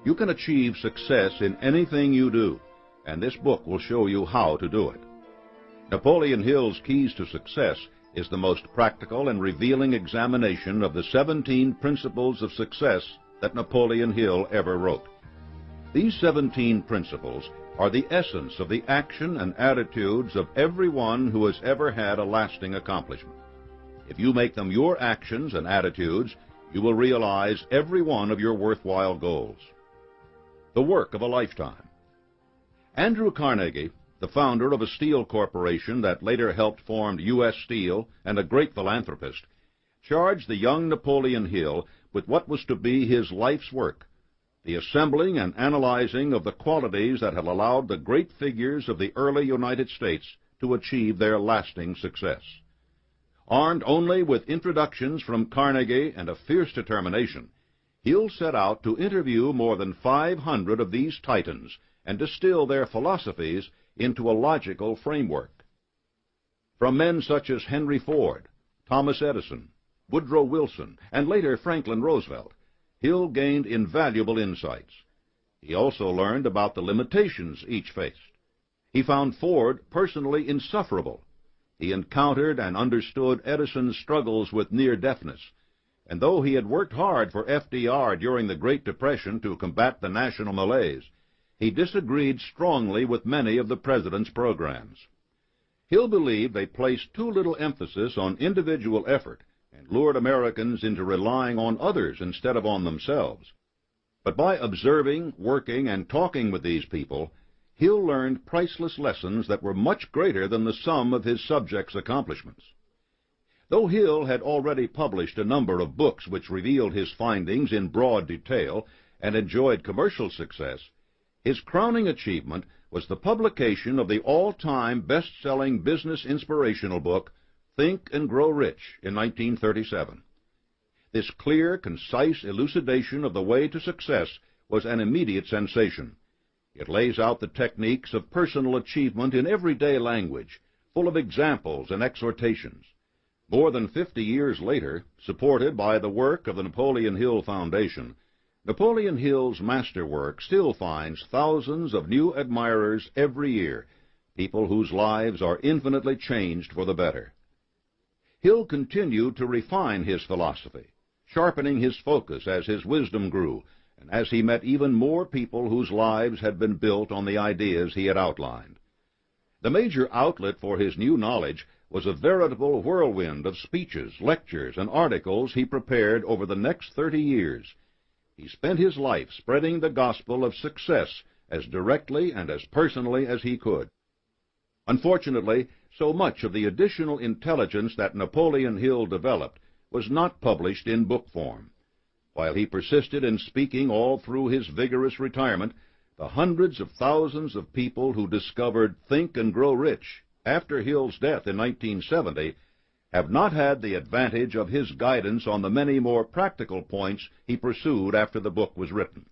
You can achieve success in anything you do, and this book will show you how to do it. Napoleon Hill's Keys to Success is the most practical and revealing examination of the 17 principles of success that Napoleon Hill ever wrote. These 17 principles are the essence of the action and attitudes of everyone who has ever had a lasting accomplishment. If you make them your actions and attitudes, you will realize every one of your worthwhile goals. The work of a lifetime. Andrew Carnegie, the founder of a steel corporation that later helped form U.S. Steel and a great philanthropist, charged the young Napoleon Hill with what was to be his life's work, the assembling and analyzing of the qualities that had allowed the great figures of the early United States to achieve their lasting success. Armed only with introductions from Carnegie and a fierce determination, Hill set out to interview more than 500 of these titans and distill their philosophies into a logical framework. From men such as Henry Ford, Thomas Edison, Woodrow Wilson, and later Franklin Roosevelt, Hill gained invaluable insights. He also learned about the limitations each faced. He found Ford personally insufferable. He encountered and understood Edison's struggles with near-deafness, and though he had worked hard for FDR during the Great Depression to combat the national malaise, he disagreed strongly with many of the president's programs. Hill believed they placed too little emphasis on individual effort and lured Americans into relying on others instead of on themselves. But by observing, working, and talking with these people, Hill learned priceless lessons that were much greater than the sum of his subjects' accomplishments. Though Hill had already published a number of books which revealed his findings in broad detail and enjoyed commercial success, his crowning achievement was the publication of the all-time best-selling business inspirational book, Think and Grow Rich, in 1937. This clear, concise elucidation of the way to success was an immediate sensation. It lays out the techniques of personal achievement in everyday language, full of examples and exhortations. More than 50 years later, supported by the work of the Napoleon Hill Foundation, Napoleon Hill's masterwork still finds thousands of new admirers every year, people whose lives are infinitely changed for the better. Hill continued to refine his philosophy, sharpening his focus as his wisdom grew, and as he met even more people whose lives had been built on the ideas he had outlined. The major outlet for his new knowledge was a veritable whirlwind of speeches, lectures, and articles he prepared over the next 30 years. He spent his life spreading the gospel of success as directly and as personally as he could. Unfortunately, so much of the additional intelligence that Napoleon Hill developed was not published in book form. While he persisted in speaking all through his vigorous retirement, the hundreds of thousands of people who discovered Think and Grow Rich after Hill's death in 1970 have not had the advantage of his guidance on the many more practical points he pursued after the book was written.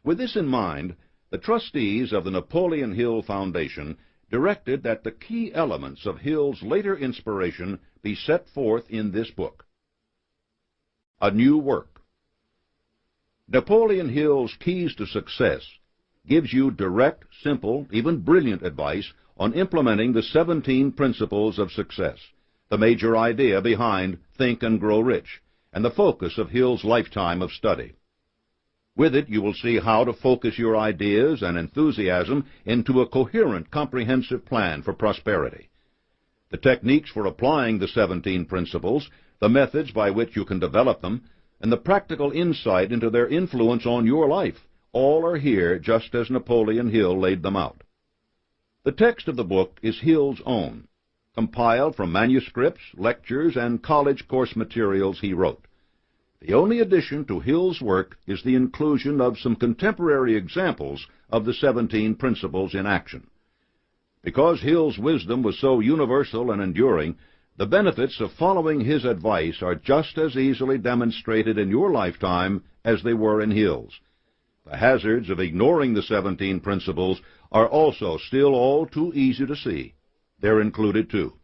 With this in mind, the trustees of the Napoleon Hill Foundation directed that the key elements of Hill's later inspiration be set forth in this book. A New Work. Napoleon Hill's Keys to Success gives you direct, simple, even brilliant advice on implementing the 17 principles of success, the major idea behind Think and Grow Rich, and the focus of Hill's lifetime of study. With it, you will see how to focus your ideas and enthusiasm into a coherent, comprehensive plan for prosperity. The techniques for applying the 17 principles, the methods by which you can develop them, and the practical insight into their influence on your life, all are here just as Napoleon Hill laid them out. The text of the book is Hill's own, compiled from manuscripts, lectures, and college course materials he wrote. The only addition to Hill's work is the inclusion of some contemporary examples of the 17 principles in action. Because Hill's wisdom was so universal and enduring, the benefits of following his advice are just as easily demonstrated in your lifetime as they were in Hill's. The hazards of ignoring the 17 principles are also still all too easy to see. They're included too.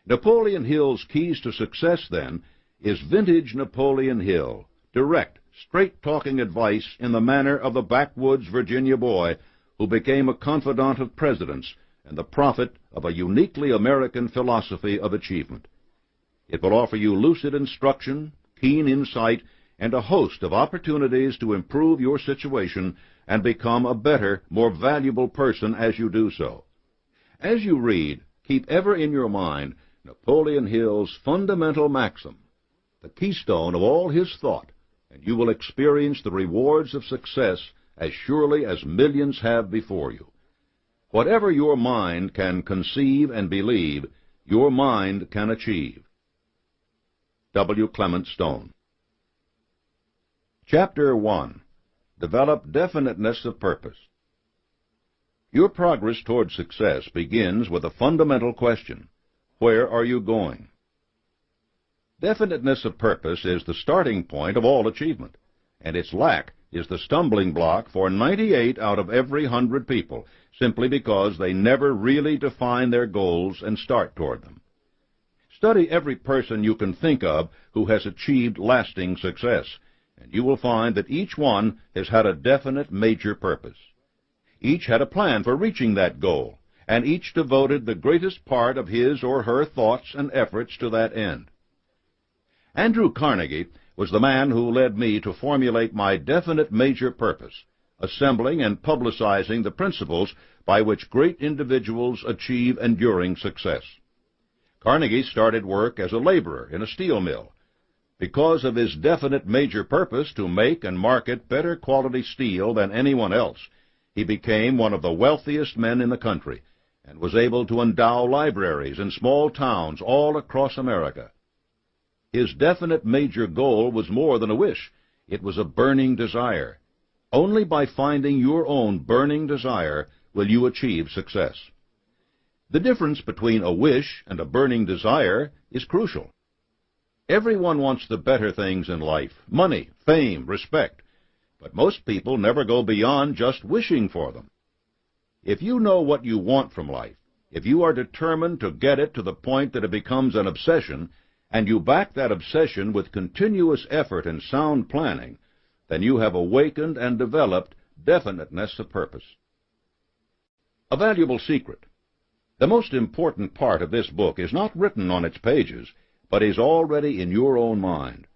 Napoleon Hill's Keys to Success, then, is vintage Napoleon Hill, direct, straight-talking advice in the manner of the backwoods Virginia boy who became a confidant of presidents and the prophet of a uniquely American philosophy of achievement. It will offer you lucid instruction, keen insight, and a host of opportunities to improve your situation and become a better, more valuable person as you do so. As you read, keep ever in your mind Napoleon Hill's fundamental maxim, the keystone of all his thought, and you will experience the rewards of success as surely as millions have before you. Whatever your mind can conceive and believe, your mind can achieve. W. Clement Stone. Chapter 1. Develop Definiteness of Purpose. Your progress toward success begins with a fundamental question. Where are you going? Definiteness of purpose is the starting point of all achievement, and its lack is the stumbling block for 98 out of every 100 people, simply because they never really define their goals and start toward them. Study every person you can think of who has achieved lasting success, and you will find that each one has had a definite major purpose. Each had a plan for reaching that goal, and each devoted the greatest part of his or her thoughts and efforts to that end. Andrew Carnegie was the man who led me to formulate my definite major purpose, assembling and publicizing the principles by which great individuals achieve enduring success. Carnegie started work as a laborer in a steel mill. Because of his definite major purpose to make and market better quality steel than anyone else, he became one of the wealthiest men in the country and was able to endow libraries in small towns all across America. His definite major goal was more than a wish. It was a burning desire. Only by finding your own burning desire will you achieve success. The difference between a wish and a burning desire is crucial. Everyone wants the better things in life, money, fame, respect, but most people never go beyond just wishing for them. If you know what you want from life, if you are determined to get it to the point that it becomes an obsession, and you back that obsession with continuous effort and sound planning, then you have awakened and developed definiteness of purpose. A valuable secret. The most important part of this book is not written on its pages, but is already in your own mind.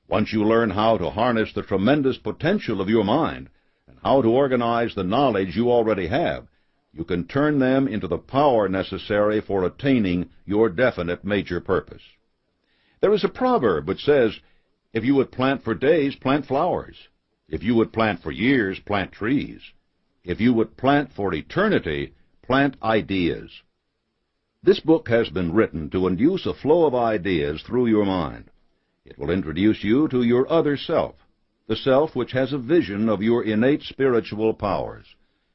Once you learn how to harness the tremendous potential of your mind, and how to organize the knowledge you already have, you can turn them into the power necessary for attaining your definite major purpose. There is a proverb which says, if you would plant for days, plant flowers. If you would plant for years, plant trees. If you would plant for eternity, plant ideas. This book has been written to induce a flow of ideas through your mind. It will introduce you to your other self, the self which has a vision of your innate spiritual powers,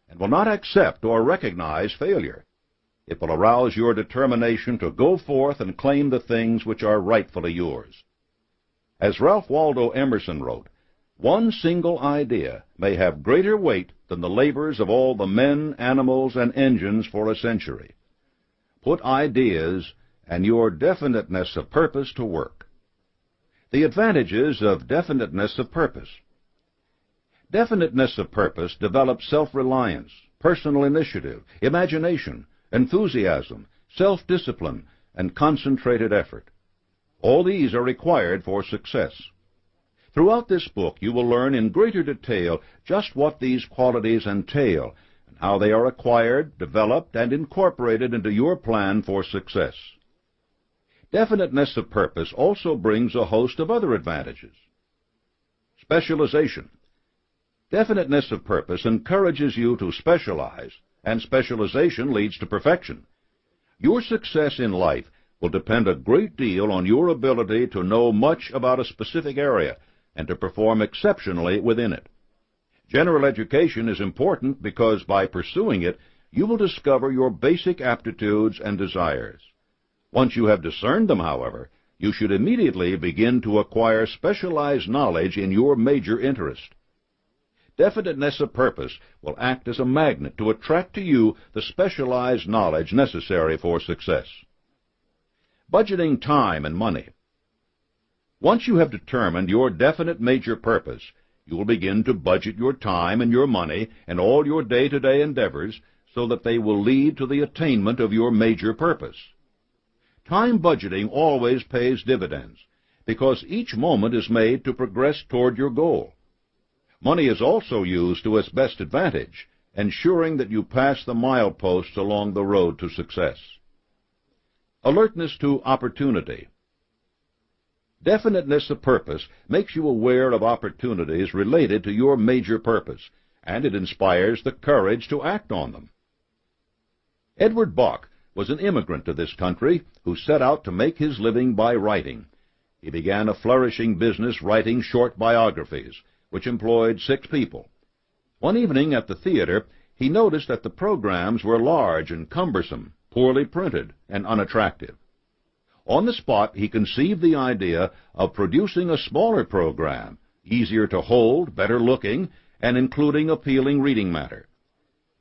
and will not accept or recognize failure. It will arouse your determination to go forth and claim the things which are rightfully yours. As Ralph Waldo Emerson wrote, one single idea may have greater weight than the labors of all the men, animals, and engines for a century. Put ideas and your definiteness of purpose to work. The advantages of definiteness of purpose. Definiteness of purpose develops self-reliance, personal initiative, imagination, enthusiasm, self-discipline, and concentrated effort. All these are required for success. Throughout this book you will learn in greater detail just what these qualities entail, and how they are acquired, developed, and incorporated into your plan for success. Definiteness of purpose also brings a host of other advantages. Specialization. Definiteness of purpose encourages you to specialize, and specialization leads to perfection. Your success in life will depend a great deal on your ability to know much about a specific area and to perform exceptionally within it. General education is important because by pursuing it, you will discover your basic aptitudes and desires. Once you have discerned them, however, you should immediately begin to acquire specialized knowledge in your major interest. Definiteness of purpose will act as a magnet to attract to you the specialized knowledge necessary for success. Budgeting time and money. Once you have determined your definite major purpose, you will begin to budget your time and your money and all your day-to-day endeavors so that they will lead to the attainment of your major purpose. Time budgeting always pays dividends because each moment is made to progress toward your goal. Money is also used to its best advantage, ensuring that you pass the mileposts along the road to success. Alertness to opportunity. Definiteness of purpose makes you aware of opportunities related to your major purpose, and it inspires the courage to act on them. Edward Bach was an immigrant to this country who set out to make his living by writing. He began a flourishing business writing short biographies, which employed 6 people. One evening at the theater, he noticed that the programs were large and cumbersome, poorly printed, and unattractive. On the spot, he conceived the idea of producing a smaller program, easier to hold, better looking, and including appealing reading matter.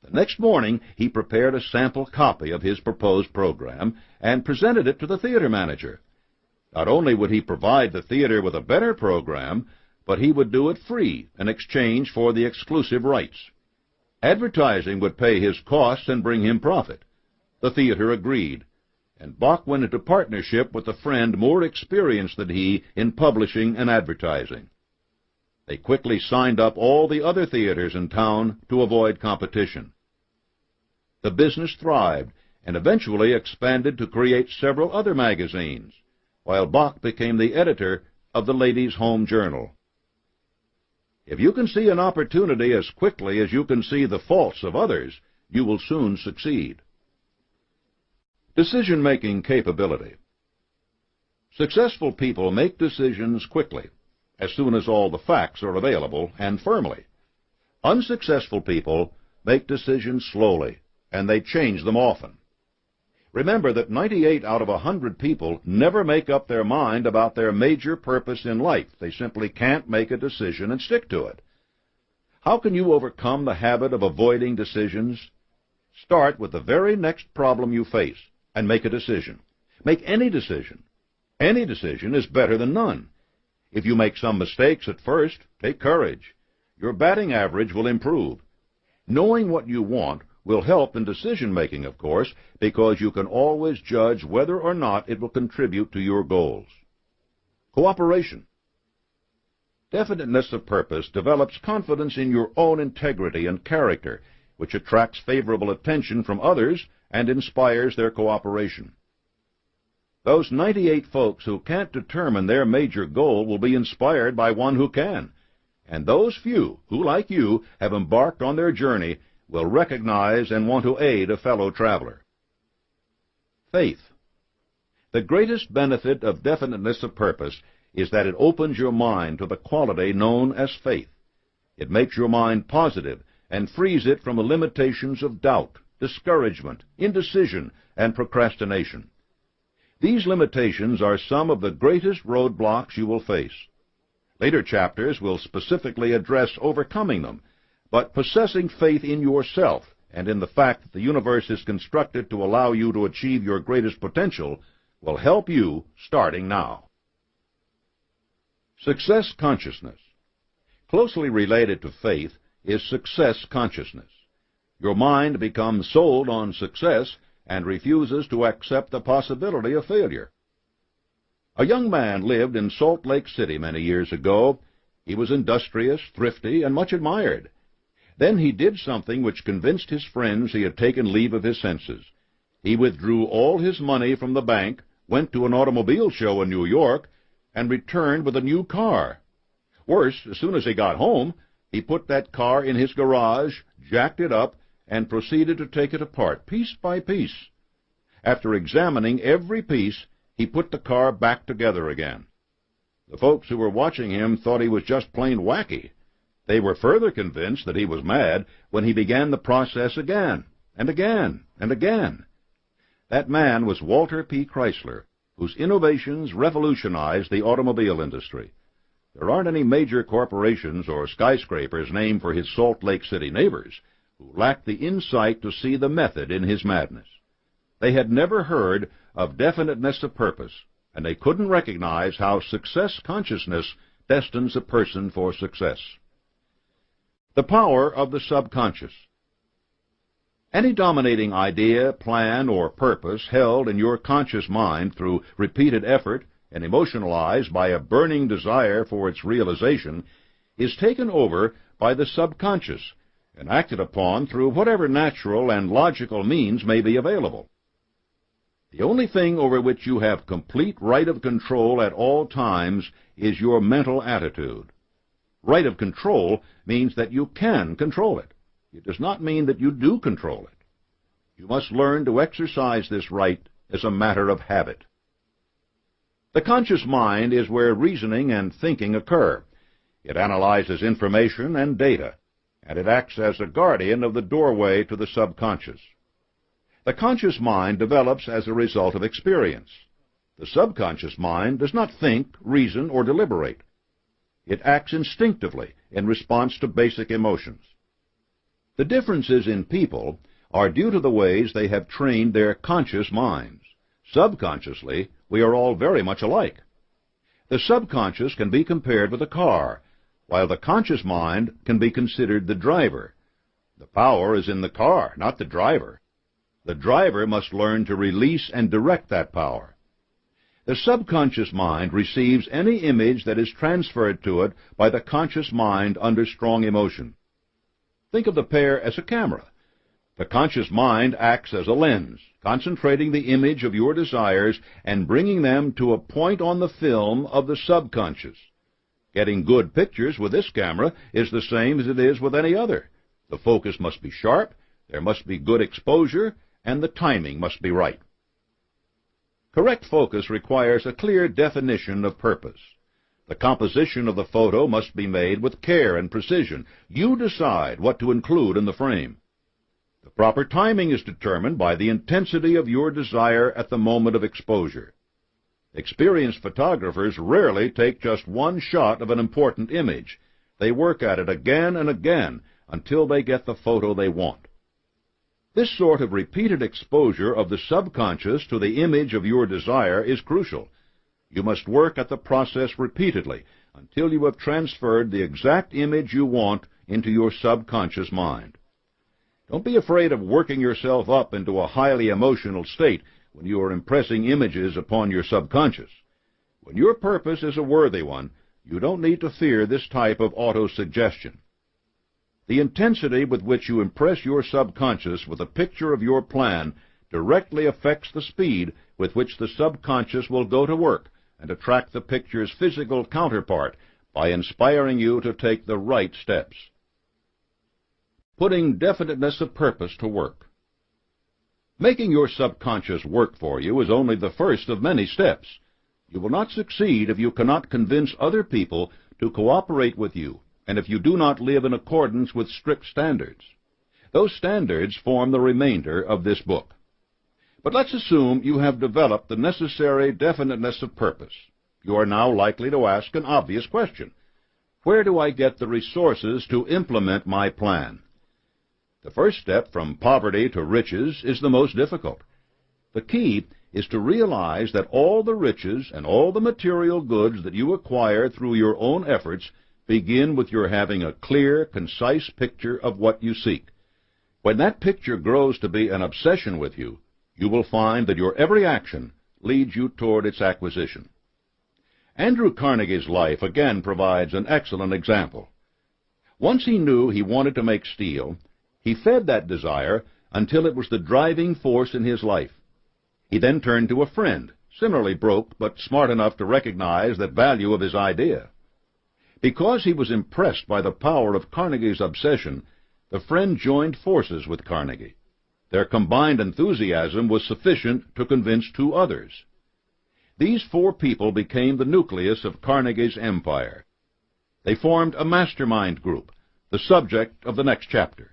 The next morning, he prepared a sample copy of his proposed program and presented it to the theater manager. Not only would he provide the theater with a better program, but he would do it free in exchange for the exclusive rights. Advertising would pay his costs and bring him profit. The theater agreed, and Bach went into partnership with a friend more experienced than he in publishing and advertising. They quickly signed up all the other theaters in town to avoid competition. The business thrived and eventually expanded to create several other magazines, while Bach became the editor of the Ladies' Home Journal. If you can see an opportunity as quickly as you can see the faults of others, you will soon succeed. Decision-making capability. Successful people make decisions quickly, as soon as all the facts are available, and firmly. Unsuccessful people make decisions slowly, and they change them often. Remember that 98 out of 100 people never make up their mind about their major purpose in life. They simply can't make a decision and stick to it. How can you overcome the habit of avoiding decisions? Start with the very next problem you face and make a decision. Make any decision. Any decision is better than none. If you make some mistakes at first, take courage. Your batting average will improve. Knowing what you want will help in decision-making, of course, because you can always judge whether or not it will contribute to your goals. Cooperation. Definiteness of purpose develops confidence in your own integrity and character, which attracts favorable attention from others and inspires their cooperation. Those 98 folks who can't determine their major goal will be inspired by one who can, and those few who, like you, have embarked on their journey will recognize and want to aid a fellow traveler. Faith. The greatest benefit of definiteness of purpose is that it opens your mind to the quality known as faith. It makes your mind positive and frees it from the limitations of doubt, discouragement, indecision, and procrastination. These limitations are some of the greatest roadblocks you will face. Later chapters will specifically address overcoming them, but possessing faith in yourself and in the fact that the universe is constructed to allow you to achieve your greatest potential will help you starting now. Success consciousness. Closely related to faith is success consciousness. Your mind becomes sold on success and refuses to accept the possibility of failure. A young man lived in Salt Lake City many years ago. He was industrious, thrifty, and much admired. Then he did something which convinced his friends he had taken leave of his senses. He withdrew all his money from the bank, went to an automobile show in New York, and returned with a new car. Worse, as soon as he got home, he put that car in his garage, jacked it up, and proceeded to take it apart, piece by piece. After examining every piece, he put the car back together again. The folks who were watching him thought he was just plain wacky. They were further convinced that he was mad when he began the process again, and again, and again. That man was Walter P. Chrysler, whose innovations revolutionized the automobile industry. There aren't any major corporations or skyscrapers named for his Salt Lake City neighbors who lacked the insight to see the method in his madness. They had never heard of definiteness of purpose, and they couldn't recognize how success consciousness destines a person for success. The power of the subconscious. Any dominating idea, plan, or purpose held in your conscious mind through repeated effort and emotionalized by a burning desire for its realization is taken over by the subconscious and acted upon through whatever natural and logical means may be available. The only thing over which you have complete right of control at all times is your mental attitude. Right of control means that you can control it. It does not mean that you do control it. You must learn to exercise this right as a matter of habit. The conscious mind is where reasoning and thinking occur. It analyzes information and data, and it acts as a guardian of the doorway to the subconscious. The conscious mind develops as a result of experience. The subconscious mind does not think, reason, or deliberate. It acts instinctively in response to basic emotions. The differences in people are due to the ways they have trained their conscious minds. Subconsciously, we are all very much alike. The subconscious can be compared with a car, while the conscious mind can be considered the driver. The power is in the car, not the driver. The driver must learn to release and direct that power. The subconscious mind receives any image that is transferred to it by the conscious mind under strong emotion. Think of the pair as a camera. The conscious mind acts as a lens, concentrating the image of your desires and bringing them to a point on the film of the subconscious. Getting good pictures with this camera is the same as it is with any other. The focus must be sharp, there must be good exposure, and the timing must be right. Correct focus requires a clear definition of purpose. The composition of the photo must be made with care and precision. You decide what to include in the frame. The proper timing is determined by the intensity of your desire at the moment of exposure. Experienced photographers rarely take just one shot of an important image. They work at it again and again until they get the photo they want. This sort of repeated exposure of the subconscious to the image of your desire is crucial. You must work at the process repeatedly until you have transferred the exact image you want into your subconscious mind. Don't be afraid of working yourself up into a highly emotional state when you are impressing images upon your subconscious. When your purpose is a worthy one, you don't need to fear this type of auto-suggestion. The intensity with which you impress your subconscious with a picture of your plan directly affects the speed with which the subconscious will go to work and attract the picture's physical counterpart by inspiring you to take the right steps. Putting definiteness of purpose to work. Making your subconscious work for you is only the first of many steps. You will not succeed if you cannot convince other people to cooperate with you, and if you do not live in accordance with strict standards. Those standards form the remainder of this book. But let's assume you have developed the necessary definiteness of purpose. You are now likely to ask an obvious question. Where do I get the resources to implement my plan? The first step from poverty to riches is the most difficult. The key is to realize that all the riches and all the material goods that you acquire through your own efforts begin with your having a clear, concise picture of what you seek. When that picture grows to be an obsession with you, you will find that your every action leads you toward its acquisition. Andrew Carnegie's life again provides an excellent example. Once he knew he wanted to make steel, he fed that desire until it was the driving force in his life. He then turned to a friend, similarly broke but smart enough to recognize the value of his idea. Because he was impressed by the power of Carnegie's obsession, the friend joined forces with Carnegie. Their combined enthusiasm was sufficient to convince 2 others. These 4 people became the nucleus of Carnegie's empire. They formed a mastermind group, the subject of the next chapter.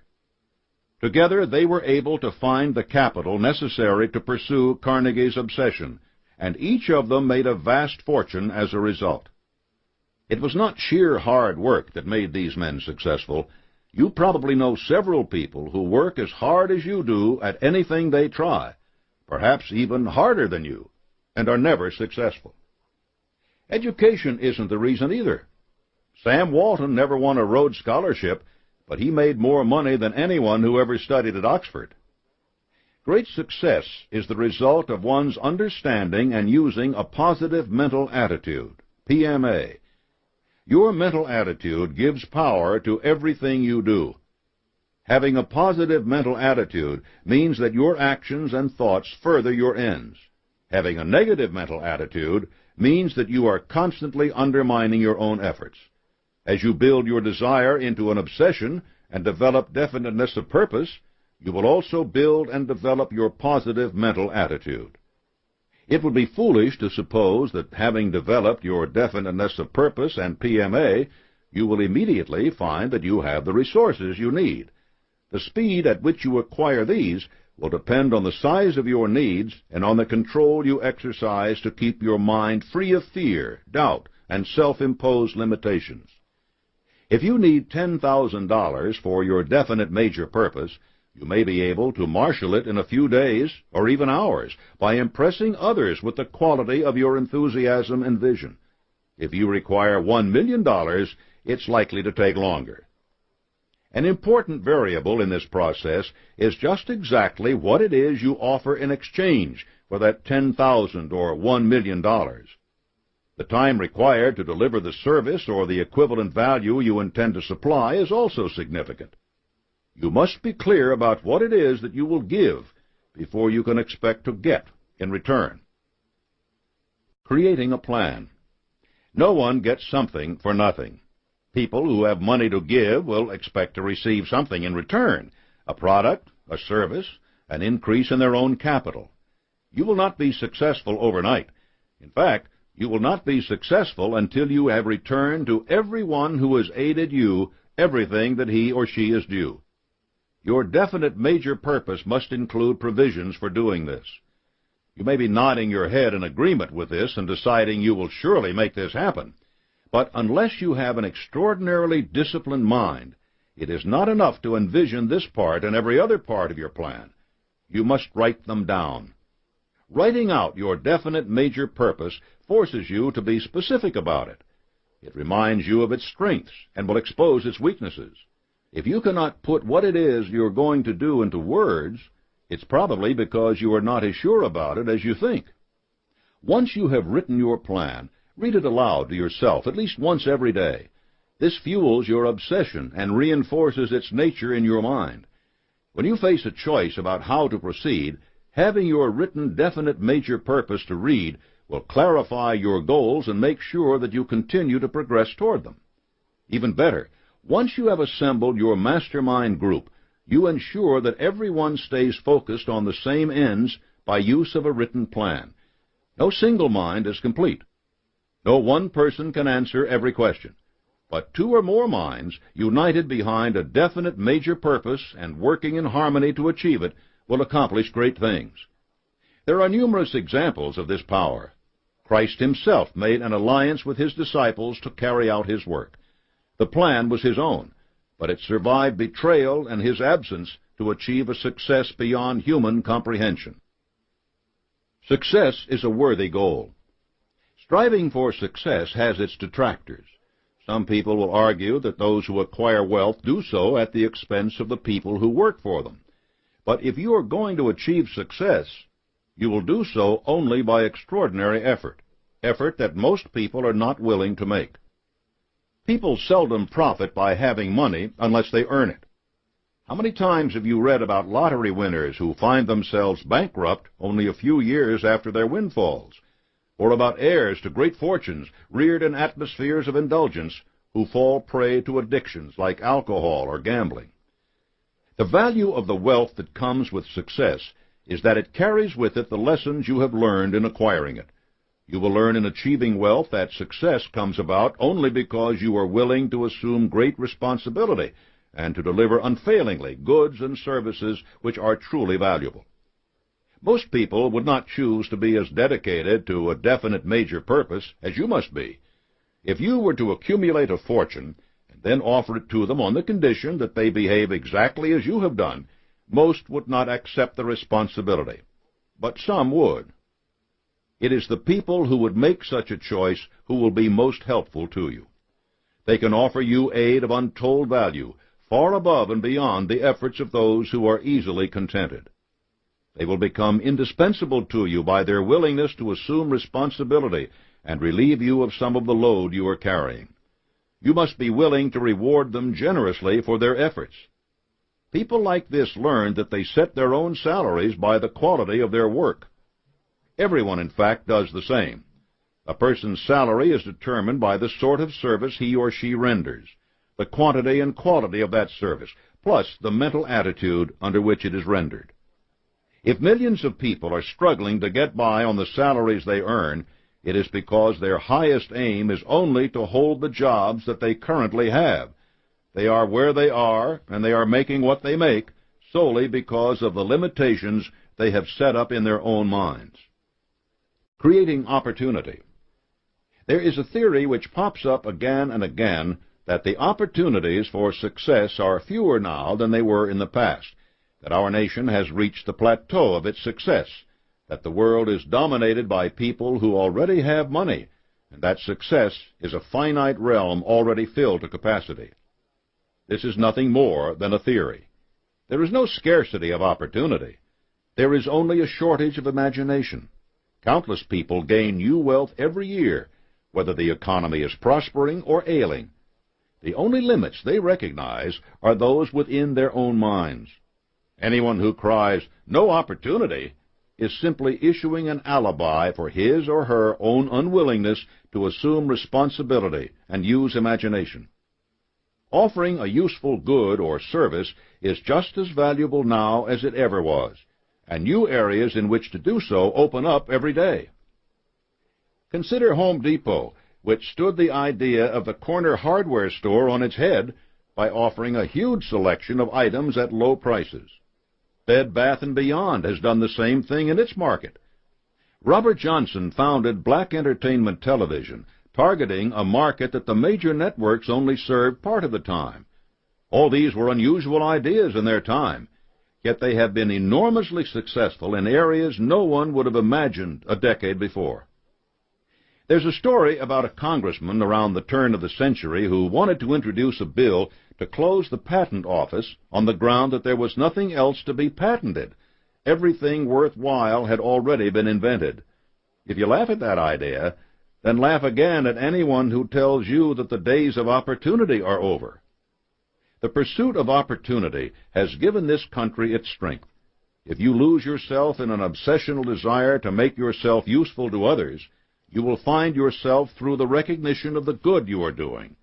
Together they were able to find the capital necessary to pursue Carnegie's obsession, and each of them made a vast fortune as a result. It was not sheer hard work that made these men successful. You probably know several people who work as hard as you do at anything they try, perhaps even harder than you. and are never successful. Education isn't the reason either. Sam Walton never won a Rhodes Scholarship, but he made more money than anyone who ever studied at Oxford. Great success is the result of one's understanding and using a positive mental attitude, PMA. Your mental attitude gives power to everything you do. Having a positive mental attitude means that your actions and thoughts further your ends. Having a negative mental attitude means that you are constantly undermining your own efforts. As you build your desire into an obsession and develop definiteness of purpose, you will also build and develop your positive mental attitude. It would be foolish to suppose that having developed your definiteness of purpose and PMA, you will immediately find that you have the resources you need. The speed at which you acquire these will depend on the size of your needs and on the control you exercise to keep your mind free of fear, doubt, and self-imposed limitations. If you need $10,000 for your definite major purpose, you may be able to marshal it in a few days or even hours by impressing others with the quality of your enthusiasm and vision. If you require $1 million, it's likely to take longer. An important variable in this process is just exactly what it is you offer in exchange for that $10,000 or $1 million. The time required to deliver the service or the equivalent value you intend to supply is also significant. You must be clear about what it is that you will give before you can expect to get in return. Creating a plan. No one gets something for nothing. People who have money to give will expect to receive something in return, a product, a service, an increase in their own capital. You will not be successful overnight. In fact, you will not be successful until you have returned to everyone who has aided you everything that he or she is due. Your definite major purpose must include provisions for doing this. You may be nodding your head in agreement with this and deciding you will surely make this happen. But unless you have an extraordinarily disciplined mind, it is not enough to envision this part and every other part of your plan. You must write them down. Writing out your definite major purpose forces you to be specific about it. It reminds you of its strengths and will expose its weaknesses. If you cannot put what it is you're going to do into words, it's probably because you are not as sure about it as you think. Once you have written your plan, read it aloud to yourself at least once every day. This fuels your obsession and reinforces its nature in your mind. When you face a choice about how to proceed, having your written definite major purpose to read will clarify your goals and make sure that you continue to progress toward them. Even better, once you have assembled your mastermind group, you ensure that everyone stays focused on the same ends by use of a written plan. No single mind is complete. No one person can answer every question. But two or more minds, united behind a definite major purpose and working in harmony to achieve it, will accomplish great things. There are numerous examples of this power. Christ himself made an alliance with his disciples to carry out his work. The plan was his own, but it survived betrayal and his absence to achieve a success beyond human comprehension. Success is a worthy goal. Striving for success has its detractors. Some people will argue that those who acquire wealth do so at the expense of the people who work for them. But if you are going to achieve success, you will do so only by extraordinary effort that most people are not willing to make. People seldom profit by having money unless they earn it. How many times have you read about lottery winners who find themselves bankrupt only a few years after their windfalls? Or about heirs to great fortunes reared in atmospheres of indulgence who fall prey to addictions like alcohol or gambling? The value of the wealth that comes with success is that it carries with it the lessons you have learned in acquiring it. You will learn in achieving wealth that success comes about only because you are willing to assume great responsibility and to deliver unfailingly goods and services which are truly valuable. Most people would not choose to be as dedicated to a definite major purpose as you must be. If you were to accumulate a fortune and then offer it to them on the condition that they behave exactly as you have done, most would not accept the responsibility, but some would. It is the people who would make such a choice who will be most helpful to you. They can offer you aid of untold value, far above and beyond the efforts of those who are easily contented. They will become indispensable to you by their willingness to assume responsibility and relieve you of some of the load you are carrying. You must be willing to reward them generously for their efforts. People like this learn that they set their own salaries by the quality of their work. Everyone, in fact, does the same. A person's salary is determined by the sort of service he or she renders, the quantity and quality of that service, plus the mental attitude under which it is rendered. If millions of people are struggling to get by on the salaries they earn, it is because their highest aim is only to hold the jobs that they currently have. They are where they are, and they are making what they make solely because of the limitations they have set up in their own minds. Creating opportunity. There is a theory which pops up again and again that the opportunities for success are fewer now than they were in the past, that our nation has reached the plateau of its success, that the world is dominated by people who already have money, and that success is a finite realm already filled to capacity. This is nothing more than a theory. There is no scarcity of opportunity. There is only a shortage of imagination. Countless people gain new wealth every year, whether the economy is prospering or ailing. The only limits they recognize are those within their own minds. Anyone who cries, "No opportunity," is simply issuing an alibi for his or her own unwillingness to assume responsibility and use imagination. Offering a useful good or service is just as valuable now as it ever was, and new areas in which to do so open up every day. Consider Home Depot, which stood the idea of the corner hardware store on its head by offering a huge selection of items at low prices. Bed Bath & Beyond has done the same thing in its market. Robert Johnson founded Black Entertainment Television, targeting a market that the major networks only served part of the time. All these were unusual ideas in their time, yet they have been enormously successful in areas no one would have imagined a decade before. There's a story about a congressman around the turn of the century who wanted to introduce a bill to close the patent office on the ground that there was nothing else to be patented. Everything worthwhile had already been invented. If you laugh at that idea, then laugh again at anyone who tells you that the days of opportunity are over. The pursuit of opportunity has given this country its strength. If you lose yourself in an obsessional desire to make yourself useful to others, you will find yourself through the recognition of the good you are doing.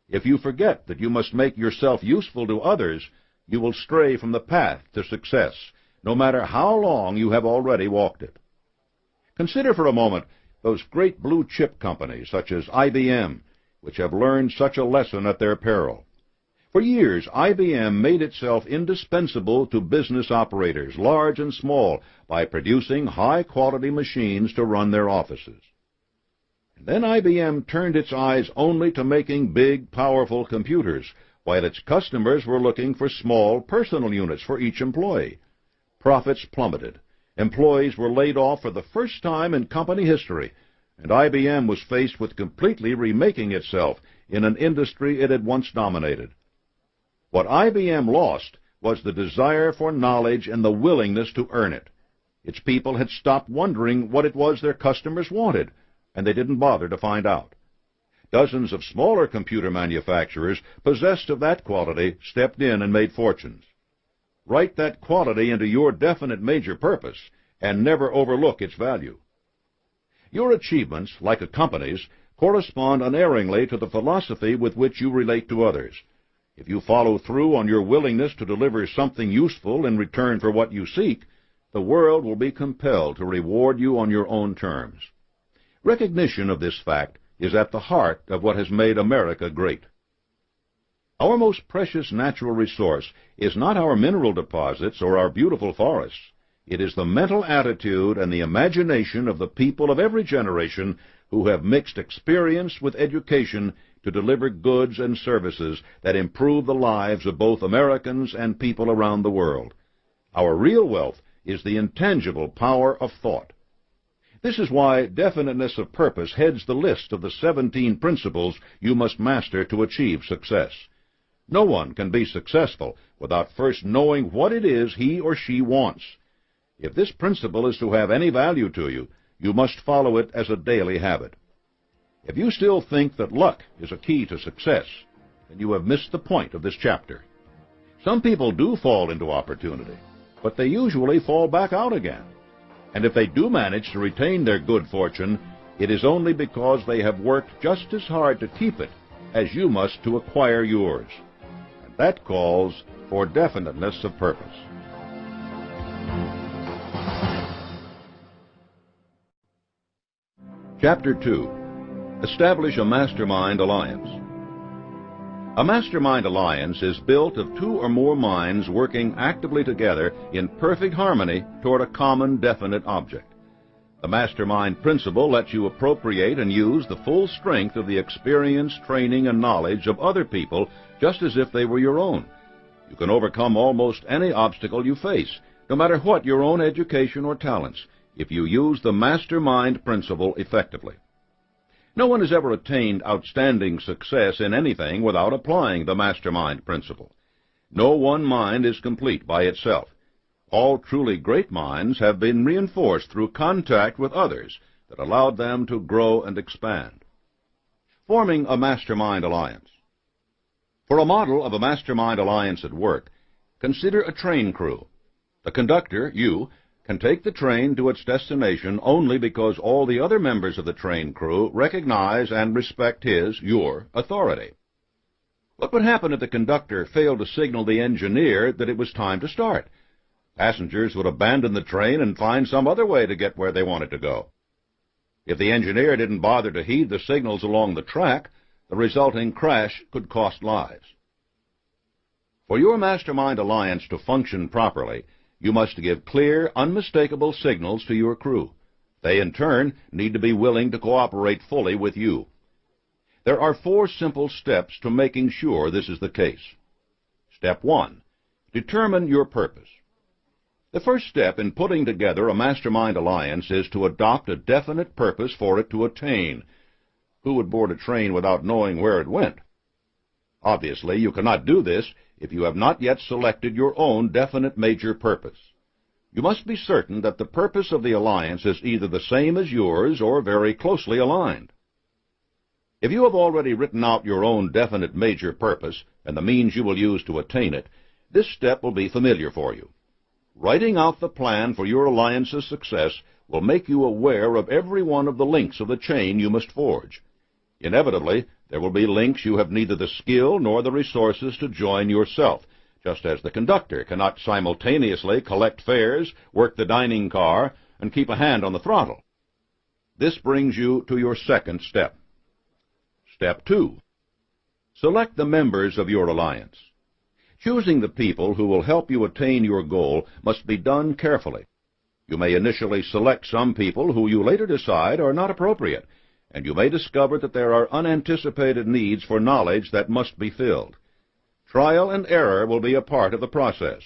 If you forget that you must make yourself useful to others, you will stray from the path to success, no matter how long you have already walked it. Consider for a moment those great blue-chip companies such as IBM, which have learned such a lesson at their peril. For years, IBM made itself indispensable to business operators, large and small, by producing high-quality machines to run their offices. Then IBM turned its eyes only to making big, powerful computers, while its customers were looking for small, personal units for each employee. Profits plummeted. Employees were laid off for the first time in company history, and IBM was faced with completely remaking itself in an industry it had once dominated. What IBM lost was the desire for knowledge and the willingness to earn it. Its people had stopped wondering what it was their customers wanted, and they didn't bother to find out. Dozens of smaller computer manufacturers possessed of that quality stepped in and made fortunes. Write that quality into your definite major purpose, and never overlook its value. Your achievements, like a company's, correspond unerringly to the philosophy with which you relate to others. If you follow through on your willingness to deliver something useful in return for what you seek, the world will be compelled to reward you on your own terms. Recognition of this fact is at the heart of what has made America great. Our most precious natural resource is not our mineral deposits or our beautiful forests. It is the mental attitude and the imagination of the people of every generation who have mixed experience with education to deliver goods and services that improve the lives of both Americans and people around the world. Our real wealth is the intangible power of thought. This is why definiteness of purpose heads the list of the 17 principles you must master to achieve success. No one can be successful without first knowing what it is he or she wants. If this principle is to have any value to you, you must follow it as a daily habit. If you still think that luck is a key to success, then you have missed the point of this chapter. Some people do fall into opportunity, but they usually fall back out again. And if they do manage to retain their good fortune, it is only because they have worked just as hard to keep it as you must to acquire yours. And that calls for definiteness of purpose. Chapter 2. Establish a Mastermind Alliance. A mastermind alliance is built of two or more minds working actively together in perfect harmony toward a common definite object. The mastermind principle lets you appropriate and use the full strength of the experience, training, and knowledge of other people just as if they were your own. You can overcome almost any obstacle you face, no matter what your own education or talents, if you use the mastermind principle effectively. No one has ever attained outstanding success in anything without applying the mastermind principle. No one mind is complete by itself. All truly great minds have been reinforced through contact with others that allowed them to grow and expand. Forming a mastermind alliance. For a model of a mastermind alliance at work, consider a train crew. The conductor, you, can take the train to its destination only because all the other members of the train crew recognize and respect your authority. What would happen if the conductor failed to signal the engineer that it was time to start? Passengers would abandon the train and find some other way to get where they wanted to go. If the engineer didn't bother to heed the signals along the track, the resulting crash could cost lives. For your mastermind alliance to function properly, you must give clear, unmistakable signals to your crew. They, in turn, need to be willing to cooperate fully with you. There are 4 simple steps to making sure this is the case. Step 1. Determine your purpose. The first step in putting together a mastermind alliance is to adopt a definite purpose for it to attain. Who would board a train without knowing where it went? Obviously, you cannot do this if you have not yet selected your own definite major purpose. You must be certain that the purpose of the alliance is either the same as yours or very closely aligned. If you have already written out your own definite major purpose and the means you will use to attain it, this step will be familiar for you. Writing out the plan for your alliance's success will make you aware of every one of the links of the chain you must forge. Inevitably, there will be links you have neither the skill nor the resources to join yourself, just as the conductor cannot simultaneously collect fares, work the dining car, and keep a hand on the throttle. This brings you to your second step. Step 2. Select the members of your alliance. Choosing the people who will help you attain your goal must be done carefully. You may initially select some people who you later decide are not appropriate, and you may discover that there are unanticipated needs for knowledge that must be filled. Trial and error will be a part of the process,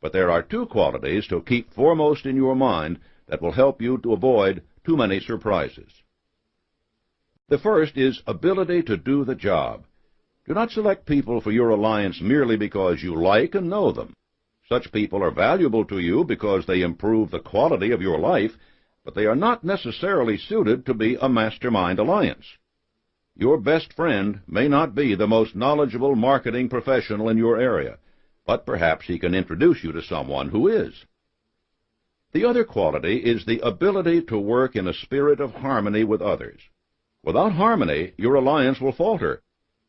but there are 2 qualities to keep foremost in your mind that will help you to avoid too many surprises. The first is ability to do the job. Do not select people for your alliance merely because you like and know them. Such people are valuable to you because they improve the quality of your life, but they are not necessarily suited to be a mastermind alliance. Your best friend may not be the most knowledgeable marketing professional in your area, but perhaps he can introduce you to someone who is. The other quality is the ability to work in a spirit of harmony with others. Without harmony, your alliance will falter,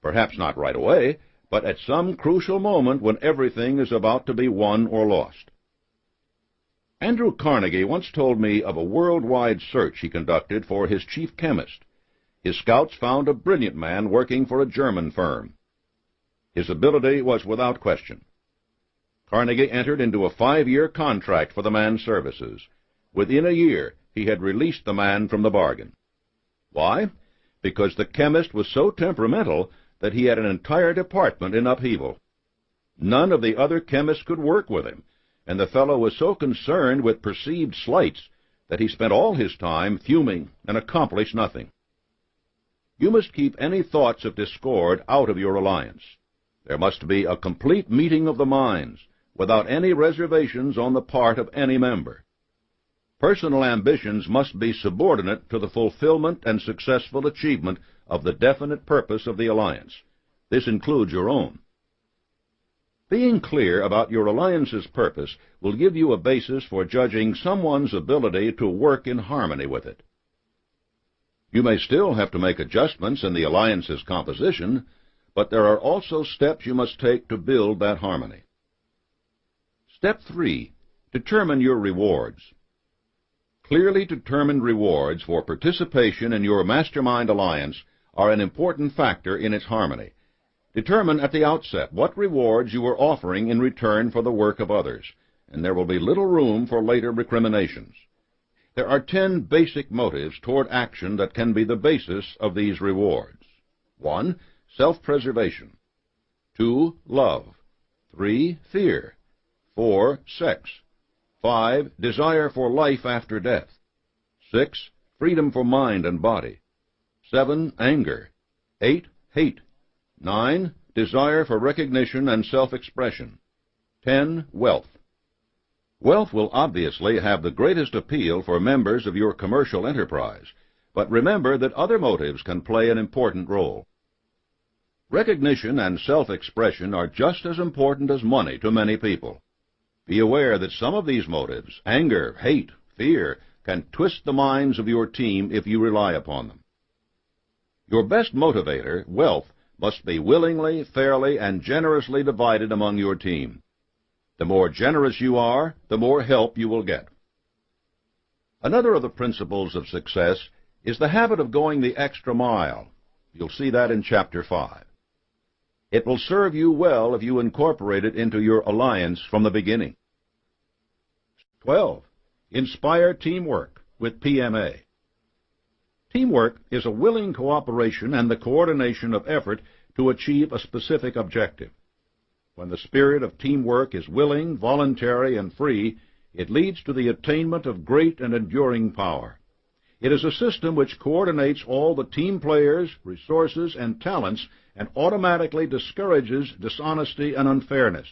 perhaps not right away, but at some crucial moment when everything is about to be won or lost. Andrew Carnegie once told me of a worldwide search he conducted for his chief chemist. His scouts found a brilliant man working for a German firm. His ability was without question. Carnegie entered into a 5-year contract for the man's services. Within a year, he had released the man from the bargain. Why? Because the chemist was so temperamental that he had an entire department in upheaval. None of the other chemists could work with him, and the fellow was so concerned with perceived slights that he spent all his time fuming and accomplished nothing. You must keep any thoughts of discord out of your alliance. There must be a complete meeting of the minds, without any reservations on the part of any member. Personal ambitions must be subordinate to the fulfillment and successful achievement of the definite purpose of the alliance. This includes your own. Being clear about your alliance's purpose will give you a basis for judging someone's ability to work in harmony with it. You may still have to make adjustments in the alliance's composition, but there are also steps you must take to build that harmony. Step 3. Determine your rewards. Clearly determined rewards for participation in your mastermind alliance are an important factor in its harmony. Determine at the outset what rewards you are offering in return for the work of others, and there will be little room for later recriminations. There are 10 basic motives toward action that can be the basis of these rewards. 1. Self-preservation. 2. Love. 3. Fear. 4. Sex. 5. Desire for life after death. 6. Freedom for mind and body. 7. Anger. 8. Hate. 9. Desire for recognition and self-expression. 10. Wealth. Wealth will obviously have the greatest appeal for members of your commercial enterprise, but remember that other motives can play an important role. Recognition and self-expression are just as important as money to many people. Be aware that some of these motives, anger, hate, fear, can twist the minds of your team if you rely upon them. Your best motivator, wealth, must be willingly, fairly, and generously divided among your team. The more generous you are, the more help you will get. Another of the principles of success is the habit of going the extra mile. You'll see that in Chapter 5. It will serve you well if you incorporate it into your alliance from the beginning. 12. Inspire teamwork with PMA. Teamwork is a willing cooperation and the coordination of effort to achieve a specific objective. When the spirit of teamwork is willing, voluntary, and free, it leads to the attainment of great and enduring power. It is a system which coordinates all the team players, resources, and talents and automatically discourages dishonesty and unfairness,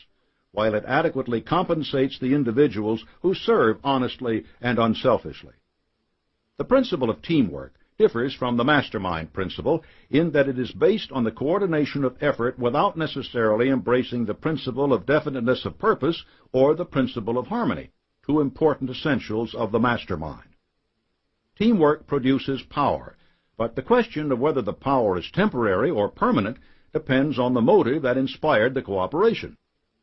while it adequately compensates the individuals who serve honestly and unselfishly. The principle of teamwork differs from the Mastermind principle in that it is based on the coordination of effort without necessarily embracing the principle of definiteness of purpose or the principle of harmony, two important essentials of the Mastermind. Teamwork produces power, but the question of whether the power is temporary or permanent depends on the motive that inspired the cooperation.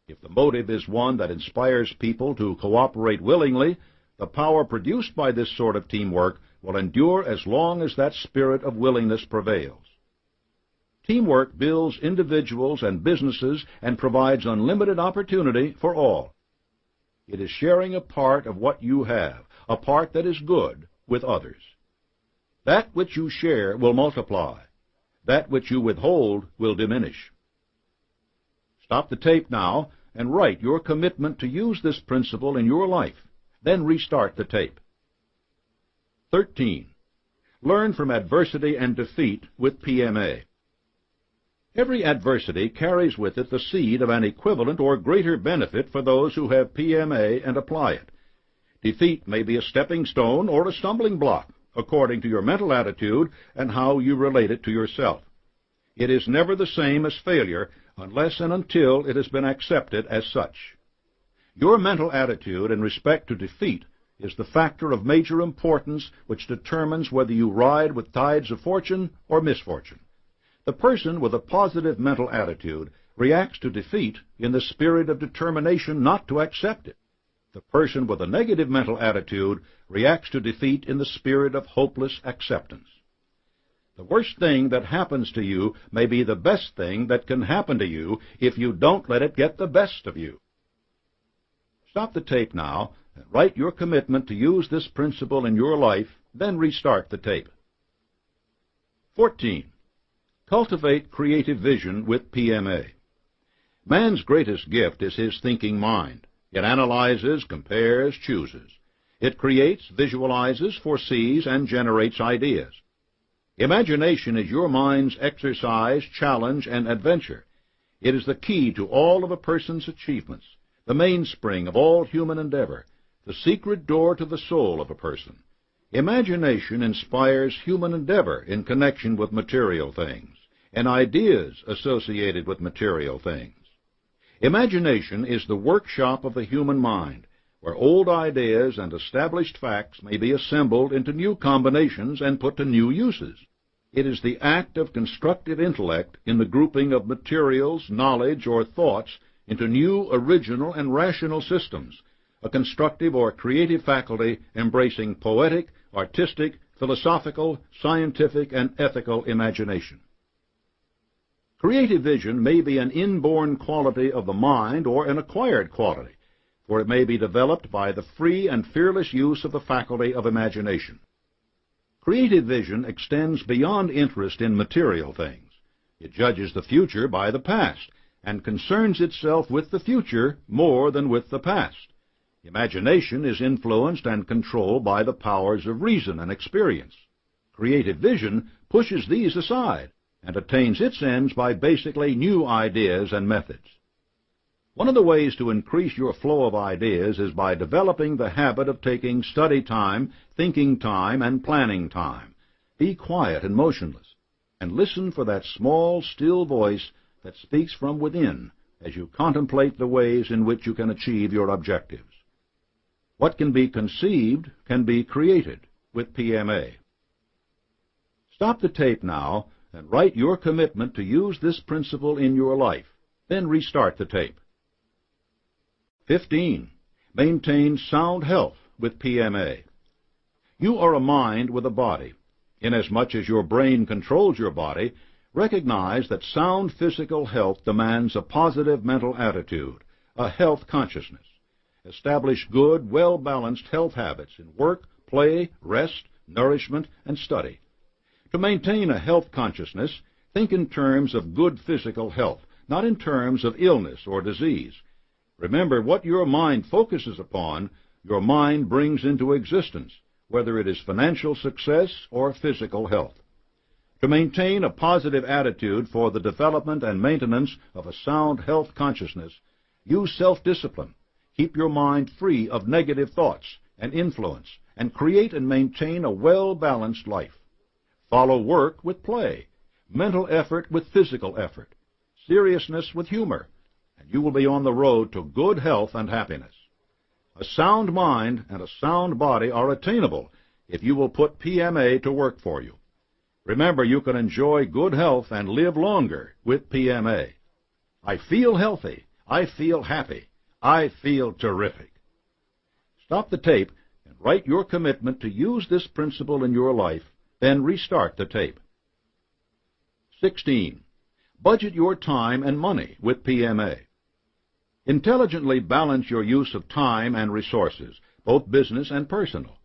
If the motive is one that inspires people to cooperate willingly, the power produced by this sort of teamwork will endure as long as that spirit of willingness prevails. Teamwork builds individuals and businesses and provides unlimited opportunity for all. It is sharing a part of what you have, a part that is good, with others. That which you share will multiply. That which you withhold will diminish. Stop the tape now and write your commitment to use this principle in your life. Then restart the tape. 13. Learn from adversity and defeat with PMA. Every adversity carries with it the seed of an equivalent or greater benefit for those who have PMA and apply it. Defeat may be a stepping stone or a stumbling block, according to your mental attitude and how you relate it to yourself. It is never the same as failure unless and until it has been accepted as such. Your mental attitude in respect to defeat is the factor of major importance which determines whether you ride with tides of fortune or misfortune. The person with a positive mental attitude reacts to defeat in the spirit of determination not to accept it. The person with a negative mental attitude reacts to defeat in the spirit of hopeless acceptance. The worst thing that happens to you may be the best thing that can happen to you if you don't let it get the best of you. Stop the tape now and write your commitment to use this principle in your life, then restart the tape. 14. Cultivate creative vision with PMA. Man's greatest gift is his thinking mind. It analyzes, compares, chooses. It creates, visualizes, foresees, and generates ideas. Imagination is your mind's exercise, challenge, and adventure. It is the key to all of a person's achievements, the mainspring of all human endeavor, the secret door to the soul of a person. Imagination inspires human endeavor in connection with material things, and ideas associated with material things. Imagination is the workshop of the human mind, where old ideas and established facts may be assembled into new combinations and put to new uses. It is the act of constructive intellect in the grouping of materials, knowledge, or thoughts into new, original, and rational systems, a constructive or creative faculty embracing poetic, artistic, philosophical, scientific, and ethical imagination. Creative vision may be an inborn quality of the mind or an acquired quality, for it may be developed by the free and fearless use of the faculty of imagination. Creative vision extends beyond interest in material things. It judges the future by the past, and concerns itself with the future more than with the past. Imagination is influenced and controlled by the powers of reason and experience. Creative vision pushes these aside and attains its ends by basically new ideas and methods. One of the ways to increase your flow of ideas is by developing the habit of taking study time, thinking time, and planning time. Be quiet and motionless, and listen for that small, still voice that speaks from within as you contemplate the ways in which you can achieve your objectives. What can be conceived can be created with PMA. Stop the tape now and write your commitment to use this principle in your life. Then restart the tape. 15. Maintain sound health with PMA. You are a mind with a body. Inasmuch as your brain controls your body, recognize that sound physical health demands a positive mental attitude, a health consciousness. Establish good, well-balanced health habits in work, play, rest, nourishment, and study. To maintain a health consciousness, think in terms of good physical health, not in terms of illness or disease. Remember, what your mind focuses upon, your mind brings into existence, whether it is financial success or physical health. To maintain a positive attitude for the development and maintenance of a sound health consciousness, use self-discipline. Keep your mind free of negative thoughts and influence, and create and maintain a well-balanced life. Follow work with play, mental effort with physical effort, seriousness with humor, and you will be on the road to good health and happiness. A sound mind and a sound body are attainable if you will put PMA to work for you. Remember, you can enjoy good health and live longer with PMA. I feel healthy. I feel happy. I feel terrific. Stop the tape and write your commitment to use this principle in your life, then restart the tape. 16. Budget your time and money with PMA. Intelligently balance your use of time and resources, both business and personal.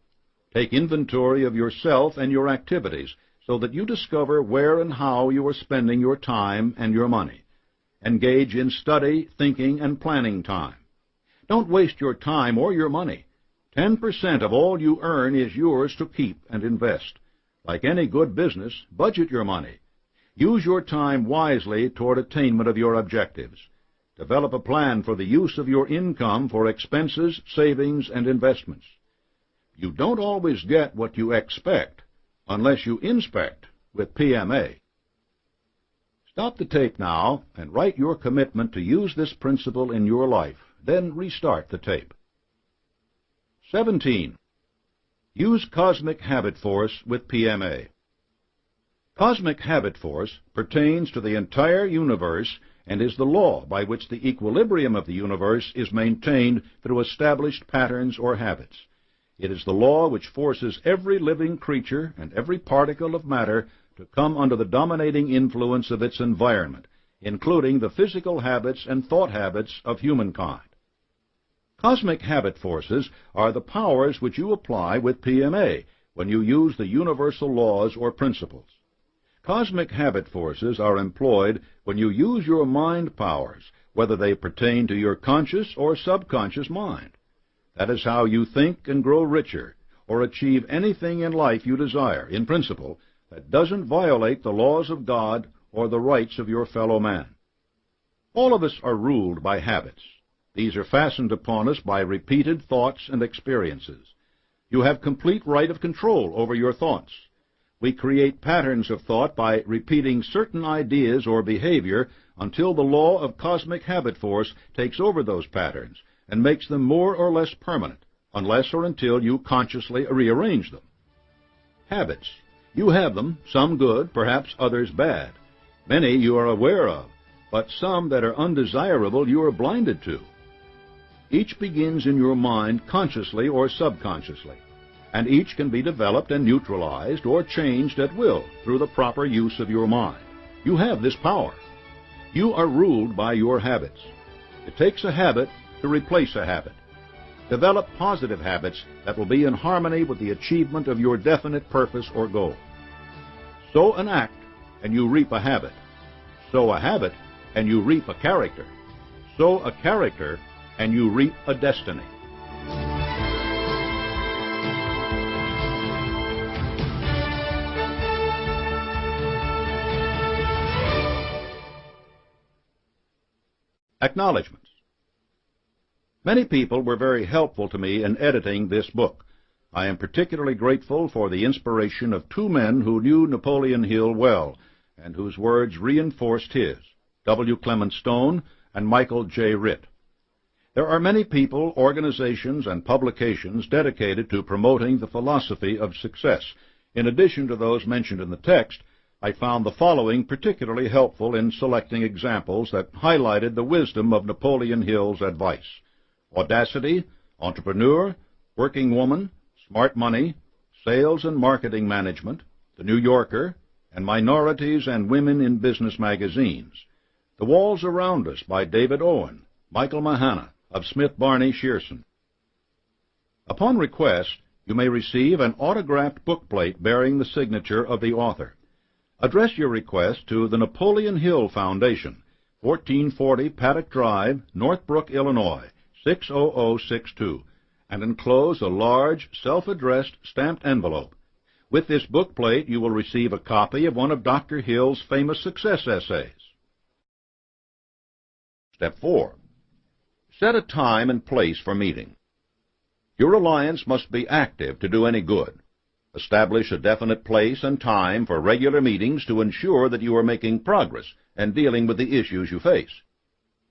Take inventory of yourself and your activities so that you discover where and how you are spending your time and your money. Engage in study, thinking, and planning time. Don't waste your time or your money. 10% of all you earn is yours to keep and invest. Like any good business, budget your money. Use your time wisely toward attainment of your objectives. Develop a plan for the use of your income for expenses, savings, and investments. You don't always get what you expect unless you inspect with PMA. Stop the tape now and write your commitment to use this principle in your life. Then restart the tape. 17. Use cosmic habit force with PMA. Cosmic habit force pertains to the entire universe and is the law by which the equilibrium of the universe is maintained through established patterns or habits. It is the law which forces every living creature and every particle of matter to come under the dominating influence of its environment, including the physical habits and thought habits of humankind. Cosmic habit forces are the powers which you apply with PMA when you use the universal laws or principles. Cosmic habit forces are employed when you use your mind powers, whether they pertain to your conscious or subconscious mind. That is how you think and grow richer, or achieve anything in life you desire, in principle, that doesn't violate the laws of God or the rights of your fellow man. All of us are ruled by habits. These are fastened upon us by repeated thoughts and experiences. You have complete right of control over your thoughts. We create patterns of thought by repeating certain ideas or behavior until the law of cosmic habit force takes over those patterns and makes them more or less permanent, unless or until you consciously rearrange them. Habits. You have them, some good, perhaps others bad. Many you are aware of, but some that are undesirable you are blinded to. Each begins in your mind consciously or subconsciously, and each can be developed and neutralized or changed at will through the proper use of your mind. You have this power. You are ruled by your habits. It takes a habit to replace a habit. Develop positive habits that will be in harmony with the achievement of your definite purpose or goal. Sow an act, and you reap a habit. Sow a habit, and you reap a character. Sow a character, and you reap a destiny. Acknowledgements. Many people were very helpful to me in editing this book. I am particularly grateful for the inspiration of two men who knew Napoleon Hill well, and whose words reinforced his, W. Clement Stone and Michael J. Ritt. There are many people, organizations, and publications dedicated to promoting the philosophy of success. In addition to those mentioned in the text, I found the following particularly helpful in selecting examples that highlighted the wisdom of Napoleon Hill's advice. Audacity, Entrepreneur, Working Woman, Smart Money, Sales and Marketing Management, The New Yorker, and Minorities and Women in Business magazines. The Walls Around Us by David Owen, Michael Mahana of Smith Barney Shearson. Upon request, you may receive an autographed bookplate bearing the signature of the author. Address your request to the Napoleon Hill Foundation, 1440 Paddock Drive, Northbrook, Illinois, 60062, and enclose a large, self-addressed stamped envelope. With this bookplate, you will receive a copy of one of Dr. Hill's famous success essays. Step 4. Set a time and place for meeting. Your alliance must be active to do any good. Establish a definite place and time for regular meetings to ensure that you are making progress and dealing with the issues you face.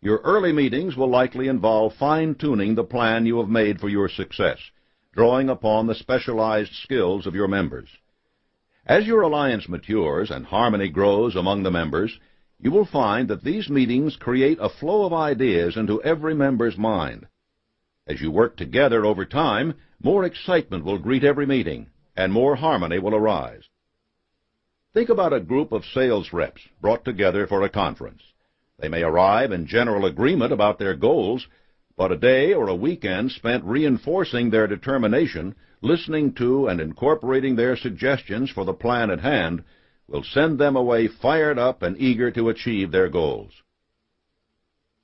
Your early meetings will likely involve fine-tuning the plan you have made for your success, drawing upon the specialized skills of your members. As your alliance matures and harmony grows among the members, you will find that these meetings create a flow of ideas into every member's mind. As you work together over time, more excitement will greet every meeting, and more harmony will arise. Think about a group of sales reps brought together for a conference. They may arrive in general agreement about their goals, but a day or a weekend spent reinforcing their determination, listening to and incorporating their suggestions for the plan at hand, will send them away fired up and eager to achieve their goals.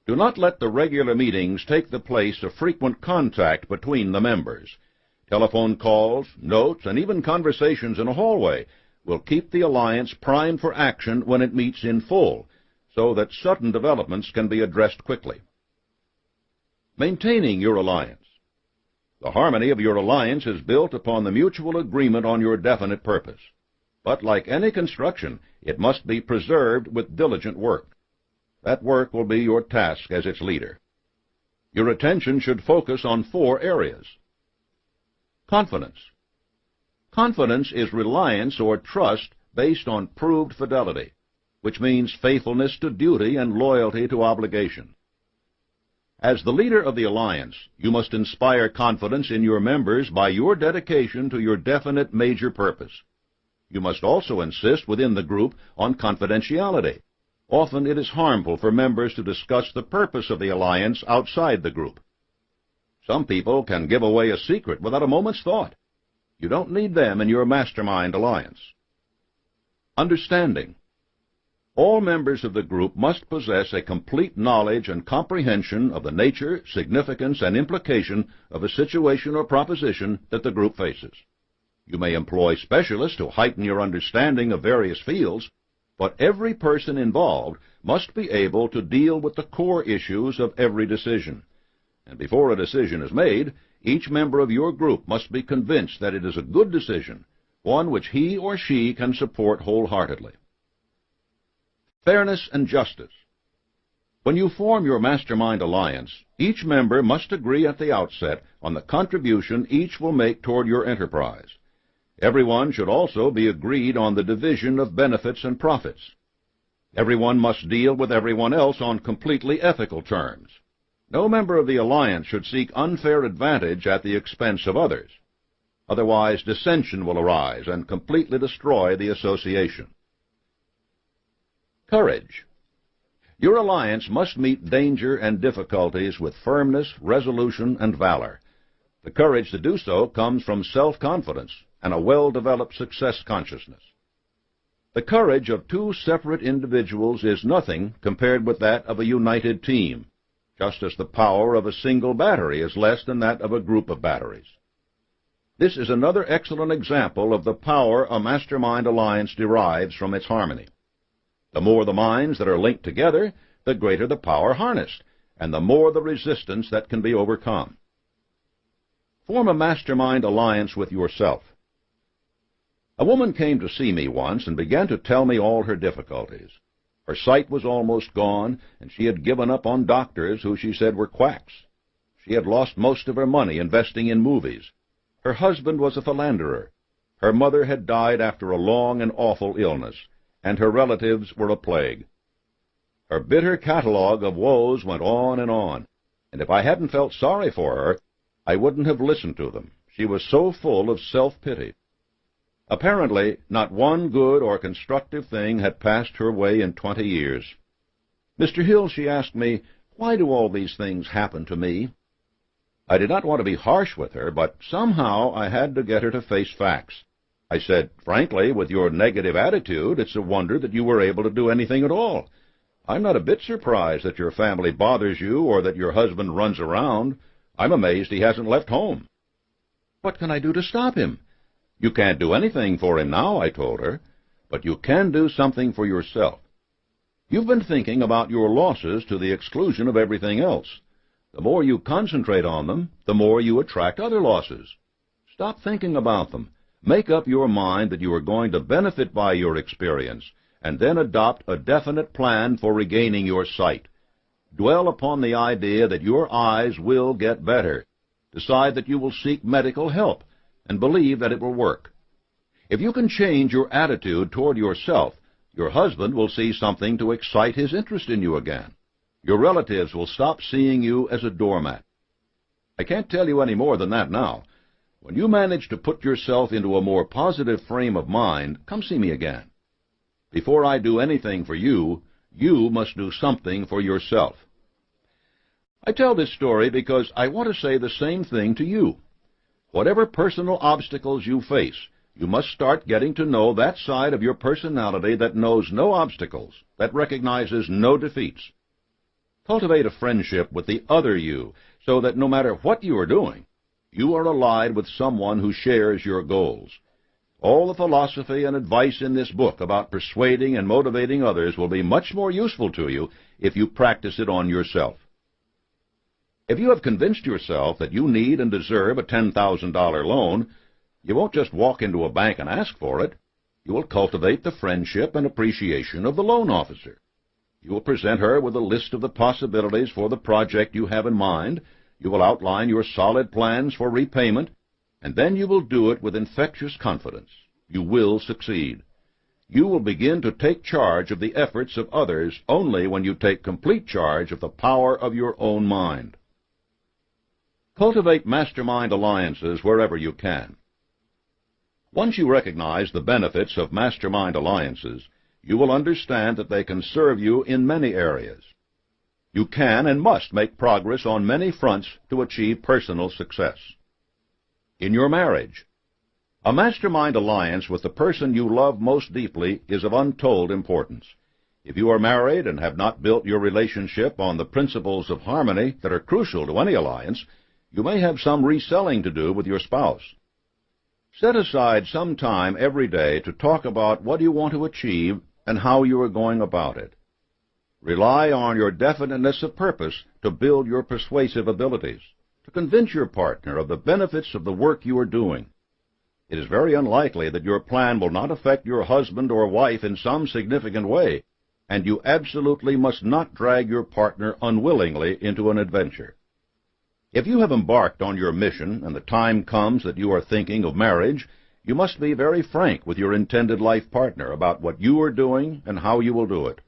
Do not let the regular meetings take the place of frequent contact between the members. Telephone calls, notes, and even conversations in a hallway will keep the alliance primed for action when it meets in full, so that sudden developments can be addressed quickly. Maintaining your alliance. The harmony of your alliance is built upon the mutual agreement on your definite purpose. But like any construction, it must be preserved with diligent work. That work will be your task as its leader. Your attention should focus on 4 areas. Confidence. Confidence is reliance or trust based on proved fidelity, which means faithfulness to duty and loyalty to obligation. As the leader of the alliance, you must inspire confidence in your members by your dedication to your definite major purpose. You must also insist within the group on confidentiality. Often it is harmful for members to discuss the purpose of the alliance outside the group. Some people can give away a secret without a moment's thought. You don't need them in your mastermind alliance. Understanding. All members of the group must possess a complete knowledge and comprehension of the nature, significance, and implication of a situation or proposition that the group faces. You may employ specialists to heighten your understanding of various fields, but every person involved must be able to deal with the core issues of every decision. And before a decision is made, each member of your group must be convinced that it is a good decision, one which he or she can support wholeheartedly. Fairness and justice. When you form your Mastermind alliance, each member must agree at the outset on the contribution each will make toward your enterprise. Everyone should also be agreed on the division of benefits and profits. Everyone must deal with everyone else on completely ethical terms. No member of the alliance should seek unfair advantage at the expense of others. Otherwise, dissension will arise and completely destroy the association. Courage. Your alliance must meet danger and difficulties with firmness, resolution, and valor. The courage to do so comes from self-confidence and a well-developed success consciousness. The courage of two separate individuals is nothing compared with that of a united team, just as the power of a single battery is less than that of a group of batteries. This is another excellent example of the power a Mastermind alliance derives from its harmony. The more the minds that are linked together, the greater the power harnessed, and the more the resistance that can be overcome. Form a Mastermind alliance with yourself. A woman came to see me once and began to tell me all her difficulties. Her sight was almost gone, and she had given up on doctors who she said were quacks. She had lost most of her money investing in movies. Her husband was a philanderer. Her mother had died after a long and awful illness, and her relatives were a plague. Her bitter catalogue of woes went on, and if I hadn't felt sorry for her, I wouldn't have listened to them. She was so full of self-pity. Apparently, not one good or constructive thing had passed her way in 20 years. "Mr. Hill," she asked me, "why do all these things happen to me?" I did not want to be harsh with her, but somehow I had to get her to face facts. I said, "Frankly, with your negative attitude, it's a wonder that you were able to do anything at all. I'm not a bit surprised that your family bothers you or that your husband runs around. I'm amazed he hasn't left home." "What can I do to stop him?" "You can't do anything for him now," I told her, "but you can do something for yourself. You've been thinking about your losses to the exclusion of everything else. The more you concentrate on them, the more you attract other losses. Stop thinking about them. Make up your mind that you are going to benefit by your experience, and then adopt a definite plan for regaining your sight. Dwell upon the idea that your eyes will get better. Decide that you will seek medical help, and believe that it will work. If you can change your attitude toward yourself, your husband will see something to excite his interest in you again. Your relatives will stop seeing you as a doormat. I can't tell you any more than that now. When you manage to put yourself into a more positive frame of mind, come see me again. Before I do anything for you, you must do something for yourself." I tell this story because I want to say the same thing to you. Whatever personal obstacles you face, you must start getting to know that side of your personality that knows no obstacles, that recognizes no defeats. Cultivate a friendship with the other you, so that no matter what you are doing, you are allied with someone who shares your goals. All the philosophy and advice in this book about persuading and motivating others will be much more useful to you if you practice it on yourself. If you have convinced yourself that you need and deserve a $10,000 loan, you won't just walk into a bank and ask for it. You will cultivate the friendship and appreciation of the loan officer. You will present her with a list of the possibilities for the project you have in mind. You will outline your solid plans for repayment, and then you will do it with infectious confidence. You will succeed. You will begin to take charge of the efforts of others only when you take complete charge of the power of your own mind. Cultivate Mastermind alliances wherever you can. Once you recognize the benefits of Mastermind alliances, you will understand that they can serve you in many areas. You can and must make progress on many fronts to achieve personal success. In your marriage, a Mastermind alliance with the person you love most deeply is of untold importance. If you are married and have not built your relationship on the principles of harmony that are crucial to any alliance, you may have some reselling to do with your spouse. Set aside some time every day to talk about what you want to achieve and how you are going about it. Rely on your definiteness of purpose to build your persuasive abilities, to convince your partner of the benefits of the work you are doing. It is very unlikely that your plan will not affect your husband or wife in some significant way, and you absolutely must not drag your partner unwillingly into an adventure. If you have embarked on your mission and the time comes that you are thinking of marriage, you must be very frank with your intended life partner about what you are doing and how you will do it.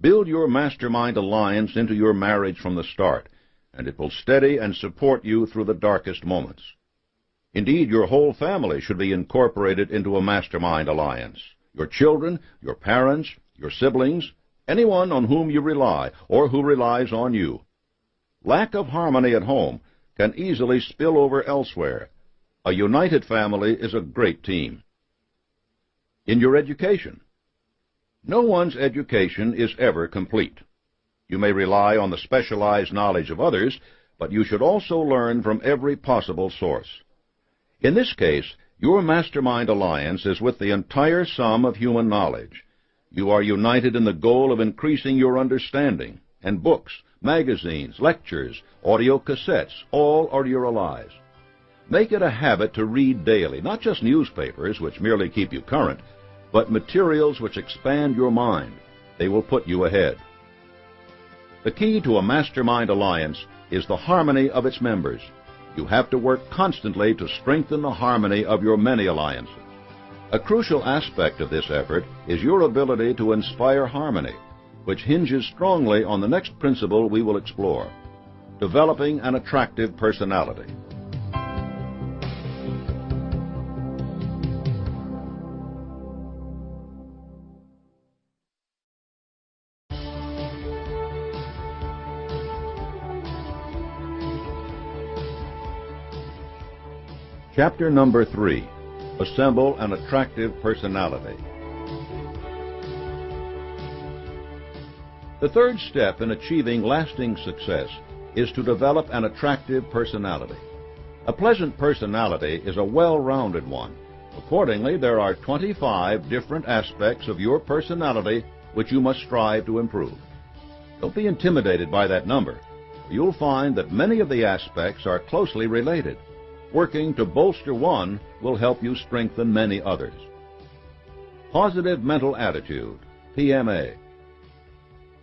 Build your mastermind alliance into your marriage from the start, and it will steady and support you through the darkest moments. Indeed, your whole family should be incorporated into a mastermind alliance. Your children, your parents, your siblings, anyone on whom you rely or who relies on you. Lack of harmony at home can easily spill over elsewhere. A united family is a great team. In your education, no one's education is ever complete. You may rely on the specialized knowledge of others, but you should also learn from every possible source. In this case, your mastermind alliance is with the entire sum of human knowledge. You are united in the goal of increasing your understanding, and books, magazines, lectures, audio cassettes, all are your allies. Make it a habit to read daily, not just newspapers, which merely keep you current, but materials which expand your mind. They will put you ahead. The key to a mastermind alliance is the harmony of its members. You have to work constantly to strengthen the harmony of your many alliances. A crucial aspect of this effort is your ability to inspire harmony, which hinges strongly on the next principle we will explore: developing an attractive personality. Chapter number 3. Assemble an attractive personality. The third step in achieving lasting success is to develop an attractive personality. A pleasant personality is a well-rounded one. Accordingly, there are 25 different aspects of your personality which you must strive to improve. Don't be intimidated by that number. You'll find that many of the aspects are closely related. Working to bolster one will help you strengthen many others. Positive mental attitude, PMA.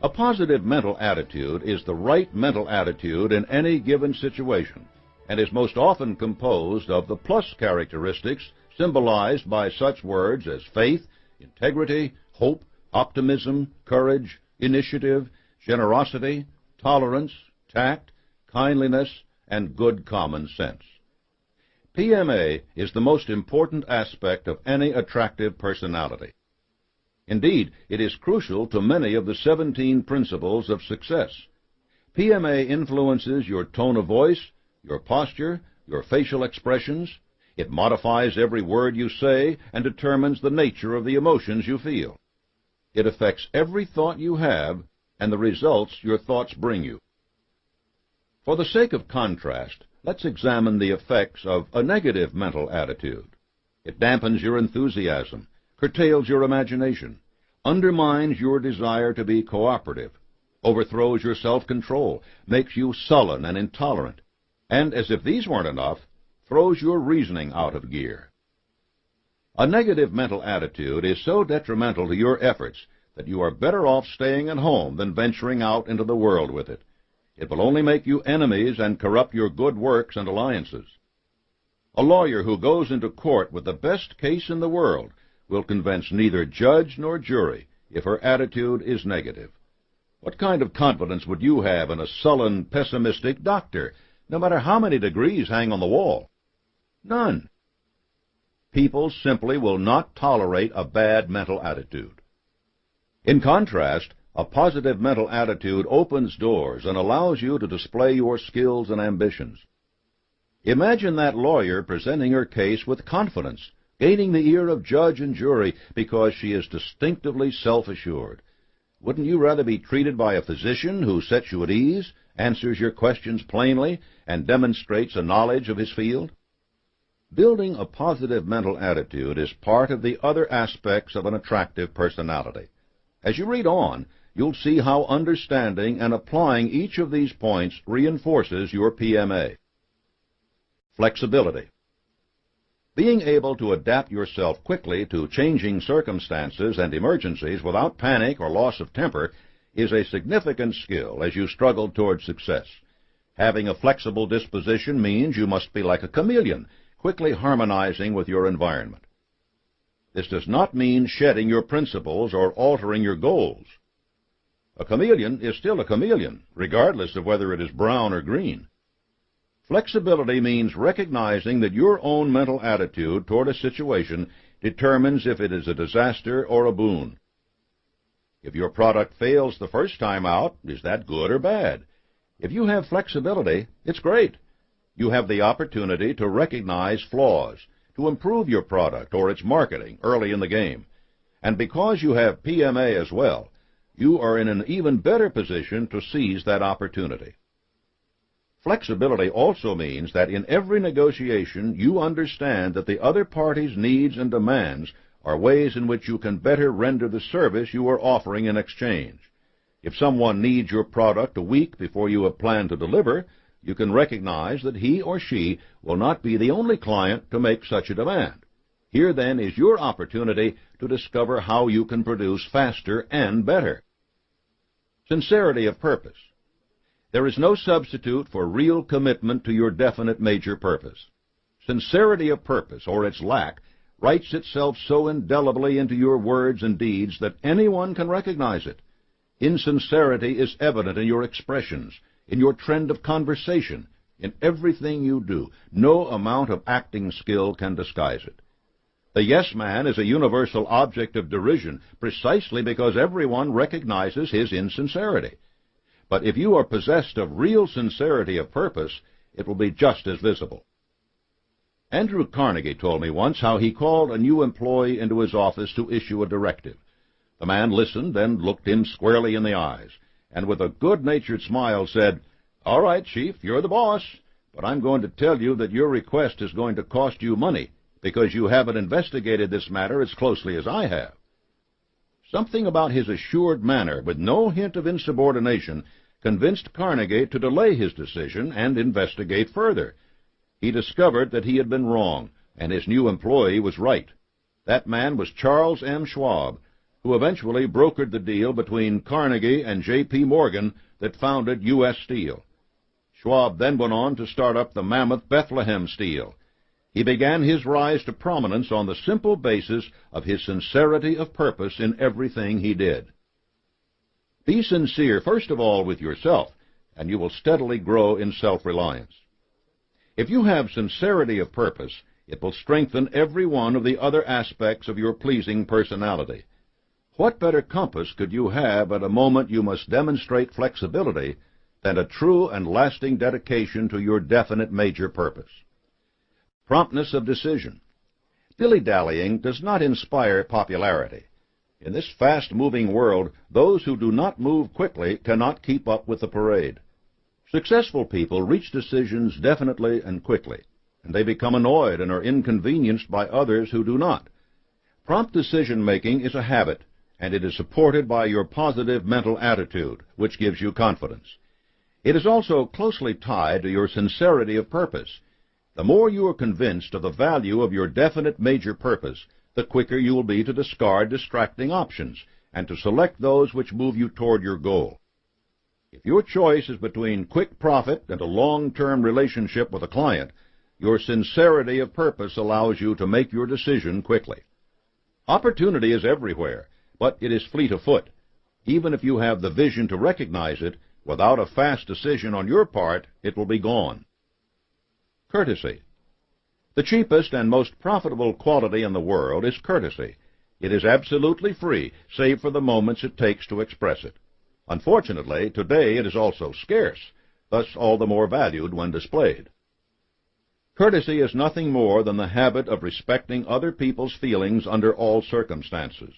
A positive mental attitude is the right mental attitude in any given situation, and is most often composed of the plus characteristics symbolized by such words as faith, integrity, hope, optimism, courage, initiative, generosity, tolerance, tact, kindliness, and good common sense. PMA is the most important aspect of any attractive personality. Indeed, it is crucial to many of the 17 principles of success. PMA influences your tone of voice, your posture, your facial expressions. It modifies every word you say and determines the nature of the emotions you feel. It affects every thought you have and the results your thoughts bring you. For the sake of contrast, let's examine the effects of a negative mental attitude. It dampens your enthusiasm, curtails your imagination, undermines your desire to be cooperative, overthrows your self-control, makes you sullen and intolerant, and, as if these weren't enough, throws your reasoning out of gear. A negative mental attitude is so detrimental to your efforts that you are better off staying at home than venturing out into the world with it. It will only make you enemies and corrupt your good works and alliances. A lawyer who goes into court with the best case in the world will convince neither judge nor jury if her attitude is negative. What kind of confidence would you have in a sullen, pessimistic doctor, no matter how many degrees hang on the wall? None. People simply will not tolerate a bad mental attitude. In contrast, a positive mental attitude opens doors and allows you to display your skills and ambitions. Imagine that lawyer presenting her case with confidence, gaining the ear of judge and jury because she is distinctively self-assured. Wouldn't you rather be treated by a physician who sets you at ease, answers your questions plainly, and demonstrates a knowledge of his field? Building a positive mental attitude is part of the other aspects of an attractive personality. As you read on, you'll see how understanding and applying each of these points reinforces your PMA. Flexibility. Being able to adapt yourself quickly to changing circumstances and emergencies without panic or loss of temper is a significant skill as you struggle toward success. Having a flexible disposition means you must be like a chameleon, quickly harmonizing with your environment. This does not mean shedding your principles or altering your goals. A chameleon is still a chameleon, regardless of whether it is brown or green. Flexibility means recognizing that your own mental attitude toward a situation determines if it is a disaster or a boon. If your product fails the first time out, is that good or bad? If you have flexibility, it's great. You have the opportunity to recognize flaws, to improve your product or its marketing early in the game. And because you have PMA as well, you are in an even better position to seize that opportunity. Flexibility also means that in every negotiation you understand that the other party's needs and demands are ways in which you can better render the service you are offering in exchange. If someone needs your product a week before you have planned to deliver, you can recognize that he or she will not be the only client to make such a demand. Here then is your opportunity to discover how you can produce faster and better. Sincerity of purpose. There is no substitute for real commitment to your definite major purpose. Sincerity of purpose, or its lack, writes itself so indelibly into your words and deeds that anyone can recognize it. Insincerity is evident in your expressions, in your trend of conversation, in everything you do. No amount of acting skill can disguise it. The yes man is a universal object of derision precisely because everyone recognizes his insincerity. But if you are possessed of real sincerity of purpose, it will be just as visible. Andrew Carnegie told me once how he called a new employee into his office to issue a directive. The man listened, then looked him squarely in the eyes, and with a good-natured smile said, "All right, Chief, you're the boss, but I'm going to tell you that your request is going to cost you money because you haven't investigated this matter as closely as I have." Something about his assured manner, with no hint of insubordination, convinced Carnegie to delay his decision and investigate further. He discovered that he had been wrong, and his new employee was right. That man was Charles M. Schwab, who eventually brokered the deal between Carnegie and J.P. Morgan that founded U.S. Steel. Schwab then went on to start up the mammoth Bethlehem Steel. He began his rise to prominence on the simple basis of his sincerity of purpose in everything he did. Be sincere, first of all, with yourself, and you will steadily grow in self-reliance. If you have sincerity of purpose, it will strengthen every one of the other aspects of your pleasing personality. What better compass could you have at a moment you must demonstrate flexibility than a true and lasting dedication to your definite major purpose? Promptness of decision. Dilly-dallying does not inspire popularity. In this fast-moving world, those who do not move quickly cannot keep up with the parade. Successful people reach decisions definitely and quickly, and they become annoyed and are inconvenienced by others who do not. Prompt decision-making is a habit, and it is supported by your positive mental attitude, which gives you confidence. It is also closely tied to your sincerity of purpose. The more you are convinced of the value of your definite major purpose, the quicker you will be to discard distracting options and to select those which move you toward your goal. If your choice is between quick profit and a long-term relationship with a client, your sincerity of purpose allows you to make your decision quickly. Opportunity is everywhere, but it is fleet of foot. Even if you have the vision to recognize it, without a fast decision on your part, it will be gone. Courtesy. The cheapest and most profitable quality in the world is courtesy. It is absolutely free, save for the moments it takes to express it. Unfortunately, today it is also scarce, thus all the more valued when displayed. Courtesy is nothing more than the habit of respecting other people's feelings under all circumstances.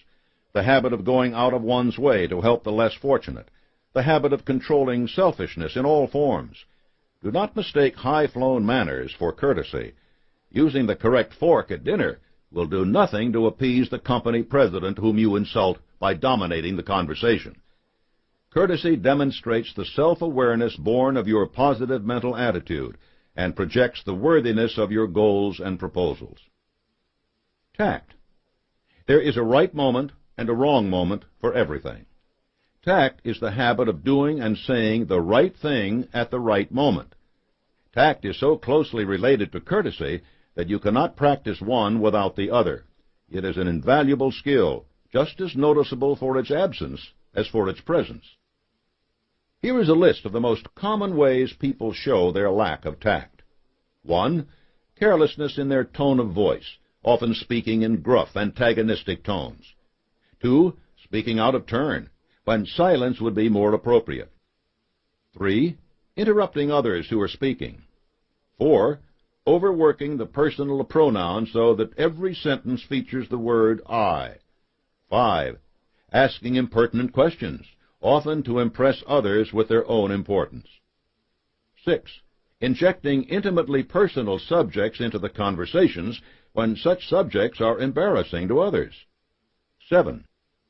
the habit of going out of one's way to help the less fortunate, the habit of controlling selfishness in all forms. Do not mistake high-flown manners for courtesy. Using the correct fork at dinner will do nothing to appease the company president whom you insult by dominating the conversation. Courtesy demonstrates the self-awareness born of your positive mental attitude and projects the worthiness of your goals and proposals. Tact. There is a right moment and a wrong moment for everything. Tact is the habit of doing and saying the right thing at the right moment. Tact is so closely related to courtesy that you cannot practice one without the other. It is an invaluable skill, just as noticeable for its absence as for its presence. Here is a list of the most common ways people show their lack of tact. 1. Carelessness in their tone of voice, often speaking in gruff, antagonistic tones. 2. Speaking out of turn, when silence would be more appropriate. 3. Interrupting others who are speaking. 4. Overworking the personal pronoun so that every sentence features the word I. 5. Asking impertinent questions, often to impress others with their own importance. 6. Injecting intimately personal subjects into the conversations when such subjects are embarrassing to others. 7.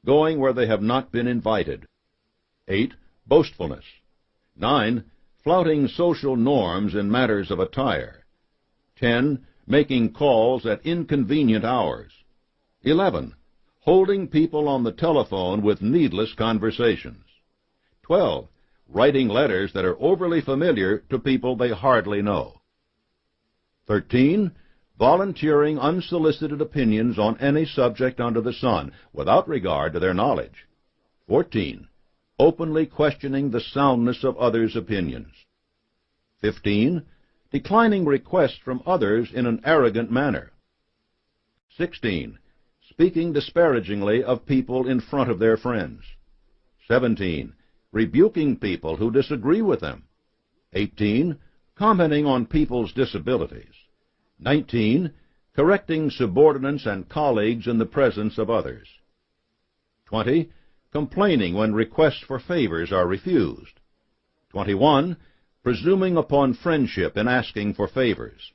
Going where they have not been invited. 8. Boastfulness. 9. Flouting social norms in matters of attire. 10. Making calls at inconvenient hours. 11. Holding people on the telephone with needless conversations. 12. Writing letters that are overly familiar to people they hardly know. 13. Volunteering unsolicited opinions on any subject under the sun, without regard to their knowledge. 14. Openly questioning the soundness of others' opinions. 15. Declining requests from others in an arrogant manner. 16. Speaking disparagingly of people in front of their friends. 17. Rebuking people who disagree with them. 18. Commenting on people's disabilities. 19. Correcting subordinates and colleagues in the presence of others. 20. Complaining when requests for favors are refused. 21. Presuming upon friendship in asking for favors.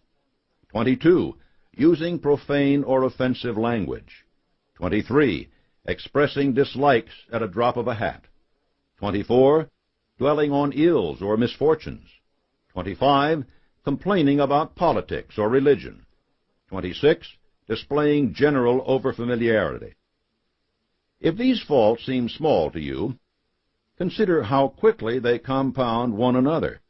22. Using profane or offensive language. 23. Expressing dislikes at a drop of a hat. 24. Dwelling on ills or misfortunes. 25. Complaining about politics or religion. 26. Displaying general overfamiliarity. If these faults seem small to you, consider how quickly they compound one another.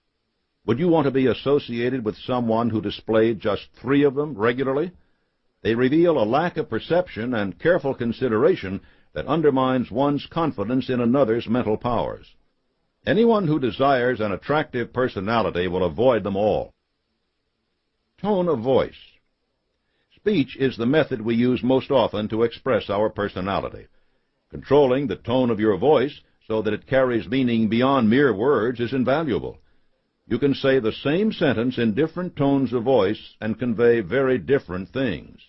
Would you want to be associated with someone who displayed just 3 of them regularly? They reveal a lack of perception and careful consideration that undermines one's confidence in another's mental powers. Anyone who desires an attractive personality will avoid them all. Tone of voice. Speech is the method we use most often to express our personality. Controlling the tone of your voice so that it carries meaning beyond mere words is invaluable. You can say the same sentence in different tones of voice and convey very different things.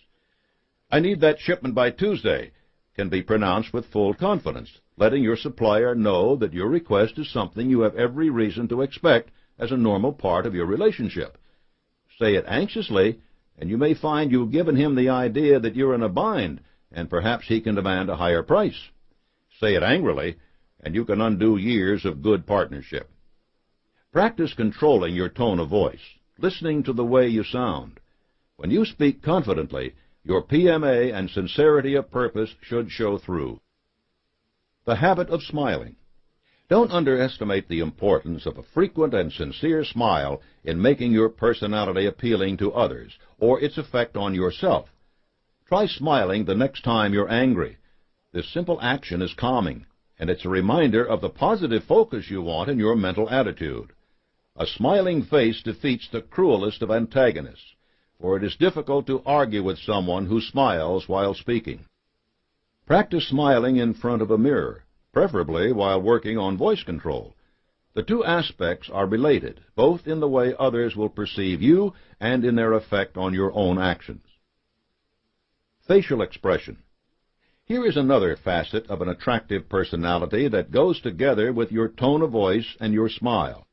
I need that shipment by Tuesday can be pronounced with full confidence, letting your supplier know that your request is something you have every reason to expect as a normal part of your relationship. Say it anxiously, and you may find you've given him the idea that you're in a bind, and perhaps he can demand a higher price. Say it angrily, and you can undo years of good partnership. Practice controlling your tone of voice, listening to the way you sound. When you speak confidently, your PMA and sincerity of purpose should show through. The habit of smiling. Don't underestimate the importance of a frequent and sincere smile in making your personality appealing to others, or its effect on yourself. Try smiling the next time you're angry. This simple action is calming, and it's a reminder of the positive focus you want in your mental attitude. A smiling face defeats the cruelest of antagonists, for it is difficult to argue with someone who smiles while speaking. Practice smiling in front of a mirror, preferably while working on voice control. The two aspects are related, both in the way others will perceive you and in their effect on your own actions. Facial expression. Here is another facet of an attractive personality that goes together with your tone of voice and your smile.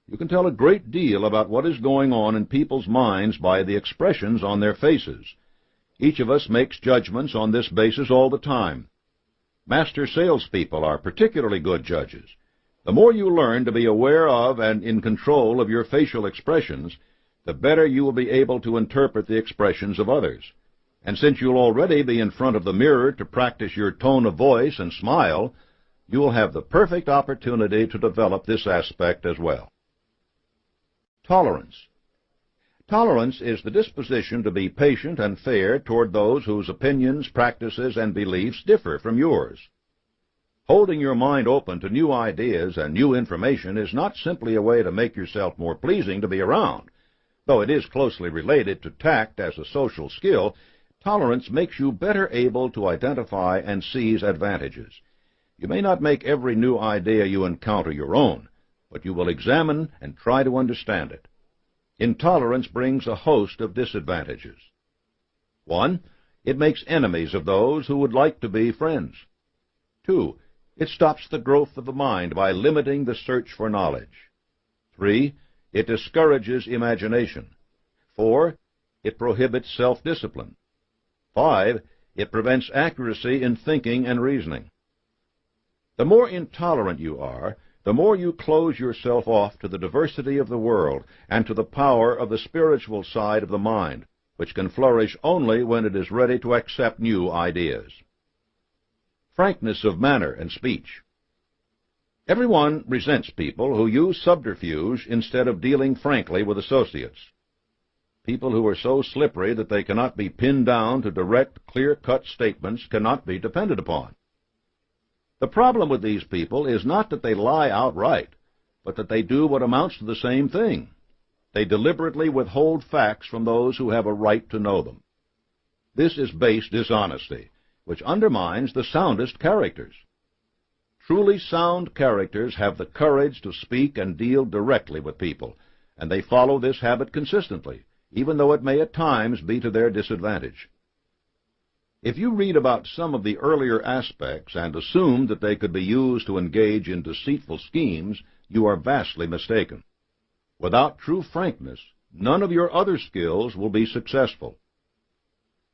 You can tell a great deal about what is going on in people's minds by the expressions on their faces. Each of us makes judgments on this basis all the time. Master salespeople are particularly good judges. The more you learn to be aware of and in control of your facial expressions, the better you will be able to interpret the expressions of others. And since you'll already be in front of the mirror to practice your tone of voice and smile, you will have the perfect opportunity to develop this aspect as well. Tolerance. Tolerance is the disposition to be patient and fair toward those whose opinions, practices, and beliefs differ from yours. Holding your mind open to new ideas and new information is not simply a way to make yourself more pleasing to be around. Though it is closely related to tact as a social skill, tolerance makes you better able to identify and seize advantages. You may not make every new idea you encounter your own, but you will examine and try to understand it. Intolerance brings a host of disadvantages. 1. It makes enemies of those who would like to be friends. 2. It stops the growth of the mind by limiting the search for knowledge. 3. It discourages imagination. 4. It prohibits self-discipline. 5. It prevents accuracy in thinking and reasoning. The more intolerant you are, the more you close yourself off to the diversity of the world and to the power of the spiritual side of the mind, which can flourish only when it is ready to accept new ideas. Frankness of manner and speech. Everyone resents people who use subterfuge instead of dealing frankly with associates. People who are so slippery that they cannot be pinned down to direct, clear-cut statements cannot be depended upon. The problem with these people is not that they lie outright, but that they do what amounts to the same thing. They deliberately withhold facts from those who have a right to know them. This is base dishonesty, which undermines the soundest characters. Truly sound characters have the courage to speak and deal directly with people, and they follow this habit consistently, even though it may at times be to their disadvantage. If you read about some of the earlier aspects and assume that they could be used to engage in deceitful schemes, you are vastly mistaken. Without true frankness, none of your other skills will be successful.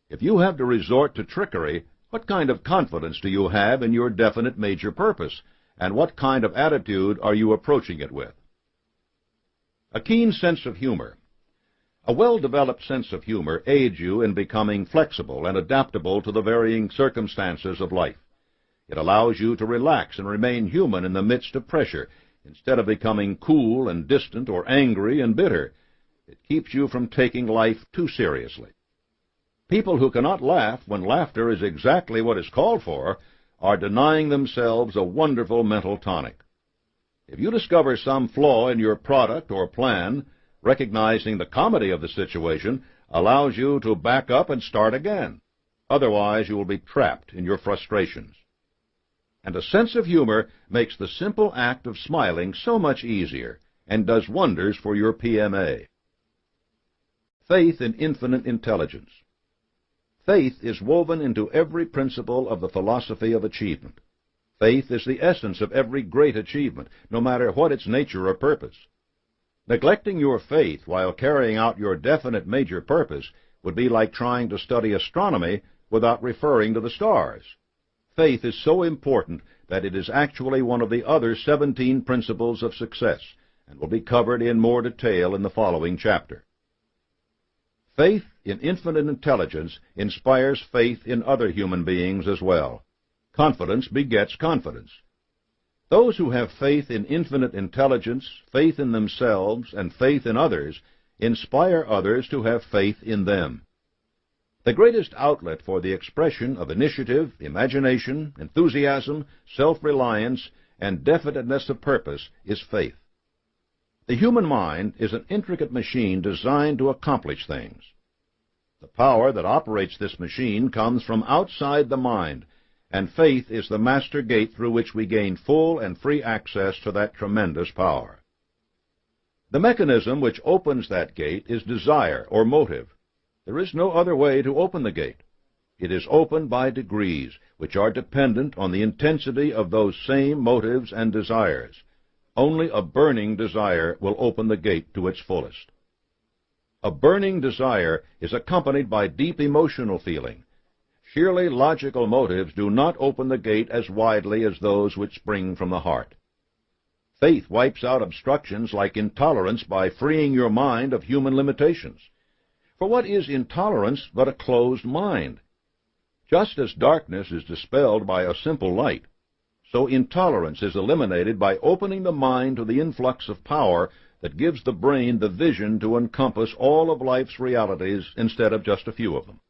If you have to resort to trickery, what kind of confidence do you have in your definite major purpose, and what kind of attitude are you approaching it with? A keen sense of humor. A well-developed sense of humor aids you in becoming flexible and adaptable to the varying circumstances of life. It allows you to relax and remain human in the midst of pressure, instead of becoming cool and distant or angry and bitter. It keeps you from taking life too seriously. People who cannot laugh when laughter is exactly what is called for are denying themselves a wonderful mental tonic. If you discover some flaw in your product or plan, recognizing the comedy of the situation allows you to back up and start again. Otherwise, you will be trapped in your frustrations. And a sense of humor makes the simple act of smiling so much easier and does wonders for your PMA. Faith in infinite intelligence. Faith is woven into every principle of the philosophy of achievement. Faith is the essence of every great achievement, no matter what its nature or purpose. Neglecting your faith while carrying out your definite major purpose would be like trying to study astronomy without referring to the stars. Faith is so important that it is actually one of the other 17 principles of success, and will be covered in more detail in the following chapter. Faith in infinite intelligence inspires faith in other human beings as well. Confidence begets confidence. Those who have faith in infinite intelligence, faith in themselves, and faith in others inspire others to have faith in them. The greatest outlet for the expression of initiative, imagination, enthusiasm, self-reliance, and definiteness of purpose is faith. The human mind is an intricate machine designed to accomplish things. The power that operates this machine comes from outside the mind, and faith is the master gate through which we gain full and free access to that tremendous power. The mechanism which opens that gate is desire or motive. There is no other way to open the gate. It is opened by degrees, which are dependent on the intensity of those same motives and desires. Only a burning desire will open the gate to its fullest. A burning desire is accompanied by deep emotional feeling. Sheerly logical motives do not open the gate as widely as those which spring from the heart. Faith wipes out obstructions like intolerance by freeing your mind of human limitations. For what is intolerance but a closed mind? Just as darkness is dispelled by a simple light, so intolerance is eliminated by opening the mind to the influx of power that gives the brain the vision to encompass all of life's realities instead of just a few of them.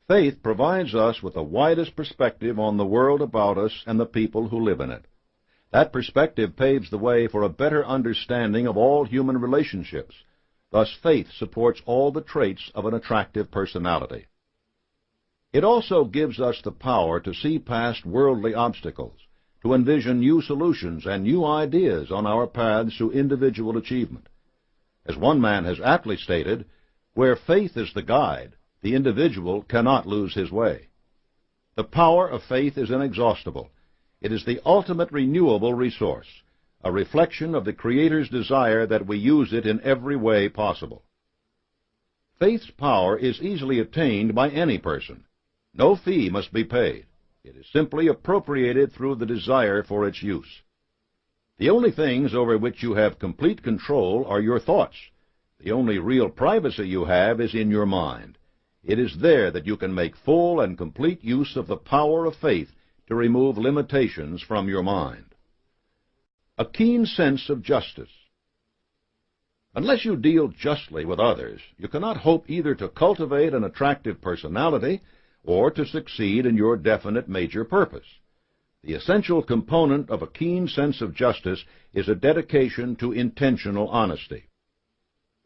Faith provides us with the widest perspective on the world about us and the people who live in it. That perspective paves the way for a better understanding of all human relationships. Thus, faith supports all the traits of an attractive personality. It also gives us the power to see past worldly obstacles, to envision new solutions and new ideas on our paths to individual achievement. As one man has aptly stated, where faith is the guide, the individual cannot lose his way. The power of faith is inexhaustible. It is the ultimate renewable resource, a reflection of the Creator's desire that we use it in every way possible. Faith's power is easily attained by any person. No fee must be paid. It is simply appropriated through the desire for its use. The only things over which you have complete control are your thoughts. The only real privacy you have is in your mind. It is there that you can make full and complete use of the power of faith to remove limitations from your mind. A keen sense of justice. Unless you deal justly with others, you cannot hope either to cultivate an attractive personality or to succeed in your definite major purpose. The essential component of a keen sense of justice is a dedication to intentional honesty.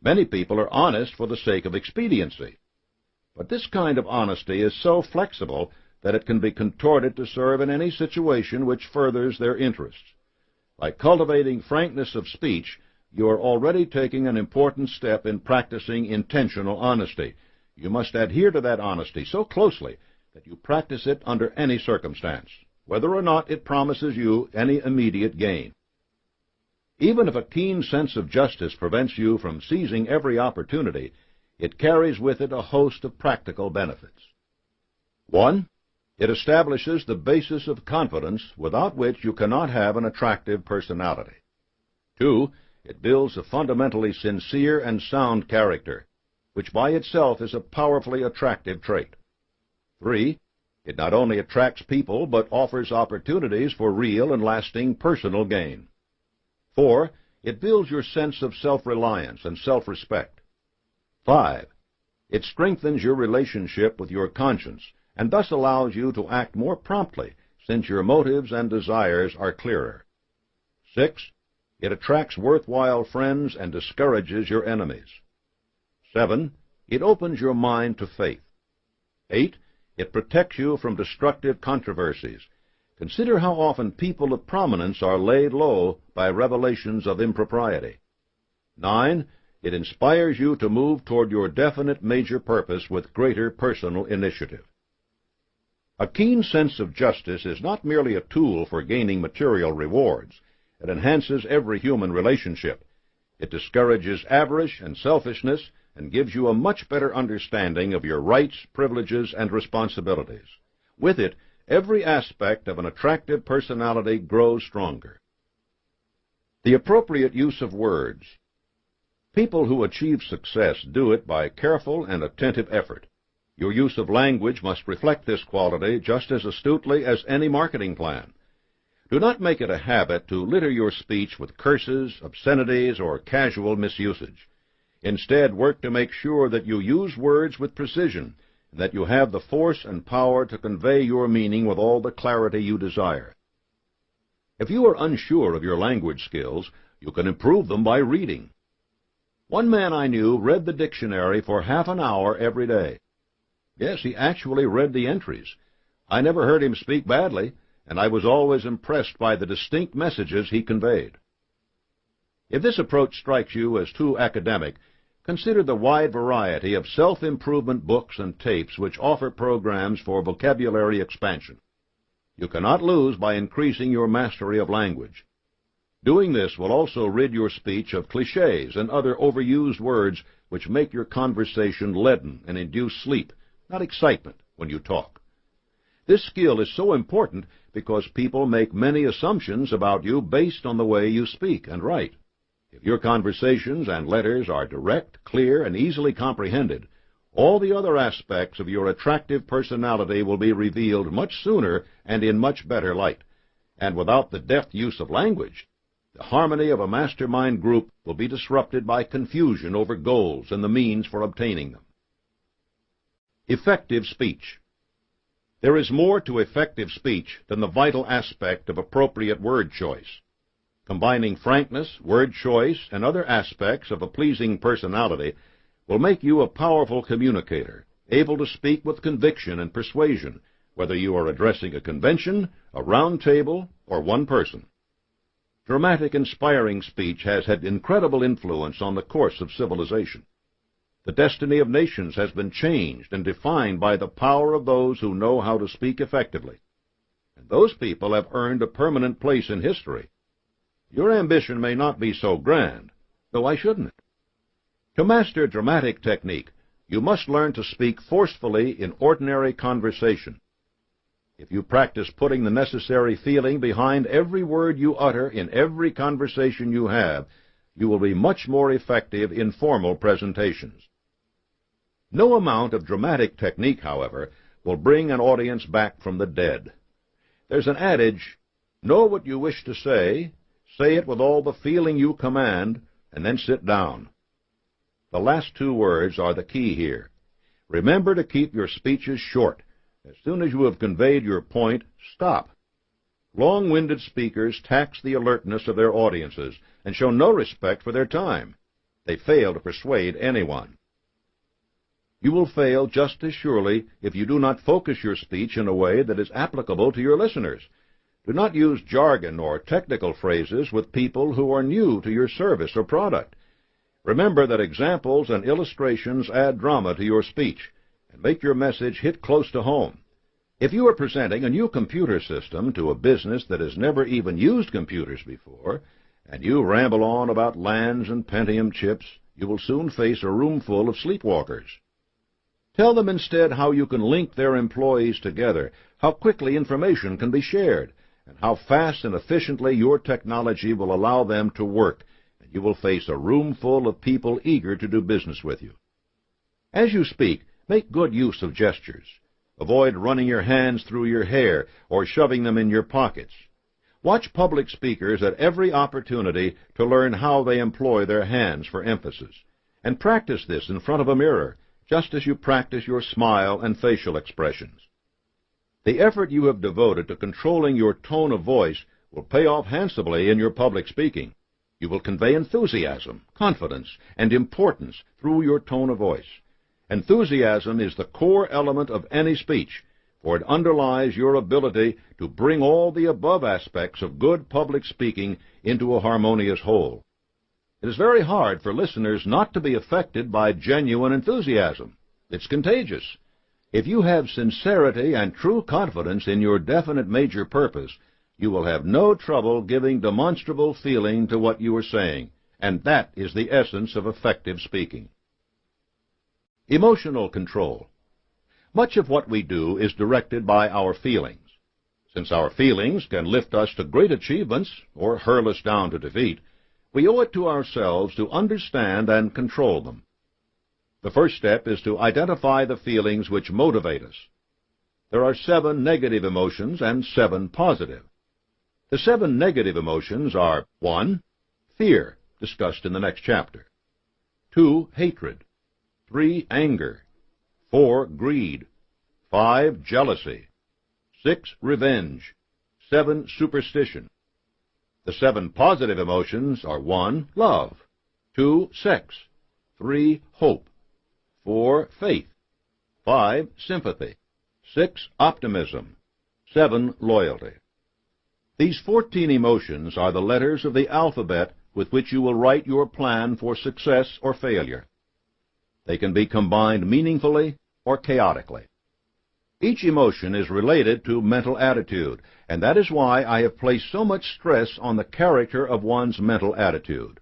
Many people are honest for the sake of expediency, but this kind of honesty is so flexible that it can be contorted to serve in any situation which furthers their interests. By cultivating frankness of speech, you are already taking an important step in practicing intentional honesty. You must adhere to that honesty so closely that you practice it under any circumstance, whether or not it promises you any immediate gain. Even if a keen sense of justice prevents you from seizing every opportunity, it carries with it a host of practical benefits. 1. It establishes the basis of confidence without which you cannot have an attractive personality. 2. It builds a fundamentally sincere and sound character, which by itself is a powerfully attractive trait. 3. It not only attracts people, but offers opportunities for real and lasting personal gain. 4. It builds your sense of self-reliance and self-respect. 5. It strengthens your relationship with your conscience, and thus allows you to act more promptly, since your motives and desires are clearer. 6. It attracts worthwhile friends and discourages your enemies. 7. It opens your mind to faith. 8. It protects you from destructive controversies. Consider how often people of prominence are laid low by revelations of impropriety. 9. It inspires you to move toward your definite major purpose with greater personal initiative. A keen sense of justice is not merely a tool for gaining material rewards. It enhances every human relationship. It discourages avarice and selfishness and gives you a much better understanding of your rights, privileges, and responsibilities. With it, every aspect of an attractive personality grows stronger. The appropriate use of words. People who achieve success do it by careful and attentive effort. Your use of language must reflect this quality just as astutely as any marketing plan. Do not make it a habit to litter your speech with curses, obscenities, or casual misusage. Instead, work to make sure that you use words with precision, and that you have the force and power to convey your meaning with all the clarity you desire. If you are unsure of your language skills, you can improve them by reading. One man I knew read the dictionary for half an hour every day. Yes, he actually read the entries. I never heard him speak badly, and I was always impressed by the distinct messages he conveyed. If this approach strikes you as too academic, Consider the wide variety of self-improvement books and tapes which offer programs for vocabulary expansion. You cannot lose by increasing your mastery of language. Doing this will also rid your speech of cliches and other overused words which make your conversation leaden and induce sleep, not excitement, when you talk. This skill is so important because people make many assumptions about you based on the way you speak and write. If your conversations and letters are direct, clear, and easily comprehended, all the other aspects of your attractive personality will be revealed much sooner and in much better light. And without the deft use of language, the harmony of a mastermind group will be disrupted by confusion over goals and the means for obtaining them. Effective speech. There is more to effective speech than the vital aspect of appropriate word choice. Combining frankness, word choice, and other aspects of a pleasing personality will make you a powerful communicator, able to speak with conviction and persuasion, whether you are addressing a convention, a round table, or one person. Dramatic, inspiring speech has had incredible influence on the course of civilization. The destiny of nations has been changed and defined by the power of those who know how to speak effectively. And those people have earned a permanent place in history. Your ambition may not be so grand, though why shouldn't it? To master dramatic technique, you must learn to speak forcefully in ordinary conversation. If you practice putting the necessary feeling behind every word you utter in every conversation you have, you will be much more effective in formal presentations. No amount of dramatic technique, however, will bring an audience back from the dead. There's an adage, know what you wish to say it with all the feeling you command, and then sit down. The last two words are the key here. Remember to keep your speeches short. As soon as you have conveyed your point, stop. Long-winded speakers tax the alertness of their audiences and show no respect for their time. They fail to persuade anyone. You will fail just as surely if you do not focus your speech in a way that is applicable to your listeners. Do not use jargon or technical phrases with people who are new to your service or product. Remember that examples and illustrations add drama to your speech and make your message hit close to home. If you are presenting a new computer system to a business that has never even used computers before, and you ramble on about LANs and Pentium chips, you will soon face a room full of sleepwalkers. Tell them instead how you can link their employees together, how quickly information can be shared, and how fast and efficiently your technology will allow them to work, and you will face a room full of people eager to do business with you. As you speak, make good use of gestures. Avoid running your hands through your hair or shoving them in your pockets. Watch public speakers at every opportunity to learn how they employ their hands for emphasis, and practice this in front of a mirror, just as you practice your smile and facial expressions. The effort you have devoted to controlling your tone of voice will pay off handsomely in your public speaking. You will convey enthusiasm, confidence, and importance through your tone of voice. Enthusiasm is the core element of any speech, for it underlies your ability to bring all the above aspects of good public speaking into a harmonious whole. It is very hard for listeners not to be affected by genuine enthusiasm. It's contagious. If you have sincerity and true confidence in your definite major purpose, you will have no trouble giving demonstrable feeling to what you are saying, and that is the essence of effective speaking. Emotional control. Much of what we do is directed by our feelings. Since our feelings can lift us to great achievements or hurl us down to defeat, we owe it to ourselves to understand and control them. The first step is to identify the feelings which motivate us. There are 7 negative emotions and 7 positive. The 7 negative emotions are 1. Fear, discussed in the next chapter. 2. Hatred. 3. Anger. 4. Greed. 5. Jealousy. 6. Revenge. 7. Superstition. The 7 positive emotions are 1. Love. 2. Sex. 3. Hope. 4. Faith. 5. Sympathy. 6. Optimism. 7. Loyalty. These 14 emotions are the letters of the alphabet with which you will write your plan for success or failure. They can be combined meaningfully or chaotically. Each emotion is related to mental attitude, and that is why I have placed so much stress on the character of one's mental attitude.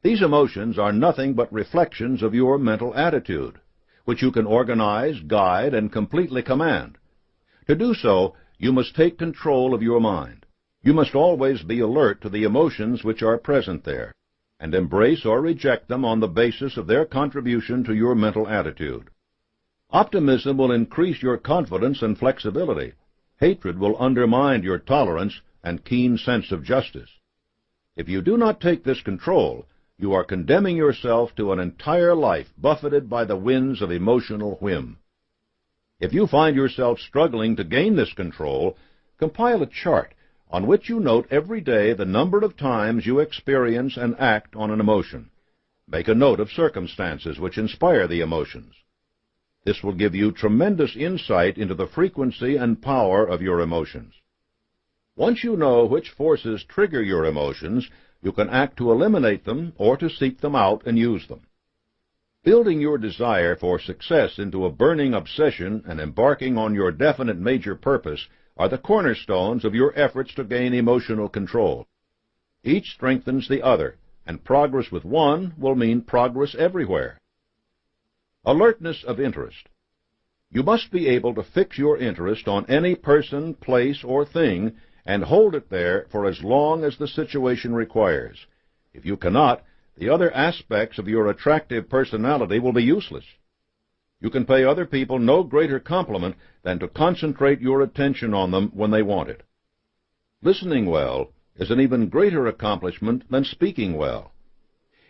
These emotions are nothing but reflections of your mental attitude, which you can organize, guide, and completely command. To do so, you must take control of your mind. You must always be alert to the emotions which are present there, and embrace or reject them on the basis of their contribution to your mental attitude. Optimism will increase your confidence and flexibility. Hatred will undermine your tolerance and keen sense of justice. If you do not take this control, you are condemning yourself to an entire life buffeted by the winds of emotional whim. If you find yourself struggling to gain this control, compile a chart on which you note every day the number of times you experience and act on an emotion. Make a note of circumstances which inspire the emotions. This will give you tremendous insight into the frequency and power of your emotions. Once you know which forces trigger your emotions, you can act to eliminate them or to seek them out and use them. Building your desire for success into a burning obsession and embarking on your definite major purpose are the cornerstones of your efforts to gain emotional control. Each strengthens the other, and progress with one will mean progress everywhere. Alertness of interest. You must be able to fix your interest on any person, place, or thing and hold it there for as long as the situation requires. If you cannot, the other aspects of your attractive personality will be useless. You can pay other people no greater compliment than to concentrate your attention on them when they want it. Listening well is an even greater accomplishment than speaking well.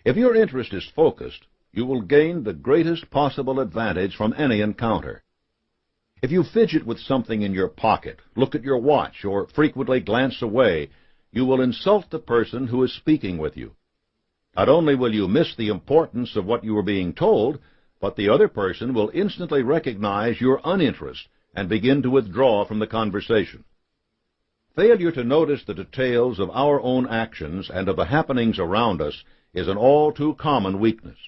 If your interest is focused, you will gain the greatest possible advantage from any encounter. If you fidget with something in your pocket, look at your watch, or frequently glance away, you will insult the person who is speaking with you. Not only will you miss the importance of what you are being told, but the other person will instantly recognize your uninterest and begin to withdraw from the conversation. Failure to notice the details of our own actions and of the happenings around us is an all too common weakness.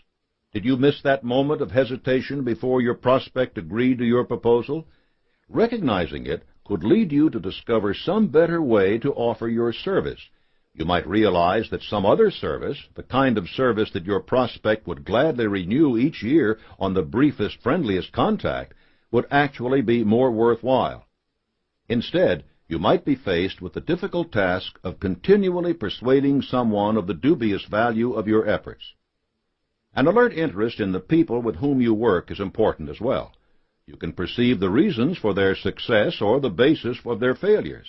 Did you miss that moment of hesitation before your prospect agreed to your proposal? Recognizing it could lead you to discover some better way to offer your service. You might realize that some other service, the kind of service that your prospect would gladly renew each year on the briefest, friendliest contact, would actually be more worthwhile. Instead, you might be faced with the difficult task of continually persuading someone of the dubious value of your efforts. An alert interest in the people with whom you work is important as well. You can perceive the reasons for their success or the basis for their failures.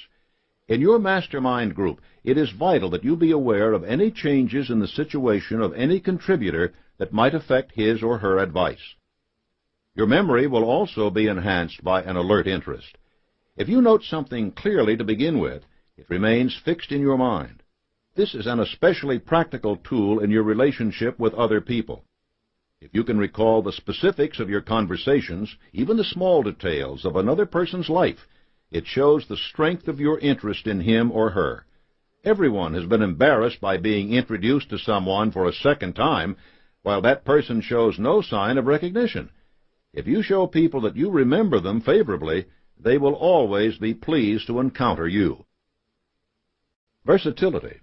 In your mastermind group, it is vital that you be aware of any changes in the situation of any contributor that might affect his or her advice. Your memory will also be enhanced by an alert interest. If you note something clearly to begin with, it remains fixed in your mind. This is an especially practical tool in your relationship with other people. If you can recall the specifics of your conversations, even the small details of another person's life, it shows the strength of your interest in him or her. Everyone has been embarrassed by being introduced to someone for a second time, while that person shows no sign of recognition. If you show people that you remember them favorably, they will always be pleased to encounter you. Versatility.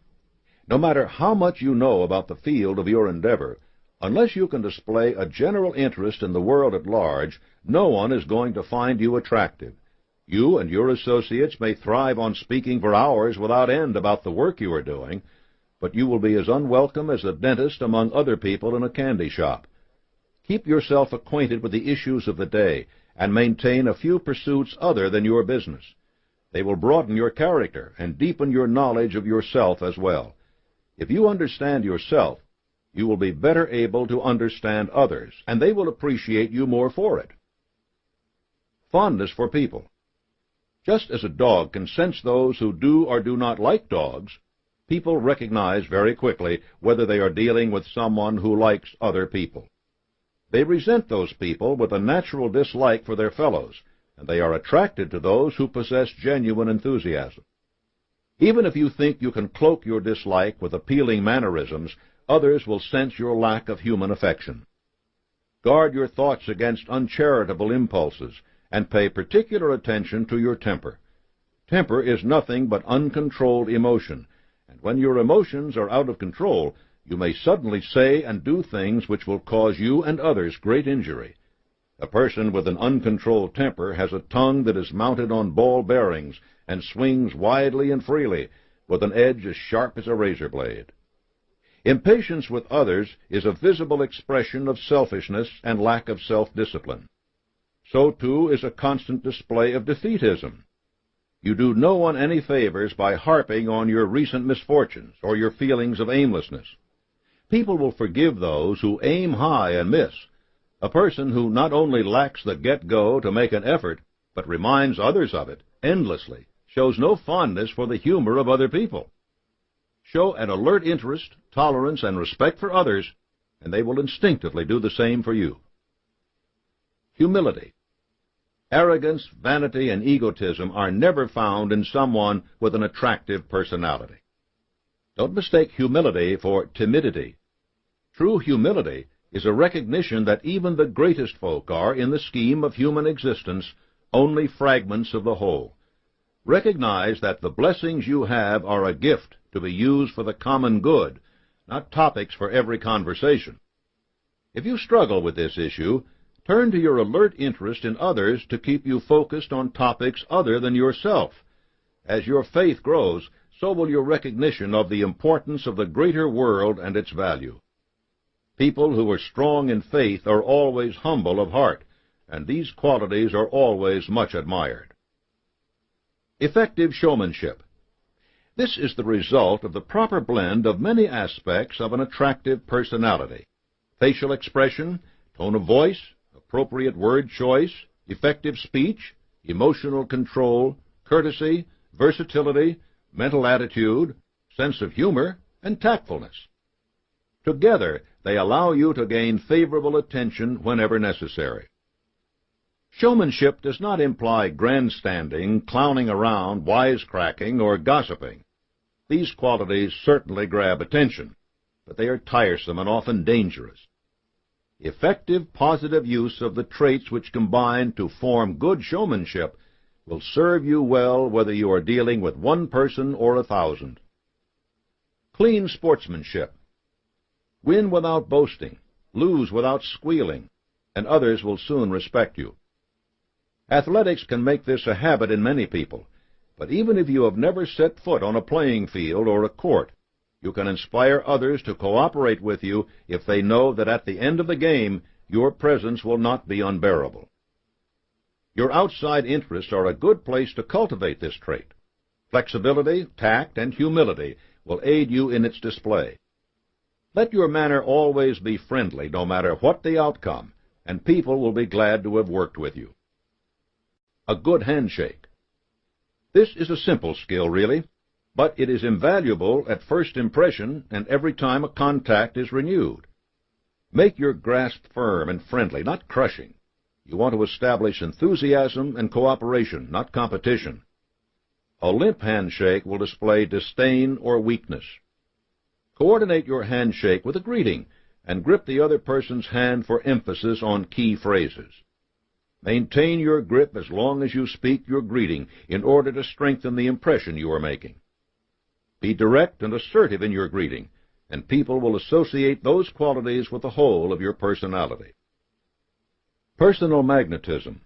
No matter how much you know about the field of your endeavor, unless you can display a general interest in the world at large, no one is going to find you attractive. You and your associates may thrive on speaking for hours without end about the work you are doing, but you will be as unwelcome as a dentist among other people in a candy shop. Keep yourself acquainted with the issues of the day, and maintain a few pursuits other than your business. They will broaden your character and deepen your knowledge of yourself as well. If you understand yourself, you will be better able to understand others, and they will appreciate you more for it. Fondness for people. Just as a dog can sense those who do or do not like dogs, people recognize very quickly whether they are dealing with someone who likes other people. They resent those people with a natural dislike for their fellows, and they are attracted to those who possess genuine enthusiasm. Even if you think you can cloak your dislike with appealing mannerisms, others will sense your lack of human affection. Guard your thoughts against uncharitable impulses, and pay particular attention to your temper. Temper is nothing but uncontrolled emotion, and when your emotions are out of control, you may suddenly say and do things which will cause you and others great injury. A person with an uncontrolled temper has a tongue that is mounted on ball bearings and swings widely and freely, with an edge as sharp as a razor blade. Impatience with others is a visible expression of selfishness and lack of self-discipline. So, too, is a constant display of defeatism. You do no one any favors by harping on your recent misfortunes or your feelings of aimlessness. People will forgive those who aim high and miss. A person who not only lacks the get-go to make an effort, but reminds others of it endlessly, shows no fondness for the humor of other people. Show an alert interest, tolerance, and respect for others, and they will instinctively do the same for you. Humility. Arrogance, vanity, and egotism are never found in someone with an attractive personality. Don't mistake humility for timidity. True humility is a recognition that even the greatest folk are, in the scheme of human existence, only fragments of the whole. Recognize that the blessings you have are a gift to be used for the common good, not topics for every conversation. If you struggle with this issue, turn to your alert interest in others to keep you focused on topics other than yourself. As your faith grows, so will your recognition of the importance of the greater world and its value. People who are strong in faith are always humble of heart, and these qualities are always much admired. Effective showmanship. This is the result of the proper blend of many aspects of an attractive personality: facial expression, tone of voice, appropriate word choice, effective speech, emotional control, courtesy, versatility, mental attitude, sense of humor, and tactfulness. Together, they allow you to gain favorable attention whenever necessary. Showmanship does not imply grandstanding, clowning around, wisecracking, or gossiping. These qualities certainly grab attention, but they are tiresome and often dangerous. Effective, positive use of the traits which combine to form good showmanship will serve you well whether you are dealing with one person or 1,000. Clean sportsmanship. Win without boasting, lose without squealing, and others will soon respect you. Athletics can make this a habit in many people, but even if you have never set foot on a playing field or a court, you can inspire others to cooperate with you if they know that at the end of the game your presence will not be unbearable. Your outside interests are a good place to cultivate this trait. Flexibility, tact, and humility will aid you in its display. Let your manner always be friendly, no matter what the outcome, and people will be glad to have worked with you. A good handshake. This is a simple skill, really, but it is invaluable at first impression and every time a contact is renewed. Make your grasp firm and friendly, not crushing. You want to establish enthusiasm and cooperation, not competition. A limp handshake will display disdain or weakness. Coordinate your handshake with a greeting and grip the other person's hand for emphasis on key phrases. Maintain your grip as long as you speak your greeting in order to strengthen the impression you are making. Be direct and assertive in your greeting, and people will associate those qualities with the whole of your personality. Personal magnetism.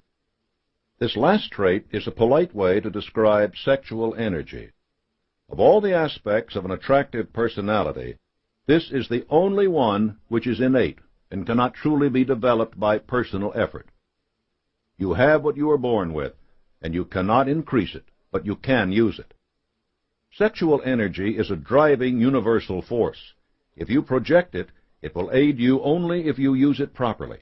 This last trait is a polite way to describe sexual energy. Of all the aspects of an attractive personality, this is the only one which is innate and cannot truly be developed by personal effort. You have what you are born with, and you cannot increase it, but you can use it. Sexual energy is a driving universal force. If you project it, it will aid you only if you use it properly.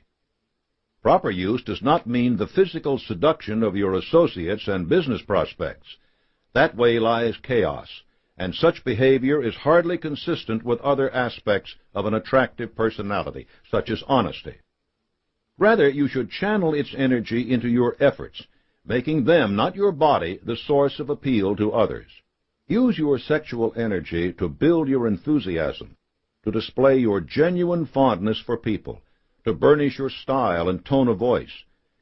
Proper use does not mean the physical seduction of your associates and business prospects. That way lies chaos, and such behavior is hardly consistent with other aspects of an attractive personality, such as honesty. Rather, you should channel its energy into your efforts, making them, not your body, the source of appeal to others. Use your sexual energy to build your enthusiasm, to display your genuine fondness for people, to burnish your style and tone of voice.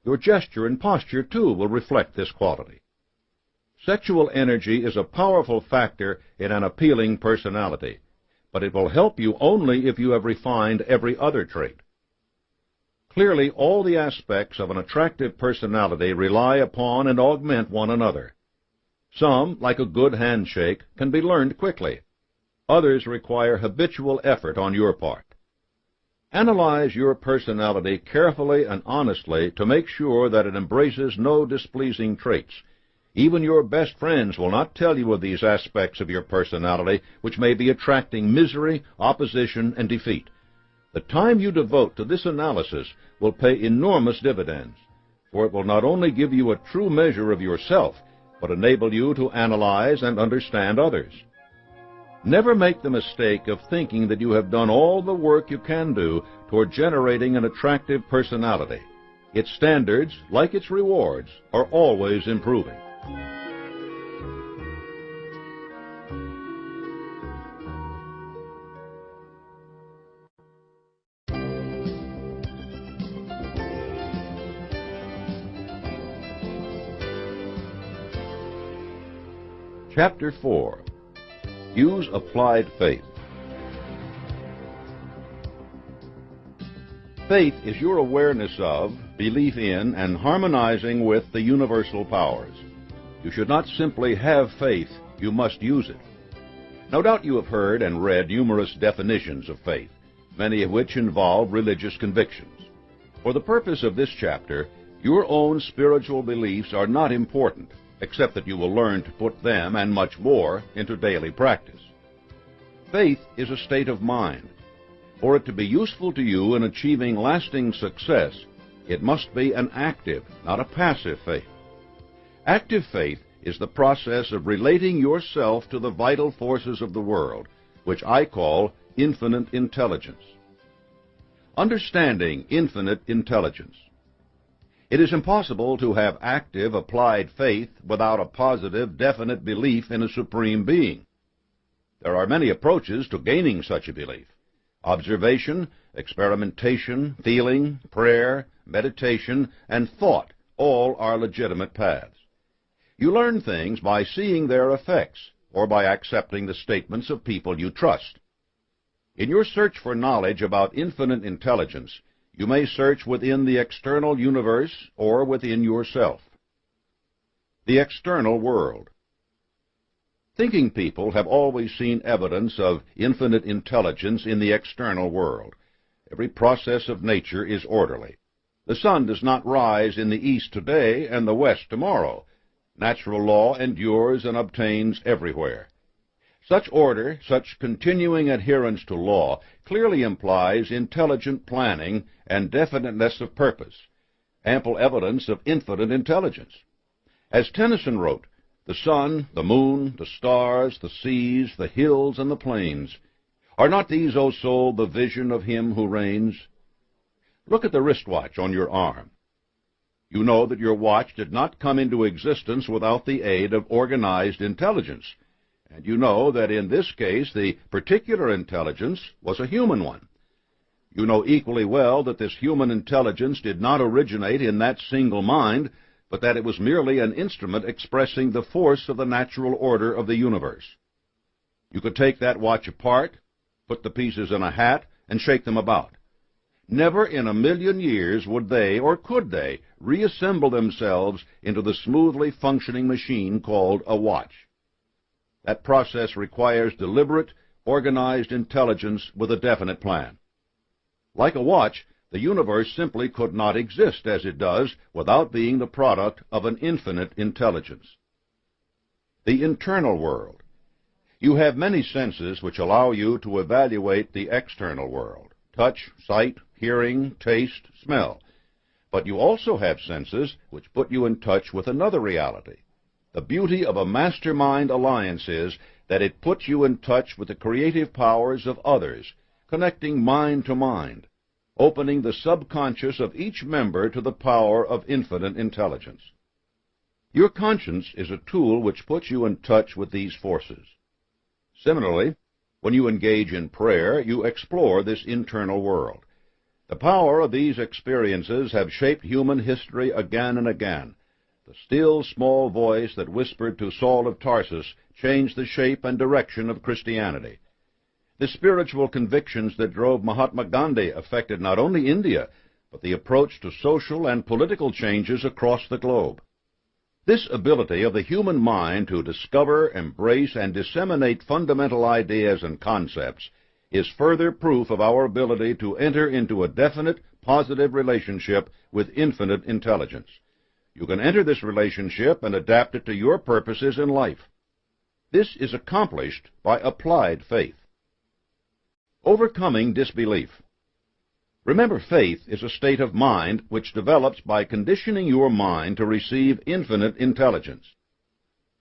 Your gesture and posture, too, will reflect this quality. Sexual energy is a powerful factor in an appealing personality, but it will help you only if you have refined every other trait. Clearly, all the aspects of an attractive personality rely upon and augment one another. Some, like a good handshake, can be learned quickly. Others require habitual effort on your part. Analyze your personality carefully and honestly to make sure that it embraces no displeasing traits. Even your best friends will not tell you of these aspects of your personality which may be attracting misery, opposition, and defeat. The time you devote to this analysis will pay enormous dividends, for it will not only give you a true measure of yourself, but enable you to analyze and understand others. Never make the mistake of thinking that you have done all the work you can do toward generating an attractive personality. Its standards, like its rewards, are always improving. Chapter 4. Use Applied Faith. Faith is your awareness of, belief in, and harmonizing with the universal powers. You should not simply have faith, you must use it. No doubt you have heard and read numerous definitions of faith, many of which involve religious convictions. For the purpose of this chapter, your own spiritual beliefs are not important, except that you will learn to put them and much more into daily practice. Faith is a state of mind. For it to be useful to you in achieving lasting success, it must be an active, not a passive faith. Active faith is the process of relating yourself to the vital forces of the world, which I call infinite intelligence. Understanding infinite intelligence. It is impossible to have active, applied faith without a positive, definite belief in a supreme being. There are many approaches to gaining such a belief. Observation, experimentation, feeling, prayer, meditation, and thought all are legitimate paths. You learn things by seeing their effects, or by accepting the statements of people you trust. In your search for knowledge about infinite intelligence, you may search within the external universe or within yourself. The external world. Thinking people have always seen evidence of infinite intelligence in the external world. Every process of nature is orderly. The sun does not rise in the east today and the west tomorrow. Natural law endures and obtains everywhere. Such order, such continuing adherence to law, clearly implies intelligent planning and definiteness of purpose, ample evidence of infinite intelligence. As Tennyson wrote, the sun, the moon, the stars, the seas, the hills, and the plains, are not these, O soul, the vision of him who reigns? Look at the wristwatch on your arm. You know that your watch did not come into existence without the aid of organized intelligence, and you know that in this case the particular intelligence was a human one. You know equally well that this human intelligence did not originate in that single mind, but that it was merely an instrument expressing the force of the natural order of the universe. You could take that watch apart, put the pieces in a hat, and shake them about. Never in a million years would they, or could they, reassemble themselves into the smoothly functioning machine called a watch. That process requires deliberate, organized intelligence with a definite plan. Like a watch, the universe simply could not exist as it does without being the product of an infinite intelligence. The internal world. You have many senses which allow you to evaluate the external world: touch, sight, hearing, taste, smell. But you also have senses which put you in touch with another reality. The beauty of a mastermind alliance is that it puts you in touch with the creative powers of others, connecting mind to mind, opening the subconscious of each member to the power of infinite intelligence. Your conscience is a tool which puts you in touch with these forces. Similarly, when you engage in prayer, you explore this internal world. The power of these experiences have shaped human history again and again. The still small voice that whispered to Saul of Tarsus changed the shape and direction of Christianity. The spiritual convictions that drove Mahatma Gandhi affected not only India, but the approach to social and political changes across the globe. This ability of the human mind to discover, embrace, and disseminate fundamental ideas and concepts is further proof of our ability to enter into a definite, positive relationship with infinite intelligence. You can enter this relationship and adapt it to your purposes in life. This is accomplished by applied faith. Overcoming disbelief. Remember, faith is a state of mind which develops by conditioning your mind to receive infinite intelligence.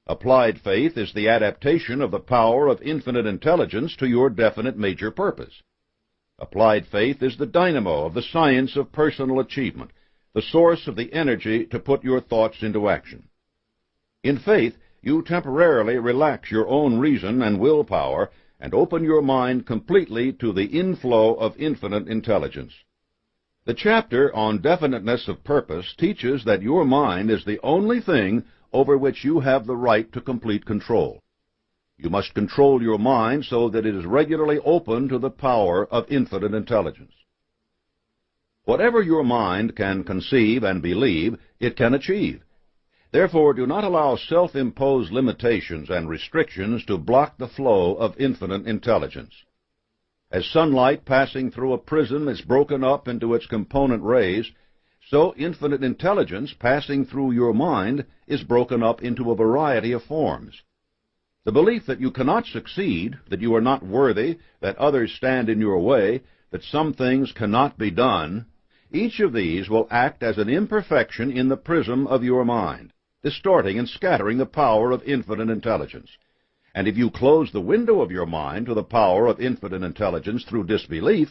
Applied faith is the adaptation of the power of infinite intelligence to your definite major purpose. Applied faith is the dynamo of the science of personal achievement, the source of the energy to put your thoughts into action. In faith, you temporarily relax your own reason and willpower and open your mind completely to the inflow of infinite intelligence. The chapter on definiteness of purpose teaches that your mind is the only thing over which you have the right to complete control. You must control your mind so that it is regularly open to the power of infinite intelligence. Whatever your mind can conceive and believe, it can achieve. Therefore, do not allow self-imposed limitations and restrictions to block the flow of infinite intelligence. As sunlight passing through a prism is broken up into its component rays, so infinite intelligence passing through your mind is broken up into a variety of forms. The belief that you cannot succeed, that you are not worthy, that others stand in your way, that some things cannot be done, each of these will act as an imperfection in the prism of your mind, distorting and scattering the power of infinite intelligence. And if you close the window of your mind to the power of infinite intelligence through disbelief,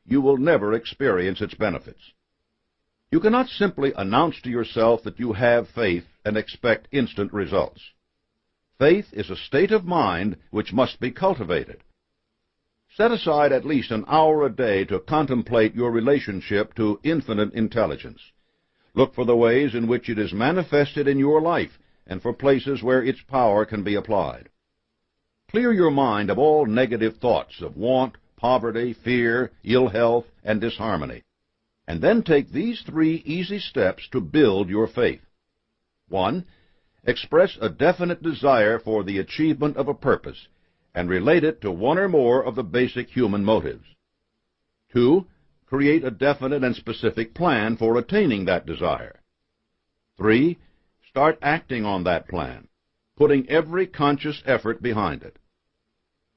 you will never experience its benefits. You cannot simply announce to yourself that you have faith and expect instant results. Faith is a state of mind which must be cultivated. Set aside at least an hour a day to contemplate your relationship to infinite intelligence. Look for the ways in which it is manifested in your life and for places where its power can be applied. Clear your mind of all negative thoughts of want, poverty, fear, ill health, and disharmony. And then take these 3 easy steps to build your faith. 1. Express a definite desire for the achievement of a purpose, and relate it to one or more of the basic human motives. 2. Create a definite and specific plan for attaining that desire. 3. Start acting on that plan, putting every conscious effort behind it.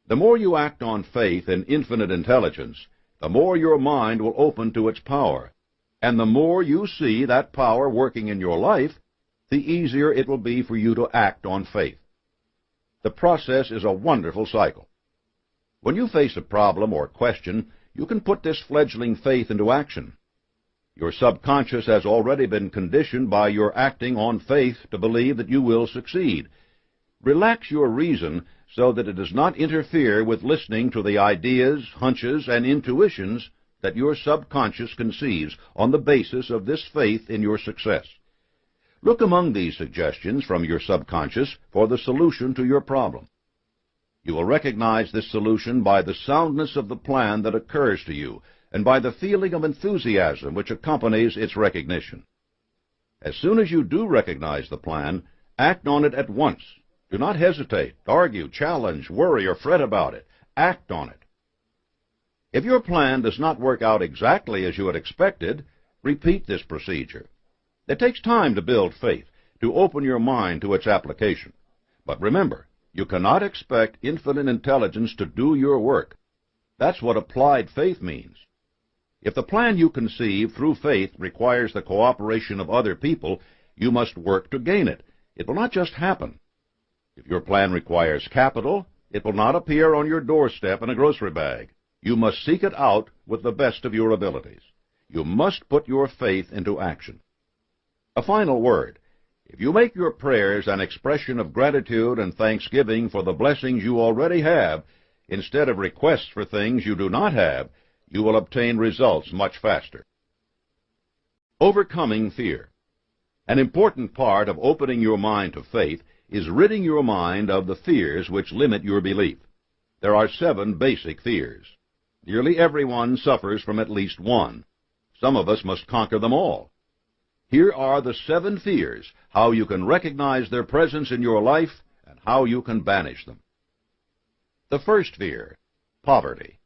The more you act on faith and infinite intelligence, the more your mind will open to its power, and the more you see that power working in your life, the easier it will be for you to act on faith. The process is a wonderful cycle. When you face a problem or question, you can put this fledgling faith into action. Your subconscious has already been conditioned by your acting on faith to believe that you will succeed. Relax your reason so that it does not interfere with listening to the ideas, hunches, and intuitions that your subconscious conceives on the basis of this faith in your success. Look among these suggestions from your subconscious for the solution to your problem. You will recognize this solution by the soundness of the plan that occurs to you and by the feeling of enthusiasm which accompanies its recognition. As soon as you do recognize the plan, act on it at once. Do not hesitate, argue, challenge, worry, or fret about it. Act on it. If your plan does not work out exactly as you had expected, repeat this procedure. It takes time to build faith, to open your mind to its application. But remember, you cannot expect infinite intelligence to do your work. That's what applied faith means. If the plan you conceive through faith requires the cooperation of other people, you must work to gain it. It will not just happen. If your plan requires capital, it will not appear on your doorstep in a grocery bag. You must seek it out with the best of your abilities. You must put your faith into action. A final word. If you make your prayers an expression of gratitude and thanksgiving for the blessings you already have, instead of requests for things you do not have, you will obtain results much faster. Overcoming fear. An important part of opening your mind to faith is ridding your mind of the fears which limit your belief. There are 7 basic fears. Nearly everyone suffers from at least one. Some of us must conquer them all. Here are the 7 fears, how you can recognize their presence in your life, and how you can banish them. The first fear, poverty.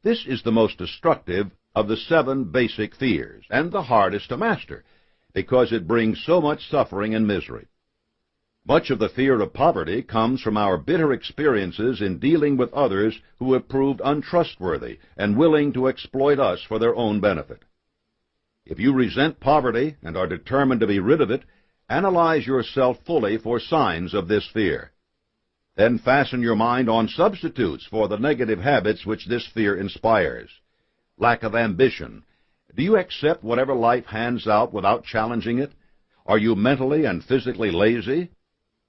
This is the most destructive of the 7 basic fears, and the hardest to master, because it brings so much suffering and misery. Much of the fear of poverty comes from our bitter experiences in dealing with others who have proved untrustworthy and willing to exploit us for their own benefit. If you resent poverty and are determined to be rid of it, analyze yourself fully for signs of this fear. Then fasten your mind on substitutes for the negative habits which this fear inspires. Lack of ambition. Do you accept whatever life hands out without challenging it? Are you mentally and physically lazy?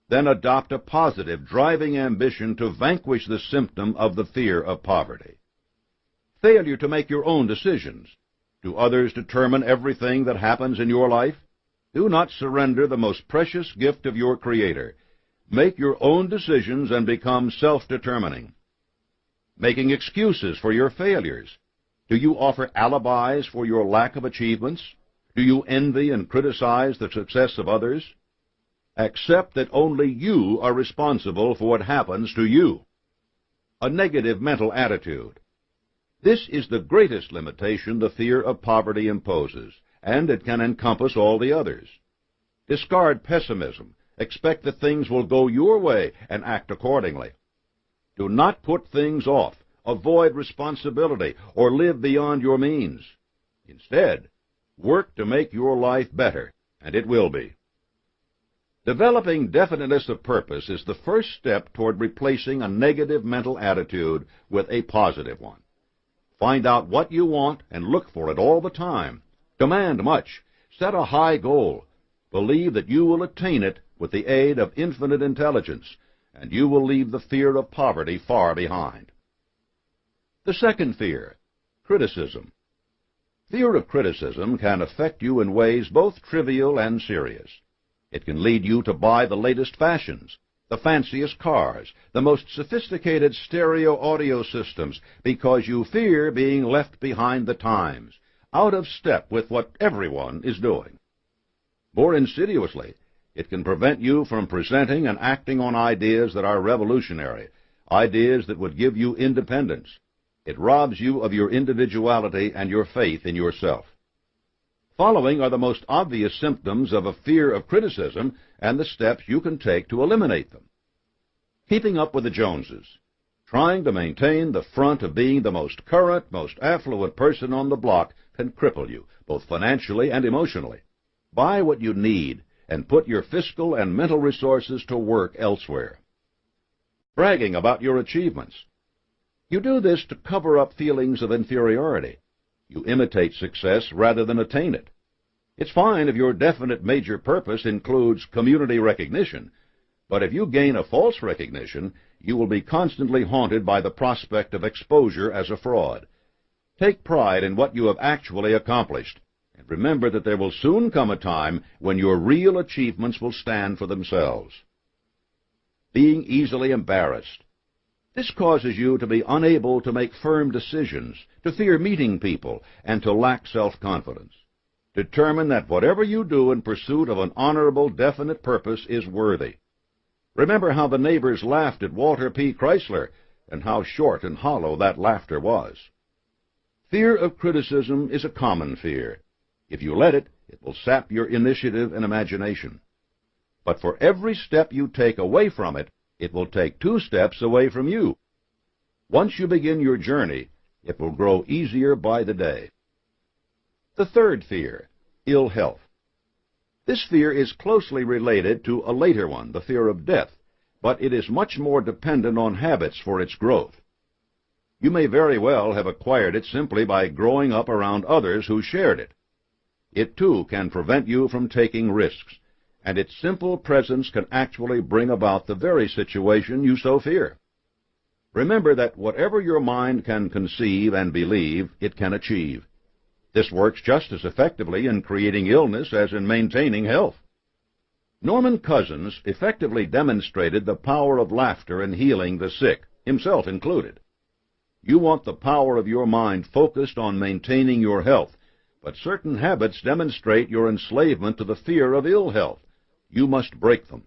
Then adopt a positive, driving ambition to vanquish the symptom of the fear of poverty. Failure to make your own decisions. Do others determine everything that happens in your life? Do not surrender the most precious gift of your Creator. Make your own decisions and become self-determining. Making excuses for your failures. Do you offer alibis for your lack of achievements? Do you envy and criticize the success of others? Accept that only you are responsible for what happens to you. A negative mental attitude. This is the greatest limitation the fear of poverty imposes, and it can encompass all the others. Discard pessimism. Expect that things will go your way and act accordingly. Do not put things off, avoid responsibility, or live beyond your means. Instead, work to make your life better, and it will be. Developing definiteness of purpose is the first step toward replacing a negative mental attitude with a positive one. Find out what you want and look for it all the time. Demand much. Set a high goal. Believe that you will attain it with the aid of infinite intelligence, and you will leave the fear of poverty far behind. The second fear, criticism. Fear of criticism can affect you in ways both trivial and serious. It can lead you to buy the latest fashions, the fanciest cars, the most sophisticated stereo audio systems, because you fear being left behind the times, out of step with what everyone is doing. More insidiously, it can prevent you from presenting and acting on ideas that are revolutionary, ideas that would give you independence. It robs you of your individuality and your faith in yourself. Following are the most obvious symptoms of a fear of criticism and the steps you can take to eliminate them. Keeping up with the Joneses. Trying to maintain the front of being the most current, most affluent person on the block can cripple you, both financially and emotionally. Buy what you need and put your fiscal and mental resources to work elsewhere. Bragging about your achievements. You do this to cover up feelings of inferiority. You imitate success rather than attain it. It's fine if your definite major purpose includes community recognition, but if you gain a false recognition, you will be constantly haunted by the prospect of exposure as a fraud. Take pride in what you have actually accomplished, and remember that there will soon come a time when your real achievements will stand for themselves. Being easily embarrassed. This causes you to be unable to make firm decisions, to fear meeting people, and to lack self-confidence. Determine that whatever you do in pursuit of an honorable, definite purpose is worthy. Remember how the neighbors laughed at Walter P. Chrysler, and how short and hollow that laughter was. Fear of criticism is a common fear. If you let it, it will sap your initiative and imagination. But for every step you take away from it, it will take 2 steps away from you. Once you begin your journey, it will grow easier by the day. The third fear, ill health. This fear is closely related to a later one, the fear of death, but it is much more dependent on habits for its growth. You may very well have acquired it simply by growing up around others who shared it. It, too, can prevent you from taking risks, and its simple presence can actually bring about the very situation you so fear. Remember that whatever your mind can conceive and believe, it can achieve. This works just as effectively in creating illness as in maintaining health. Norman Cousins effectively demonstrated the power of laughter in healing the sick, himself included. You want the power of your mind focused on maintaining your health, but certain habits demonstrate your enslavement to the fear of ill health. You must break them.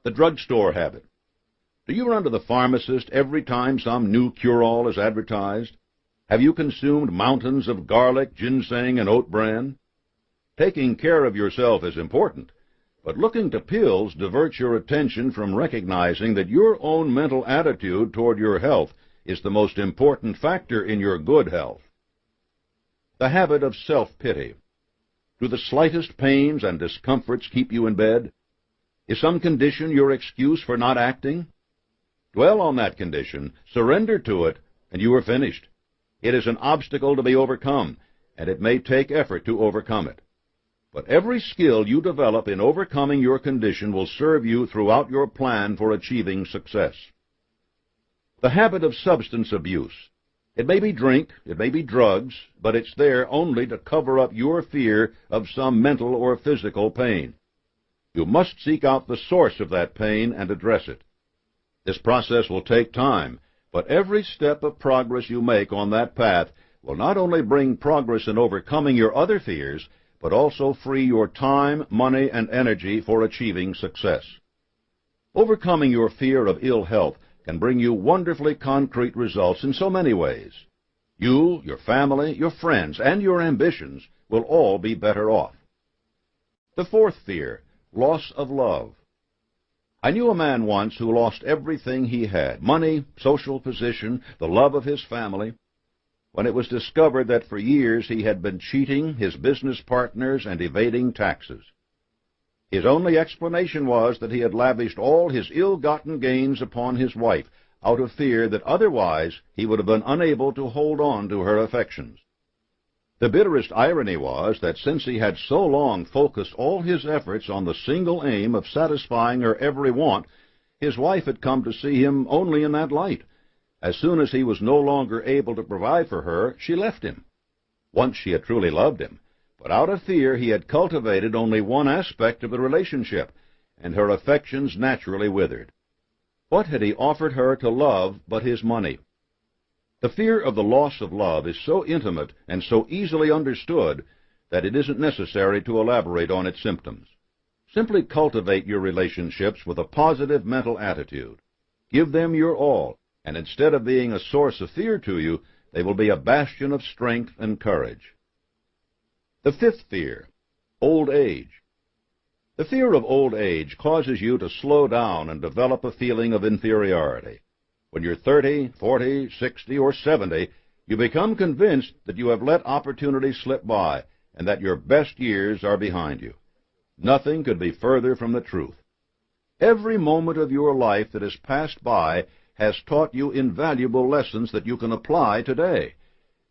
The drugstore habit. Do you run to the pharmacist every time some new cure-all is advertised? Have you consumed mountains of garlic, ginseng, and oat bran? Taking care of yourself is important, but looking to pills diverts your attention from recognizing that your own mental attitude toward your health is the most important factor in your good health. The habit of self-pity. Do the slightest pains and discomforts keep you in bed? Is some condition your excuse for not acting? Dwell on that condition, surrender to it, and you are finished. It is an obstacle to be overcome, and it may take effort to overcome it. But every skill you develop in overcoming your condition will serve you throughout your plan for achieving success. The habit of substance abuse. It may be drink, it may be drugs, but it's there only to cover up your fear of some mental or physical pain. You must seek out the source of that pain and address it. This process will take time, but every step of progress you make on that path will not only bring progress in overcoming your other fears, but also free your time, money, and energy for achieving success. Overcoming your fear of ill health can bring you wonderfully concrete results in so many ways. You, your family, your friends, and your ambitions will all be better off. The fourth fear, loss of love. I knew a man once who lost everything he had, money, social position, the love of his family, when it was discovered that for years he had been cheating his business partners and evading taxes. His only explanation was that he had lavished all his ill-gotten gains upon his wife, out of fear that otherwise he would have been unable to hold on to her affections. The bitterest irony was that since he had so long focused all his efforts on the single aim of satisfying her every want, his wife had come to see him only in that light. As soon as he was no longer able to provide for her, she left him. Once she had truly loved him, but out of fear he had cultivated only one aspect of the relationship, and her affections naturally withered. What had he offered her to love but his money? The fear of the loss of love is so intimate and so easily understood that it isn't necessary to elaborate on its symptoms. Simply cultivate your relationships with a positive mental attitude. Give them your all, and instead of being a source of fear to you, they will be a bastion of strength and courage. The fifth fear, old age. The fear of old age causes you to slow down and develop a feeling of inferiority. When you're 30, 40, 60, or 70, you become convinced that you have let opportunities slip by and that your best years are behind you. Nothing could be further from the truth. Every moment of your life that has passed by has taught you invaluable lessons that you can apply today.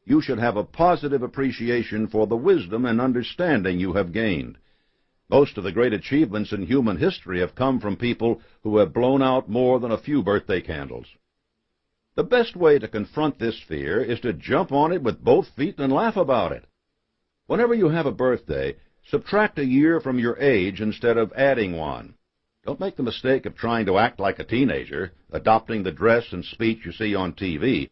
You should have a positive appreciation for the wisdom and understanding you have gained. Most of the great achievements in human history have come from people who have blown out more than a few birthday candles. The best way to confront this fear is to jump on it with both feet and laugh about it. Whenever you have a birthday, subtract a year from your age instead of adding one. Don't make the mistake of trying to act like a teenager, adopting the dress and speech you see on TV.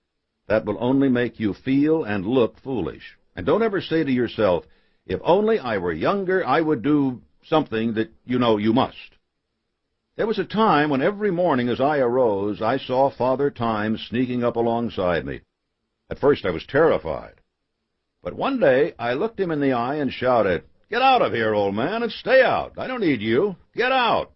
That will only make you feel and look foolish. And don't ever say to yourself, if only I were younger, I would do something that you know you must. There was a time when every morning as I arose, I saw Father Time sneaking up alongside me. At first I was terrified. But one day I looked him in the eye and shouted, "Get out of here, old man, and stay out. I don't need you. Get out."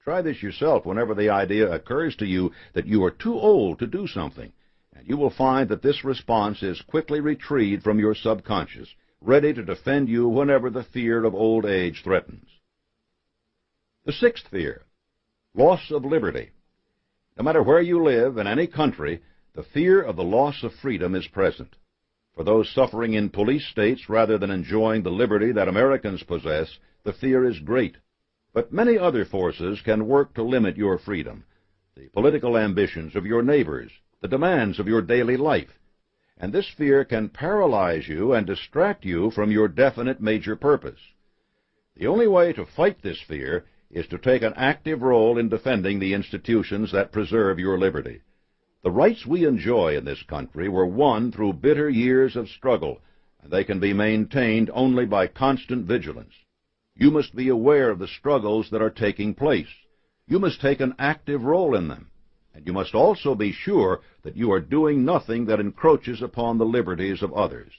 Try this yourself whenever the idea occurs to you that you are too old to do something, and you will find that this response is quickly retrieved from your subconscious, ready to defend you whenever the fear of old age threatens. The sixth fear, loss of liberty. No matter where you live in any country, the fear of the loss of freedom is present. For those suffering in police states rather than enjoying the liberty that Americans possess, the fear is great. But many other forces can work to limit your freedom. the political ambitions of your neighbors, the demands of your daily life. And this fear can paralyze you and distract you from your definite major purpose. The only way to fight this fear is to take an active role in defending the institutions that preserve your liberty. The rights we enjoy in this country were won through bitter years of struggle, and they can be maintained only by constant vigilance. You must be aware of the struggles that are taking place. You must take an active role in them. And you must also be sure that you are doing nothing that encroaches upon the liberties of others.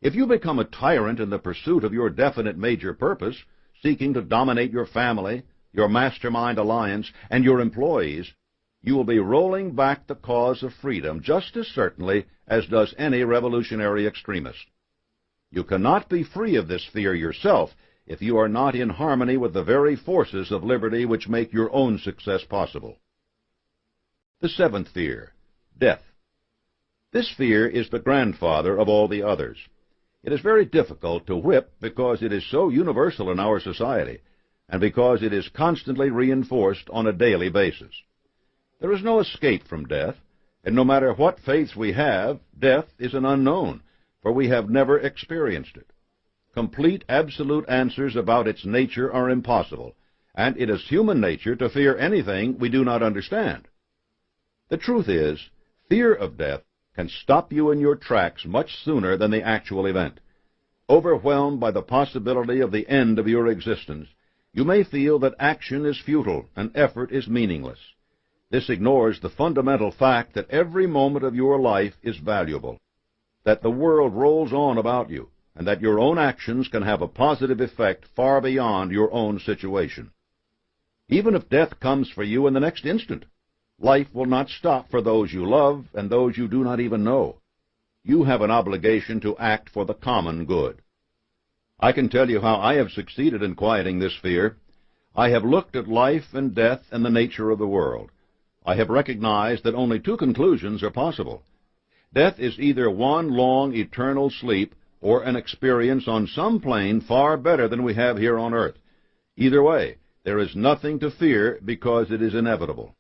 If you become a tyrant in the pursuit of your definite major purpose, seeking to dominate your family, your mastermind alliance, and your employees, you will be rolling back the cause of freedom just as certainly as does any revolutionary extremist. You cannot be free of this fear yourself if you are not in harmony with the very forces of liberty which make your own success possible. The seventh fear, death. This fear is the grandfather of all the others. It is very difficult to whip because it is so universal in our society, and because it is constantly reinforced on a daily basis. There is no escape from death, and no matter what faiths we have, death is an unknown, for we have never experienced it. Complete, absolute answers about its nature are impossible, and it is human nature to fear anything we do not understand. The truth is, fear of death can stop you in your tracks much sooner than the actual event. Overwhelmed by the possibility of the end of your existence, you may feel that action is futile and effort is meaningless. This ignores the fundamental fact that every moment of your life is valuable, that the world rolls on about you, and that your own actions can have a positive effect far beyond your own situation. Even if death comes for you in the next instant, life will not stop for those you love and those you do not even know. You have an obligation to act for the common good. I can tell you how I have succeeded in quieting this fear. I have looked at life and death and the nature of the world. I have recognized that only two conclusions are possible. Death is either one long eternal sleep or an experience on some plane far better than we have here on earth. Either way, there is nothing to fear because it is inevitable.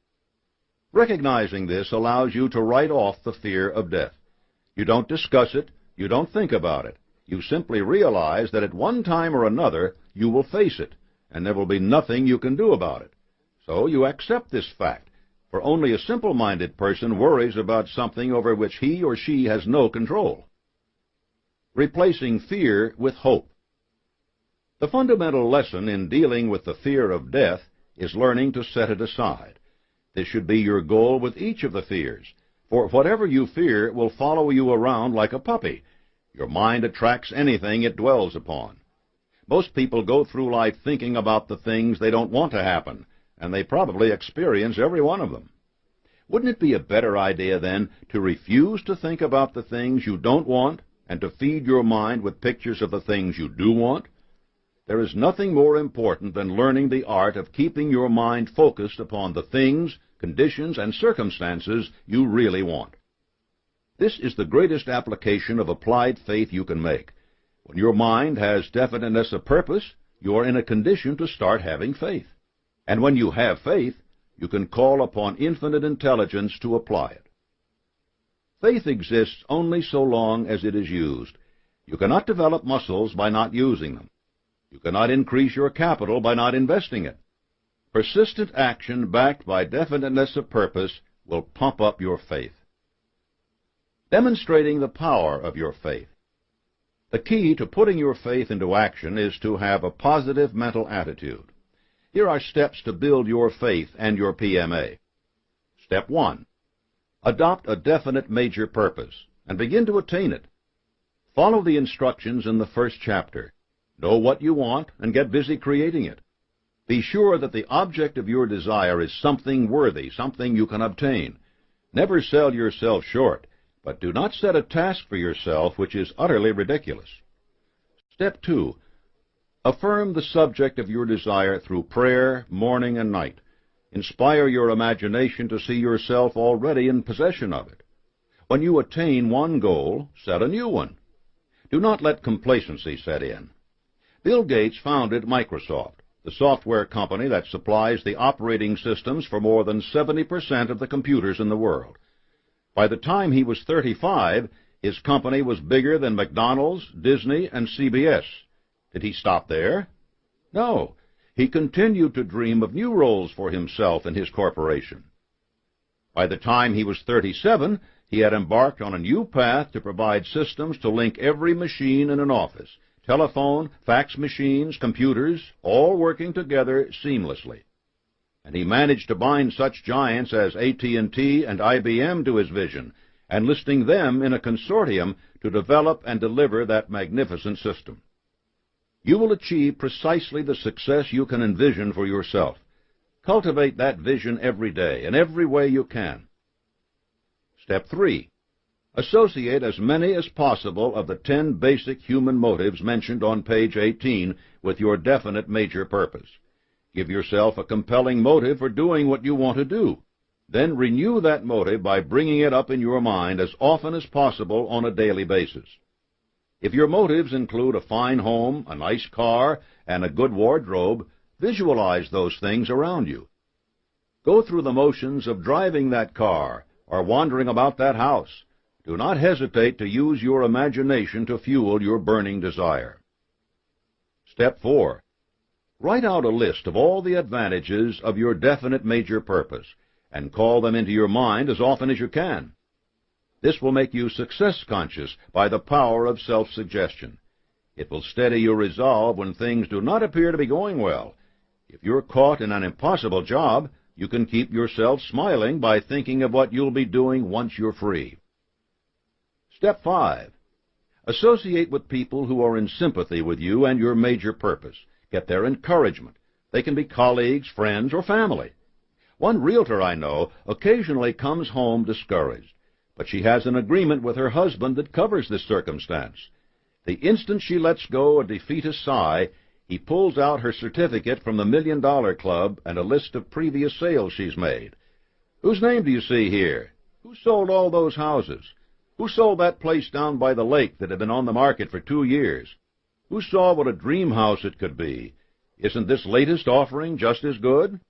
Recognizing this allows you to write off the fear of death. You don't discuss it, you don't think about it. You simply realize that at one time or another you will face it, and there will be nothing you can do about it. So you accept this fact, for only a simple-minded person worries about something over which he or she has no control. Replacing fear with hope. The fundamental lesson in dealing with the fear of death is learning to set it aside. This should be your goal with each of the fears, for whatever you fear will follow you around like a puppy. Your mind attracts anything it dwells upon. Most people go through life thinking about the things they don't want to happen, and they probably experience every one of them. Wouldn't it be a better idea, then, to refuse to think about the things you don't want and to feed your mind with pictures of the things you do want? There is nothing more important than learning the art of keeping your mind focused upon the things, conditions, and circumstances you really want. This is the greatest application of applied faith you can make. When your mind has definiteness of purpose, you are in a condition to start having faith. And when you have faith, you can call upon infinite intelligence to apply it. Faith exists only so long as it is used. You cannot develop muscles by not using them. You cannot increase your capital by not investing it. Persistent action backed by definiteness of purpose will pump up your faith. Demonstrating the power of your faith. The key to putting your faith into action is to have a positive mental attitude. Here are steps to build your faith and your PMA. Step 1. Adopt a definite major purpose and begin to attain it. Follow the instructions in the first chapter. Know what you want and get busy creating it. Be sure that the object of your desire is something worthy, something you can obtain. Never sell yourself short, but do not set a task for yourself which is utterly ridiculous. Step 2. Affirm the subject of your desire through prayer, morning and night. Inspire your imagination to see yourself already in possession of it. When you attain one goal, set a new one. Do not let complacency set in. Bill Gates founded Microsoft. the software company that supplies the operating systems for more than 70% of the computers in the world. By the time he was 35, his company was bigger than McDonald's, Disney, and CBS. Did he stop there? No. He continued to dream of new roles for himself and his corporation. By the time he was 37, he had embarked on a new path to provide systems to link every machine in an office, telephone, fax machines, computers, all working together seamlessly. And he managed to bind such giants as AT&T and IBM to his vision, enlisting them in a consortium to develop and deliver that magnificent system. You will achieve precisely the success you can envision for yourself. Cultivate that vision every day, in every way you can. Step 3. Associate as many as possible of the 10 basic human motives mentioned on page 18 with your definite major purpose. Give yourself a compelling motive for doing what you want to do. Then renew that motive by bringing it up in your mind as often as possible on a daily basis. If your motives include a fine home, a nice car, and a good wardrobe, visualize those things around you. Go through the motions of driving that car or wandering about that house. Do not hesitate to use your imagination to fuel your burning desire. Step 4. Write out a list of all the advantages of your definite major purpose and call them into your mind as often as you can. This will make you success-conscious by the power of self-suggestion. It will steady your resolve when things do not appear to be going well. If you're caught in an impossible job, you can keep yourself smiling by thinking of what you'll be doing once you're free. Step 5. Associate with people who are in sympathy with you and your major purpose. Get their encouragement. They can be colleagues, friends, or family. One realtor I know occasionally comes home discouraged, but she has an agreement with her husband that covers this circumstance. The instant she lets go a defeatist sigh, he pulls out her certificate from the $1 Million Club and a list of previous sales she's made. Whose name do you see here? Who sold all those houses? Who sold that place down by the lake that had been on the market for 2 years? Who saw what a dream house it could be? Isn't this latest offering just as good?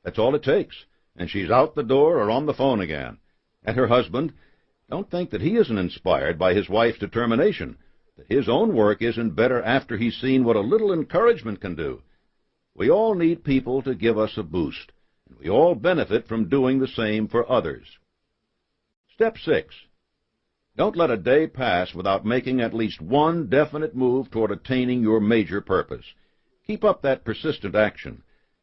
That's all it takes, and she's out the door or on the phone again. And her husband, don't think that he isn't inspired by his wife's determination, that his own work isn't better after he's seen what a little encouragement can do. We all need people to give us a boost, and we all benefit from doing the same for others. Step 6. Don't let a day pass without making at least one definite move toward attaining your major purpose. Keep up that persistent action.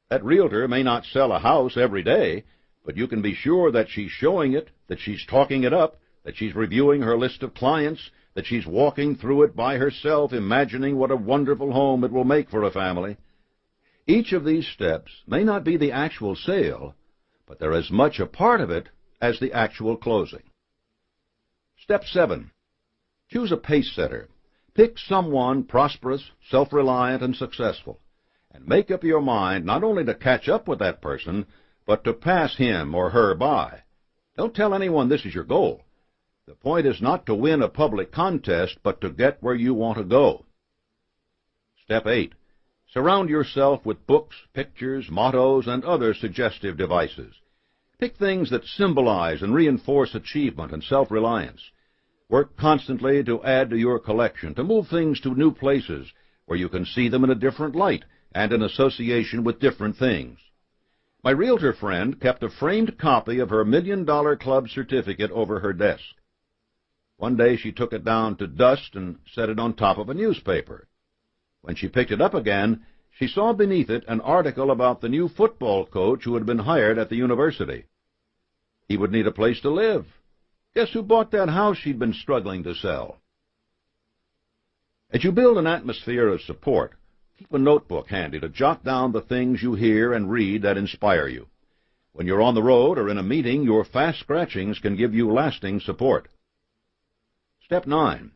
That realtor may not sell a house every day, but you can be sure that she's showing it, that she's talking it up, that she's reviewing her list of clients, that she's walking through it by herself, imagining what a wonderful home it will make for a family. Each of these steps may not be the actual sale, but they're as much a part of it as the actual closing. Step 7. Choose a pace setter. Pick someone prosperous, self-reliant, and successful, and make up your mind not only to catch up with that person, but to pass him or her by. Don't tell anyone this is your goal. The point is not to win a public contest, but to get where you want to go. Step 8. Surround yourself with books, pictures, mottos, and other suggestive devices. Pick things that symbolize and reinforce achievement and self-reliance. Work constantly to add to your collection, to move things to new places where you can see them in a different light and in association with different things. My realtor friend kept a framed copy of her $1 Million Club certificate over her desk. One day she took it down to dust and set it on top of a newspaper. When she picked it up again, she saw beneath it an article about the new football coach who had been hired at the university. He would need a place to live. Guess who bought that house she'd been struggling to sell? As you build an atmosphere of support, keep a notebook handy to jot down the things you hear and read that inspire you. When you're on the road or in a meeting, your fast scratchings can give you lasting support. Step 9.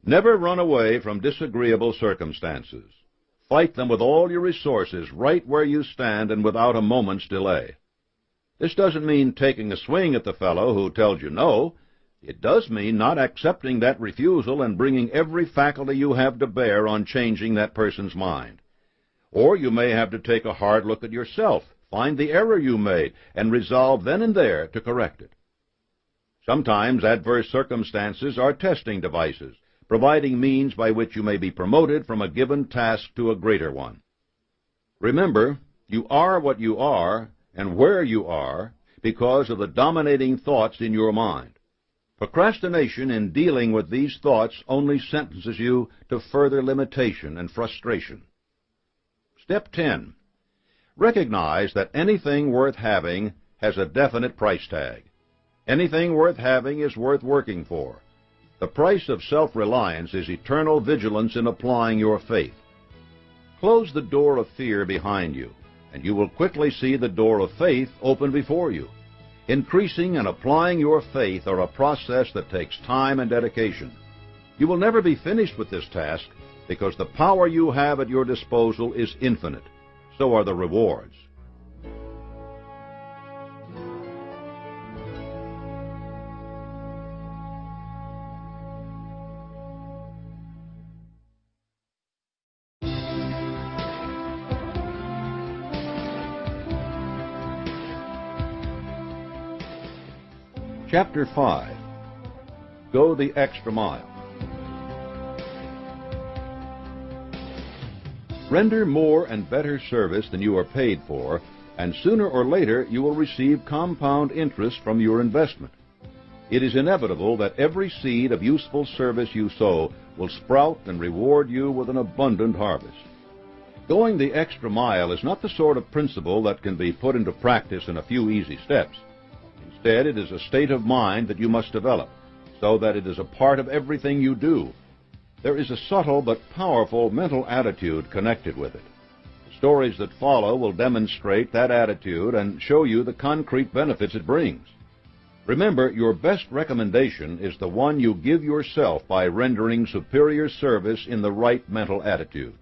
Never run away from disagreeable circumstances. Fight them with all your resources right where you stand and without a moment's delay. This doesn't mean taking a swing at the fellow who tells you no. It does mean not accepting that refusal and bringing every faculty you have to bear on changing that person's mind. Or you may have to take a hard look at yourself, find the error you made, and resolve then and there to correct it. Sometimes adverse circumstances are testing devices, providing means by which you may be promoted from a given task to a greater one. Remember, you are what you are and where you are because of the dominating thoughts in your mind. Procrastination in dealing with these thoughts only sentences you to further limitation and frustration. Step 10. Recognize that anything worth having has a definite price tag. Anything worth having is worth working for. The price of self-reliance is eternal vigilance in applying your faith. Close the door of fear behind you, and you will quickly see the door of faith open before you. Increasing and applying your faith are a process that takes time and dedication. You will never be finished with this task because the power you have at your disposal is infinite. So are the rewards. Chapter 5. Go the extra mile. Render more and better service than you are paid for, and sooner or later you will receive compound interest from your investment. It is inevitable that every seed of useful service you sow will sprout and reward you with an abundant harvest. Going the extra mile is not the sort of principle that can be put into practice in a few easy steps. Instead, it is a state of mind that you must develop, so that it is a part of everything you do. There is a subtle but powerful mental attitude connected with it. The stories that follow will demonstrate that attitude and show you the concrete benefits it brings. Remember, your best recommendation is the one you give yourself by rendering superior service in the right mental attitude.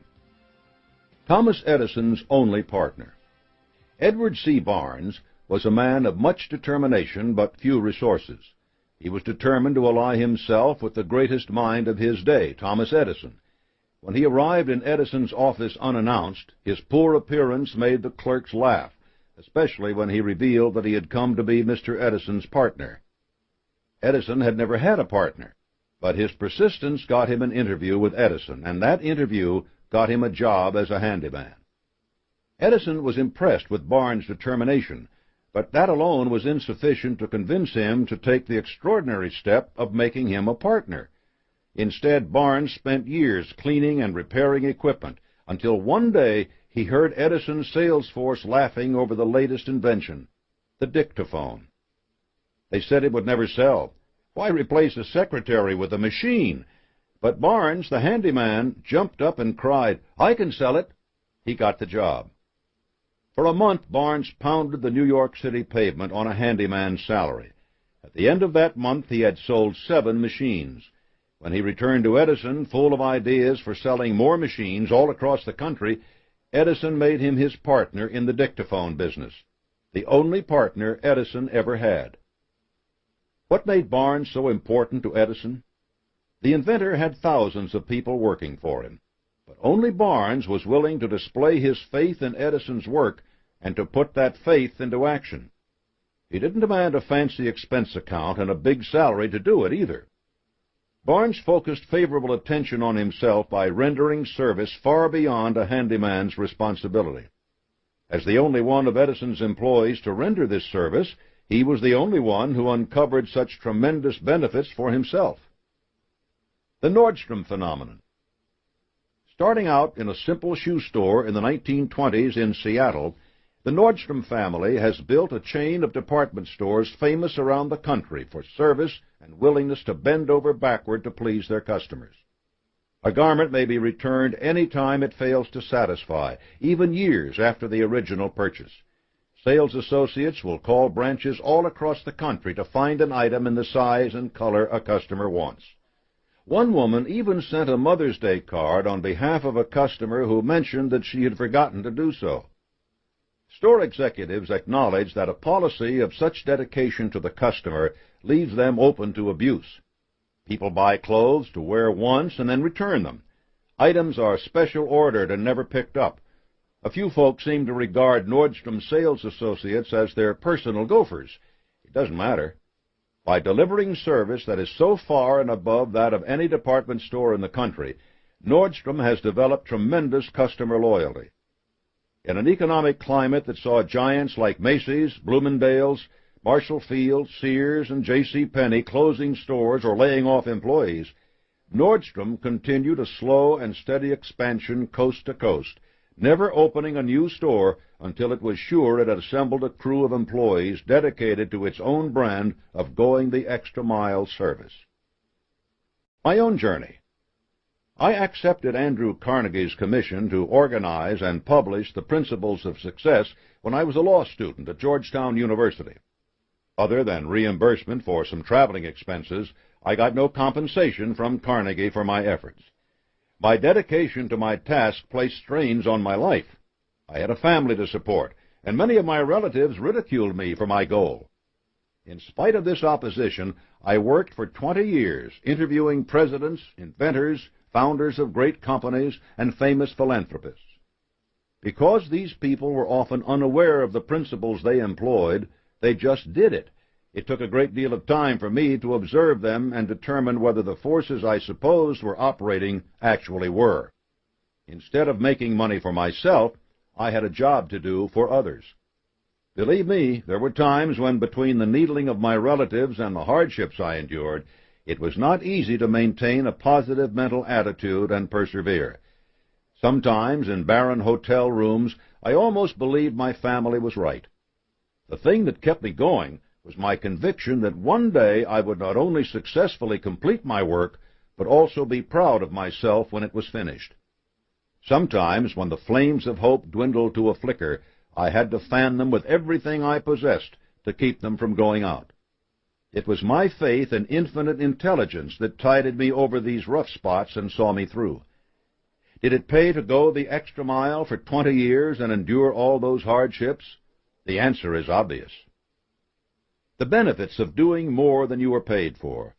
Thomas Edison's only partner. Edward C. Barnes was a man of much determination but few resources. He was determined to ally himself with the greatest mind of his day, Thomas Edison. When he arrived in Edison's office unannounced, his poor appearance made the clerks laugh, especially when he revealed that he had come to be Mr. Edison's partner. Edison had never had a partner, but his persistence got him an interview with Edison, and that interview got him a job as a handyman. Edison was impressed with Barnes' determination, but that alone was insufficient to convince him to take the extraordinary step of making him a partner. Instead, Barnes spent years cleaning and repairing equipment, until one day he heard Edison's sales force laughing over the latest invention, the dictaphone. They said it would never sell. Why replace a secretary with a machine? But Barnes, the handyman, jumped up and cried, "I can sell it." He got the job. For a month, Barnes pounded the New York City pavement on a handyman's salary. At the end of that month, he had sold 7 machines. When he returned to Edison, full of ideas for selling more machines all across the country, Edison made him his partner in the dictaphone business, the only partner Edison ever had. What made Barnes so important to Edison? The inventor had thousands of people working for him. But only Barnes was willing to display his faith in Edison's work and to put that faith into action. He didn't demand a fancy expense account and a big salary to do it either. Barnes focused favorable attention on himself by rendering service far beyond a handyman's responsibility. As the only one of Edison's employees to render this service, he was the only one who uncovered such tremendous benefits for himself. The Nordstrom phenomenon. Starting out in a simple shoe store in the 1920s in Seattle, the Nordstrom family has built a chain of department stores famous around the country for service and willingness to bend over backward to please their customers. A garment may be returned any time it fails to satisfy, even years after the original purchase. Sales associates will call branches all across the country to find an item in the size and color a customer wants. One woman even sent a Mother's Day card on behalf of a customer who mentioned that she had forgotten to do so. Store executives acknowledge that a policy of such dedication to the customer leaves them open to abuse. People buy clothes to wear once and then return them. Items are special ordered and never picked up. A few folks seem to regard Nordstrom sales associates as their personal gophers. It doesn't matter. By delivering service that is so far and above that of any department store in the country, Nordstrom has developed tremendous customer loyalty. In an economic climate that saw giants like Macy's, Bloomingdale's, Marshall Field, Sears, and J.C. Penney closing stores or laying off employees, Nordstrom continued a slow and steady expansion coast to coast, never opening a new store until it was sure it had assembled a crew of employees dedicated to its own brand of going the extra mile service. My own journey. I accepted Andrew Carnegie's commission to organize and publish the Principles of Success when I was a law student at Georgetown University. Other than reimbursement for some traveling expenses, I got no compensation from Carnegie for my efforts. My dedication to my task placed strains on my life. I had a family to support, and many of my relatives ridiculed me for my goal. In spite of this opposition, I worked for 20 years, interviewing presidents, inventors, founders of great companies, and famous philanthropists. Because these people were often unaware of the principles they employed, they just did it. It took a great deal of time for me to observe them and determine whether the forces I supposed were operating actually were. Instead of making money for myself, I had a job to do for others. Believe me, there were times when between the needling of my relatives and the hardships I endured, it was not easy to maintain a positive mental attitude and persevere. Sometimes in barren hotel rooms, I almost believed my family was right. The thing that kept me going was my conviction that one day I would not only successfully complete my work, but also be proud of myself when it was finished. Sometimes, when the flames of hope dwindled to a flicker, I had to fan them with everything I possessed to keep them from going out. It was my faith in infinite intelligence that tided me over these rough spots and saw me through. Did it pay to go the extra mile for 20 years and endure all those hardships? The answer is obvious. The benefits of doing more than you are paid for.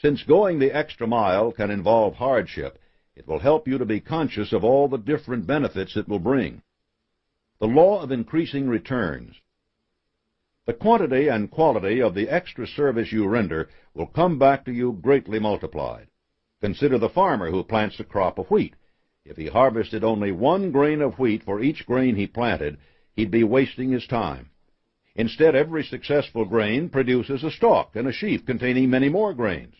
Since going the extra mile can involve hardship, it will help you to be conscious of all the different benefits it will bring. The law of increasing returns. The quantity and quality of the extra service you render will come back to you greatly multiplied. Consider the farmer who plants a crop of wheat. If he harvested only 1 grain of wheat for each grain he planted, he'd be wasting his time. Instead, every successful grain produces a stalk and a sheaf containing many more grains.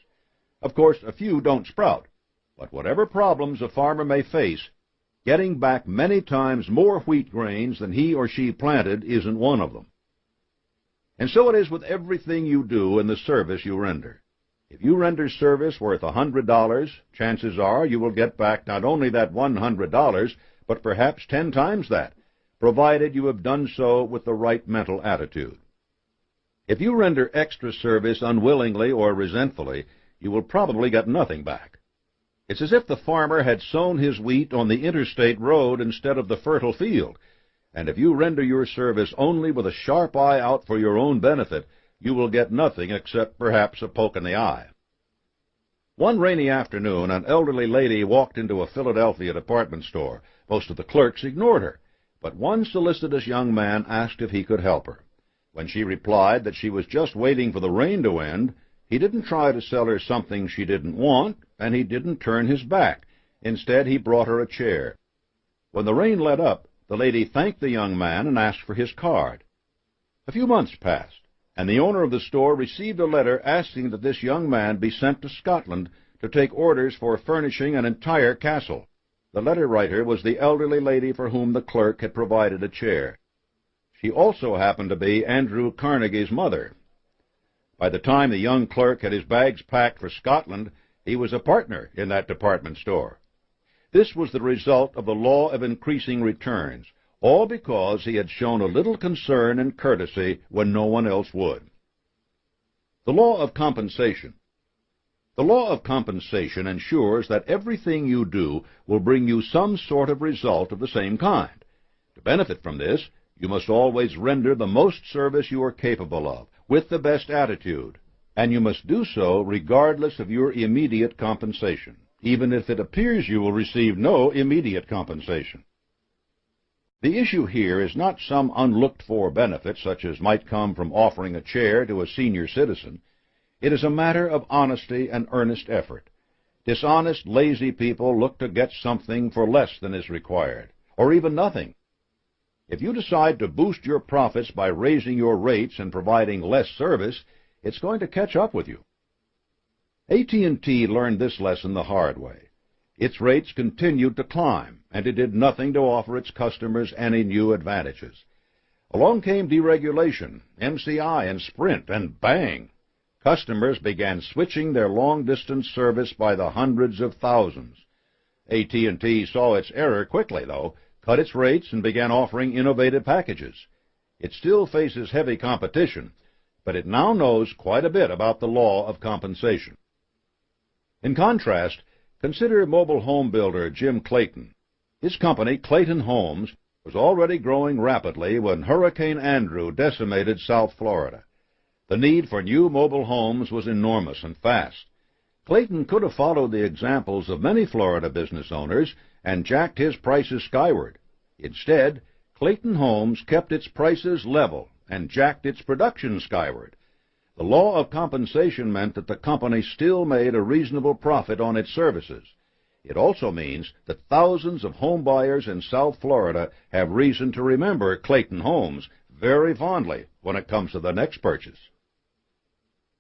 Of course, a few don't sprout, but whatever problems a farmer may face, getting back many times more wheat grains than he or she planted isn't one of them. And so it is with everything you do and the service you render. If you render service worth $100, chances are you will get back not only that $100, but perhaps 10 times that, provided you have done so with the right mental attitude. If you render extra service unwillingly or resentfully, you will probably get nothing back. It's as if the farmer had sown his wheat on the interstate road instead of the fertile field, and if you render your service only with a sharp eye out for your own benefit, you will get nothing except perhaps a poke in the eye. One rainy afternoon, an elderly lady walked into a Philadelphia department store. Most of the clerks ignored her, but one solicitous young man asked if he could help her. When she replied that she was just waiting for the rain to end, he didn't try to sell her something she didn't want, and he didn't turn his back. Instead, he brought her a chair. When the rain let up, the lady thanked the young man and asked for his card. A few months passed, and the owner of the store received a letter asking that this young man be sent to Scotland to take orders for furnishing an entire castle. The letter writer was the elderly lady for whom the clerk had provided a chair. She also happened to be Andrew Carnegie's mother. By the time the young clerk had his bags packed for Scotland, he was a partner in that department store. This was the result of the law of increasing returns, all because he had shown a little concern and courtesy when no one else would. The law of compensation. The law of compensation ensures that everything you do will bring you some sort of result of the same kind. To benefit from this, you must always render the most service you are capable of, with the best attitude, and you must do so regardless of your immediate compensation, even if it appears you will receive no immediate compensation. The issue here is not some unlooked-for benefit such as might come from offering a chair to a senior citizen. It is a matter of honesty and earnest effort. Dishonest, lazy people look to get something for less than is required, or even nothing. If you decide to boost your profits by raising your rates and providing less service, it's going to catch up with you. AT&T learned this lesson the hard way. Its rates continued to climb, and it did nothing to offer its customers any new advantages. Along came deregulation, MCI, and Sprint, and bang! Customers began switching their long-distance service by the hundreds of thousands. AT&T saw its error quickly, though, cut its rates, and began offering innovative packages. It still faces heavy competition, but it now knows quite a bit about the law of compensation. In contrast, consider mobile home builder Jim Clayton. His company, Clayton Homes, was already growing rapidly when Hurricane Andrew decimated South Florida. The need for new mobile homes was enormous and fast. Clayton could have followed the examples of many Florida business owners and jacked his prices skyward. Instead, Clayton Homes kept its prices level and jacked its production skyward. The law of compensation meant that the company still made a reasonable profit on its services. It also means that thousands of home buyers in South Florida have reason to remember Clayton Homes very fondly when it comes to the next purchase.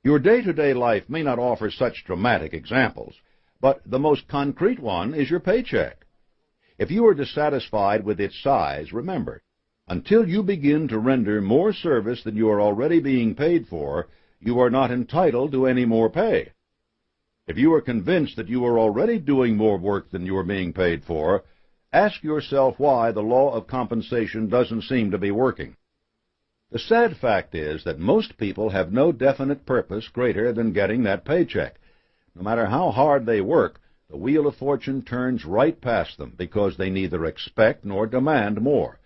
Your day-to-day life may not offer such dramatic examples, but the most concrete one is your paycheck. If you are dissatisfied with its size, remember, until you begin to render more service than you are already being paid for, you are not entitled to any more pay. If you are convinced that you are already doing more work than you are being paid for, ask yourself why the law of compensation doesn't seem to be working. The sad fact is that most people have no definite purpose greater than getting that paycheck. No matter how hard they work, the wheel of fortune turns right past them because they neither expect nor demand more.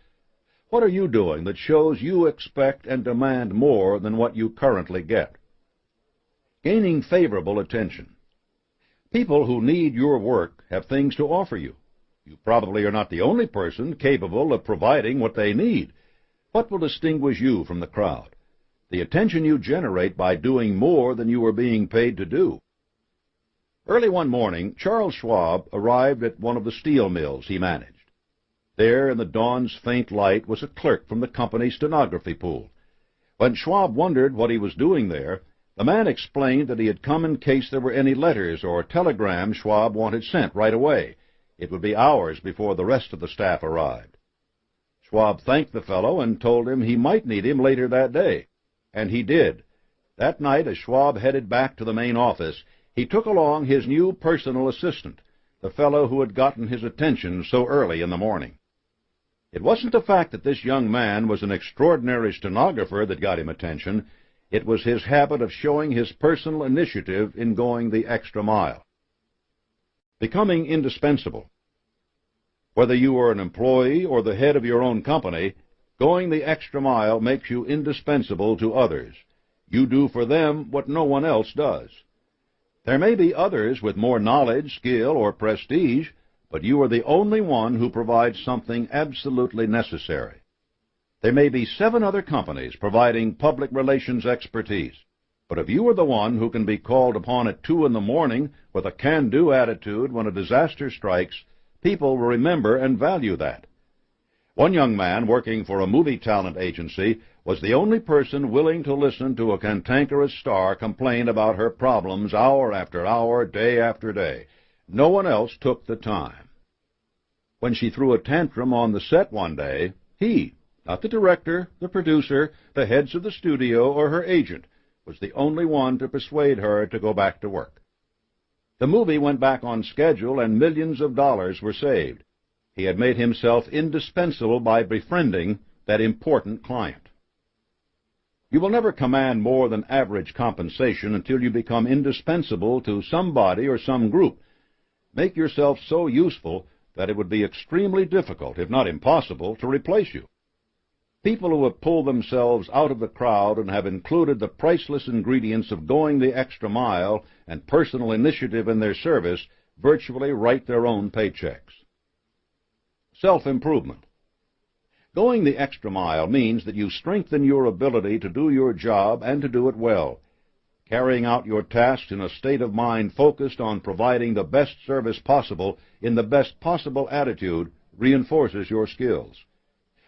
What are you doing that shows you expect and demand more than what you currently get? Gaining favorable attention. People who need your work have things to offer you. You probably are not the only person capable of providing what they need. What will distinguish you from the crowd? The attention you generate by doing more than you are being paid to do. Early one morning, Charles Schwab arrived at one of the steel mills he managed. There, in the dawn's faint light, was a clerk from the company's stenography pool. When Schwab wondered what he was doing there, the man explained that he had come in case there were any letters or telegrams Schwab wanted sent right away. It would be hours before the rest of the staff arrived. Schwab thanked the fellow and told him he might need him later that day. And he did. That night, as Schwab headed back to the main office, he took along his new personal assistant, the fellow who had gotten his attention so early in the morning. It wasn't the fact that this young man was an extraordinary stenographer that got him attention. It was his habit of showing his personal initiative in going the extra mile. Becoming indispensable. Whether you are an employee or the head of your own company, going the extra mile makes you indispensable to others. You do for them what no one else does. There may be others with more knowledge, skill, or prestige, but you are the only one who provides something absolutely necessary. There may be 7 other companies providing public relations expertise, but if you are the one who can be called upon at 2 in the morning with a can-do attitude when a disaster strikes, people will remember and value that. One young man working for a movie talent agency was the only person willing to listen to a cantankerous star complain about her problems hour after hour, day after day. No one else took the time. When she threw a tantrum on the set one day, he, not the director, the producer, the heads of the studio, or her agent, was the only one to persuade her to go back to work. The movie went back on schedule and millions of dollars were saved. He had made himself indispensable by befriending that important client. You will never command more than average compensation until you become indispensable to somebody or some group. Make yourself so useful that it would be extremely difficult, if not impossible, to replace you. People who have pulled themselves out of the crowd and have included the priceless ingredients of going the extra mile and personal initiative in their service virtually write their own paychecks. Self-improvement. Going the extra mile means that you strengthen your ability to do your job and to do it well. Carrying out your tasks in a state of mind focused on providing the best service possible in the best possible attitude reinforces your skills.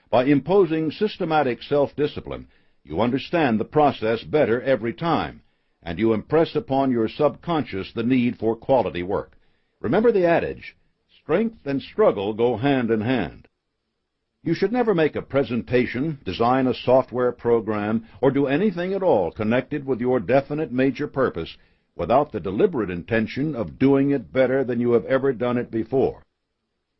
By imposing systematic self-discipline, you understand the process better every time, and you impress upon your subconscious the need for quality work. Remember the adage, strength and struggle go hand in hand. You should never make a presentation, design a software program, or do anything at all connected with your definite major purpose without the deliberate intention of doing it better than you have ever done it before.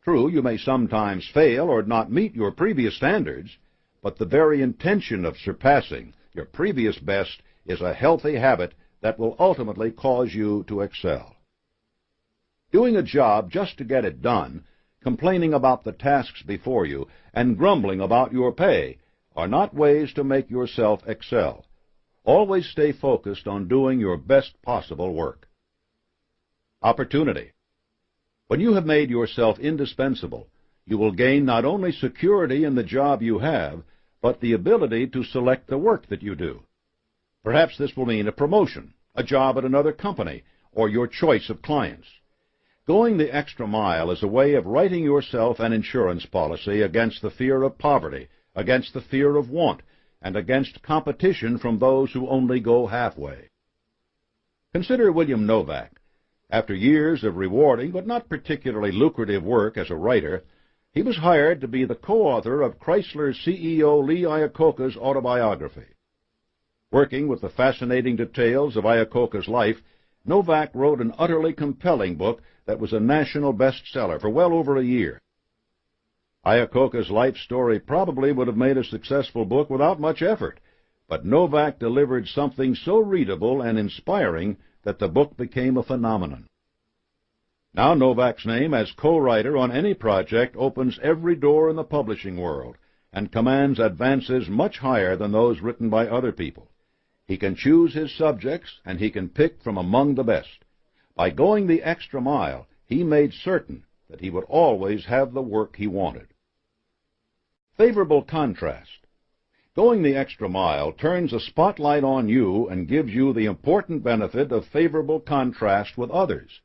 True, you may sometimes fail or not meet your previous standards, but the very intention of surpassing your previous best is a healthy habit that will ultimately cause you to excel. Doing a job just to get it done, complaining about the tasks before you, and grumbling about your pay are not ways to make yourself excel. Always stay focused on doing your best possible work. Opportunity. When you have made yourself indispensable, you will gain not only security in the job you have, but the ability to select the work that you do. Perhaps this will mean a promotion, a job at another company, or your choice of clients. Going the extra mile is a way of writing yourself an insurance policy against the fear of poverty, against the fear of want, and against competition from those who only go halfway. Consider William Novak. After years of rewarding but not particularly lucrative work as a writer, he was hired to be the co-author of Chrysler's CEO Lee Iacocca's autobiography. Working with the fascinating details of Iacocca's life, Novak wrote an utterly compelling book that was a national bestseller for well over a year. Iacocca's life story probably would have made a successful book without much effort, but Novak delivered something so readable and inspiring that the book became a phenomenon. Now Novak's name as co-writer on any project opens every door in the publishing world and commands advances much higher than those written by other people. He can choose his subjects, and he can pick from among the best. By going the extra mile, he made certain that he would always have the work he wanted. Favorable contrast. Going the extra mile turns a spotlight on you and gives you the important benefit of favorable contrast with others.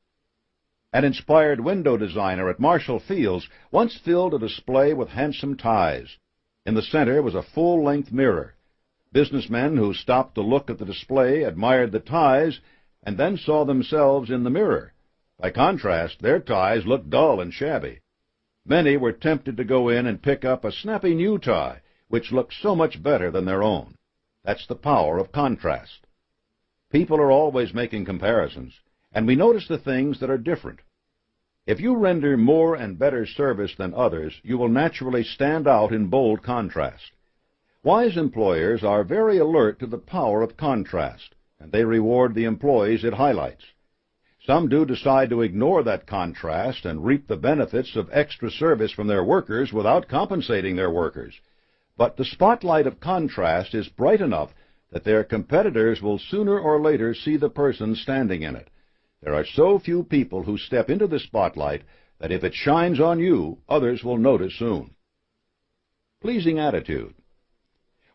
An inspired window designer at Marshall Field's once filled a display with handsome ties. In the center was a full-length mirror. Businessmen who stopped to look at the display admired the ties and then saw themselves in the mirror. By contrast, their ties looked dull and shabby. Many were tempted to go in and pick up a snappy new tie, which looked so much better than their own. That's the power of contrast. People are always making comparisons, and we notice the things that are different. If you render more and better service than others, you will naturally stand out in bold contrast. Wise employers are very alert to the power of contrast, and they reward the employees it highlights. Some do decide to ignore that contrast and reap the benefits of extra service from their workers without compensating their workers. But the spotlight of contrast is bright enough that their competitors will sooner or later see the person standing in it. There are so few people who step into the spotlight that if it shines on you, others will notice soon. Pleasing attitude.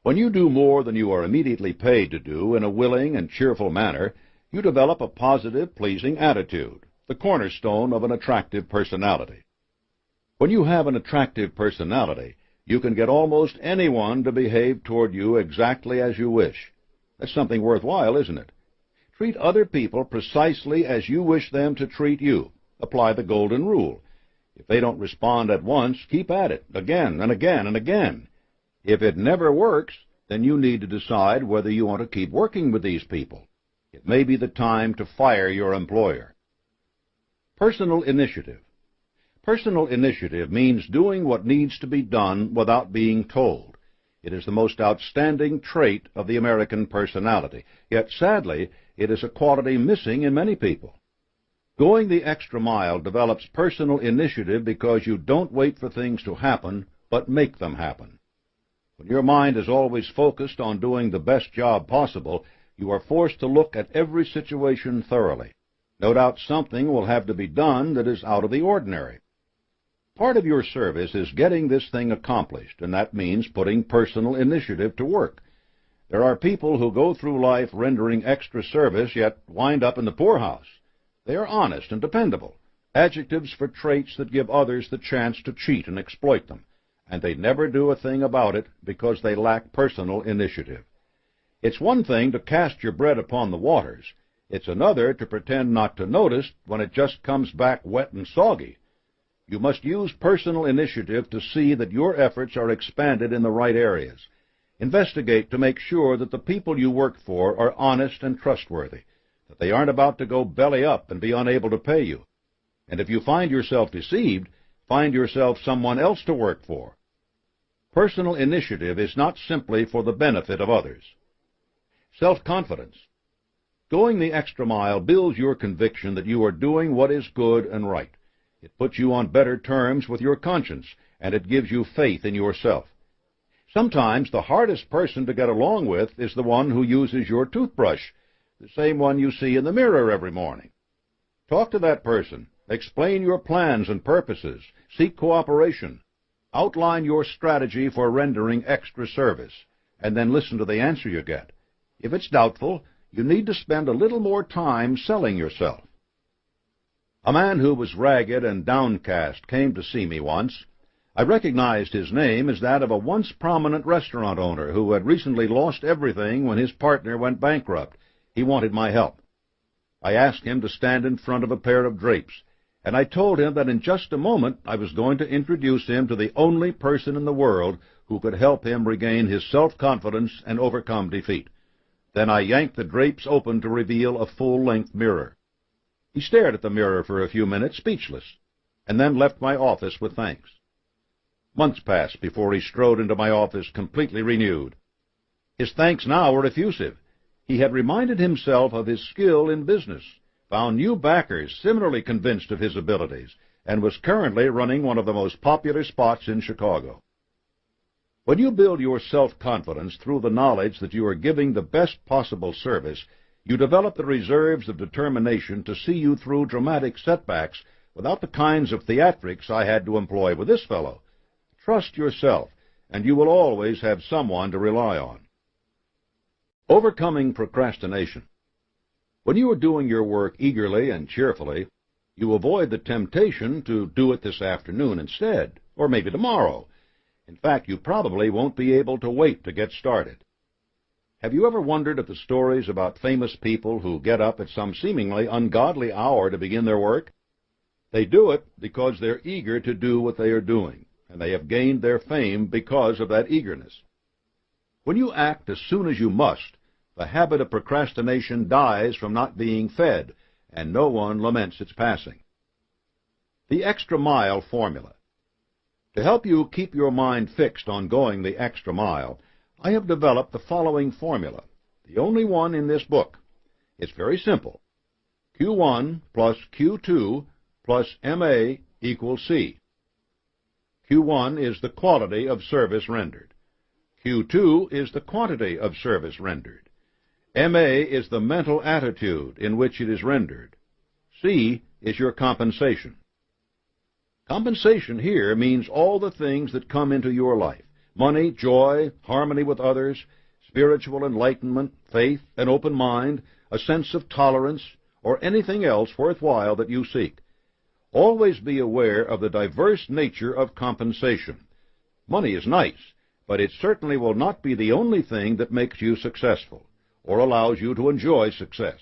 When you do more than you are immediately paid to do in a willing and cheerful manner, you develop a positive, pleasing attitude, the cornerstone of an attractive personality. When you have an attractive personality, you can get almost anyone to behave toward you exactly as you wish. That's something worthwhile, isn't it? Treat other people precisely as you wish them to treat you. Apply the golden rule. If they don't respond at once, keep at it, again and again and again. If it never works, then you need to decide whether you want to keep working with these people. It may be the time to fire your employer. Personal initiative. Personal initiative means doing what needs to be done without being told. It is the most outstanding trait of the American personality, yet sadly, it is a quality missing in many people. Going the extra mile develops personal initiative because you don't wait for things to happen, but make them happen. When your mind is always focused on doing the best job possible, you are forced to look at every situation thoroughly. No doubt something will have to be done that is out of the ordinary. Part of your service is getting this thing accomplished, and that means putting personal initiative to work. There are people who go through life rendering extra service, yet wind up in the poorhouse. They are honest and dependable, adjectives for traits that give others the chance to cheat and exploit them, and they never do a thing about it because they lack personal initiative. It's one thing to cast your bread upon the waters. It's another to pretend not to notice when it just comes back wet and soggy. You must use personal initiative to see that your efforts are expanded in the right areas. Investigate to make sure that the people you work for are honest and trustworthy, that they aren't about to go belly up and be unable to pay you. And if you find yourself deceived, find yourself someone else to work for. Personal initiative is not simply for the benefit of others. Self-confidence. Going the extra mile builds your conviction that you are doing what is good and right. It puts you on better terms with your conscience, and it gives you faith in yourself. Sometimes the hardest person to get along with is the one who uses your toothbrush, the same one you see in the mirror every morning. Talk to that person. Explain your plans and purposes. Seek cooperation. Outline your strategy for rendering extra service, and then listen to the answer you get. If it's doubtful, you need to spend a little more time selling yourself. A man who was ragged and downcast came to see me once. I recognized his name as that of a once prominent restaurant owner who had recently lost everything when his partner went bankrupt. He wanted my help. I asked him to stand in front of a pair of drapes, and I told him that in just a moment I was going to introduce him to the only person in the world who could help him regain his self-confidence and overcome defeat. Then I yanked the drapes open to reveal a full-length mirror. He stared at the mirror for a few minutes, speechless, and then left my office with thanks. Months passed before he strode into my office completely renewed. His thanks now were effusive. He had reminded himself of his skill in business, found new backers similarly convinced of his abilities, and was currently running one of the most popular spots in Chicago. When you build your self-confidence through the knowledge that you are giving the best possible service, you develop the reserves of determination to see you through dramatic setbacks without the kinds of theatrics I had to employ with this fellow. Trust yourself, and you will always have someone to rely on. Overcoming procrastination. When you are doing your work eagerly and cheerfully, you avoid the temptation to do it this afternoon instead, or maybe tomorrow. In fact, you probably won't be able to wait to get started. Have you ever wondered at the stories about famous people who get up at some seemingly ungodly hour to begin their work? They do it because they're eager to do what they are doing, and they have gained their fame because of that eagerness. When you act as soon as you must, the habit of procrastination dies from not being fed, and no one laments its passing. The extra mile formula. To help you keep your mind fixed on going the extra mile, I have developed the following formula, the only one in this book. It's very simple. Q1 plus Q2 plus MA equals C. Q1 is the quality of service rendered. Q2 is the quantity of service rendered. MA is the mental attitude in which it is rendered. C is your compensation. Compensation here means all the things that come into your life: money, joy, harmony with others, spiritual enlightenment, faith, an open mind, a sense of tolerance, or anything else worthwhile that you seek. Always be aware of the diverse nature of compensation. Money is nice, but it certainly will not be the only thing that makes you successful, or allows you to enjoy success.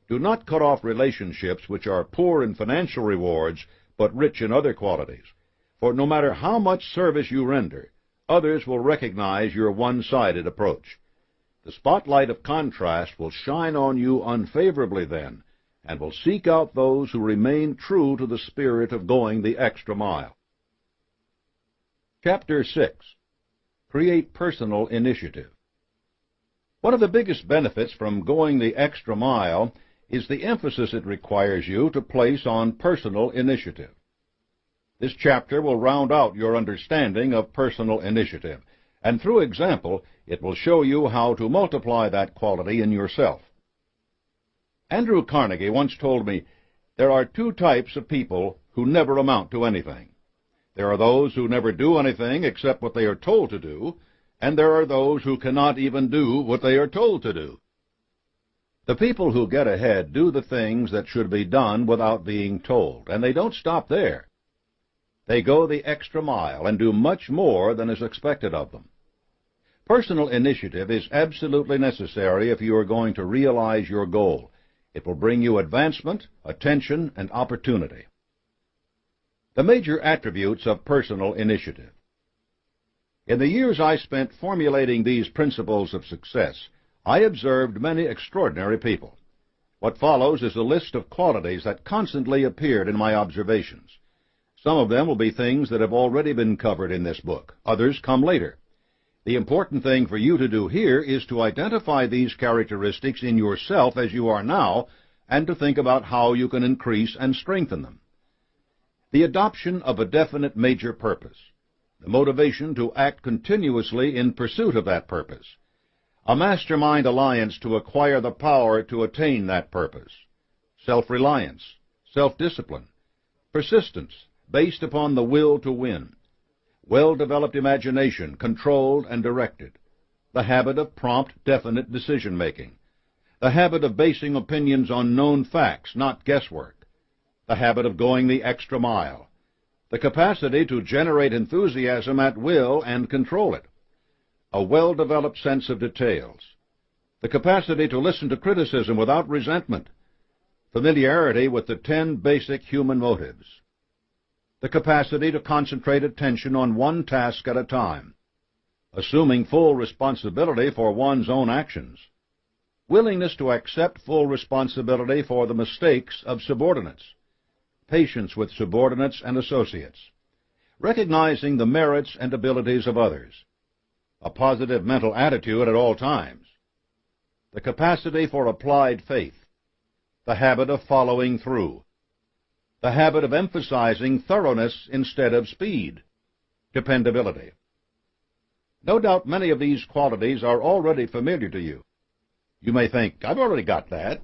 Do not cut off relationships which are poor in financial rewards, but rich in other qualities. For no matter how much service you render, others will recognize your one-sided approach. The spotlight of contrast will shine on you unfavorably then, and will seek out those who remain true to the spirit of going the extra mile. Chapter 6. Create Personal Initiative. One of the biggest benefits from going the extra mile is the emphasis it requires you to place on personal initiative. This chapter will round out your understanding of personal initiative, and through example, it will show you how to multiply that quality in yourself. Andrew Carnegie once told me, "There are two types of people who never amount to anything. There are those who never do anything except what they are told to do, and there are those who cannot even do what they are told to do. The people who get ahead do the things that should be done without being told, and they don't stop there. They go the extra mile and do much more than is expected of them. Personal initiative is absolutely necessary if you are going to realize your goal. It will bring you advancement, attention, and opportunity. The major attributes of personal initiative. In the years I spent formulating these principles of success, I observed many extraordinary people. What follows is a list of qualities that constantly appeared in my observations. Some of them will be things that have already been covered in this book. Others come later. The important thing for you to do here is to identify these characteristics in yourself as you are now, and to think about how you can increase and strengthen them. The adoption of a definite major purpose. The motivation to act continuously in pursuit of that purpose. A mastermind alliance to acquire the power to attain that purpose. Self-reliance, self-discipline, persistence based upon the will to win, well-developed imagination, controlled and directed, the habit of prompt, definite decision-making, the habit of basing opinions on known facts, not guesswork, the habit of going the extra mile, the capacity to generate enthusiasm at will and control it, a well-developed sense of details, the capacity to listen to criticism without resentment, familiarity with the 10 basic human motives, the capacity to concentrate attention on one task at a time, assuming full responsibility for one's own actions, willingness to accept full responsibility for the mistakes of subordinates, patience with subordinates and associates, recognizing the merits and abilities of others, a positive mental attitude at all times, the capacity for applied faith, the habit of following through, the habit of emphasizing thoroughness instead of speed, dependability. No doubt many of these qualities are already familiar to you. You may think, I've already got that.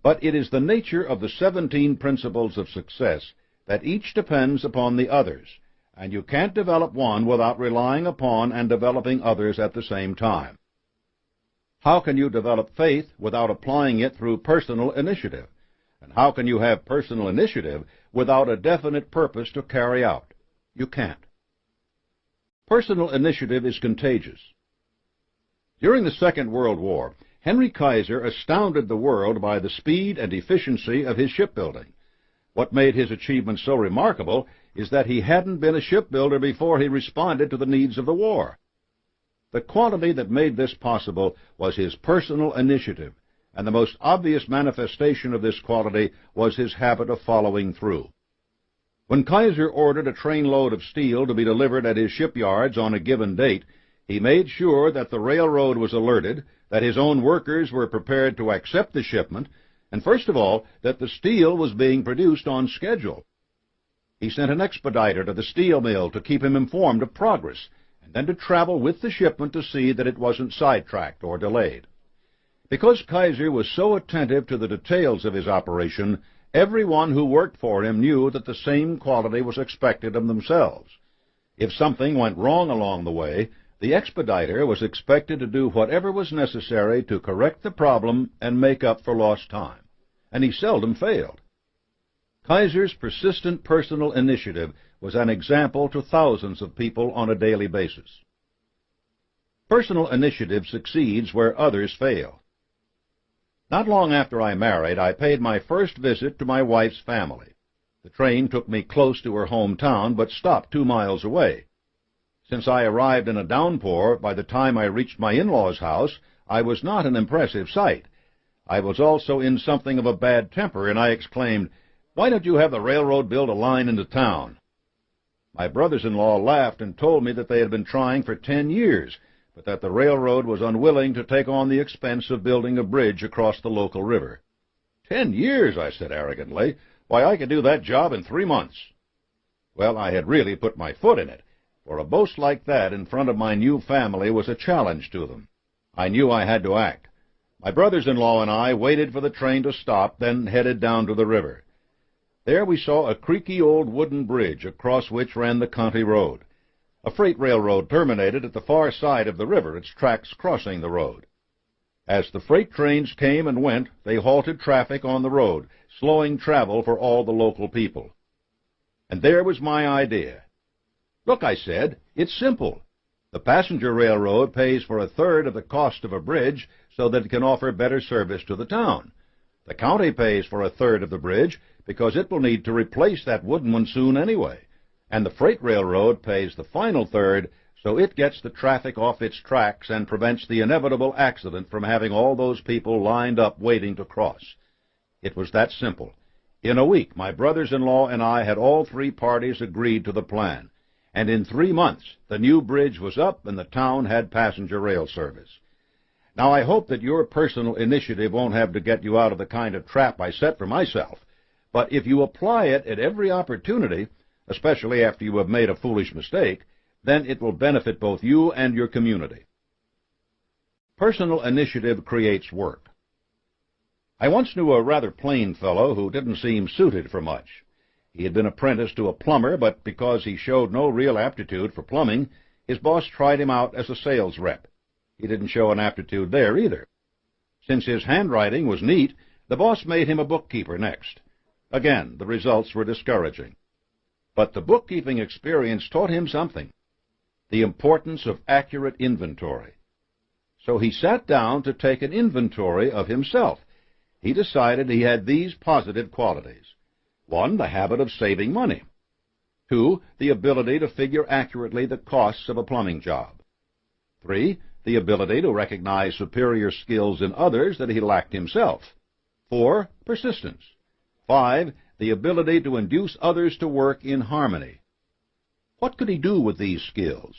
But it is the nature of the 17 principles of success that each depends upon the others, and you can't develop one without relying upon and developing others at the same time. How can you develop faith without applying it through personal initiative? And how can you have personal initiative without a definite purpose to carry out? You can't. Personal initiative is contagious. During the Second World War, Henry Kaiser astounded the world by the speed and efficiency of his shipbuilding. What made his achievement so remarkable is that he hadn't been a shipbuilder before he responded to the needs of the war. The quality that made this possible was his personal initiative, and the most obvious manifestation of this quality was his habit of following through. When Kaiser ordered a trainload of steel to be delivered at his shipyards on a given date, he made sure that the railroad was alerted, that his own workers were prepared to accept the shipment, and first of all, that the steel was being produced on schedule. He sent an expediter to the steel mill to keep him informed of progress, and then to travel with the shipment to see that it wasn't sidetracked or delayed. Because Kaiser was so attentive to the details of his operation, everyone who worked for him knew that the same quality was expected of themselves. If something went wrong along the way, the expediter was expected to do whatever was necessary to correct the problem and make up for lost time, and he seldom failed. Kaiser's persistent personal initiative was an example to thousands of people on a daily basis. Personal initiative succeeds where others fail. Not long after I married, I paid my first visit to my wife's family. The train took me close to her hometown, but stopped 2 miles away. Since I arrived in a downpour, by the time I reached my in-laws' house, I was not an impressive sight. I was also in something of a bad temper, and I exclaimed, "Why don't you have the railroad build a line into town?" My brothers-in-law laughed and told me that they had been trying for 10 years, but that the railroad was unwilling to take on the expense of building a bridge across the local river. 10 years, I said arrogantly. Why, I could do that job in 3 months. Well, I had really put my foot in it, for a boast like that in front of my new family was a challenge to them. I knew I had to act. My brothers-in-law and I waited for the train to stop, then headed down to the river. There we saw a creaky old wooden bridge across which ran the county road. A freight railroad terminated at the far side of the river, its tracks crossing the road. As the freight trains came and went, they halted traffic on the road, slowing travel for all the local people. And there was my idea. Look, I said, it's simple. The passenger railroad pays for a third of the cost of a bridge so that it can offer better service to the town. The county pays for a third of the bridge because it will need to replace that wooden one soon anyway. And the freight railroad pays the final third so it gets the traffic off its tracks and prevents the inevitable accident from having all those people lined up waiting to cross. It was that simple. In a week, my brothers-in-law and I had all three parties agreed to the plan, and in 3 months the new bridge was up and the town had passenger rail service. Now, I hope that your personal initiative won't have to get you out of the kind of trap I set for myself, but if you apply it at every opportunity, especially after you have made a foolish mistake, then it will benefit both you and your community. Personal initiative creates work. I once knew a rather plain fellow who didn't seem suited for much. He had been apprenticed to a plumber, but because he showed no real aptitude for plumbing, his boss tried him out as a sales rep. He didn't show an aptitude there either. Since his handwriting was neat, the boss made him a bookkeeper next. Again, the results were discouraging. But the bookkeeping experience taught him something: the importance of accurate inventory. So he sat down to take an inventory of himself. He decided he had these positive qualities. 1, the habit of saving money. 2, the ability to figure accurately the costs of a plumbing job. 3, the ability to recognize superior skills in others that he lacked himself. 4, persistence. 5, the ability to induce others to work in harmony. What could he do with these skills?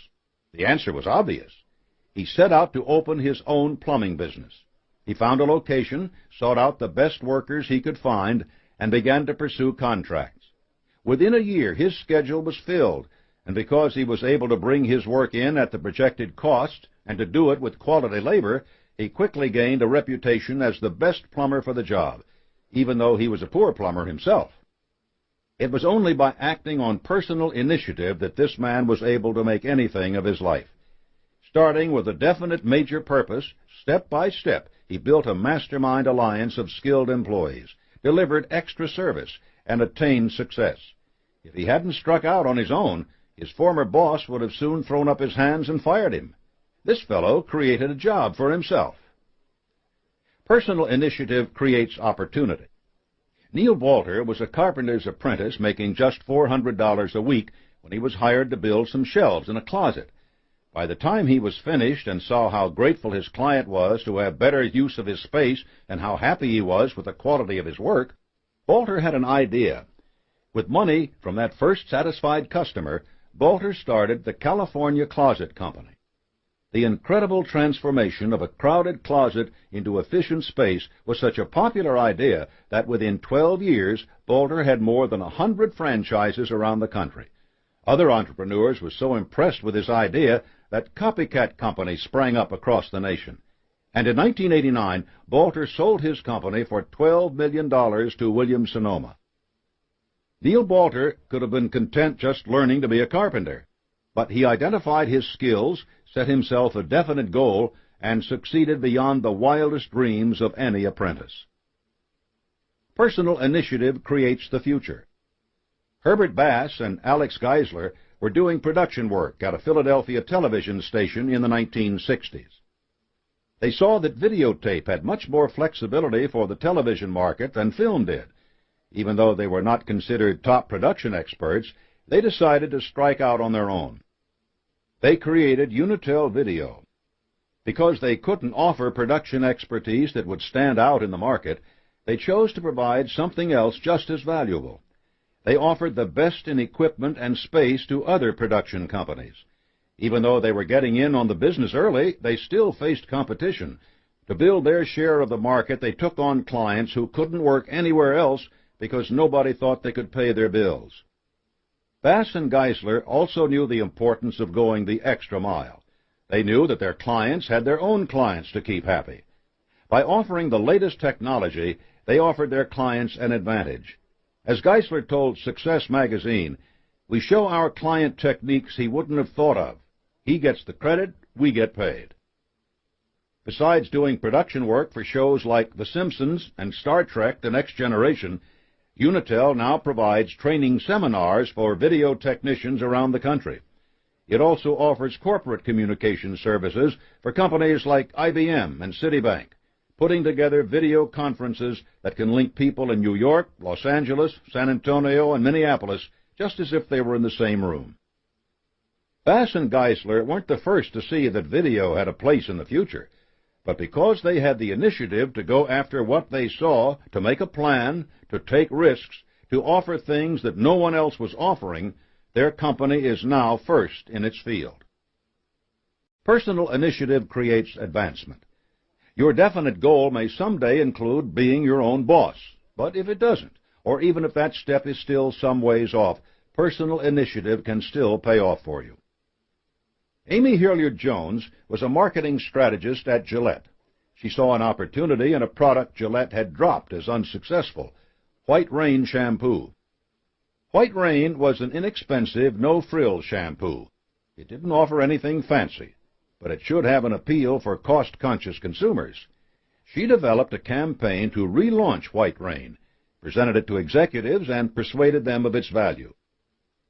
The answer was obvious. He set out to open his own plumbing business. He found a location, sought out the best workers he could find, and began to pursue contracts. Within a year, his schedule was filled, and because he was able to bring his work in at the projected cost and to do it with quality labor, he quickly gained a reputation as the best plumber for the job, even though he was a poor plumber himself. It was only by acting on personal initiative that this man was able to make anything of his life. Starting with a definite major purpose, step by step, he built a mastermind alliance of skilled employees, delivered extra service, and attained success. If he hadn't struck out on his own, his former boss would have soon thrown up his hands and fired him. This fellow created a job for himself. Personal initiative creates opportunity. Neil Walter was a carpenter's apprentice making just $400 a week when he was hired to build some shelves in a closet. By the time he was finished and saw how grateful his client was to have better use of his space and how happy he was with the quality of his work, Walter had an idea. With money from that first satisfied customer, Walter started the California Closet Company. The incredible transformation of a crowded closet into efficient space was such a popular idea that within 12 years, Walter had more than 100 franchises around the country. Other entrepreneurs were so impressed with his idea that copycat companies sprang up across the nation. And in 1989, Walter sold his company for $12 million to Williams-Sonoma. Neil Walter could have been content just learning to be a carpenter, but he identified his skills, set himself a definite goal, and succeeded beyond the wildest dreams of any apprentice. Personal initiative creates the future. Herbert Bass and Alex Geisler were doing production work at a Philadelphia television station in the 1960s. They saw that videotape had much more flexibility for the television market than film did. Even though they were not considered top production experts, they decided to strike out on their own. They created Unitel Video. Because they couldn't offer production expertise that would stand out in the market, they chose to provide something else just as valuable. They offered the best in equipment and space to other production companies. Even though they were getting in on the business early, they still faced competition. To build their share of the market, they took on clients who couldn't work anywhere else because nobody thought they could pay their bills. Bass and Geisler also knew the importance of going the extra mile. They knew that their clients had their own clients to keep happy. By offering the latest technology, they offered their clients an advantage. As Geisler told Success magazine, "We show our client techniques he wouldn't have thought of. He gets the credit, we get paid." Besides doing production work for shows like The Simpsons and Star Trek: The Next Generation, Unitel now provides training seminars for video technicians around the country. It also offers corporate communication services for companies like IBM and Citibank, putting together video conferences that can link people in New York, Los Angeles, San Antonio, and Minneapolis just as if they were in the same room. Bass and Geisler weren't the first to see that video had a place in the future, but because they had the initiative to go after what they saw, to make a plan, to take risks, to offer things that no one else was offering, their company is now first in its field. Personal initiative creates advancement. Your definite goal may someday include being your own boss, but if it doesn't, or even if that step is still some ways off, personal initiative can still pay off for you. Amy Hilliard-Jones was a marketing strategist at Gillette. She saw an opportunity in a product Gillette had dropped as unsuccessful, White Rain shampoo. White Rain was an inexpensive, no-frill shampoo. It didn't offer anything fancy, but it should have an appeal for cost-conscious consumers. She developed a campaign to relaunch White Rain, presented it to executives, and persuaded them of its value.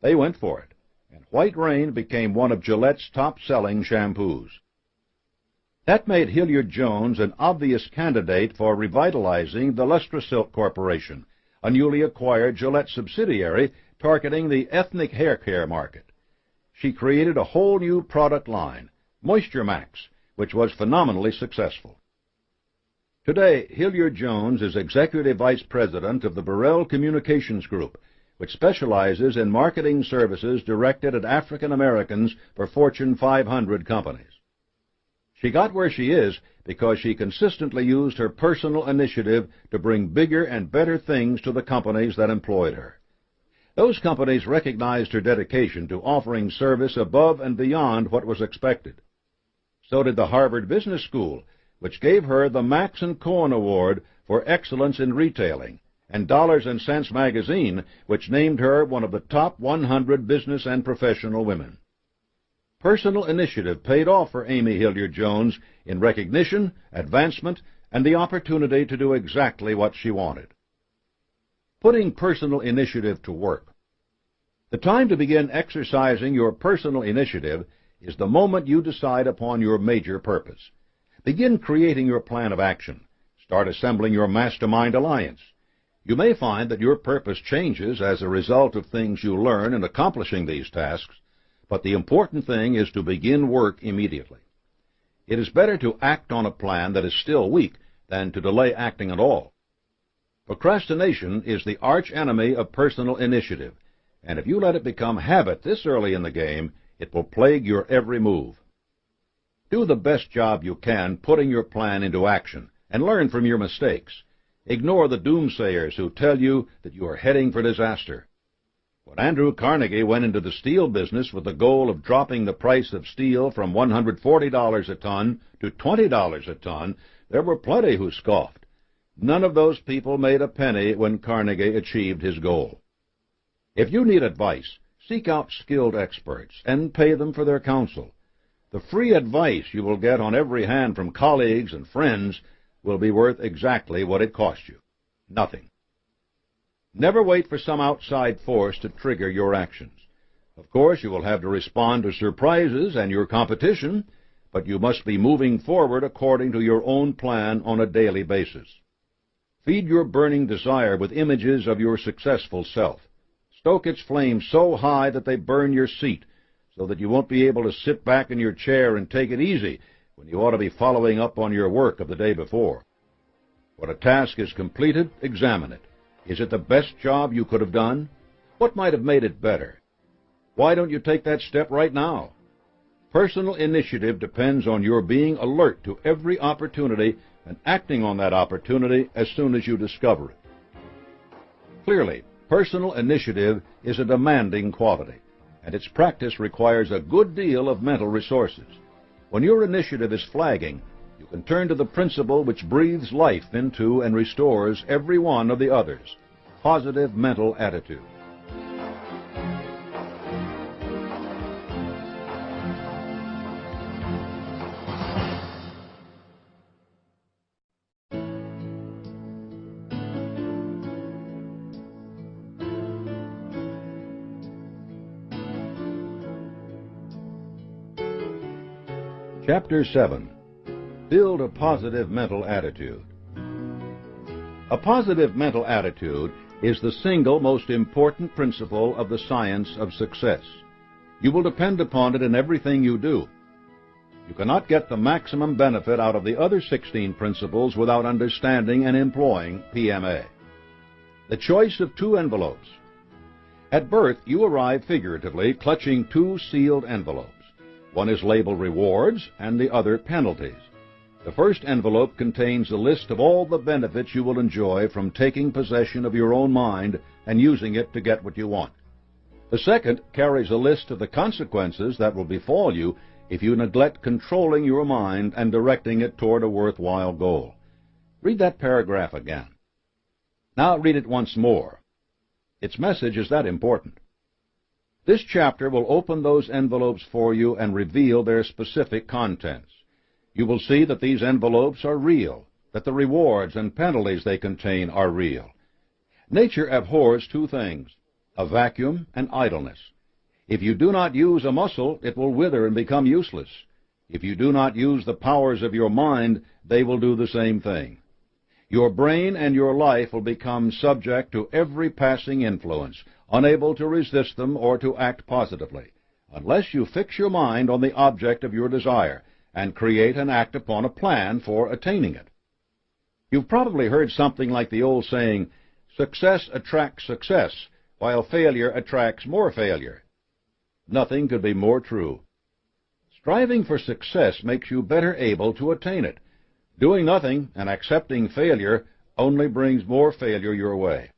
They went for it, and White Rain became one of Gillette's top-selling shampoos. That made Hilliard-Jones an obvious candidate for revitalizing the Lustrasilk Corporation, a newly acquired Gillette subsidiary targeting the ethnic hair care market. She created a whole new product line, Moisture Max, which was phenomenally successful. Today, Hilliard-Jones is Executive Vice President of the Burrell Communications Group, which specializes in marketing services directed at African Americans for Fortune 500 companies. She got where she is because she consistently used her personal initiative to bring bigger and better things to the companies that employed her. Those companies recognized her dedication to offering service above and beyond what was expected. So did the Harvard Business School, which gave her the Max & Cohen Award for Excellence in Retailing, and Dollars and Cents magazine, which named her one of the top 100 business and professional women. Personal initiative paid off for Amy Hilliard-Jones in recognition, advancement, and the opportunity to do exactly what she wanted. Putting personal initiative to work. The time to begin exercising your personal initiative is the moment you decide upon your major purpose. Begin creating your plan of action. Start assembling your Mastermind alliance. You may find that your purpose changes as a result of things you learn in accomplishing these tasks, but the important thing is to begin work immediately. It is better to act on a plan that is still weak than to delay acting at all. Procrastination is the arch enemy of personal initiative, and if you let it become habit this early in the game, it will plague your every move. Do the best job you can putting your plan into action, and learn from your mistakes. Ignore the doomsayers who tell you that you are heading for disaster. When Andrew Carnegie went into the steel business with the goal of dropping the price of steel from $140 a ton to $20 a ton, there were plenty who scoffed. None of those people made a penny when Carnegie achieved his goal. If you need advice, seek out skilled experts and pay them for their counsel. The free advice you will get on every hand from colleagues and friends will be worth exactly what it cost you. Nothing. Never wait for some outside force to trigger your actions. Of course, you will have to respond to surprises and your competition, but you must be moving forward according to your own plan on a daily basis. Feed your burning desire with images of your successful self. Stoke its flames so high that they burn your seat, so that you won't be able to sit back in your chair and take it easy when you ought to be following up on your work of the day before. When a task is completed, examine it. Is it the best job you could have done? What might have made it better? Why don't you take that step right now? Personal initiative depends on your being alert to every opportunity and acting on that opportunity as soon as you discover it. Clearly, personal initiative is a demanding quality, and its practice requires a good deal of mental resources. When your initiative is flagging, you can turn to the principle which breathes life into and restores every one of the others. positive mental attitude. Chapter 7. Build a positive mental attitude. A positive mental attitude is the single most important principle of the science of success. You will depend upon it in everything you do. You cannot get the maximum benefit out of the other 16 principles without understanding and employing PMA. The choice of two envelopes. At birth, you arrive figuratively clutching two sealed envelopes. One is labeled rewards and the other penalties. The first envelope contains a list of all the benefits you will enjoy from taking possession of your own mind and using it to get what you want. The second carries a list of the consequences that will befall you if you neglect controlling your mind and directing it toward a worthwhile goal. Read that paragraph again. Now read it once more. Its message is that important. This chapter will open those envelopes for you and reveal their specific contents. You will see that these envelopes are real, that the rewards and penalties they contain are real. Nature abhors two things, a vacuum and idleness. If you do not use a muscle, it will wither and become useless. If you do not use the powers of your mind, they will do the same thing. Your brain and your life will become subject to every passing influence, unable to resist them or to act positively, unless you fix your mind on the object of your desire and create and act upon a plan for attaining it. You've probably heard something like the old saying, success attracts success, while failure attracts more failure. Nothing could be more true. Striving for success makes you better able to attain it. Doing nothing and accepting failure only brings more failure your way.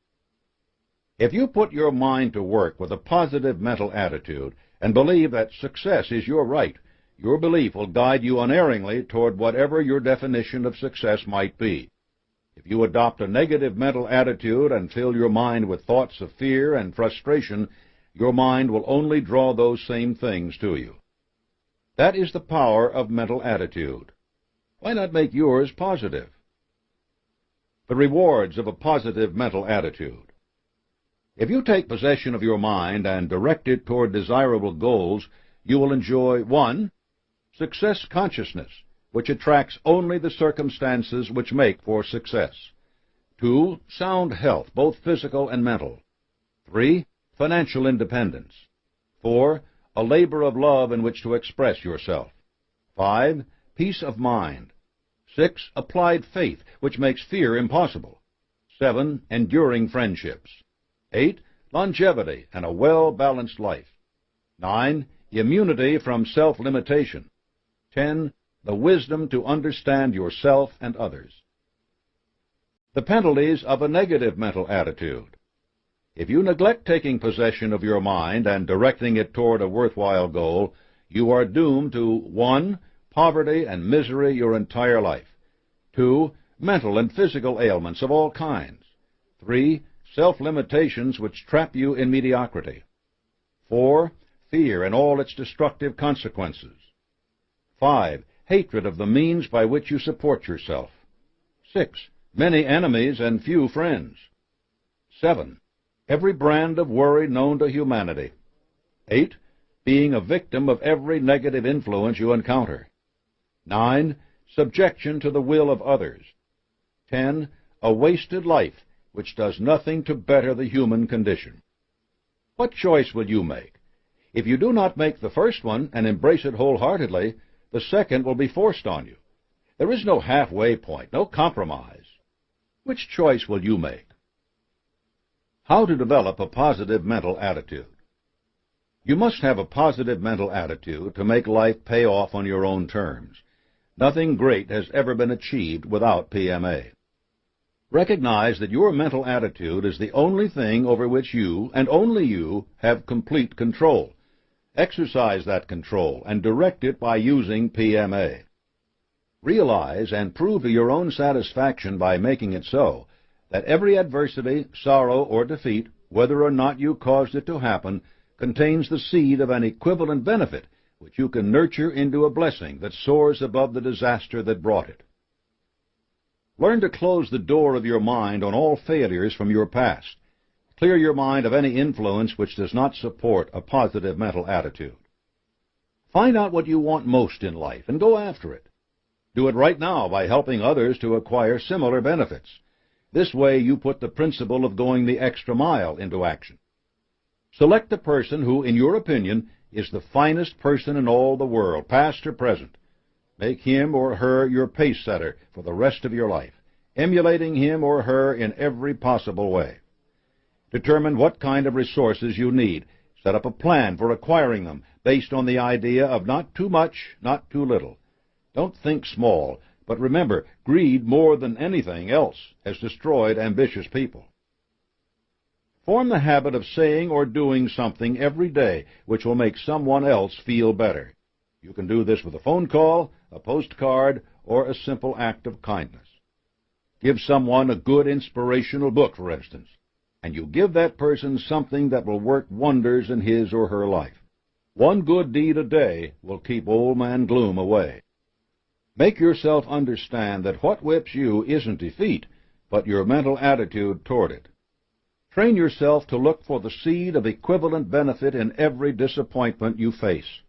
If you put your mind to work with a positive mental attitude and believe that success is your right, your belief will guide you unerringly toward whatever your definition of success might be. If you adopt a negative mental attitude and fill your mind with thoughts of fear and frustration, your mind will only draw those same things to you. That is the power of mental attitude. Why not make yours positive? The rewards of a positive mental attitude. If you take possession of your mind and direct it toward desirable goals, you will enjoy 1. Success consciousness, which attracts only the circumstances which make for success. 2. Sound health, both physical and mental. 3. Financial independence. 4. A labor of love in which to express yourself. 5. Peace of mind. 6. Applied faith, which makes fear impossible. 7. Enduring friendships. 8. Longevity and a well-balanced life. 9. Immunity from self-limitation. 10. The wisdom to understand yourself and others. The penalties of a negative mental attitude. If you neglect taking possession of your mind and directing it toward a worthwhile goal, you are doomed to 1. Poverty and misery your entire life. 2. Mental and physical ailments of all kinds. 3. Self-limitations which trap you in mediocrity. 4. Fear and all its destructive consequences. 5. Hatred of the means by which you support yourself. 6. Many enemies and few friends. 7. Every brand of worry known to humanity. 8. Being a victim of every negative influence you encounter. 9. Subjection to the will of others. 10. A wasted life which does nothing to better the human condition. What choice will you make? If you do not make the first one and embrace it wholeheartedly, the second will be forced on you. There is no halfway point, no compromise. Which choice will you make? How to develop a positive mental attitude. You must have a positive mental attitude to make life pay off on your own terms. Nothing great has ever been achieved without PMA. Recognize that your mental attitude is the only thing over which you, and only you, have complete control. Exercise that control and direct it by using PMA. Realize and prove to your own satisfaction by making it so that every adversity, sorrow, or defeat, whether or not you caused it to happen, contains the seed of an equivalent benefit, which you can nurture into a blessing that soars above the disaster that brought it. Learn to close the door of your mind on all failures from your past. Clear your mind of any influence which does not support a positive mental attitude. Find out what you want most in life and go after it. Do it right now by helping others to acquire similar benefits. This way you put the principle of going the extra mile into action. Select the person who, in your opinion, is the finest person in all the world, past or present. Make him or her your pace setter for the rest of your life, emulating him or her in every possible way. Determine what kind of resources you need. Set up a plan for acquiring them based on the idea of not too much, not too little. Don't think small, but remember, greed more than anything else has destroyed ambitious people. Form the habit of saying or doing something every day which will make someone else feel better. You can do this with a phone call, a postcard, or a simple act of kindness. Give someone a good inspirational book, for instance, and you give that person something that will work wonders in his or her life. One good deed a day will keep old man gloom away. Make yourself understand that what whips you isn't defeat, but your mental attitude toward it. Train yourself to look for the seed of equivalent benefit in every disappointment you face.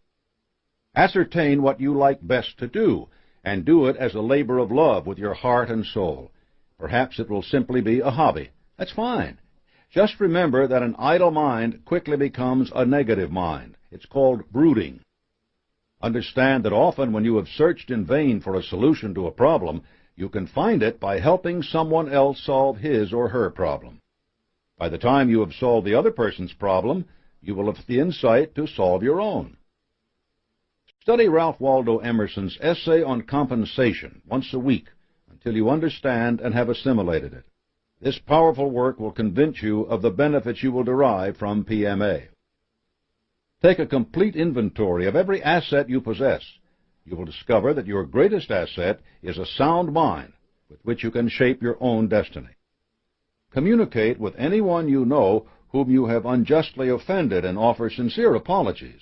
Ascertain what you like best to do, and do it as a labor of love with your heart and soul. Perhaps it will simply be a hobby. That's fine. Just remember that an idle mind quickly becomes a negative mind. It's called brooding. Understand that often when you have searched in vain for a solution to a problem, you can find it by helping someone else solve his or her problem. By the time you have solved the other person's problem, you will have the insight to solve your own. Study Ralph Waldo Emerson's essay on compensation once a week until you understand and have assimilated it. This powerful work will convince you of the benefits you will derive from PMA. Take a complete inventory of every asset you possess. You will discover that your greatest asset is a sound mind with which you can shape your own destiny. Communicate with anyone you know whom you have unjustly offended and offer sincere apologies.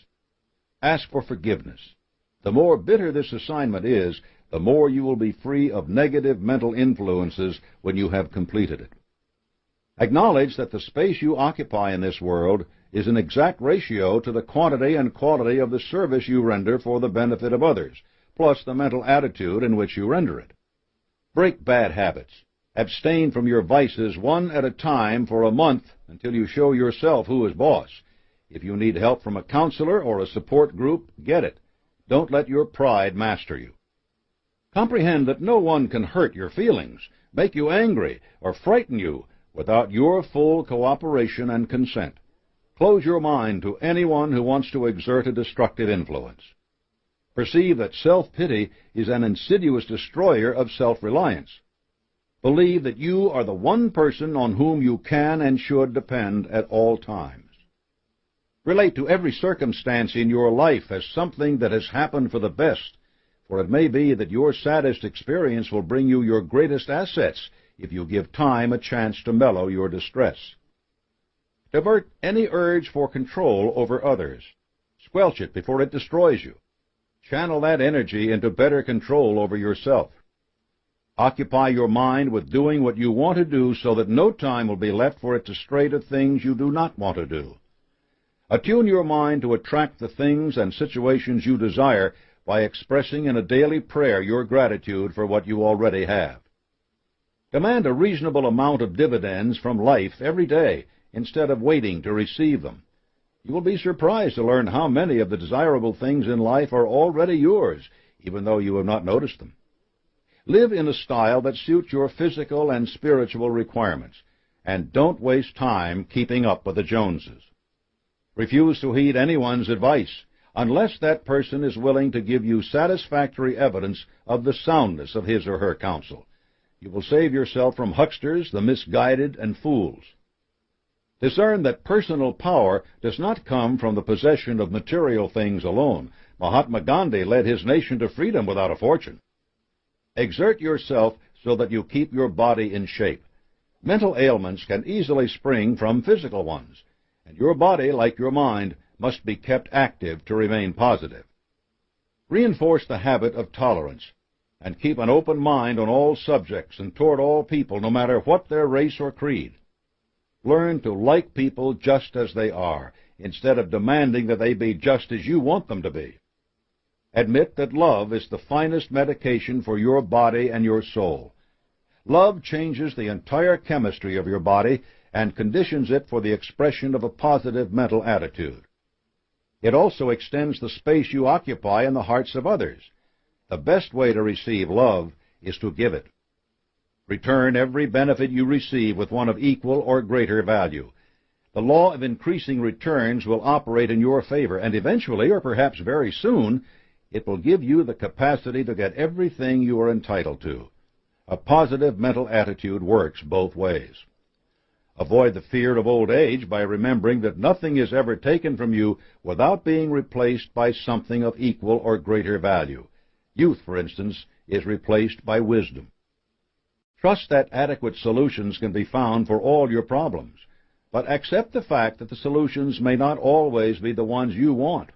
Ask for forgiveness. The more bitter this assignment is, the more you will be free of negative mental influences when you have completed it. Acknowledge that the space you occupy in this world is an exact ratio to the quantity and quality of the service you render for the benefit of others, plus the mental attitude in which you render it. Break bad habits. Abstain from your vices one at a time for a month until you show yourself who is boss. If you need help from a counselor or a support group, get it. Don't let your pride master you. Comprehend that no one can hurt your feelings, make you angry, or frighten you without your full cooperation and consent. Close your mind to anyone who wants to exert a destructive influence. Perceive that self-pity is an insidious destroyer of self-reliance. Believe that you are the one person on whom you can and should depend at all times. Relate to every circumstance in your life as something that has happened for the best, for it may be that your saddest experience will bring you your greatest assets if you give time a chance to mellow your distress. Divert any urge for control over others. Squelch it before it destroys you. Channel that energy into better control over yourself. Occupy your mind with doing what you want to do so that no time will be left for it to stray to things you do not want to do. Attune your mind to attract the things and situations you desire by expressing in a daily prayer your gratitude for what you already have. Demand a reasonable amount of dividends from life every day instead of waiting to receive them. You will be surprised to learn how many of the desirable things in life are already yours, even though you have not noticed them. Live in a style that suits your physical and spiritual requirements, and don't waste time keeping up with the Joneses. Refuse to heed anyone's advice unless that person is willing to give you satisfactory evidence of the soundness of his or her counsel. You will save yourself from hucksters, the misguided, and fools. Discern that personal power does not come from the possession of material things alone. Mahatma Gandhi led his nation to freedom without a fortune. Exert yourself so that you keep your body in shape. Mental ailments can easily spring from physical ones, and your body, like your mind, must be kept active to remain positive. Reinforce the habit of tolerance, and keep an open mind on all subjects and toward all people, no matter what their race or creed. Learn to like people just as they are, instead of demanding that they be just as you want them to be. Admit that love is the finest medication for your body and your soul. Love changes the entire chemistry of your body and conditions it for the expression of a positive mental attitude. It also extends the space you occupy in the hearts of others. The best way to receive love is to give it. Return every benefit you receive with one of equal or greater value. The law of increasing returns will operate in your favor, and eventually, or perhaps very soon, it will give you the capacity to get everything you are entitled to. A positive mental attitude works both ways. Avoid the fear of old age by remembering that nothing is ever taken from you without being replaced by something of equal or greater value. Youth, for instance, is replaced by wisdom. Trust that adequate solutions can be found for all your problems, but accept the fact that the solutions may not always be the ones you want.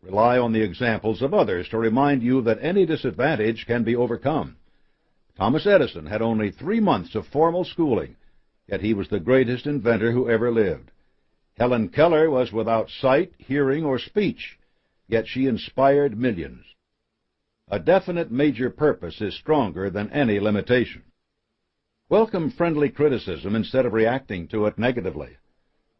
Rely on the examples of others to remind you that any disadvantage can be overcome. Thomas Edison had only 3 months of formal schooling, yet he was the greatest inventor who ever lived. Helen Keller was without sight, hearing, or speech, yet she inspired millions. A definite major purpose is stronger than any limitation. Welcome friendly criticism instead of reacting to it negatively.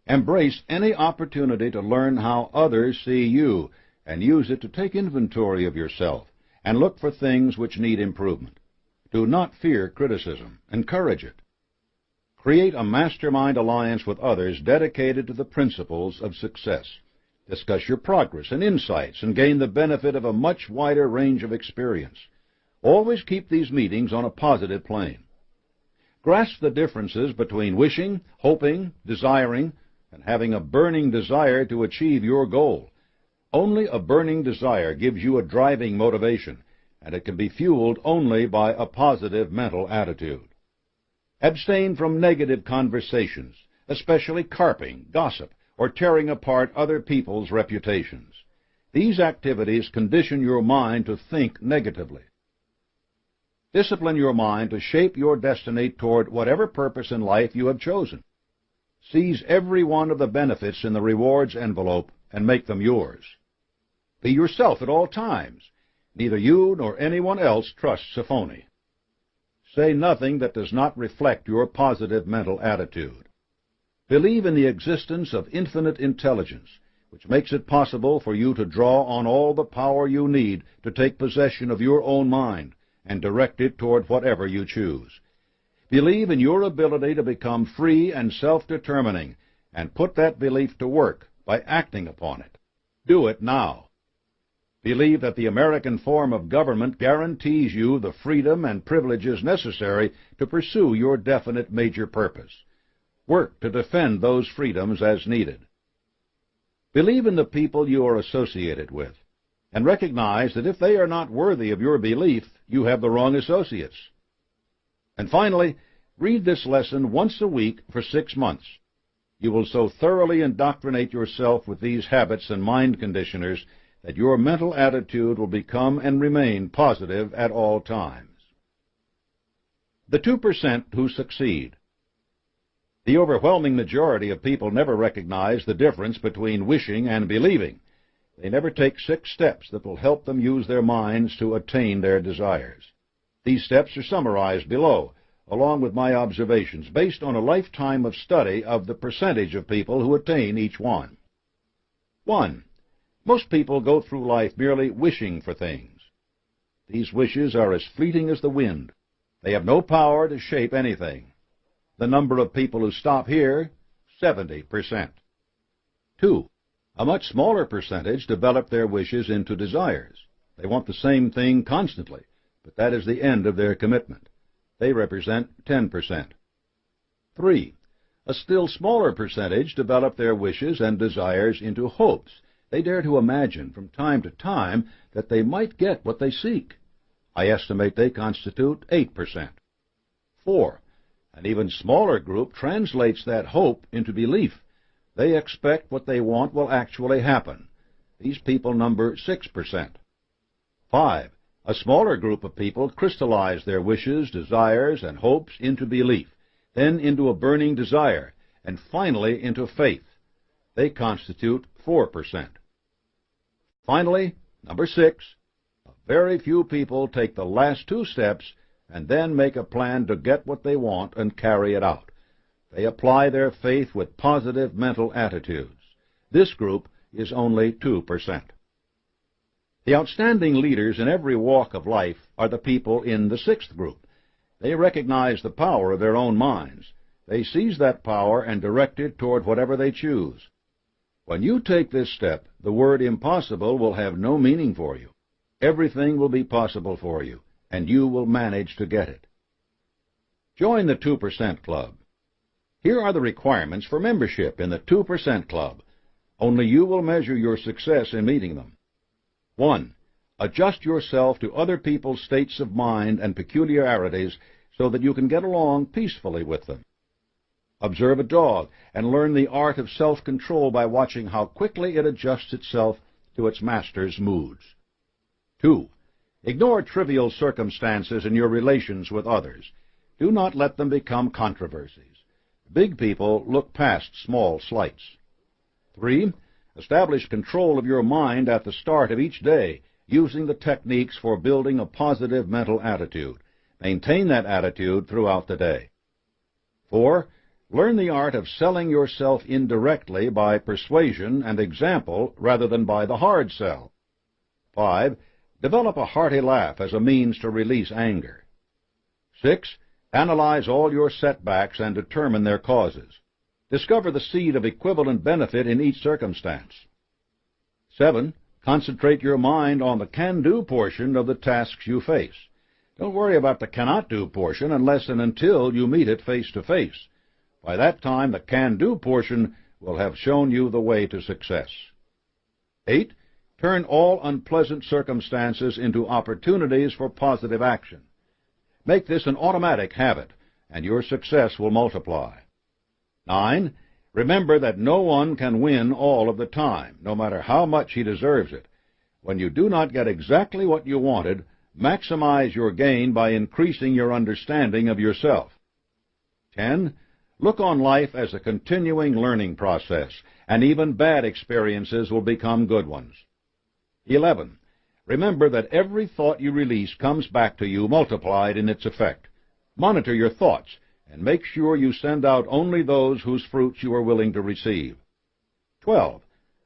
Embrace any opportunity to learn how others see you, and use it to take inventory of yourself and look for things which need improvement. Do not fear criticism. Encourage it. Create a mastermind alliance with others dedicated to the principles of success. Discuss your progress and insights and gain the benefit of a much wider range of experience. Always keep these meetings on a positive plane. Grasp the differences between wishing, hoping, desiring, and having a burning desire to achieve your goal. Only a burning desire gives you a driving motivation, and it can be fueled only by a positive mental attitude. Abstain from negative conversations, especially carping, gossip, or tearing apart other people's reputations. These activities condition your mind to think negatively. Discipline your mind to shape your destiny toward whatever purpose in life you have chosen. Seize every one of the benefits in the rewards envelope and make them yours. Be yourself at all times. Neither you nor anyone else trusts a phony. Say nothing that does not reflect your positive mental attitude. Believe in the existence of infinite intelligence, which makes it possible for you to draw on all the power you need to take possession of your own mind and direct it toward whatever you choose. Believe in your ability to become free and self-determining, and put that belief to work by acting upon it. Do it now. Believe that the American form of government guarantees you the freedom and privileges necessary to pursue your definite major purpose. Work to defend those freedoms as needed. Believe in the people you are associated with, and recognize that if they are not worthy of your belief, you have the wrong associates. And finally, read this lesson once a week for 6 months. You will so thoroughly indoctrinate yourself with these habits and mind conditioners that your mental attitude will become and remain positive at all times. The 2% who succeed. The overwhelming majority of people never recognize the difference between wishing and believing. They never take 6 steps that will help them use their minds to attain their desires. These steps are summarized below, along with my observations, based on a lifetime of study of the percentage of people who attain each one. 1. Most people go through life merely wishing for things. These wishes are as fleeting as the wind. They have no power to shape anything. The number of people who stop here, 70%. 2. A much smaller percentage develop their wishes into desires. They want the same thing constantly, but that is the end of their commitment. They represent 10%. 3. A still smaller percentage develop their wishes and desires into hopes. They dare to imagine from time to time that they might get what they seek. I estimate they constitute 8%. 4. An even smaller group translates that hope into belief. They expect what they want will actually happen. These people number 6%. 5. A smaller group of people crystallize their wishes, desires, and hopes into belief, then into a burning desire, and finally into faith. They constitute 4%. Finally, number 6, very few people take the last 2 steps and then make a plan to get what they want and carry it out. They apply their faith with positive mental attitudes. This group is only 2%. The outstanding leaders in every walk of life are the people in the 6th group. They recognize the power of their own minds. They seize that power and direct it toward whatever they choose. When you take this step, the word impossible will have no meaning for you. Everything will be possible for you, and you will manage to get it. Join the 2% Club. Here are the requirements for membership in the 2% Club. Only you will measure your success in meeting them. 1. Adjust yourself to other people's states of mind and peculiarities so that you can get along peacefully with them. Observe a dog and learn the art of self-control by watching how quickly it adjusts itself to its master's moods. 2. Ignore trivial circumstances in your relations with others. Do not let them become controversies. Big people look past small slights. 3. Establish control of your mind at the start of each day, using the techniques for building a positive mental attitude. Maintain that attitude throughout the day. 4. Learn the art of selling yourself indirectly by persuasion and example rather than by the hard sell. 5. Develop a hearty laugh as a means to release anger. 6. Analyze all your setbacks and determine their causes. Discover the seed of equivalent benefit in each circumstance. 7. Concentrate your mind on the can-do portion of the tasks you face. Don't worry about the cannot-do portion unless and until you meet it face-to-face. By that time, the can-do portion will have shown you the way to success. 8. Turn all unpleasant circumstances into opportunities for positive action. Make this an automatic habit, and your success will multiply. 9. Remember that no one can win all of the time, no matter how much he deserves it. When you do not get exactly what you wanted, maximize your gain by increasing your understanding of yourself. 10. Look on life as a continuing learning process, and even bad experiences will become good ones. 11. Remember that every thought you release comes back to you multiplied in its effect. Monitor your thoughts, and make sure you send out only those whose fruits you are willing to receive. 12.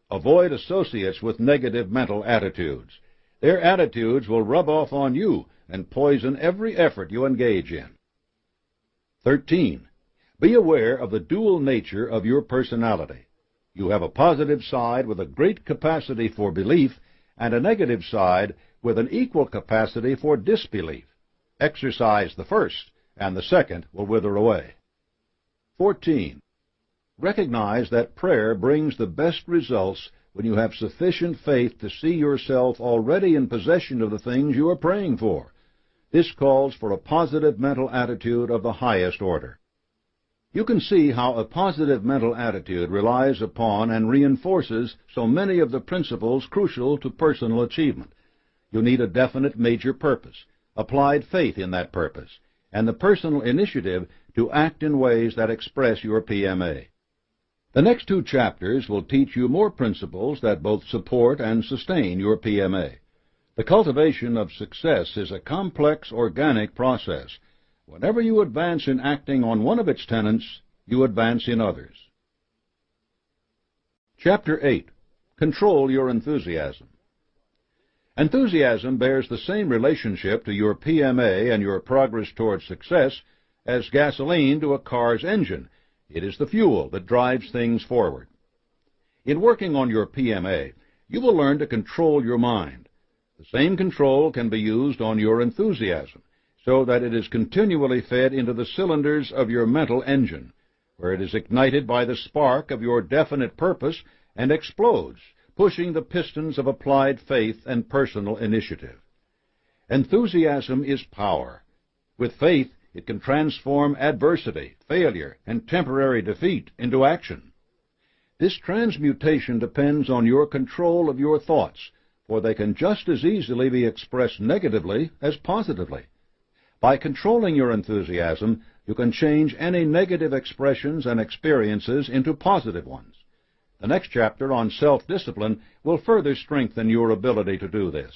Avoid associates with negative mental attitudes. Their attitudes will rub off on you and poison every effort you engage in. 13. Be aware of the dual nature of your personality. You have a positive side with a great capacity for belief and a negative side with an equal capacity for disbelief. Exercise the first, and the second will wither away. 14. Recognize that prayer brings the best results when you have sufficient faith to see yourself already in possession of the things you are praying for. This calls for a positive mental attitude of the highest order. You can see how a positive mental attitude relies upon and reinforces so many of the principles crucial to personal achievement. You need a definite major purpose, applied faith in that purpose, and the personal initiative to act in ways that express your PMA. The next 2 chapters will teach you more principles that both support and sustain your PMA. The cultivation of success is a complex, organic process. Whenever you advance in acting on one of its tenets, you advance in others. Chapter 8. Control your enthusiasm. Enthusiasm bears the same relationship to your PMA and your progress toward success as gasoline to a car's engine. It is the fuel that drives things forward. In working on your PMA, you will learn to control your mind. The same control can be used on your enthusiasm, so that it is continually fed into the cylinders of your mental engine, where it is ignited by the spark of your definite purpose and explodes, pushing the pistons of applied faith and personal initiative. Enthusiasm is power. With faith, It can transform adversity, failure, and temporary defeat into action. This transmutation depends on your control of your thoughts, for they can just as easily be expressed negatively as positively. By controlling your enthusiasm, you can change any negative expressions and experiences into positive ones. The next chapter on self-discipline will further strengthen your ability to do this.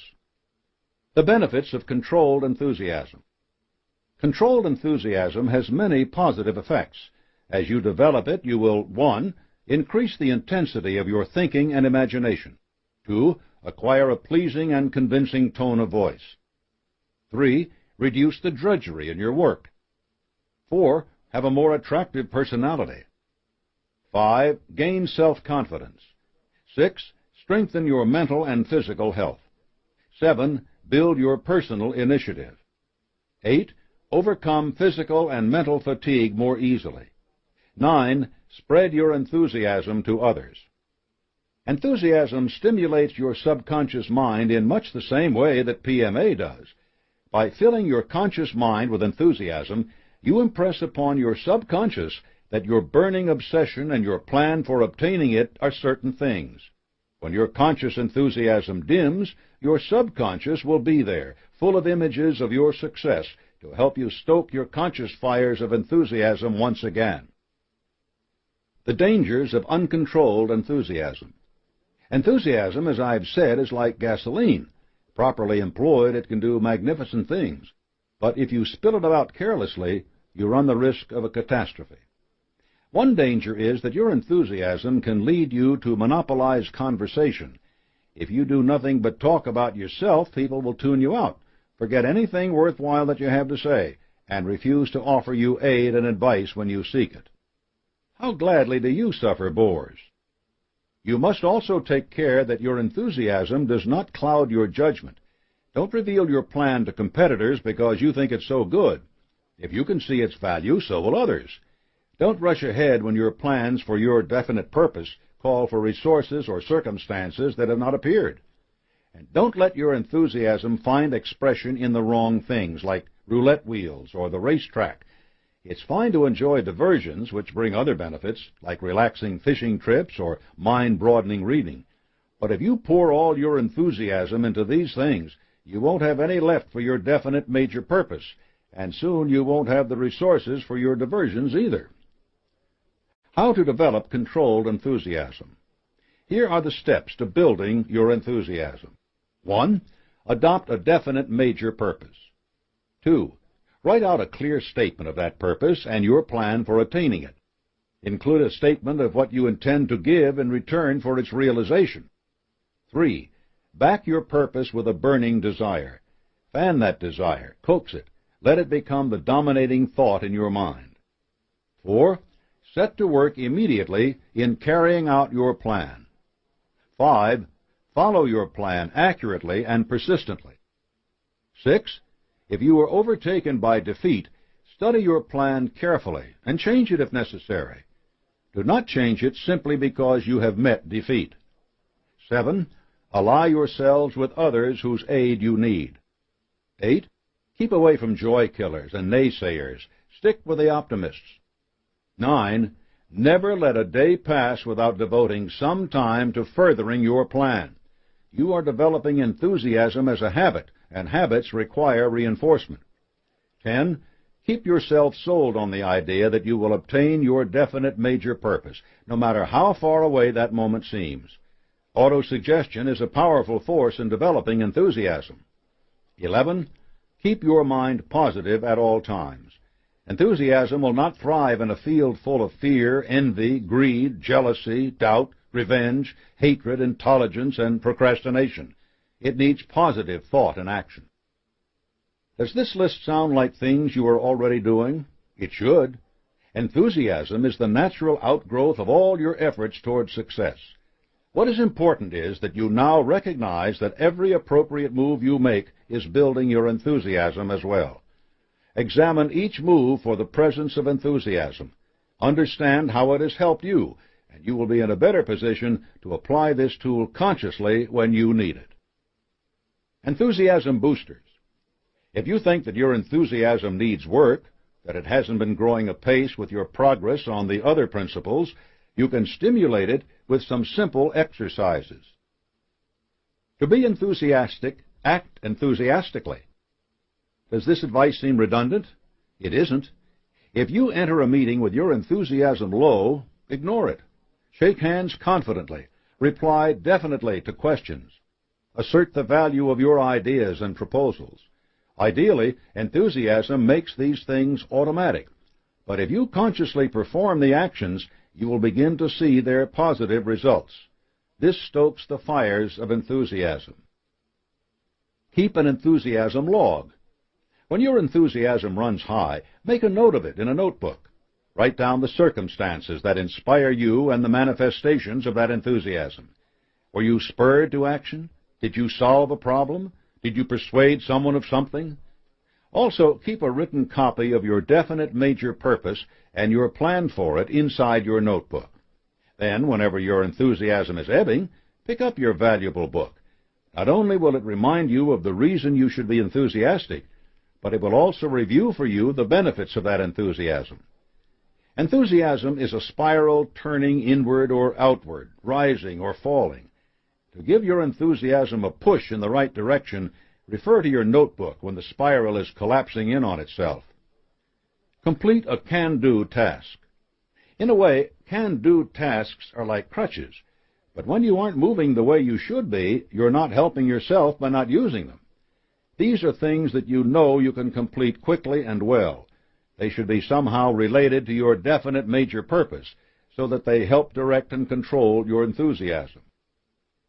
The benefits of controlled enthusiasm. Controlled enthusiasm has many positive effects. As you develop it, you will 1. Increase the intensity of your thinking and imagination. 2. Acquire a pleasing and convincing tone of voice. 3. Reduce the drudgery in your work. 4. Have a more attractive personality. 5. Gain self-confidence. 6. Strengthen your mental and physical health. 7. Build your personal initiative. 8. Overcome physical and mental fatigue more easily. 9. Spread your enthusiasm to others. Enthusiasm stimulates your subconscious mind in much the same way that PMA does. By filling your conscious mind with enthusiasm, you impress upon your subconscious that your burning obsession and your plan for obtaining it are certain things. When your conscious enthusiasm dims, your subconscious will be there, full of images of your success, to help you stoke your conscious fires of enthusiasm once again. The dangers of uncontrolled enthusiasm. Enthusiasm, as I've said, is like gasoline. Properly employed, it can do magnificent things. But if you spill it out carelessly, you run the risk of a catastrophe. One danger is that your enthusiasm can lead you to monopolize conversation. If you do nothing but talk about yourself, people will tune you out, forget anything worthwhile that you have to say, and refuse to offer you aid and advice when you seek it. How gladly do you suffer bores? You must also take care that your enthusiasm does not cloud your judgment. Don't reveal your plan to competitors because you think it's so good. If you can see its value, so will others. Don't rush ahead when your plans for your definite purpose call for resources or circumstances that have not appeared. And don't let your enthusiasm find expression in the wrong things, like roulette wheels or the racetrack. It's fine to enjoy diversions which bring other benefits, like relaxing fishing trips or mind-broadening reading. But if you pour all your enthusiasm into these things, you won't have any left for your definite major purpose, and soon you won't have the resources for your diversions either. How to develop controlled enthusiasm. Here are the steps to building your enthusiasm. 1. Adopt a definite major purpose. 2. Write out a clear statement of that purpose and your plan for attaining it. Include a statement of what you intend to give in return for its realization. 3. Back your purpose with a burning desire. Fan that desire. Coax it. Let it become the dominating thought in your mind. 4. Set to work immediately in carrying out your plan. 5. Follow your plan accurately and persistently. 6. If you are overtaken by defeat, study your plan carefully and change it if necessary. Do not change it simply because you have met defeat. 7. Ally yourselves with others whose aid you need. 8. Keep away from joy killers and naysayers. Stick with the optimists. 9. Never let a day pass without devoting some time to furthering your plan. You are developing enthusiasm as a habit, and habits require reinforcement. 10. Keep yourself sold on the idea that you will obtain your definite major purpose, no matter how far away that moment seems. Autosuggestion is a powerful force in developing enthusiasm. 11. Keep your mind positive at all times. Enthusiasm will not thrive in a field full of fear, envy, greed, jealousy, doubt, revenge, hatred, intolerance, and procrastination. It needs positive thought and action. Does this list sound like things you are already doing? It should. Enthusiasm is the natural outgrowth of all your efforts toward success. What is important is that you now recognize that every appropriate move you make is building your enthusiasm as well. Examine each move for the presence of enthusiasm. Understand how it has helped you, and you will be in a better position to apply this tool consciously when you need it. Enthusiasm boosters. If you think that your enthusiasm needs work, that it hasn't been growing apace with your progress on the other principles, you can stimulate it with some simple exercises. To be enthusiastic, act enthusiastically. Does this advice seem redundant? It isn't. If you enter a meeting with your enthusiasm low, ignore it. Shake hands confidently. Reply definitely to questions. Assert the value of your ideas and proposals. Ideally, enthusiasm makes these things automatic. But if you consciously perform the actions, you will begin to see their positive results. This stokes the fires of enthusiasm. Keep an enthusiasm log. When your enthusiasm runs high, make a note of it in a notebook. Write down the circumstances that inspire you and the manifestations of that enthusiasm. Were you spurred to action? Did you solve a problem? Did you persuade someone of something? Also, keep a written copy of your definite major purpose and your plan for it inside your notebook. Then, whenever your enthusiasm is ebbing, pick up your valuable book. Not only will it remind you of the reason you should be enthusiastic, but it will also review for you the benefits of that enthusiasm. Enthusiasm is a spiral turning inward or outward, rising or falling. To give your enthusiasm a push in the right direction, refer to your notebook when the spiral is collapsing in on itself. Complete a can-do task. In a way, can-do tasks are like crutches, but when you aren't moving the way you should be, you're not helping yourself by not using them. These are things that you know you can complete quickly and well. They should be somehow related to your definite major purpose, so that they help direct and control your enthusiasm.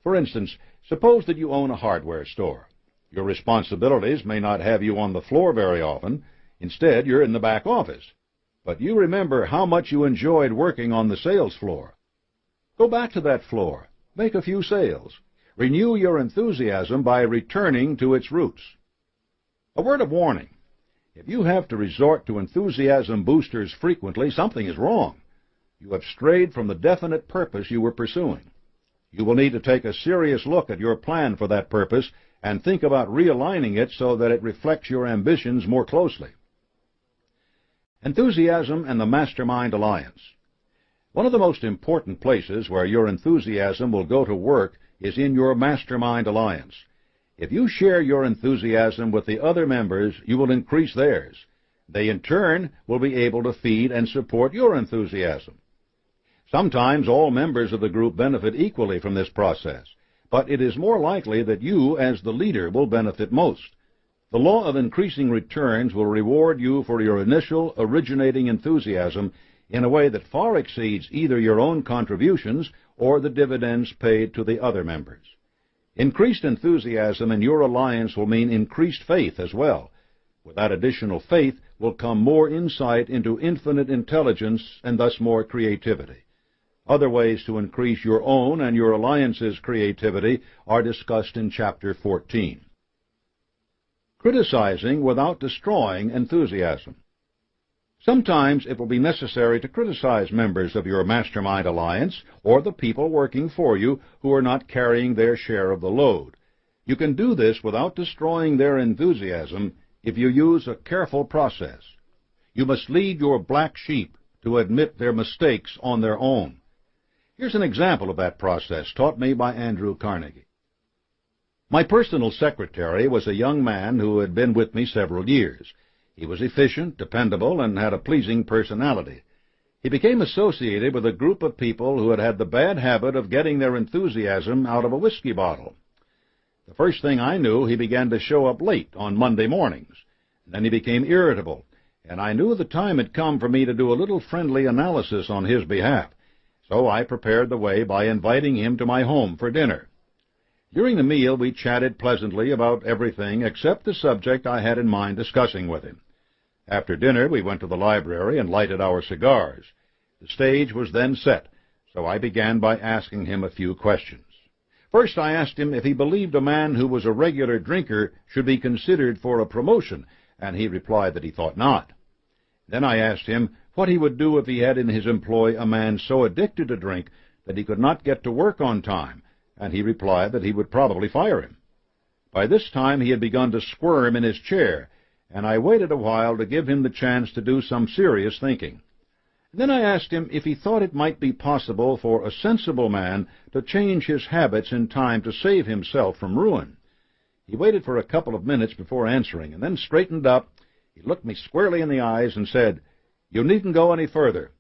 For instance, suppose that you own a hardware store. Your responsibilities may not have you on the floor very often. Instead, you're in the back office. But you remember how much you enjoyed working on the sales floor. Go back to that floor. Make a few sales. Renew your enthusiasm by returning to its roots. A word of warning. If you have to resort to enthusiasm boosters frequently, something is wrong. You have strayed from the definite purpose you were pursuing. You will need to take a serious look at your plan for that purpose and think about realigning it so that it reflects your ambitions more closely. Enthusiasm and the Mastermind Alliance. One of the most important places where your enthusiasm will go to work is in your Mastermind Alliance. If you share your enthusiasm with the other members, you will increase theirs. They, in turn, will be able to feed and support your enthusiasm. Sometimes all members of the group benefit equally from this process, but it is more likely that you, as the leader, will benefit most. The law of increasing returns will reward you for your initial originating enthusiasm in a way that far exceeds either your own contributions or the dividends paid to the other members. Increased enthusiasm in your alliance will mean increased faith as well. With that additional faith will come more insight into infinite intelligence and thus more creativity. Other ways to increase your own and your alliance's creativity are discussed in Chapter 14. Criticizing without destroying enthusiasm. Sometimes it will be necessary to criticize members of your Mastermind Alliance or the people working for you who are not carrying their share of the load. You can do this without destroying their enthusiasm if you use a careful process. You must lead your black sheep to admit their mistakes on their own. Here's an example of that process taught me by Andrew Carnegie. My personal secretary was a young man who had been with me several years. He was efficient, dependable, and had a pleasing personality. He became associated with a group of people who had had the bad habit of getting their enthusiasm out of a whiskey bottle. The first thing I knew, he began to show up late on Monday mornings. Then he became irritable, and I knew the time had come for me to do a little friendly analysis on his behalf. So I prepared the way by inviting him to my home for dinner. During the meal, we chatted pleasantly about everything except the subject I had in mind discussing with him. After dinner, we went to the library and lighted our cigars. The stage was then set, so I began by asking him a few questions. First, I asked him if he believed a man who was a regular drinker should be considered for a promotion, and he replied that he thought not. Then I asked him what he would do if he had in his employ a man so addicted to drink that he could not get to work on time, and he replied that he would probably fire him. By this time he had begun to squirm in his chair, and I waited a while to give him the chance to do some serious thinking. Then I asked him if he thought it might be possible for a sensible man to change his habits in time to save himself from ruin. He waited for a couple of minutes before answering, and then straightened up. He looked me squarely in the eyes and said, "You needn't go any further.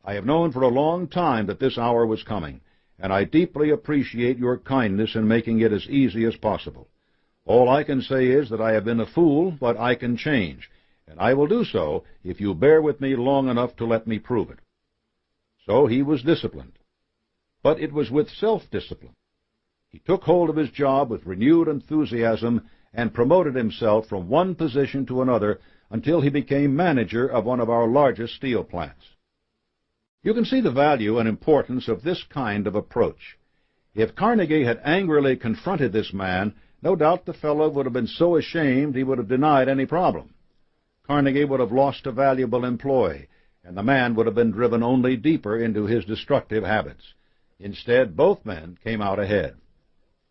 I have known for a long time that this hour was coming, and I deeply appreciate your kindness in making it as easy as possible. All I can say is that I have been a fool, but I can change, and I will do so if you bear with me long enough to let me prove it." So he was disciplined, but it was with self-discipline. He took hold of his job with renewed enthusiasm and promoted himself from one position to another until he became manager of one of our largest steel plants. You can see the value and importance of this kind of approach. If Carnegie had angrily confronted this man, no doubt the fellow would have been so ashamed he would have denied any problem. Carnegie would have lost a valuable employee, and the man would have been driven only deeper into his destructive habits. Instead, both men came out ahead.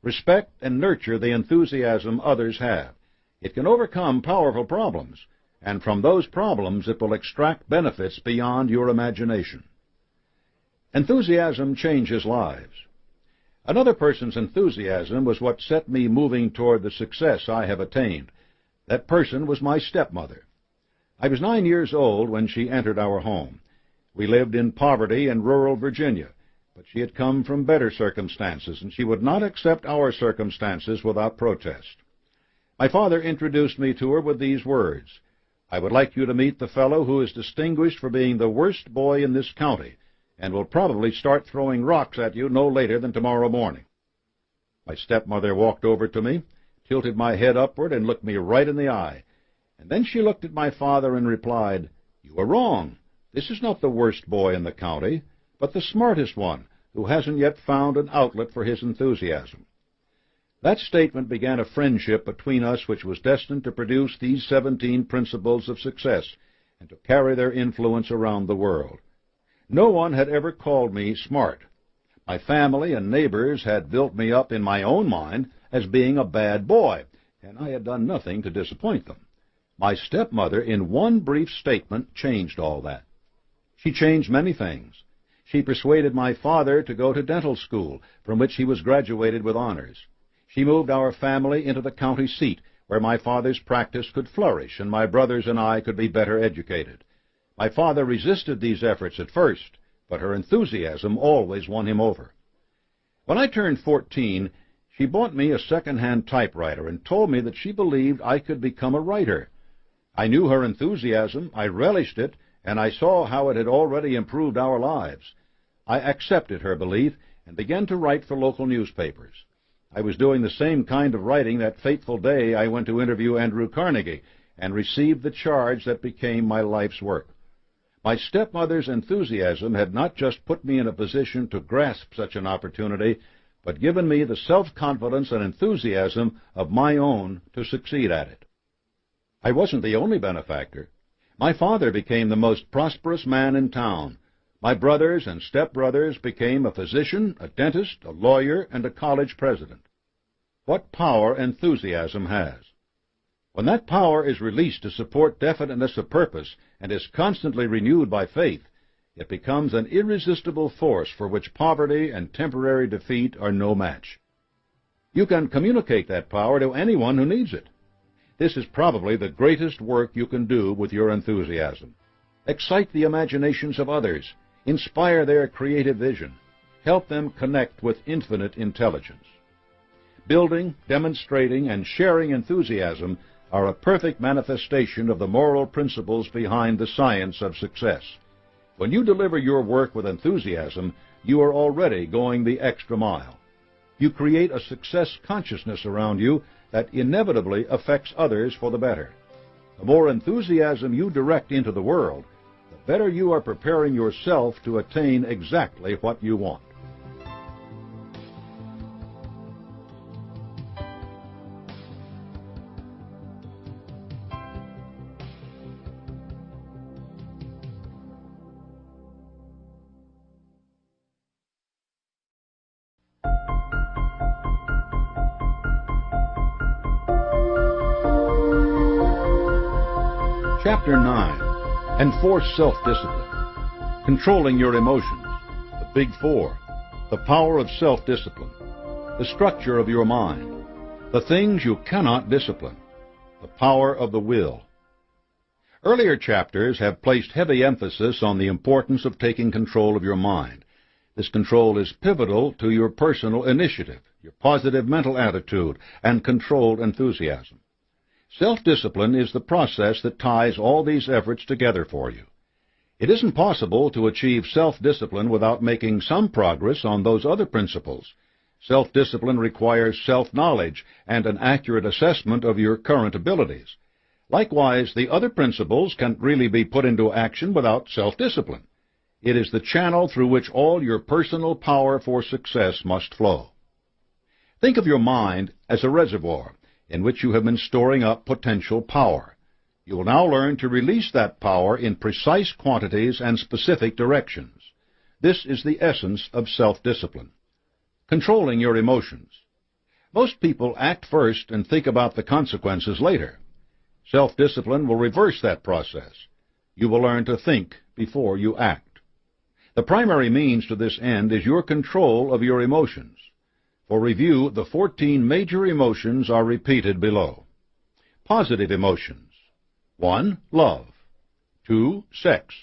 Respect and nurture the enthusiasm others have. It can overcome powerful problems, and from those problems it will extract benefits beyond your imagination. Enthusiasm changes lives. Another person's enthusiasm was what set me moving toward the success I have attained. That person was my stepmother. I was 9 years old when she entered our home. We lived in poverty in rural Virginia, but she had come from better circumstances, and she would not accept our circumstances without protest. My father introduced me to her with these words, "I would like you to meet the fellow who is distinguished for being the worst boy in this county, and will probably start throwing rocks at you no later than tomorrow morning." My stepmother walked over to me, tilted my head upward, and looked me right in the eye. And then she looked at my father and replied, "You are wrong. This is not the worst boy in the county, but the smartest one, who hasn't yet found an outlet for his enthusiasm." That statement began a friendship between us which was destined to produce these 17 principles of success and to carry their influence around the world. No one had ever called me smart. My family and neighbors had built me up in my own mind as being a bad boy, and I had done nothing to disappoint them. My stepmother, in one brief statement, changed all that. She changed many things. She persuaded my father to go to dental school, from which he was graduated with honors. She moved our family into the county seat, where my father's practice could flourish and my brothers and I could be better educated. My father resisted these efforts at first, but her enthusiasm always won him over. When I turned 14, she bought me a second-hand typewriter and told me that she believed I could become a writer. I knew her enthusiasm, I relished it, and I saw how it had already improved our lives. I accepted her belief and began to write for local newspapers. I was doing the same kind of writing that fateful day I went to interview Andrew Carnegie and received the charge that became my life's work. My stepmother's enthusiasm had not just put me in a position to grasp such an opportunity, but given me the self-confidence and enthusiasm of my own to succeed at it. I wasn't the only benefactor. My father became the most prosperous man in town. My brothers and stepbrothers became a physician, a dentist, a lawyer, and a college president. What power enthusiasm has! When that power is released to support definiteness of purpose and is constantly renewed by faith, it becomes an irresistible force for which poverty and temporary defeat are no match. You can communicate that power to anyone who needs it. This is probably the greatest work you can do with your enthusiasm. Excite the imaginations of others. Inspire their creative vision. Help them connect with infinite intelligence. Building, demonstrating, and sharing enthusiasm are a perfect manifestation of the moral principles behind the science of success. When you deliver your work with enthusiasm, you are already going the extra mile. You create a success consciousness around you that inevitably affects others for the better. The more enthusiasm you direct into the world, the better you are preparing yourself to attain exactly what you want. Chapter 9. Enforce self-discipline. Controlling your emotions. The Big Four. The power of self-discipline. The structure of your mind. The things you cannot discipline. The power of the will. Earlier chapters have placed heavy emphasis on the importance of taking control of your mind. This control is pivotal to your personal initiative, your positive mental attitude, and controlled enthusiasm. Self-discipline is the process that ties all these efforts together for you. It isn't possible to achieve self-discipline without making some progress on those other principles. Self-discipline requires self-knowledge and an accurate assessment of your current abilities. Likewise, the other principles can't really be put into action without self-discipline. It is the channel through which all your personal power for success must flow. Think of your mind as a reservoir in which you have been storing up potential power. You will now learn to release that power in precise quantities and specific directions. This is the essence of self-discipline. Controlling your emotions. Most people act first and think about the consequences later. Self-discipline will reverse that process. You will learn to think before you act. The primary means to this end is your control of your emotions. For review, the 14 major emotions are repeated below. Positive emotions. 1. Love. 2. Sex.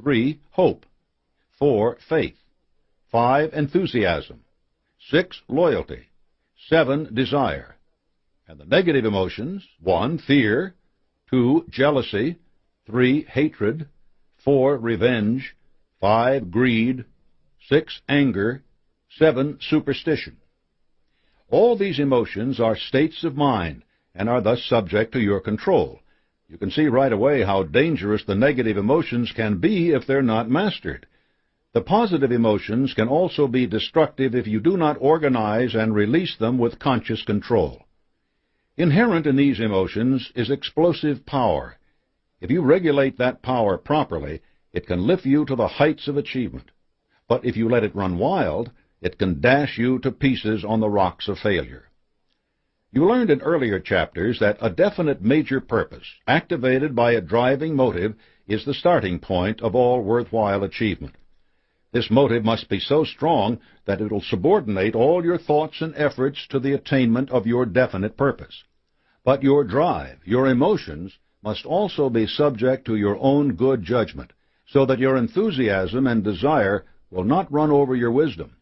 3. Hope. 4. Faith. 5. Enthusiasm. 6. Loyalty. 7. Desire. And the negative emotions: 1. Fear. 2. Jealousy. 3. Hatred. 4. Revenge. 5. Greed. 6. Anger. 7. Superstition. All these emotions are states of mind and are thus subject to your control. You can see right away how dangerous the negative emotions can be if they're not mastered. The positive emotions can also be destructive if you do not organize and release them with conscious control. Inherent in these emotions is explosive power. If you regulate that power properly, it can lift you to the heights of achievement. But if you let it run wild, it can dash you to pieces on the rocks of failure. You learned in earlier chapters that a definite major purpose, activated by a driving motive, is the starting point of all worthwhile achievement. This motive must be so strong that it will subordinate all your thoughts and efforts to the attainment of your definite purpose. But your drive, your emotions, must also be subject to your own good judgment, so that your enthusiasm and desire will not run over your wisdom.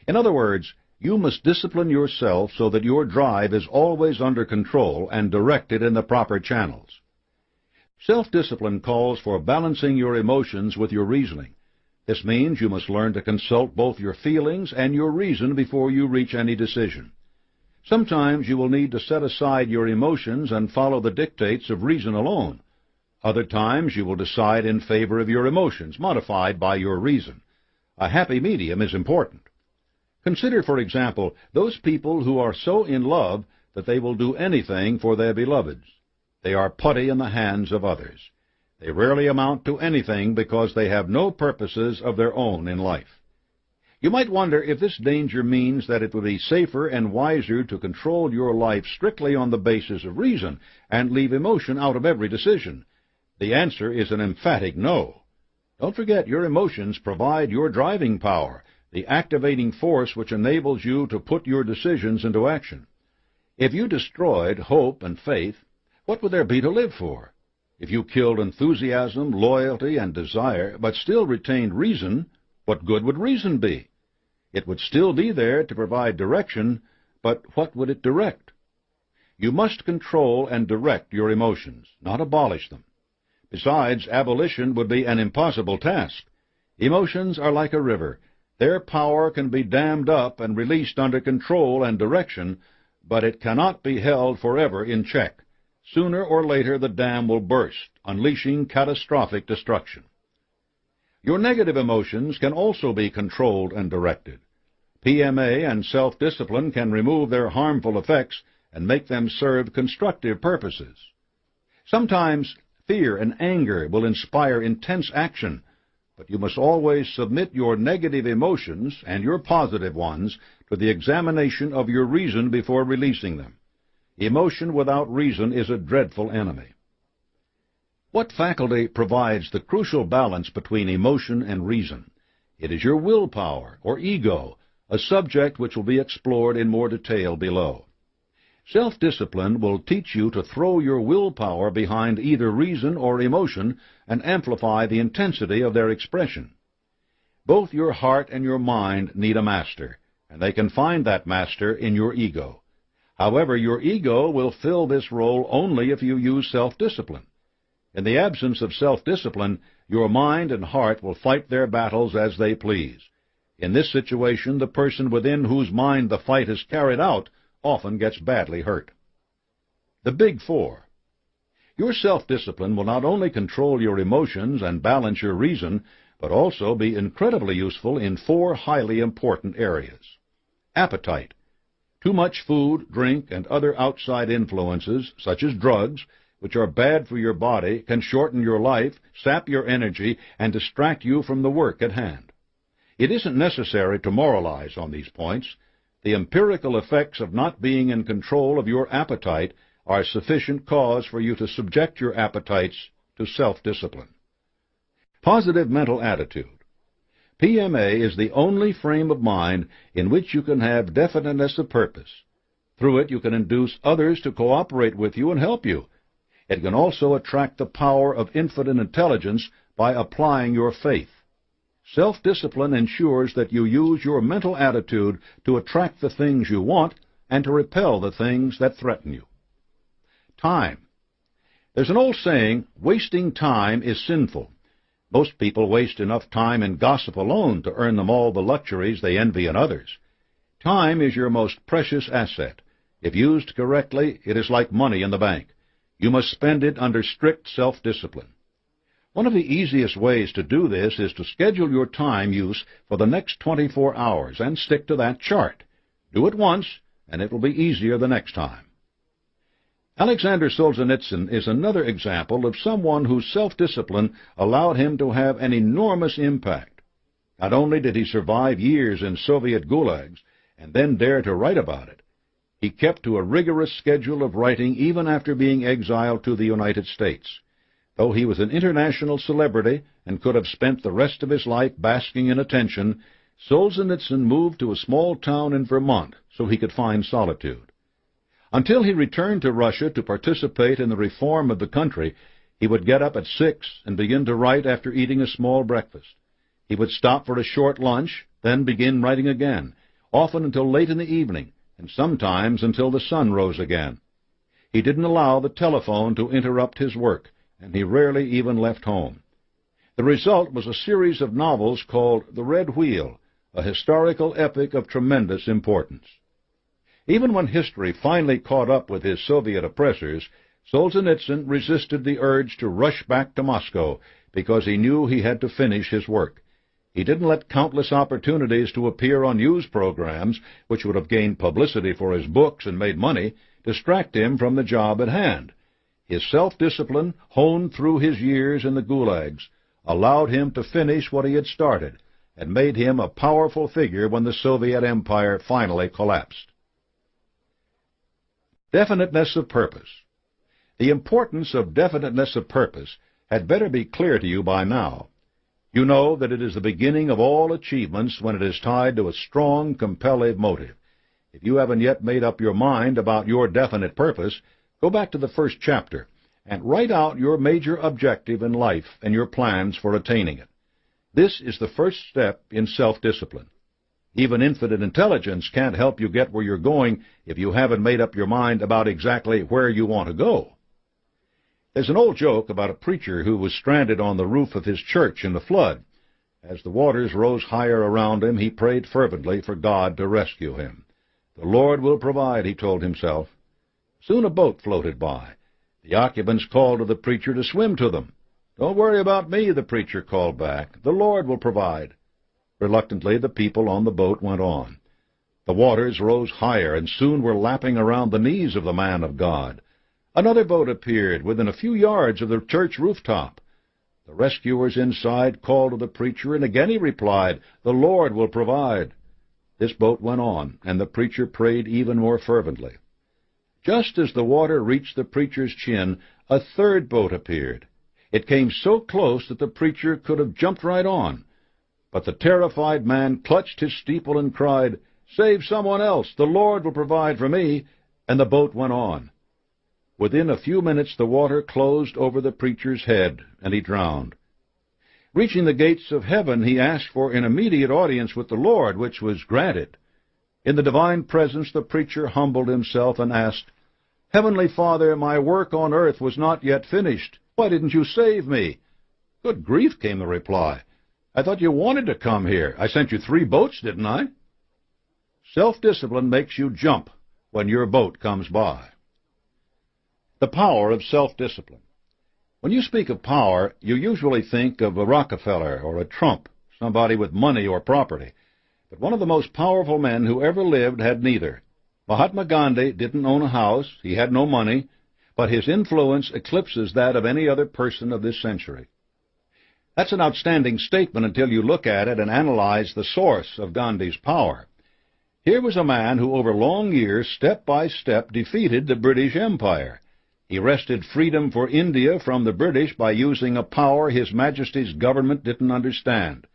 In other words, you must discipline yourself so that your drive is always under control and directed in the proper channels. Self-discipline calls for balancing your emotions with your reasoning. This means you must learn to consult both your feelings and your reason before you reach any decision. Sometimes you will need to set aside your emotions and follow the dictates of reason alone. Other times you will decide in favor of your emotions, modified by your reason. A happy medium is important. Consider, for example, those people who are so in love that they will do anything for their beloveds. They are putty in the hands of others. They rarely amount to anything because they have no purposes of their own in life. You might wonder if this danger means that it would be safer and wiser to control your life strictly on the basis of reason and leave emotion out of every decision. The answer is an emphatic no. Don't forget, your emotions provide your driving power, the activating force which enables you to put your decisions into action. If you destroyed hope and faith, what would there be to live for? If you killed enthusiasm, loyalty, and desire, but still retained reason, what good would reason be? It would still be there to provide direction, but what would it direct? You must control and direct your emotions, not abolish them. Besides, abolition would be an impossible task. Emotions are like a river. Their power can be dammed up and released under control and direction, but it cannot be held forever in check. Sooner or later the dam will burst, unleashing catastrophic destruction. Your negative emotions can also be controlled and directed. PMA and self-discipline can remove their harmful effects and make them serve constructive purposes. Sometimes fear and anger will inspire intense action, but you must always submit your negative emotions and your positive ones to the examination of your reason before releasing them. Emotion without reason is a dreadful enemy. What faculty provides the crucial balance between emotion and reason? It is your willpower, or ego, a subject which will be explored in more detail below. Self-discipline will teach you to throw your willpower behind either reason or emotion and amplify the intensity of their expression. Both your heart and your mind need a master, and they can find that master in your ego. However, your ego will fill this role only if you use self-discipline. In the absence of self-discipline, your mind and heart will fight their battles as they please. In this situation, the person within whose mind the fight is carried out often gets badly hurt. The Big Four. Your self-discipline will not only control your emotions and balance your reason, but also be incredibly useful in four highly important areas. Appetite. Too much food, drink, and other outside influences, such as drugs, which are bad for your body, can shorten your life, sap your energy, and distract you from the work at hand. It isn't necessary to moralize on these points. The empirical effects of not being in control of your appetite are sufficient cause for you to subject your appetites to self-discipline. Positive mental attitude. PMA is the only frame of mind in which you can have definiteness of purpose. Through it, you can induce others to cooperate with you and help you. It can also attract the power of infinite intelligence by applying your faith. Self-discipline ensures that you use your mental attitude to attract the things you want and to repel the things that threaten you. Time. There's an old saying, wasting time is sinful. Most people waste enough time in gossip alone to earn them all the luxuries they envy in others. Time is your most precious asset. If used correctly, it is like money in the bank. You must spend it under strict self-discipline. One of the easiest ways to do this is to schedule your time use for the next 24 hours and stick to that chart. Do it once, and it will be easier the next time. Alexander Solzhenitsyn is another example of someone whose self-discipline allowed him to have an enormous impact. Not only did he survive years in Soviet gulags and then dare to write about it, he kept to a rigorous schedule of writing even after being exiled to the United States. Though he was an international celebrity and could have spent the rest of his life basking in attention, Solzhenitsyn moved to a small town in Vermont so he could find solitude. Until he returned to Russia to participate in the reform of the country, he would get up at 6 and begin to write after eating a small breakfast. He would stop for a short lunch, then begin writing again, often until late in the evening, and sometimes until the sun rose again. He didn't allow the telephone to interrupt his work, and he rarely even left home. The result was a series of novels called The Red Wheel, a historical epic of tremendous importance. Even when history finally caught up with his Soviet oppressors, Solzhenitsyn resisted the urge to rush back to Moscow because he knew he had to finish his work. He didn't let countless opportunities to appear on news programs, which would have gained publicity for his books and made money, distract him from the job at hand. His self-discipline, honed through his years in the gulags, allowed him to finish what he had started and made him a powerful figure when the Soviet Empire finally collapsed. Definiteness of purpose. The importance of definiteness of purpose had better be clear to you by now. You know that it is the beginning of all achievements when it is tied to a strong, compelling motive. If you haven't yet made up your mind about your definite purpose, go back to the first chapter and write out your major objective in life and your plans for attaining it. This is the first step in self-discipline. Even infinite intelligence can't help you get where you're going if you haven't made up your mind about exactly where you want to go. There's an old joke about a preacher who was stranded on the roof of his church in the flood. As the waters rose higher around him, he prayed fervently for God to rescue him. The Lord will provide, he told himself. Soon a boat floated by. The occupants called to the preacher to swim to them. Don't worry about me, the preacher called back. The Lord will provide. Reluctantly, the people on the boat went on. The waters rose higher and soon were lapping around the knees of the man of God. Another boat appeared within a few yards of the church rooftop. The rescuers inside called to the preacher, and again he replied, "The Lord will provide." This boat went on, and the preacher prayed even more fervently. Just as the water reached the preacher's chin, a third boat appeared. It came so close that the preacher could have jumped right on. But the terrified man clutched his steeple and cried, "Save someone else! The Lord will provide for me!" And the boat went on. Within a few minutes the water closed over the preacher's head, and he drowned. Reaching the gates of heaven, he asked for an immediate audience with the Lord, which was granted. In the divine presence the preacher humbled himself and asked, "Heavenly Father, my work on earth was not yet finished. Why didn't you save me?" "Good grief," came the reply. "I thought you wanted to come here. I sent you 3 boats, didn't I?" Self-discipline makes you jump when your boat comes by. The power of self-discipline. When you speak of power, you usually think of a Rockefeller or a Trump, somebody with money or property. But one of the most powerful men who ever lived had neither. Mahatma Gandhi didn't own a house, he had no money, but his influence eclipses that of any other person of this century. That's an outstanding statement until you look at it and analyze the source of Gandhi's power. Here was a man who over long years, step by step, defeated the British Empire. He wrested freedom for India from the British by using a power His Majesty's government didn't understand.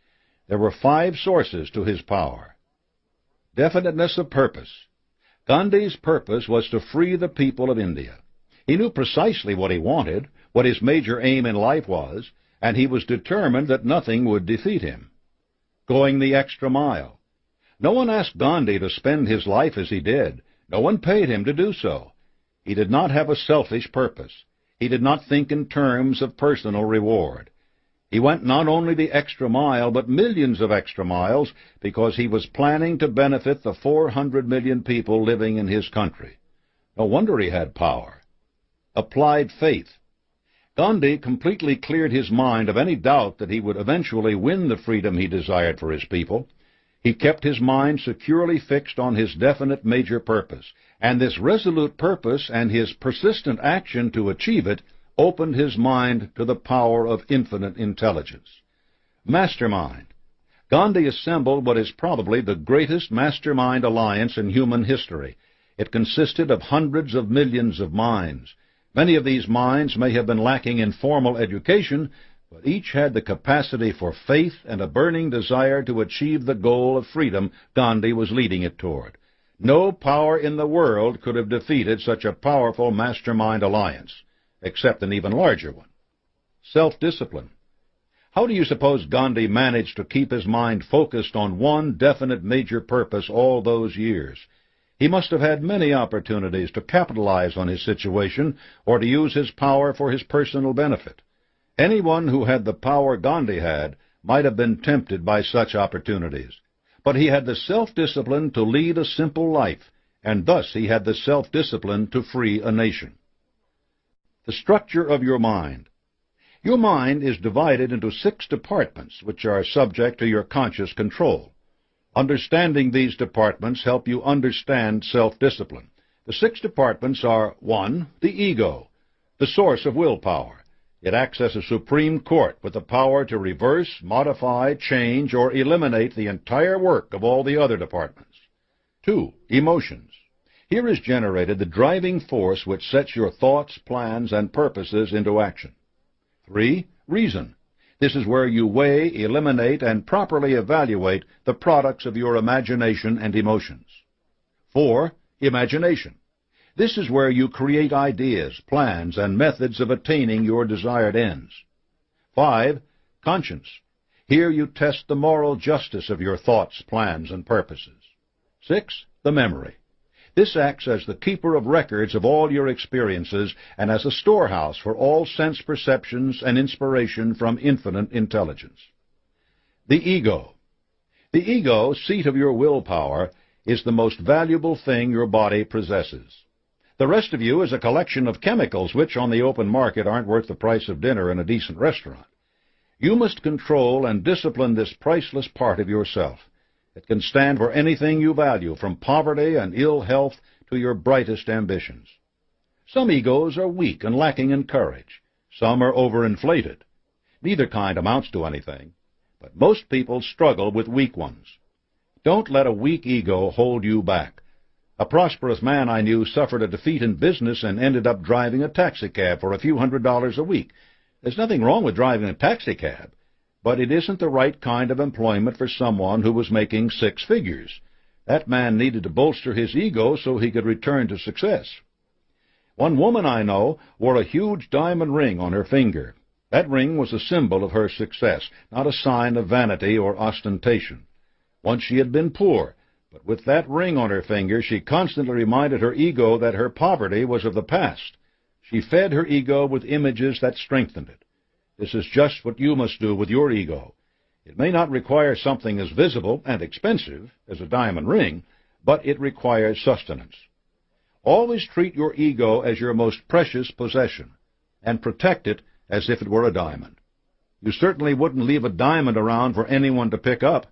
There were 5 sources to his power. Definiteness of purpose. Gandhi's purpose was to free the people of India. He knew precisely what he wanted, what his major aim in life was, and he was determined that nothing would defeat him. Going the extra mile. No one asked Gandhi to spend his life as he did. No one paid him to do so. He did not have a selfish purpose. He did not think in terms of personal reward. He went not only the extra mile, but millions of extra miles, because he was planning to benefit the 400 million people living in his country. No wonder he had power. Applied faith. Gandhi completely cleared his mind of any doubt that he would eventually win the freedom he desired for his people. He kept his mind securely fixed on his definite major purpose, and this resolute purpose and his persistent action to achieve it opened his mind to the power of infinite intelligence. Mastermind. Gandhi assembled what is probably the greatest mastermind alliance in human history. It consisted of hundreds of millions of minds. Many of these minds may have been lacking in formal education, but each had the capacity for faith and a burning desire to achieve the goal of freedom Gandhi was leading it toward. No power in the world could have defeated such a powerful mastermind alliance, except an even larger one. Self-discipline. How do you suppose Gandhi managed to keep his mind focused on one definite major purpose all those years? He must have had many opportunities to capitalize on his situation or to use his power for his personal benefit. Anyone who had the power Gandhi had might have been tempted by such opportunities. But he had the self-discipline to lead a simple life, and thus he had the self-discipline to free a nation. The structure of your mind. Your mind is divided into 6 departments, which are subject to your conscious control. Understanding these departments help you understand self-discipline. The 6 departments are: 1. The ego, the source of willpower. It acts as a supreme court with the power to reverse, modify, change, or eliminate the entire work of all the other departments. 2. Emotions. Here is generated the driving force which sets your thoughts, plans, and purposes into action. 3. Reason. This is where you weigh, eliminate, and properly evaluate the products of your imagination and emotions. 4. Imagination. This is where you create ideas, plans, and methods of attaining your desired ends. 5. Conscience. Here you test the moral justice of your thoughts, plans, and purposes. 6. The memory. This acts as the keeper of records of all your experiences and as a storehouse for all sense perceptions and inspiration from infinite intelligence. The ego. The ego, seat of your willpower, is the most valuable thing your body possesses. The rest of you is a collection of chemicals which, on the open market, aren't worth the price of dinner in a decent restaurant. You must control and discipline this priceless part of yourself. It can stand for anything you value, from poverty and ill health to your brightest ambitions. Some egos are weak and lacking in courage. Some are overinflated. Neither kind amounts to anything, but most people struggle with weak ones. Don't let a weak ego hold you back. A prosperous man I knew suffered a defeat in business and ended up driving a taxicab for a few $100s a week. There's nothing wrong with driving a taxicab, but it isn't the right kind of employment for someone who was making 6 figures. That man needed to bolster his ego so he could return to success. One woman I know wore a huge diamond ring on her finger. That ring was a symbol of her success, not a sign of vanity or ostentation. Once she had been poor, but with that ring on her finger, she constantly reminded her ego that her poverty was of the past. She fed her ego with images that strengthened it. This is just what you must do with your ego. It may not require something as visible and expensive as a diamond ring, but it requires sustenance. Always treat your ego as your most precious possession, and protect it as if it were a diamond. You certainly wouldn't leave a diamond around for anyone to pick up,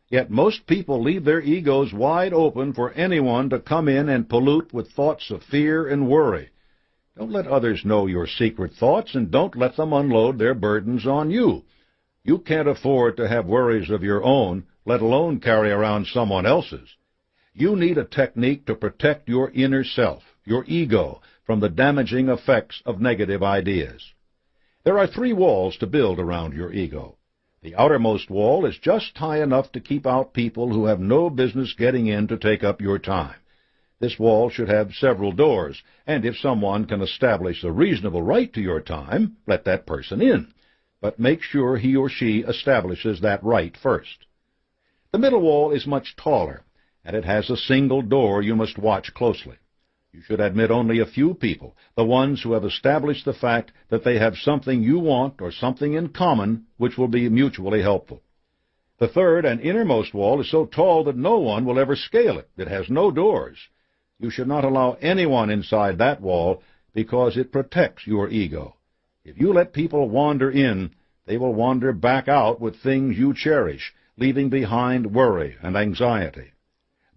yet most people leave their egos wide open for anyone to come in and pollute with thoughts of fear and worry. Don't let others know your secret thoughts, and don't let them unload their burdens on you. You can't afford to have worries of your own, let alone carry around someone else's. You need a technique to protect your inner self, your ego, from the damaging effects of negative ideas. There are 3 walls to build around your ego. The outermost wall is just high enough to keep out people who have no business getting in to take up your time. This wall should have several doors, and if someone can establish a reasonable right to your time, let that person in. But make sure he or she establishes that right first. The middle wall is much taller, and it has a single door you must watch closely. You should admit only a few people, the ones who have established the fact that they have something you want or something in common which will be mutually helpful. The third and innermost wall is so tall that no one will ever scale it. It has no doors. You should not allow anyone inside that wall because it protects your ego. If you let people wander in, they will wander back out with things you cherish, leaving behind worry and anxiety.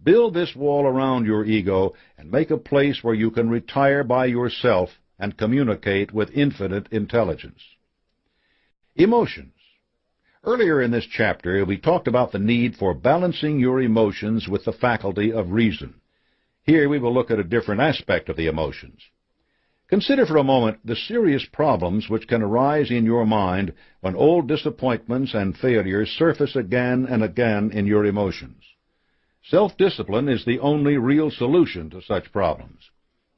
Build this wall around your ego and make a place where you can retire by yourself and communicate with infinite intelligence. Emotions. Earlier in this chapter, we talked about the need for balancing your emotions with the faculty of reason. Here we will look at a different aspect of the emotions. Consider for a moment the serious problems which can arise in your mind when old disappointments and failures surface again and again in your emotions. Self-discipline is the only real solution to such problems.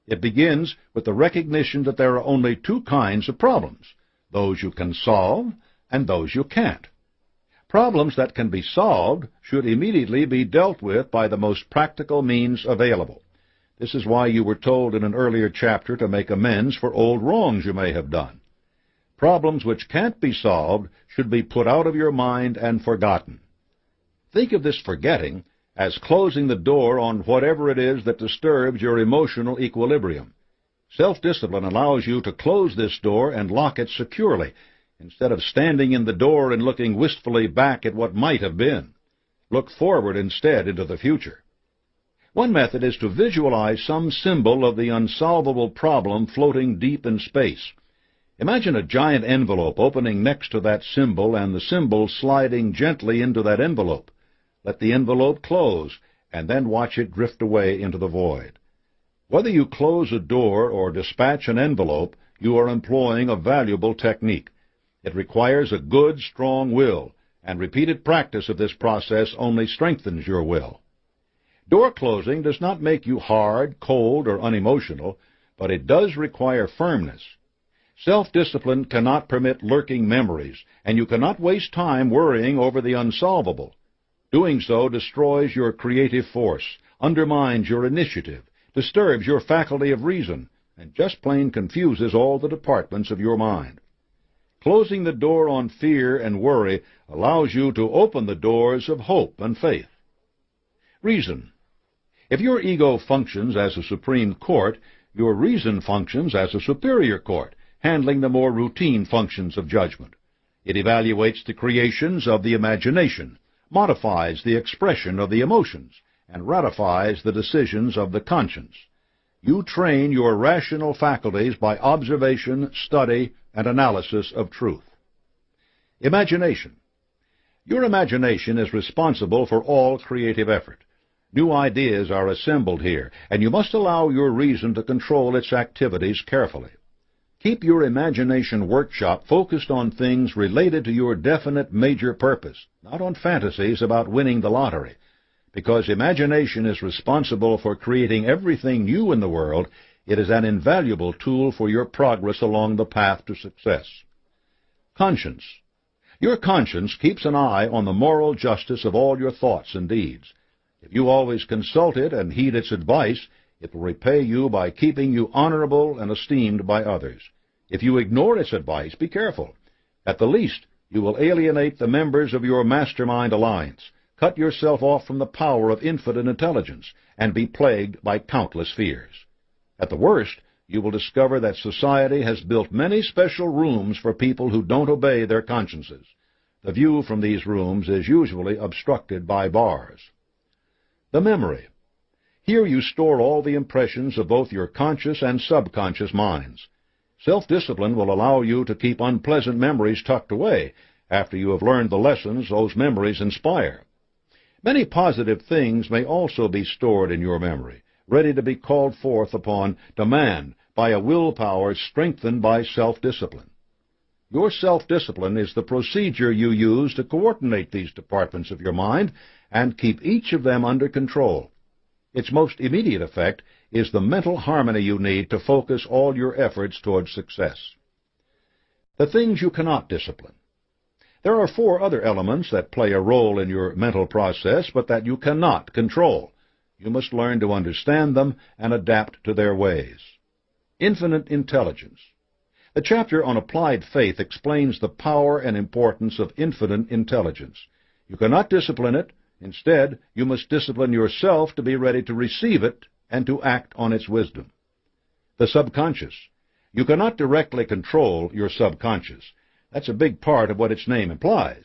It begins with the recognition that there are only 2 kinds of problems, those you can solve and those you can't. Problems that can be solved should immediately be dealt with by the most practical means available. This is why you were told in an earlier chapter to make amends for old wrongs you may have done. Problems which can't be solved should be put out of your mind and forgotten. Think of this forgetting as closing the door on whatever it is that disturbs your emotional equilibrium. Self-discipline allows you to close this door and lock it securely, instead of standing in the door and looking wistfully back at what might have been. Look forward instead into the future. One method is to visualize some symbol of the unsolvable problem floating deep in space. Imagine a giant envelope opening next to that symbol and the symbol sliding gently into that envelope. Let the envelope close, and then watch it drift away into the void. Whether you close a door or dispatch an envelope, you are employing a valuable technique. It requires a good, strong will, and repeated practice of this process only strengthens your will. Door closing does not make you hard, cold, or unemotional, but it does require firmness. Self-discipline cannot permit lurking memories, and you cannot waste time worrying over the unsolvable. Doing so destroys your creative force, undermines your initiative, disturbs your faculty of reason, and just plain confuses all the departments of your mind. Closing the door on fear and worry allows you to open the doors of hope and faith. Reason. If your ego functions as a supreme court, your reason functions as a superior court, handling the more routine functions of judgment. It evaluates the creations of the imagination, modifies the expression of the emotions, and ratifies the decisions of the conscience. You train your rational faculties by observation, study, and analysis of truth. Imagination. Your imagination is responsible for all creative effort. New ideas are assembled here, and you must allow your reason to control its activities carefully. Keep your imagination workshop focused on things related to your definite major purpose, not on fantasies about winning the lottery, because imagination is responsible for creating everything new in the world. It is an invaluable tool for your progress along the path to success. Conscience. Your conscience keeps an eye on the moral justice of all your thoughts and deeds. If you always consult it and heed its advice, it will repay you by keeping you honorable and esteemed by others. If you ignore its advice, be careful. At the least, you will alienate the members of your Mastermind alliance, cut yourself off from the power of infinite intelligence, and be plagued by countless fears. At the worst, you will discover that society has built many special rooms for people who don't obey their consciences. The view from these rooms is usually obstructed by bars. The memory. Here you store all the impressions of both your conscious and subconscious minds. Self-discipline will allow you to keep unpleasant memories tucked away after you have learned the lessons those memories inspire. Many positive things may also be stored in your memory, ready to be called forth upon demand by a willpower strengthened by self-discipline. Your self-discipline is the procedure you use to coordinate these departments of your mind and keep each of them under control. Its most immediate effect is the mental harmony you need to focus all your efforts towards success. The things you cannot discipline. There are 4 other elements that play a role in your mental process, but that you cannot control. You must learn to understand them and adapt to their ways. Infinite intelligence. The chapter on applied faith explains the power and importance of infinite intelligence. You cannot discipline it. Instead, you must discipline yourself to be ready to receive it and to act on its wisdom. The subconscious. You cannot directly control your subconscious. That's a big part of what its name implies.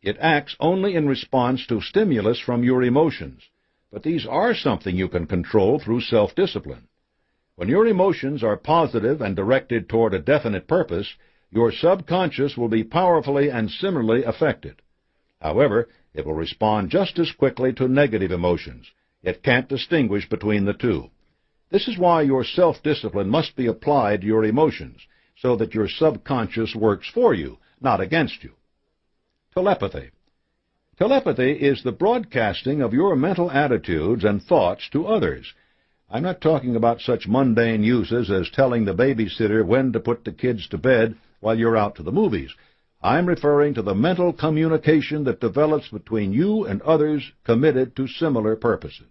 It acts only in response to stimulus from your emotions, but these are something you can control through self-discipline. When your emotions are positive and directed toward a definite purpose, your subconscious will be powerfully and similarly affected. However, it will respond just as quickly to negative emotions. It can't distinguish between the two. This is why your self-discipline must be applied to your emotions, so that your subconscious works for you, not against you. Telepathy. Telepathy is the broadcasting of your mental attitudes and thoughts to others. I'm not talking about such mundane uses as telling the babysitter when to put the kids to bed while you're out to the movies. I'm referring to the mental communication that develops between you and others committed to similar purposes.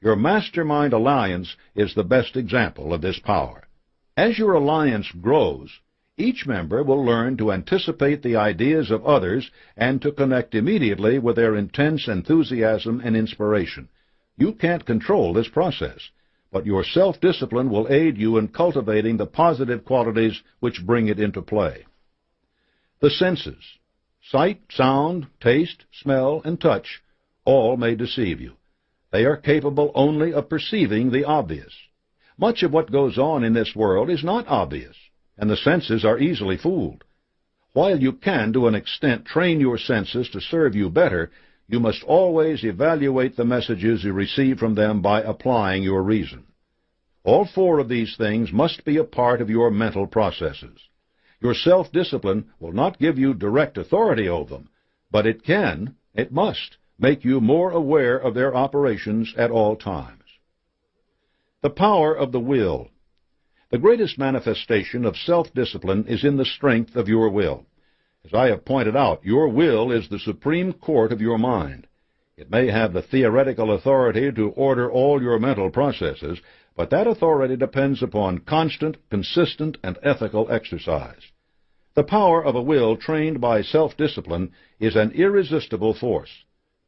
Your Mastermind alliance is the best example of this power. As your alliance grows, each member will learn to anticipate the ideas of others and to connect immediately with their intense enthusiasm and inspiration. You can't control this process, but your self-discipline will aid you in cultivating the positive qualities which bring it into play. The senses, sight, sound, taste, smell, and touch, all may deceive you. They are capable only of perceiving the obvious. Much of what goes on in this world is not obvious, and the senses are easily fooled. While you can, to an extent, train your senses to serve you better, you must always evaluate the messages you receive from them by applying your reason. All 4 of these things must be a part of your mental processes. Your self-discipline will not give you direct authority over them, but it must, make you more aware of their operations at all times. The power of the will. The greatest manifestation of self-discipline is in the strength of your will. As I have pointed out, your will is the supreme court of your mind. It may have the theoretical authority to order all your mental processes, but that authority depends upon constant, consistent, and ethical exercise. The power of a will trained by self-discipline is an irresistible force.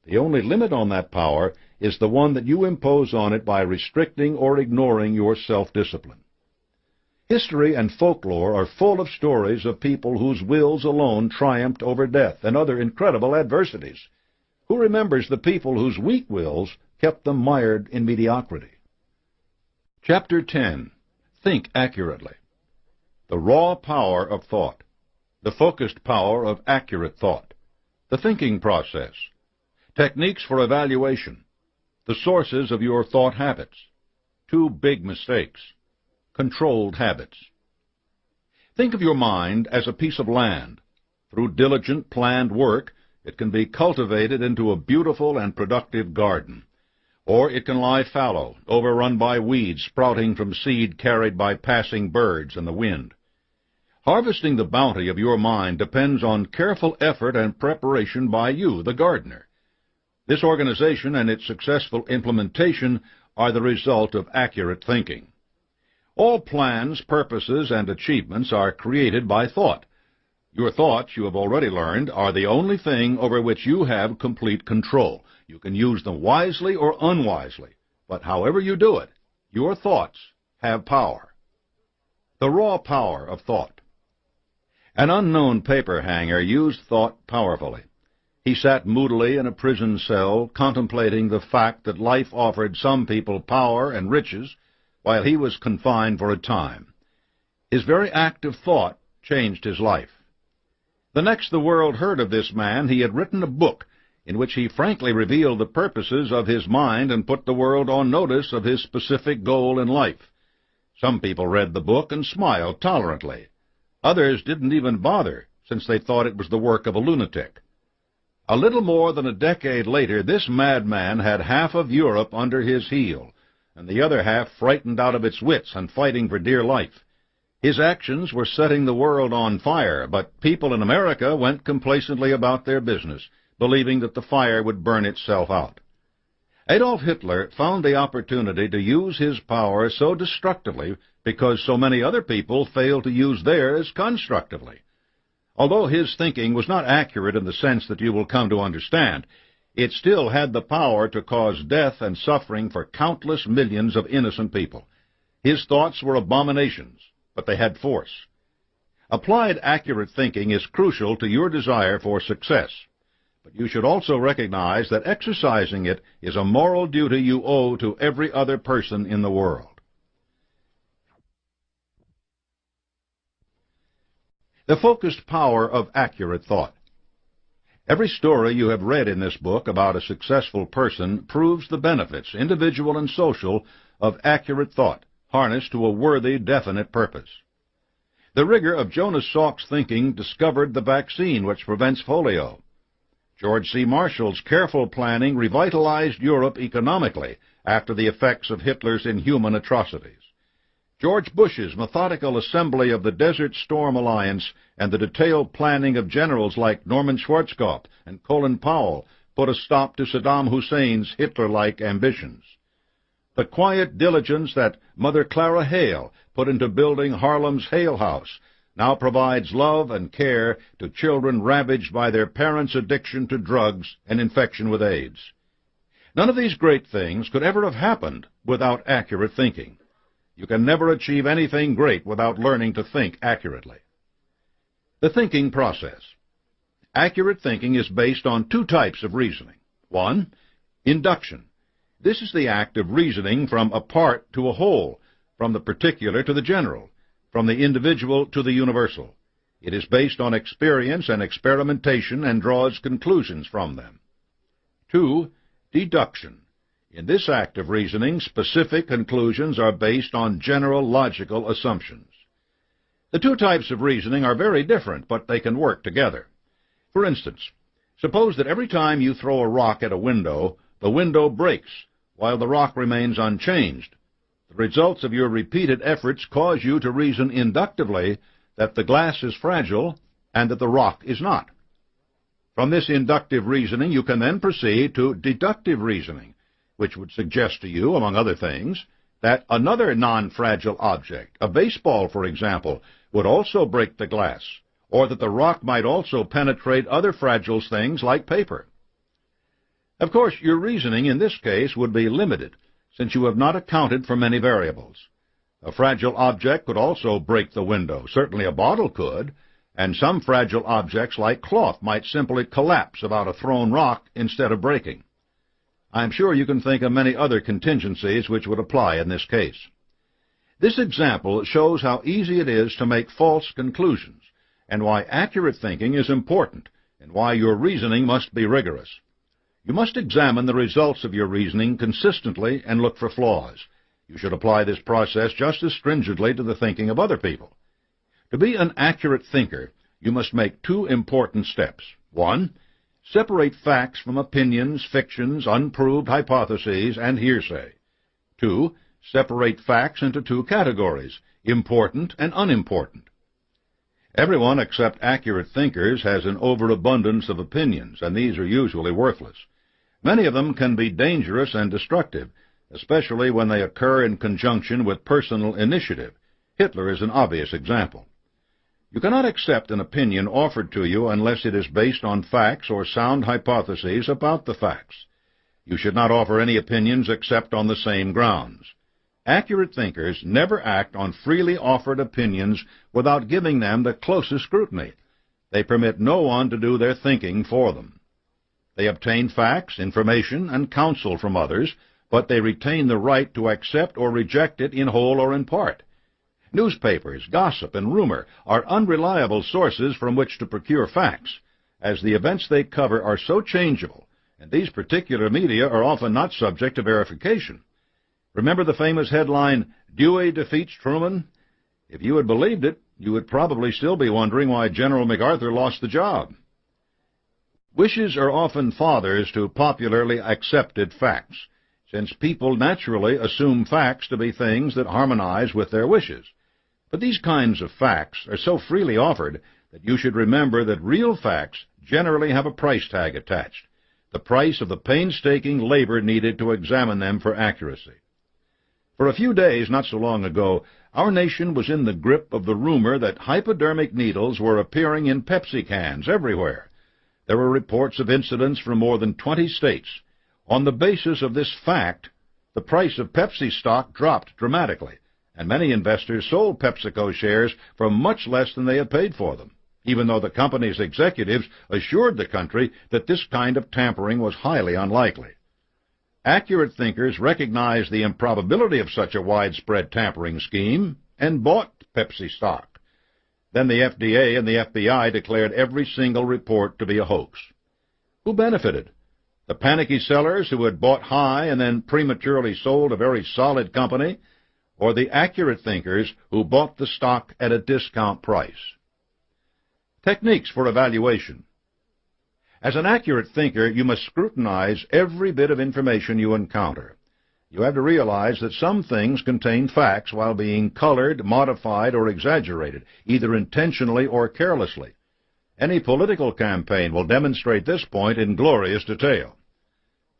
The only limit on that power is the one that you impose on it by restricting or ignoring your self-discipline. History and folklore are full of stories of people whose wills alone triumphed over death and other incredible adversities. Who remembers the people whose weak wills kept them mired in mediocrity? Chapter 10. Think accurately. The raw power of thought. The focused power of accurate thought. The thinking process. Techniques for evaluation. The sources of your thought habits. 2 big mistakes. Controlled habits. Think of your mind as a piece of land. Through diligent, planned work, it can be cultivated into a beautiful and productive garden. Or it can lie fallow, overrun by weeds sprouting from seed carried by passing birds and the wind. Harvesting the bounty of your mind depends on careful effort and preparation by you, the gardener. This organization and its successful implementation are the result of accurate thinking. All plans, purposes, and achievements are created by thought. Your thoughts, you have already learned, are the only thing over which you have complete control. You can use them wisely or unwisely, but however you do it, your thoughts have power. The raw power of thought. An unknown paper hanger used thought powerfully. He sat moodily in a prison cell, contemplating the fact that life offered some people power and riches, while he was confined for a time. His very act of thought changed his life. The next the world heard of this man, he had written a book in which he frankly revealed the purposes of his mind and put the world on notice of his specific goal in life. Some people read the book and smiled tolerantly. Others didn't even bother, since they thought it was the work of a lunatic. A little more than a decade later, this madman had half of Europe under his heel, and the other half frightened out of its wits and fighting for dear life. His actions were setting the world on fire, but people in America went complacently about their business, believing that the fire would burn itself out. Adolf Hitler found the opportunity to use his power so destructively because so many other people failed to use theirs constructively. Although his thinking was not accurate in the sense that you will come to understand, it still had the power to cause death and suffering for countless millions of innocent people. His thoughts were abominations, but they had force. Applied accurate thinking is crucial to your desire for success, but you should also recognize that exercising it is a moral duty you owe to every other person in the world. The focused power of accurate thought. Every story you have read in this book about a successful person proves the benefits, individual and social, of accurate thought, harnessed to a worthy, definite purpose. The rigor of Jonas Salk's thinking discovered the vaccine which prevents polio. George C. Marshall's careful planning revitalized Europe economically after the effects of Hitler's inhuman atrocities. George Bush's methodical assembly of the Desert Storm Alliance and the detailed planning of generals like Norman Schwarzkopf and Colin Powell put a stop to Saddam Hussein's Hitler-like ambitions. The quiet diligence that Mother Clara Hale put into building Harlem's Hale House now provides love and care to children ravaged by their parents' addiction to drugs and infection with AIDS. None of these great things could ever have happened without accurate thinking. You can never achieve anything great without learning to think accurately. The thinking process. Accurate thinking is based on two types of reasoning. One, induction. This is the act of reasoning from a part to a whole, from the particular to the general, from the individual to the universal. It is based on experience and experimentation and draws conclusions from them. Two, deduction. In this act of reasoning, specific conclusions are based on general logical assumptions. The two types of reasoning are very different, but they can work together. For instance, suppose that every time you throw a rock at a window, the window breaks, while the rock remains unchanged. The results of your repeated efforts cause you to reason inductively that the glass is fragile and that the rock is not. From this inductive reasoning, you can then proceed to deductive reasoning, which would suggest to you, among other things, that another non-fragile object, a baseball, for example, would also break the glass, or that the rock might also penetrate other fragile things like paper. Of course, your reasoning in this case would be limited, since you have not accounted for many variables. A fragile object could also break the window. Certainly a bottle could, and some fragile objects like cloth might simply collapse about a thrown rock instead of breaking. I am sure you can think of many other contingencies which would apply in this case. This example shows how easy it is to make false conclusions, and why accurate thinking is important, and why your reasoning must be rigorous. You must examine the results of your reasoning consistently and look for flaws. You should apply this process just as stringently to the thinking of other people. To be an accurate thinker, you must make two important steps. 1. Separate facts from opinions, fictions, unproved hypotheses, and hearsay. 2. Separate facts into two categories, important and unimportant. Everyone except accurate thinkers has an overabundance of opinions, and these are usually worthless. Many of them can be dangerous and destructive, especially when they occur in conjunction with personal initiative. Hitler is an obvious example. You cannot accept an opinion offered to you unless it is based on facts or sound hypotheses about the facts. You should not offer any opinions except on the same grounds. Accurate thinkers never act on freely offered opinions without giving them the closest scrutiny. They permit no one to do their thinking for them. They obtain facts, information, and counsel from others, but they retain the right to accept or reject it in whole or in part. Newspapers, gossip, and rumor are unreliable sources from which to procure facts, as the events they cover are so changeable, and these particular media are often not subject to verification. Remember the famous headline, "Dewey defeats Truman"? If you had believed it, you would probably still be wondering why General MacArthur lost the job. Wishes are often fathers to popularly accepted facts, since people naturally assume facts to be things that harmonize with their wishes. But these kinds of facts are so freely offered that you should remember that real facts generally have a price tag attached, the price of the painstaking labor needed to examine them for accuracy. For a few days, not so long ago, our nation was in the grip of the rumor that hypodermic needles were appearing in Pepsi cans everywhere. There were reports of incidents from more than 20 states. On the basis of this fact, the price of Pepsi stock dropped dramatically, and many investors sold PepsiCo shares for much less than they had paid for them, even though the company's executives assured the country that this kind of tampering was highly unlikely. Accurate thinkers recognized the improbability of such a widespread tampering scheme and bought Pepsi stock. Then the FDA and the FBI declared every single report to be a hoax. Who benefited? The panicky sellers who had bought high and then prematurely sold a very solid company, or the accurate thinkers who bought the stock at a discount price? Techniques for evaluation. As an accurate thinker, you must scrutinize every bit of information you encounter. You have to realize that some things contain facts while being colored, modified, or exaggerated, either intentionally or carelessly. Any political campaign will demonstrate this point in glorious detail.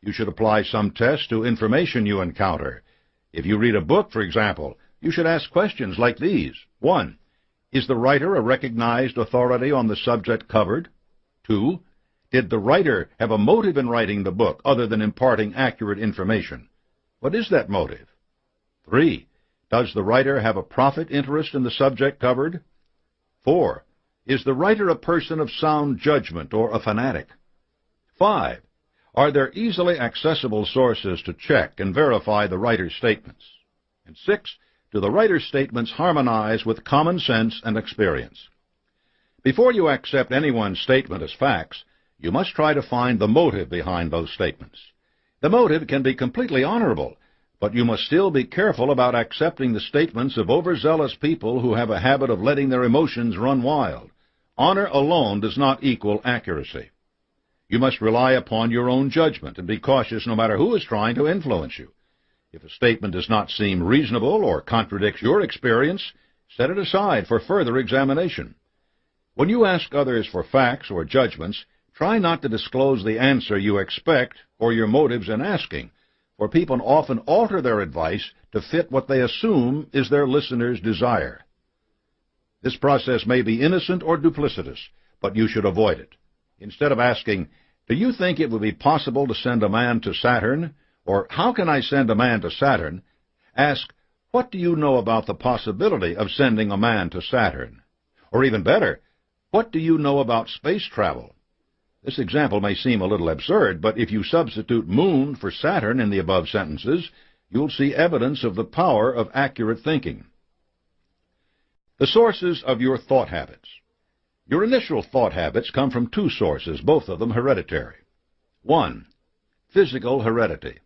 You should apply some test to information you encounter. If you read a book, for example, you should ask questions like these. 1. Is the writer a recognized authority on the subject covered? 2. Did the writer have a motive in writing the book other than imparting accurate information? What is that motive? 3. Does the writer have a profit interest in the subject covered? 4. Is the writer a person of sound judgment or a fanatic? 5. Are there easily accessible sources to check and verify the writer's statements? And 6. Do the writer's statements harmonize with common sense and experience? Before you accept anyone's statement as facts, you must try to find the motive behind those statements. The motive can be completely honorable, but you must still be careful about accepting the statements of overzealous people who have a habit of letting their emotions run wild. Honor alone does not equal accuracy. You must rely upon your own judgment and be cautious no matter who is trying to influence you. If a statement does not seem reasonable or contradicts your experience, set it aside for further examination. When you ask others for facts or judgments, try not to disclose the answer you expect or your motives in asking, for people often alter their advice to fit what they assume is their listener's desire. This process may be innocent or duplicitous, but you should avoid it. Instead of asking, "Do you think it would be possible to send a man to Saturn?" or "How can I send a man to Saturn?" ask, "What do you know about the possibility of sending a man to Saturn?" Or even better, "What do you know about space travel?" This example may seem a little absurd, but if you substitute moon for Saturn in the above sentences, you'll see evidence of the power of accurate thinking. The sources of your thought habits. Your initial thought habits come from two sources, both of them hereditary. 1. Physical heredity.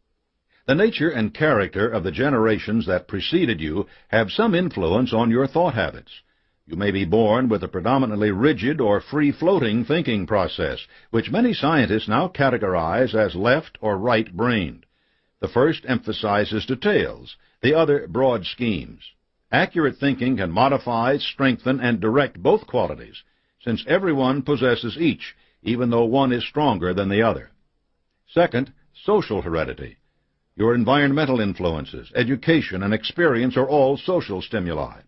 The nature and character of the generations that preceded you have some influence on your thought habits. You may be born with a predominantly rigid or free-floating thinking process, which many scientists now categorize as left or right-brained. The first emphasizes details, the other broad schemes. Accurate thinking can modify, strengthen, and direct both qualities, since everyone possesses each, even though one is stronger than the other. Second, social heredity. Your environmental influences, education, and experience are all social stimuli.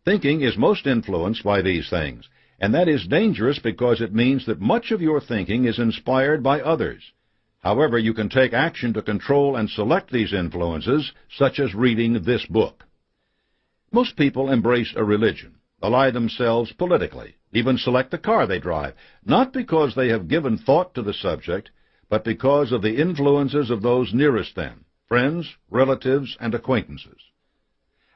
Thinking is most influenced by these things, and that is dangerous because it means that much of your thinking is inspired by others. However, you can take action to control and select these influences, such as reading this book. Most people embrace a religion, ally themselves politically, even select the car they drive, not because they have given thought to the subject, but because of the influences of those nearest them, friends, relatives, and acquaintances.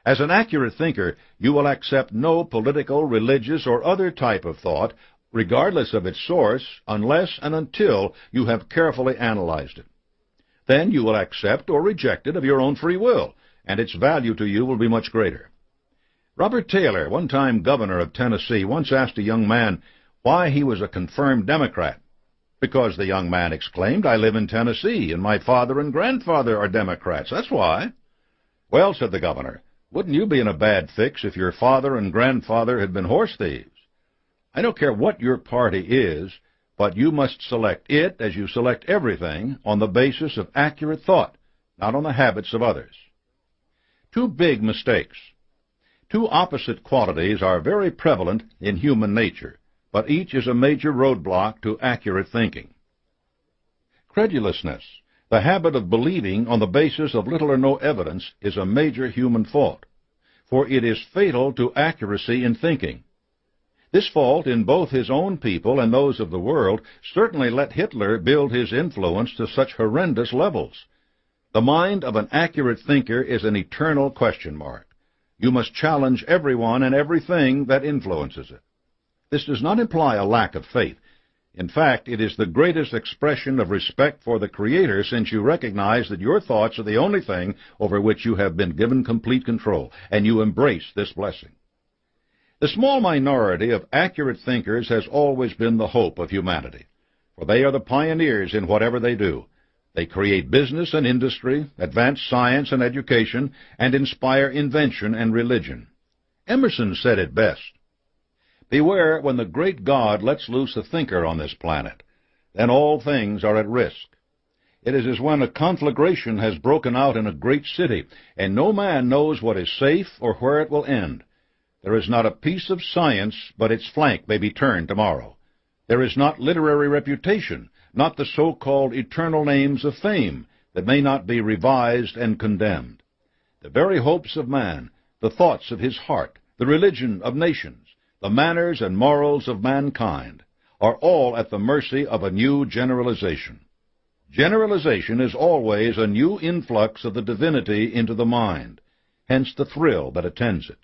As an accurate thinker, you will accept no political, religious, or other type of thought, regardless of its source, unless and until you have carefully analyzed it. Then you will accept or reject it of your own free will, and its value to you will be much greater. Robert Taylor, one-time governor of Tennessee, once asked a young man why he was a confirmed Democrat. Because the young man exclaimed, "I live in Tennessee, and my father and grandfather are Democrats. That's why." "Well," said the governor, "wouldn't you be in a bad fix if your father and grandfather had been horse thieves? I don't care what your party is, but you must select it, as you select everything, on the basis of accurate thought, not on the habits of others." Two big mistakes. Two opposite qualities are very prevalent in human nature, but each is a major roadblock to accurate thinking. Credulousness, the habit of believing on the basis of little or no evidence, is a major human fault, for it is fatal to accuracy in thinking. This fault in both his own people and those of the world certainly let Hitler build his influence to such horrendous levels. The mind of an accurate thinker is an eternal question mark. You must challenge everyone and everything that influences it. This does not imply a lack of faith. In fact, it is the greatest expression of respect for the Creator, since you recognize that your thoughts are the only thing over which you have been given complete control, and you embrace this blessing. The small minority of accurate thinkers has always been the hope of humanity, for they are the pioneers in whatever they do. They create business and industry, advance science and education, and inspire invention and religion. Emerson said it best, "Beware when the great God lets loose a thinker on this planet. Then all things are at risk. It is as when a conflagration has broken out in a great city, and no man knows what is safe or where it will end. There is not a piece of science but its flank may be turned tomorrow. There is not literary reputation, not the so-called eternal names of fame, that may not be revised and condemned. The very hopes of man, the thoughts of his heart, the religion of nations, the manners and morals of mankind, are all at the mercy of a new generalization. Generalization is always a new influx of the divinity into the mind, hence the thrill that attends it.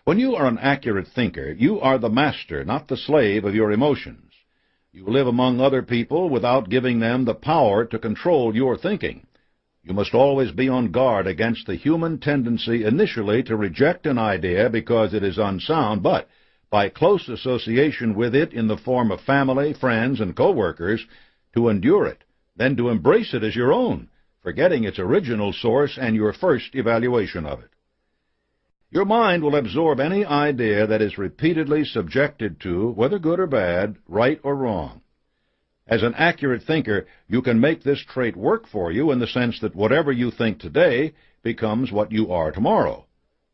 When you are an accurate thinker, you are the master, not the slave of your emotions. You live among other people without giving them the power to control your thinking. You must always be on guard against the human tendency initially to reject an idea because it is unsound, but by close association with it in the form of family, friends, and co-workers, to endure it, then to embrace it as your own, forgetting its original source and your first evaluation of it. Your mind will absorb any idea that is repeatedly subjected to, whether good or bad, right or wrong. As an accurate thinker, you can make this trait work for you in the sense that whatever you think today becomes what you are tomorrow.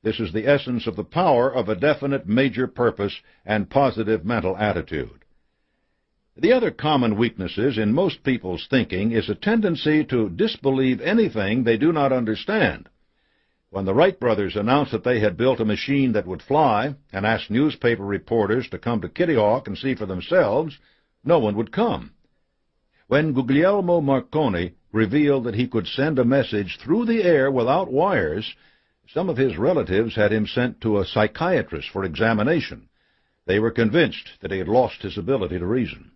This is the essence of the power of a definite major purpose and positive mental attitude. The other common weaknesses in most people's thinking is a tendency to disbelieve anything they do not understand. When the Wright brothers announced that they had built a machine that would fly and asked newspaper reporters to come to Kitty Hawk and see for themselves, no one would come. When Guglielmo Marconi revealed that he could send a message through the air without wires, some of his relatives had him sent to a psychiatrist for examination. They were convinced that he had lost his ability to reason.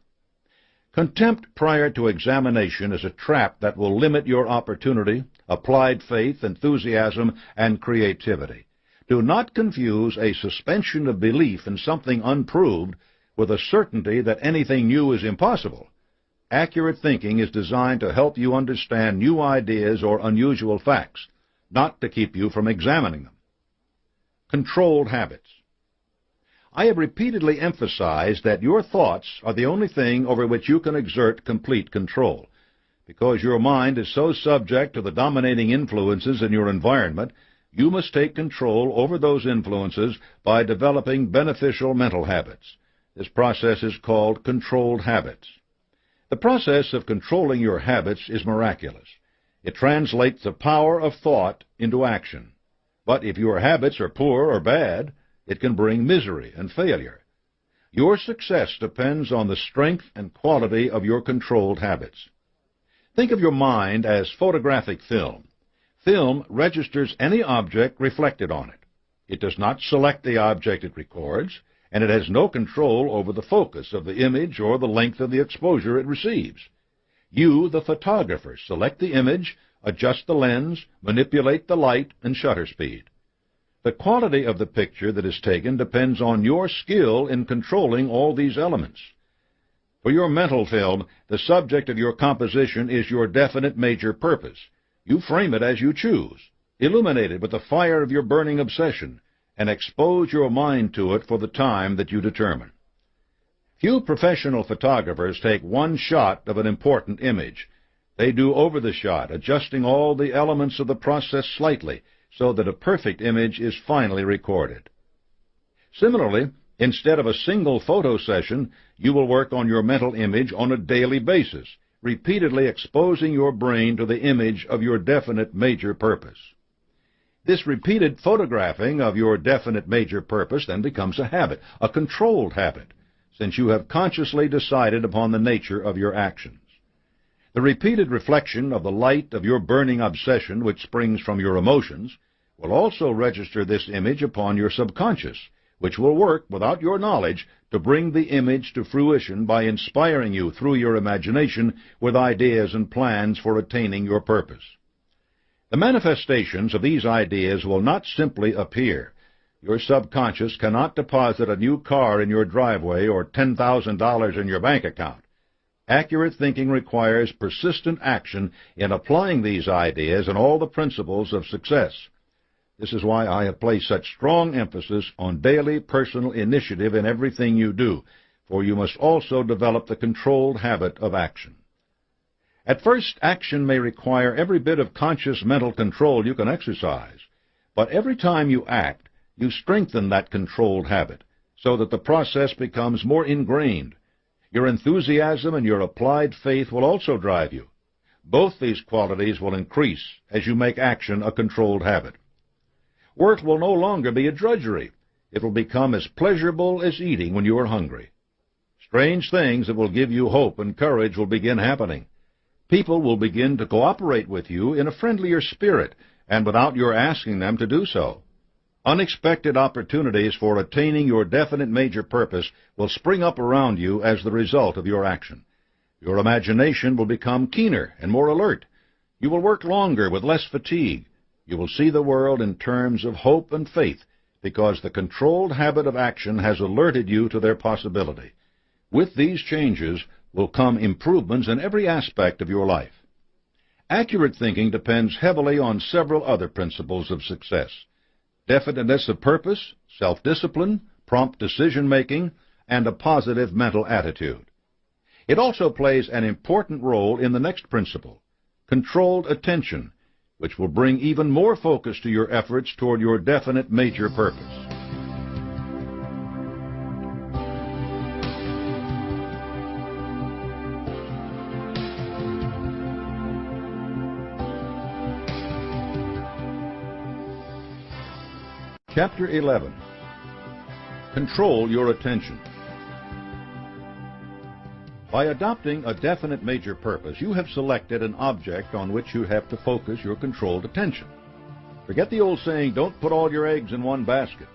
Contempt prior to examination is a trap that will limit your opportunity, applied faith, enthusiasm, and creativity. Do not confuse a suspension of belief in something unproved with a certainty that anything new is impossible. Accurate thinking is designed to help you understand new ideas or unusual facts, not to keep you from examining them. Controlled habits. I have repeatedly emphasized that your thoughts are the only thing over which you can exert complete control. Because your mind is so subject to the dominating influences in your environment, you must take control over those influences by developing beneficial mental habits. This process is called controlled habits. The process of controlling your habits is miraculous. It translates the power of thought into action. But if your habits are poor or bad, it can bring misery and failure. Your success depends on the strength and quality of your controlled habits. Think of your mind as photographic film. Film registers any object reflected on it. It does not select the object it records, and it has no control over the focus of the image or the length of the exposure it receives. You, the photographer, select the image, adjust the lens, manipulate the light and shutter speed. The quality of the picture that is taken depends on your skill in controlling all these elements. For your mental film, the subject of your composition is your definite major purpose. You frame it as you choose, illuminate it with the fire of your burning obsession, and expose your mind to it for the time that you determine. Few professional photographers take one shot of an important image. They do over the shot, adjusting all the elements of the process slightly, so that a perfect image is finally recorded. Similarly, instead of a single photo session, you will work on your mental image on a daily basis, repeatedly exposing your brain to the image of your definite major purpose. This repeated photographing of your definite major purpose then becomes a habit, a controlled habit, since you have consciously decided upon the nature of your actions. The repeated reflection of the light of your burning obsession, which springs from your emotions, will also register this image upon your subconscious, which will work without your knowledge to bring the image to fruition by inspiring you through your imagination with ideas and plans for attaining your purpose. The manifestations of these ideas will not simply appear. Your subconscious cannot deposit a new car in your driveway or $10,000 in your bank account. Accurate thinking requires persistent action in applying these ideas and all the principles of success. This is why I have placed such strong emphasis on daily personal initiative in everything you do, for you must also develop the controlled habit of action. At first, action may require every bit of conscious mental control you can exercise, but every time you act, you strengthen that controlled habit, so that the process becomes more ingrained. Your enthusiasm and your applied faith will also drive you. Both these qualities will increase as you make action a controlled habit. Work will no longer be a drudgery. It will become as pleasurable as eating when you are hungry. Strange things that will give you hope and courage will begin happening. People will begin to cooperate with you in a friendlier spirit and without your asking them to do so. Unexpected opportunities for attaining your definite major purpose will spring up around you as the result of your action. Your imagination will become keener and more alert. You will work longer with less fatigue. You will see the world in terms of hope and faith because the controlled habit of action has alerted you to their possibility. With these changes will come improvements in every aspect of your life. Accurate thinking depends heavily on several other principles of success: definiteness of purpose, self-discipline, prompt decision-making, and a positive mental attitude. It also plays an important role in the next principle, controlled attention, which will bring even more focus to your efforts toward your definite major purpose. Chapter 11. Control your attention. By adopting a definite major purpose, you have selected an object on which you have to focus your controlled attention. Forget the old saying, don't put all your eggs in one basket.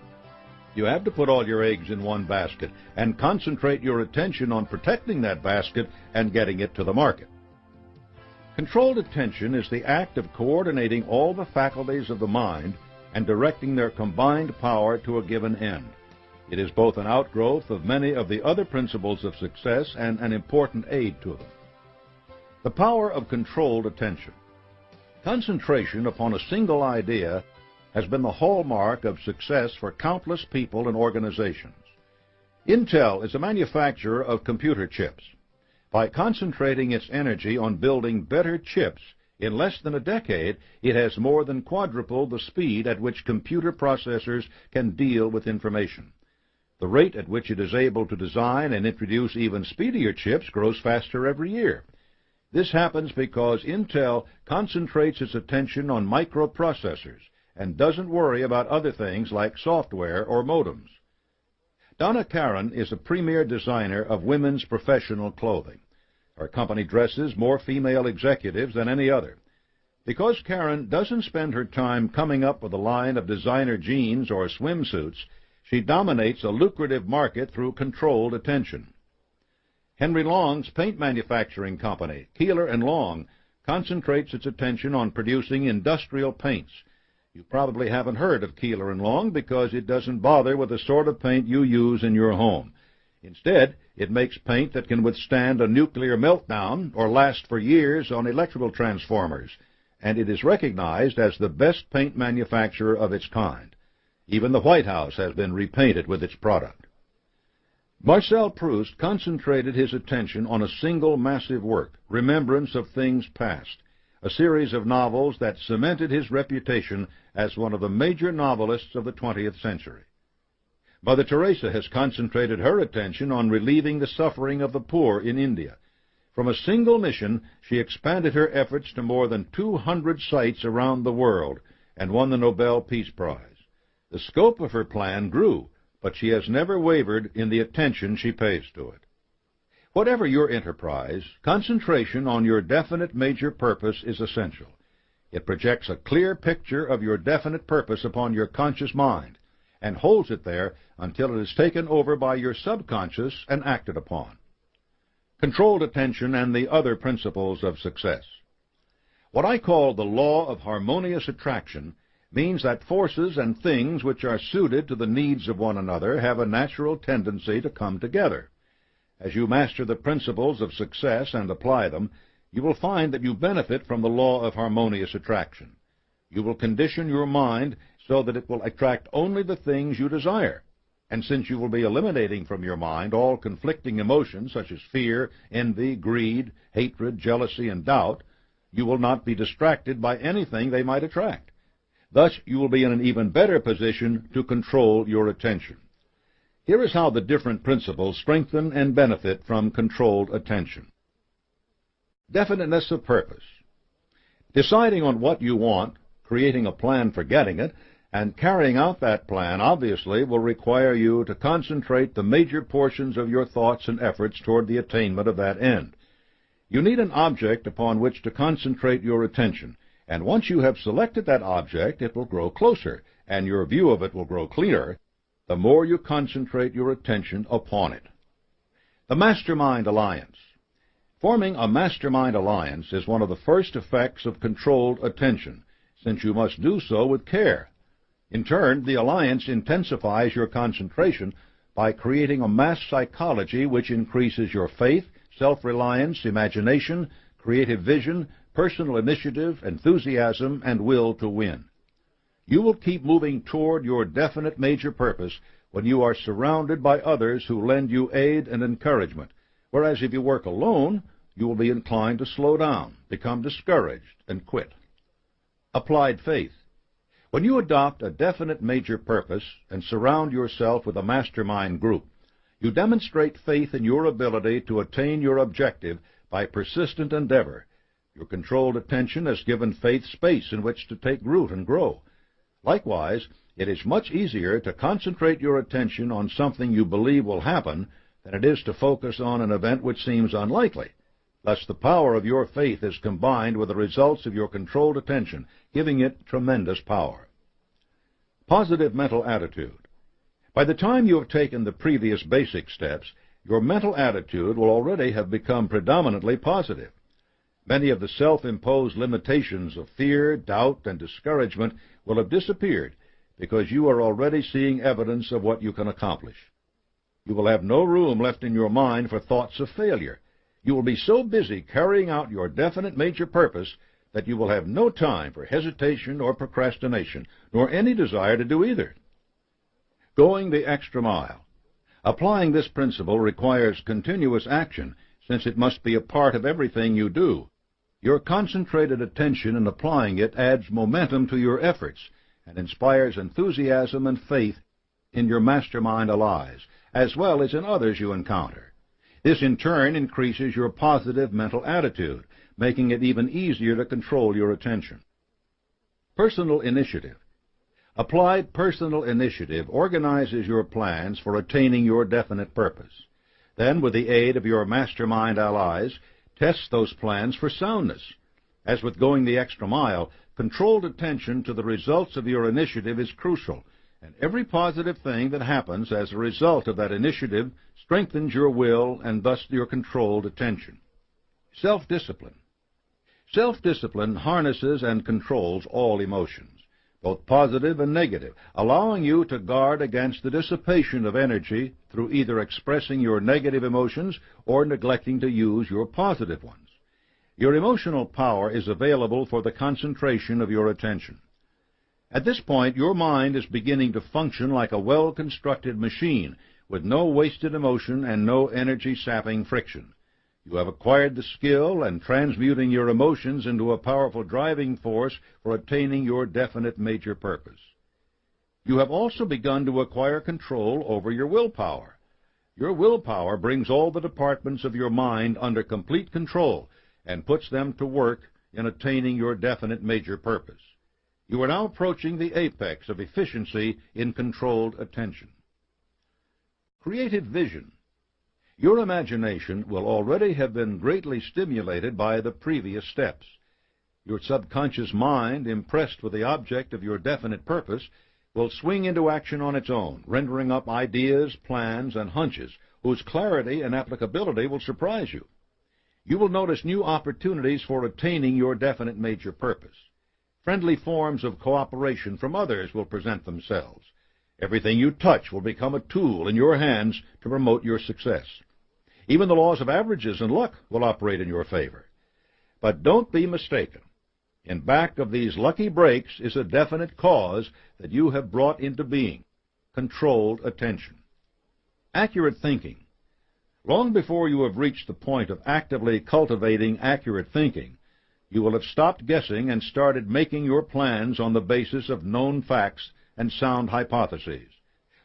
You have to put all your eggs in one basket and concentrate your attention on protecting that basket and getting it to the market. Controlled attention is the act of coordinating all the faculties of the mind and directing their combined power to a given end. It is both an outgrowth of many of the other principles of success and an important aid to them. The power of controlled attention. Concentration upon a single idea has been the hallmark of success for countless people and organizations. Intel is a manufacturer of computer chips. By concentrating its energy on building better chips, in less than a decade, it has more than quadrupled the speed at which computer processors can deal with information. The rate at which it is able to design and introduce even speedier chips grows faster every year. This happens because Intel concentrates its attention on microprocessors and doesn't worry about other things like software or modems. Donna Karan is a premier designer of women's professional clothing. Her company dresses more female executives than any other. Because Karan doesn't spend her time coming up with a line of designer jeans or swimsuits, she dominates a lucrative market through controlled attention. Henry Long's paint manufacturing company, Keeler & Long, concentrates its attention on producing industrial paints. You probably haven't heard of Keeler & Long because it doesn't bother with the sort of paint you use in your home. Instead, it makes paint that can withstand a nuclear meltdown or last for years on electrical transformers, and it is recognized as the best paint manufacturer of its kind. Even the White House has been repainted with its product. Marcel Proust concentrated his attention on a single massive work, Remembrance of Things Past, a series of novels that cemented his reputation as one of the major novelists of the 20th century. Mother Teresa has concentrated her attention on relieving the suffering of the poor in India. From a single mission, she expanded her efforts to more than 200 sites around the world and won the Nobel Peace Prize. The scope of her plan grew, but she has never wavered in the attention she pays to it. Whatever your enterprise, concentration on your definite major purpose is essential. It projects a clear picture of your definite purpose upon your conscious mind and holds it there until it is taken over by your subconscious and acted upon. Controlled attention and the other principles of success. What I call the law of harmonious attraction means that forces and things which are suited to the needs of one another have a natural tendency to come together. As you master the principles of success and apply them, you will find that you benefit from the law of harmonious attraction. You will condition your mind so that it will attract only the things you desire. And since you will be eliminating from your mind all conflicting emotions such as fear, envy, greed, hatred, jealousy, and doubt, you will not be distracted by anything they might attract. Thus, you will be in an even better position to control your attention. Here is how the different principles strengthen and benefit from controlled attention. Definiteness of purpose. Deciding on what you want, creating a plan for getting it, and carrying out that plan obviously will require you to concentrate the major portions of your thoughts and efforts toward the attainment of that end. You need an object upon which to concentrate your attention, and once you have selected that object, it will grow closer, and your view of it will grow clearer, the more you concentrate your attention upon it. The Mastermind Alliance. Forming a mastermind alliance is one of the first effects of controlled attention, since you must do so with care. In turn, the alliance intensifies your concentration by creating a mass psychology which increases your faith, self-reliance, imagination, creative vision, personal initiative, enthusiasm, and will to win. You will keep moving toward your definite major purpose when you are surrounded by others who lend you aid and encouragement, whereas if you work alone, you will be inclined to slow down, become discouraged, and quit. Applied faith. When you adopt a definite major purpose and surround yourself with a mastermind group, you demonstrate faith in your ability to attain your objective by persistent endeavor. Your controlled attention has given faith space in which to take root and grow. Likewise, it is much easier to concentrate your attention on something you believe will happen than it is to focus on an event which seems unlikely. Thus, the power of your faith is combined with the results of your controlled attention, giving it tremendous power. Positive mental attitude. By the time you have taken the previous basic steps, your mental attitude will already have become predominantly positive. Many of the self-imposed limitations of fear, doubt, and discouragement will have disappeared because you are already seeing evidence of what you can accomplish. You will have no room left in your mind for thoughts of failure. You will be so busy carrying out your definite major purpose that you will have no time for hesitation or procrastination, nor any desire to do either. Going the extra mile. Applying this principle requires continuous action, since it must be a part of everything you do. Your concentrated attention in applying it adds momentum to your efforts and inspires enthusiasm and faith in your mastermind allies, as well as in others you encounter. This in turn increases your positive mental attitude, making it even easier to control your attention. Personal initiative. Applied personal initiative organizes your plans for attaining your definite purpose. Then, with the aid of your mastermind allies, test those plans for soundness. As with going the extra mile, controlled attention to the results of your initiative is crucial, and every positive thing that happens as a result of that initiative strengthens your will and thus your controlled attention. Self-discipline. Self-discipline harnesses and controls all emotions, both positive and negative, allowing you to guard against the dissipation of energy through either expressing your negative emotions or neglecting to use your positive ones. Your emotional power is available for the concentration of your attention. At this point, your mind is beginning to function like a well-constructed machine with no wasted emotion and no energy-sapping friction. You have acquired the skill in transmuting your emotions into a powerful driving force for attaining your definite major purpose. You have also begun to acquire control over your willpower. Your willpower brings all the departments of your mind under complete control and puts them to work in attaining your definite major purpose. You are now approaching the apex of efficiency in controlled attention. Creative vision. Your imagination will already have been greatly stimulated by the previous steps. Your subconscious mind, impressed with the object of your definite purpose, will swing into action on its own, rendering up ideas, plans, and hunches whose clarity and applicability will surprise you. You will notice new opportunities for attaining your definite major purpose. Friendly forms of cooperation from others will present themselves. Everything you touch will become a tool in your hands to promote your success. Even the laws of averages and luck will operate in your favor. But don't be mistaken. In back of these lucky breaks is a definite cause that you have brought into being: controlled attention. Accurate thinking. Long before you have reached the point of actively cultivating accurate thinking, you will have stopped guessing and started making your plans on the basis of known facts and sound hypotheses.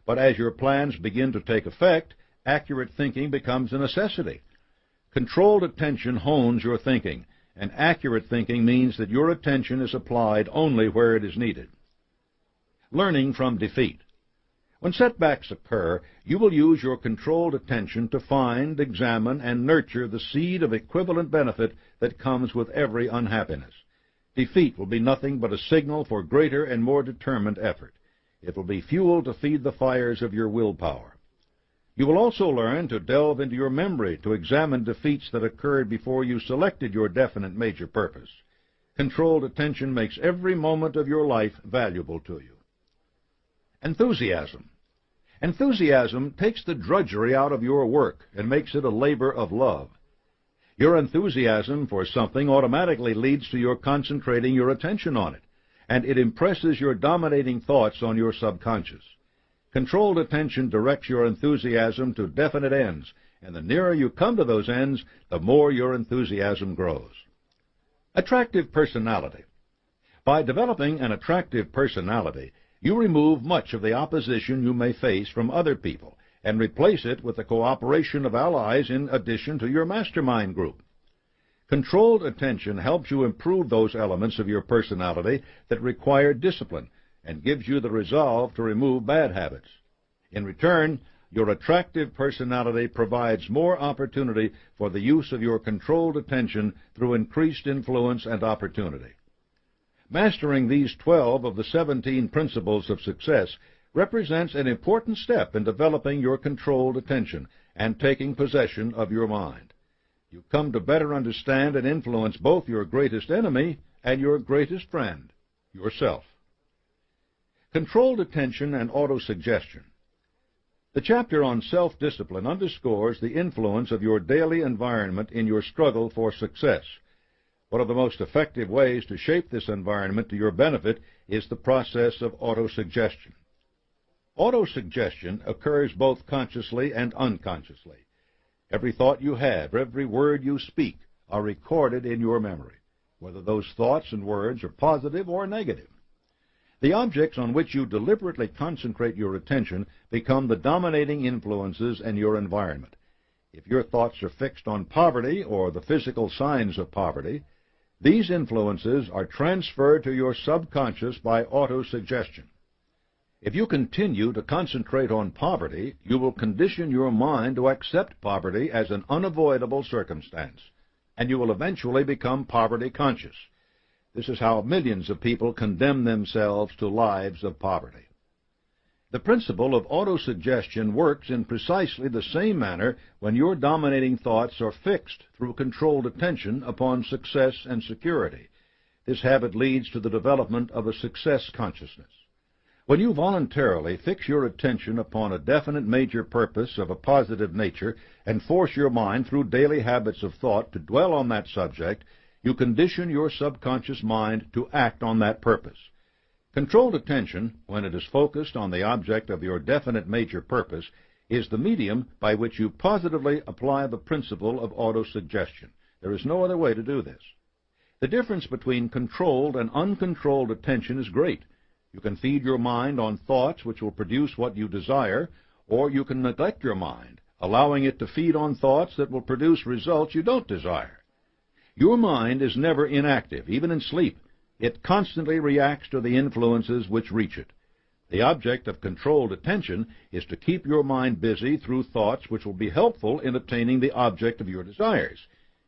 But as your plans begin to take effect, accurate thinking becomes a necessity. Controlled attention hones your thinking, and accurate thinking means that your attention is applied only where it is needed. Learning from defeat. When setbacks occur, you will use your controlled attention to find, examine, and nurture the seed of equivalent benefit that comes with every unhappiness. Defeat will be nothing but a signal for greater and more determined effort. It will be fuel to feed the fires of your willpower. You will also learn to delve into your memory to examine defeats that occurred before you selected your definite major purpose. Controlled attention makes every moment of your life valuable to you. Enthusiasm. Enthusiasm takes the drudgery out of your work and makes it a labor of love. Your enthusiasm for something automatically leads to your concentrating your attention on it, and it impresses your dominating thoughts on your subconscious. Controlled attention directs your enthusiasm to definite ends, and the nearer you come to those ends, the more your enthusiasm grows. Attractive personality. By developing an attractive personality, you remove much of the opposition you may face from other people and replace it with the cooperation of allies in addition to your mastermind group. Controlled attention helps you improve those elements of your personality that require discipline and gives you the resolve to remove bad habits. In return, your attractive personality provides more opportunity for the use of your controlled attention through increased influence and opportunity. Mastering these 12 of the 17 principles of success represents an important step in developing your controlled attention and taking possession of your mind. You come to better understand and influence both your greatest enemy and your greatest friend, yourself. Controlled attention and autosuggestion. The chapter on self-discipline underscores the influence of your daily environment in your struggle for success. One of the most effective ways to shape this environment to your benefit is the process of autosuggestion. Autosuggestion occurs both consciously and unconsciously. Every thought you have, every word you speak, are recorded in your memory, whether those thoughts and words are positive or negative. The objects on which you deliberately concentrate your attention become the dominating influences in your environment. If your thoughts are fixed on poverty or the physical signs of poverty, these influences are transferred to your subconscious by autosuggestion. If you continue to concentrate on poverty, you will condition your mind to accept poverty as an unavoidable circumstance, and you will eventually become poverty conscious. This is how millions of people condemn themselves to lives of poverty. The principle of autosuggestion works in precisely the same manner when your dominating thoughts are fixed through controlled attention upon success and security. This habit leads to the development of a success consciousness. When you voluntarily fix your attention upon a definite major purpose of a positive nature and force your mind through daily habits of thought to dwell on that subject, you condition your subconscious mind to act on that purpose. Controlled attention, when it is focused on the object of your definite major purpose, is the medium by which you positively apply the principle of autosuggestion. There is no other way to do this. The difference between controlled and uncontrolled attention is great. You can feed your mind on thoughts which will produce what you desire, or you can neglect your mind, allowing it to feed on thoughts that will produce results you don't desire. Your mind is never inactive, even in sleep. It constantly reacts to the influences which reach it. The object of controlled attention is to keep your mind busy through thoughts which will be helpful in attaining the object of your desires.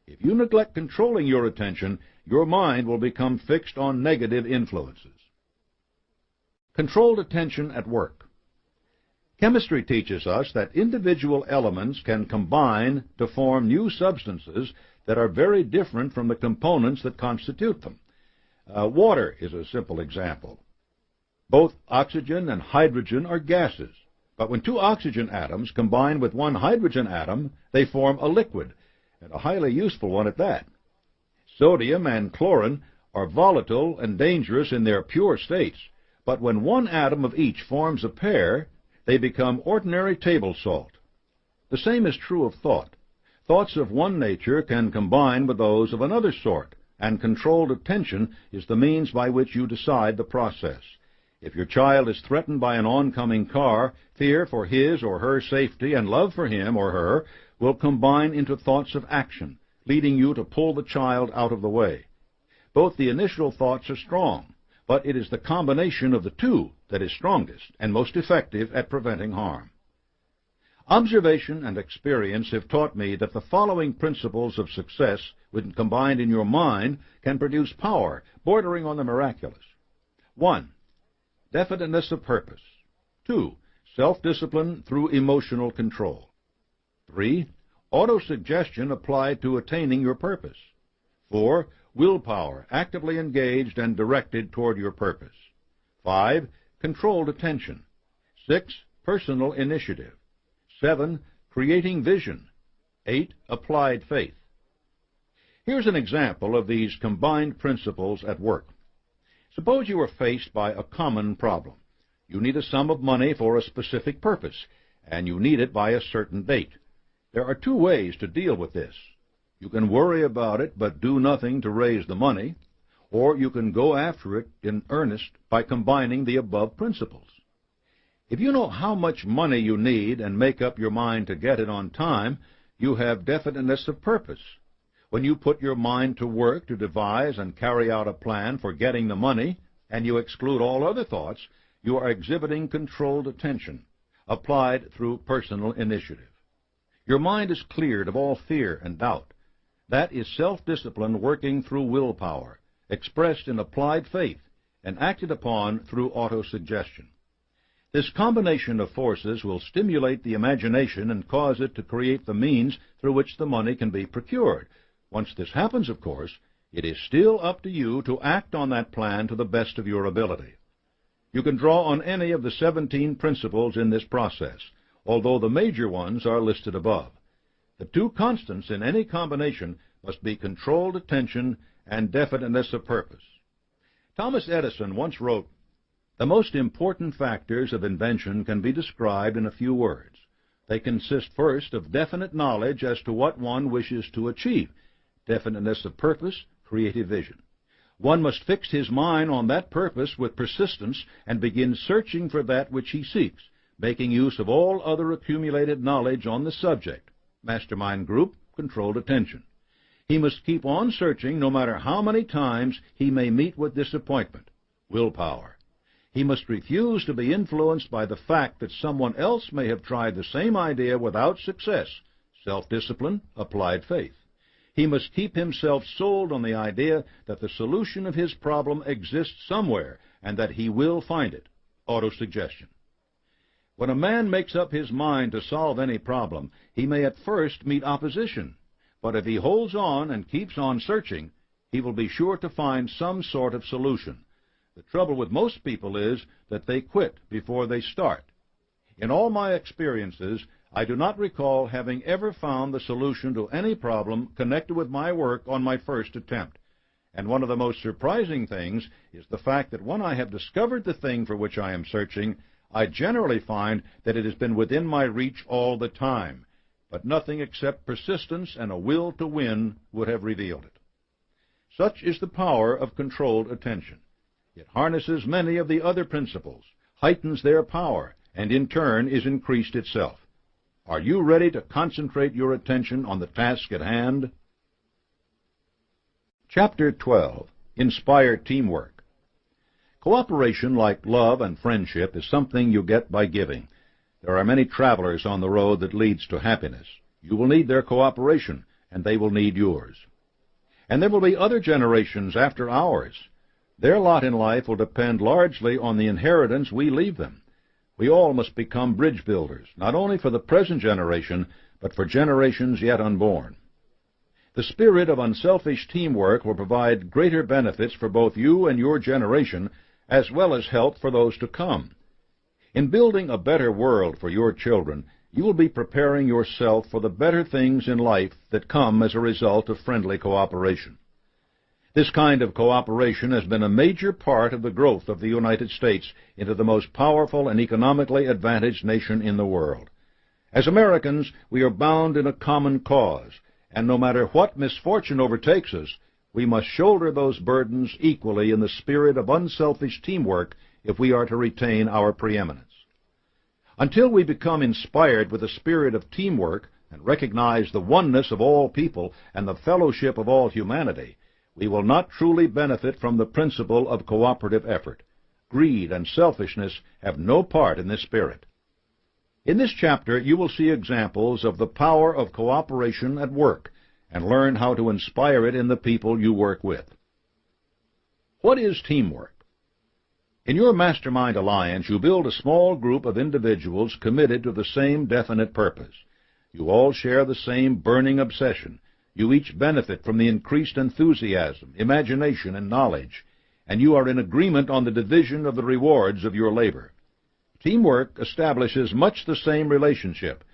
If you neglect controlling your attention, your mind will become fixed on negative influences. Controlled attention at work. Chemistry teaches us that individual elements can combine to form new substances that are very different from the components that constitute them. Water is a simple example. Both oxygen and hydrogen are gases, but when two oxygen atoms combine with one hydrogen atom, they form a liquid, and a highly useful one at that. Sodium and chlorine are volatile and dangerous in their pure states, but when one atom of each forms a pair, they become ordinary table salt. The same is true of thought. Thoughts of one nature can combine with those of another sort, and controlled attention is the means by which you decide the process. If your child is threatened by an oncoming car, fear for his or her safety and love for him or her will combine into thoughts of action, leading you to pull the child out of the way. Both the initial thoughts are strong, but it is the combination of the two that is strongest and most effective at preventing harm. Observation and experience have taught me that the following principles of success, when combined in your mind, can produce power bordering on the miraculous. 1. Definiteness of purpose. 2. Self-discipline through emotional control. 3. Autosuggestion applied to attaining your purpose. 4. Willpower, actively engaged and directed toward your purpose. 5. Controlled attention. 6. Personal initiative. 7. Creating vision. 8. Applied faith. Here's an example of these combined principles at work. Suppose you are faced by a common problem. You need a sum of money for a specific purpose, and you need it by a certain date. There are two ways to deal with this. You can worry about it but do nothing to raise the money, or you can go after it in earnest by combining the above principles. If you know how much money you need and make up your mind to get it on time, you have definiteness of purpose. When you put your mind to work to devise and carry out a plan for getting the money, and you exclude all other thoughts, you are exhibiting controlled attention, applied through personal initiative. Your mind is cleared of all fear and doubt. That is self-discipline working through willpower, expressed in applied faith, and acted upon through autosuggestion. This combination of forces will stimulate the imagination and cause it to create the means through which the money can be procured. Once this happens, of course, it is still up to you to act on that plan to the best of your ability. You can draw on any of the 17 principles in this process, although the major ones are listed above. The two constants in any combination must be controlled attention and definiteness of purpose. Thomas Edison once wrote, "The most important factors of invention can be described in a few words. They consist first of definite knowledge as to what one wishes to achieve, definiteness of purpose, creative vision. One must fix his mind on that purpose with persistence and begin searching for that which he seeks, making use of all other accumulated knowledge on the subject, mastermind group, controlled attention. He must keep on searching no matter how many times he may meet with disappointment, willpower. He must refuse to be influenced by the fact that someone else may have tried the same idea without success, self-discipline, applied faith. He must keep himself sold on the idea that the solution of his problem exists somewhere and that he will find it, autosuggestion. When a man makes up his mind to solve any problem, he may at first meet opposition, but if he holds on and keeps on searching, he will be sure to find some sort of solution. The trouble with most people is that they quit before they start. In all my experiences, I do not recall having ever found the solution to any problem connected with my work on my first attempt. And one of the most surprising things is the fact that when I have discovered the thing for which I am searching, I generally find that it has been within my reach all the time, but nothing except persistence and a will to win would have revealed it. Such is the power of controlled attention. It harnesses many of the other principles, heightens their power, and in turn is increased itself. Are you ready to concentrate your attention on the task at hand? Chapter 12. Inspire Teamwork. Cooperation, like love and friendship, is something you get by giving. There are many travelers on the road that leads to happiness. You will need their cooperation, and they will need yours. And there will be other generations after ours. Their lot in life will depend largely on the inheritance we leave them. We all must become bridge builders, not only for the present generation, but for generations yet unborn. The spirit of unselfish teamwork will provide greater benefits for both you and your generation, as well as help for those to come. In building a better world for your children, you will be preparing yourself for the better things in life that come as a result of friendly cooperation. This kind of cooperation has been a major part of the growth of the United States into the most powerful and economically advantaged nation in the world. As Americans, we are bound in a common cause, and no matter what misfortune overtakes us, we must shoulder those burdens equally in the spirit of unselfish teamwork if we are to retain our preeminence. Until we become inspired with the spirit of teamwork and recognize the oneness of all people and the fellowship of all humanity, we will not truly benefit from the principle of cooperative effort. Greed and selfishness have no part in this spirit. In this chapter, you will see examples of the power of cooperation at work and learn how to inspire it in the people you work with. What is teamwork? In your Mastermind Alliance, you build a small group of individuals committed to the same definite purpose. You all share the same burning obsession. You each benefit from the increased enthusiasm, imagination, and knowledge, and you are in agreement on the division of the rewards of your labor. Teamwork establishes much the same relationship,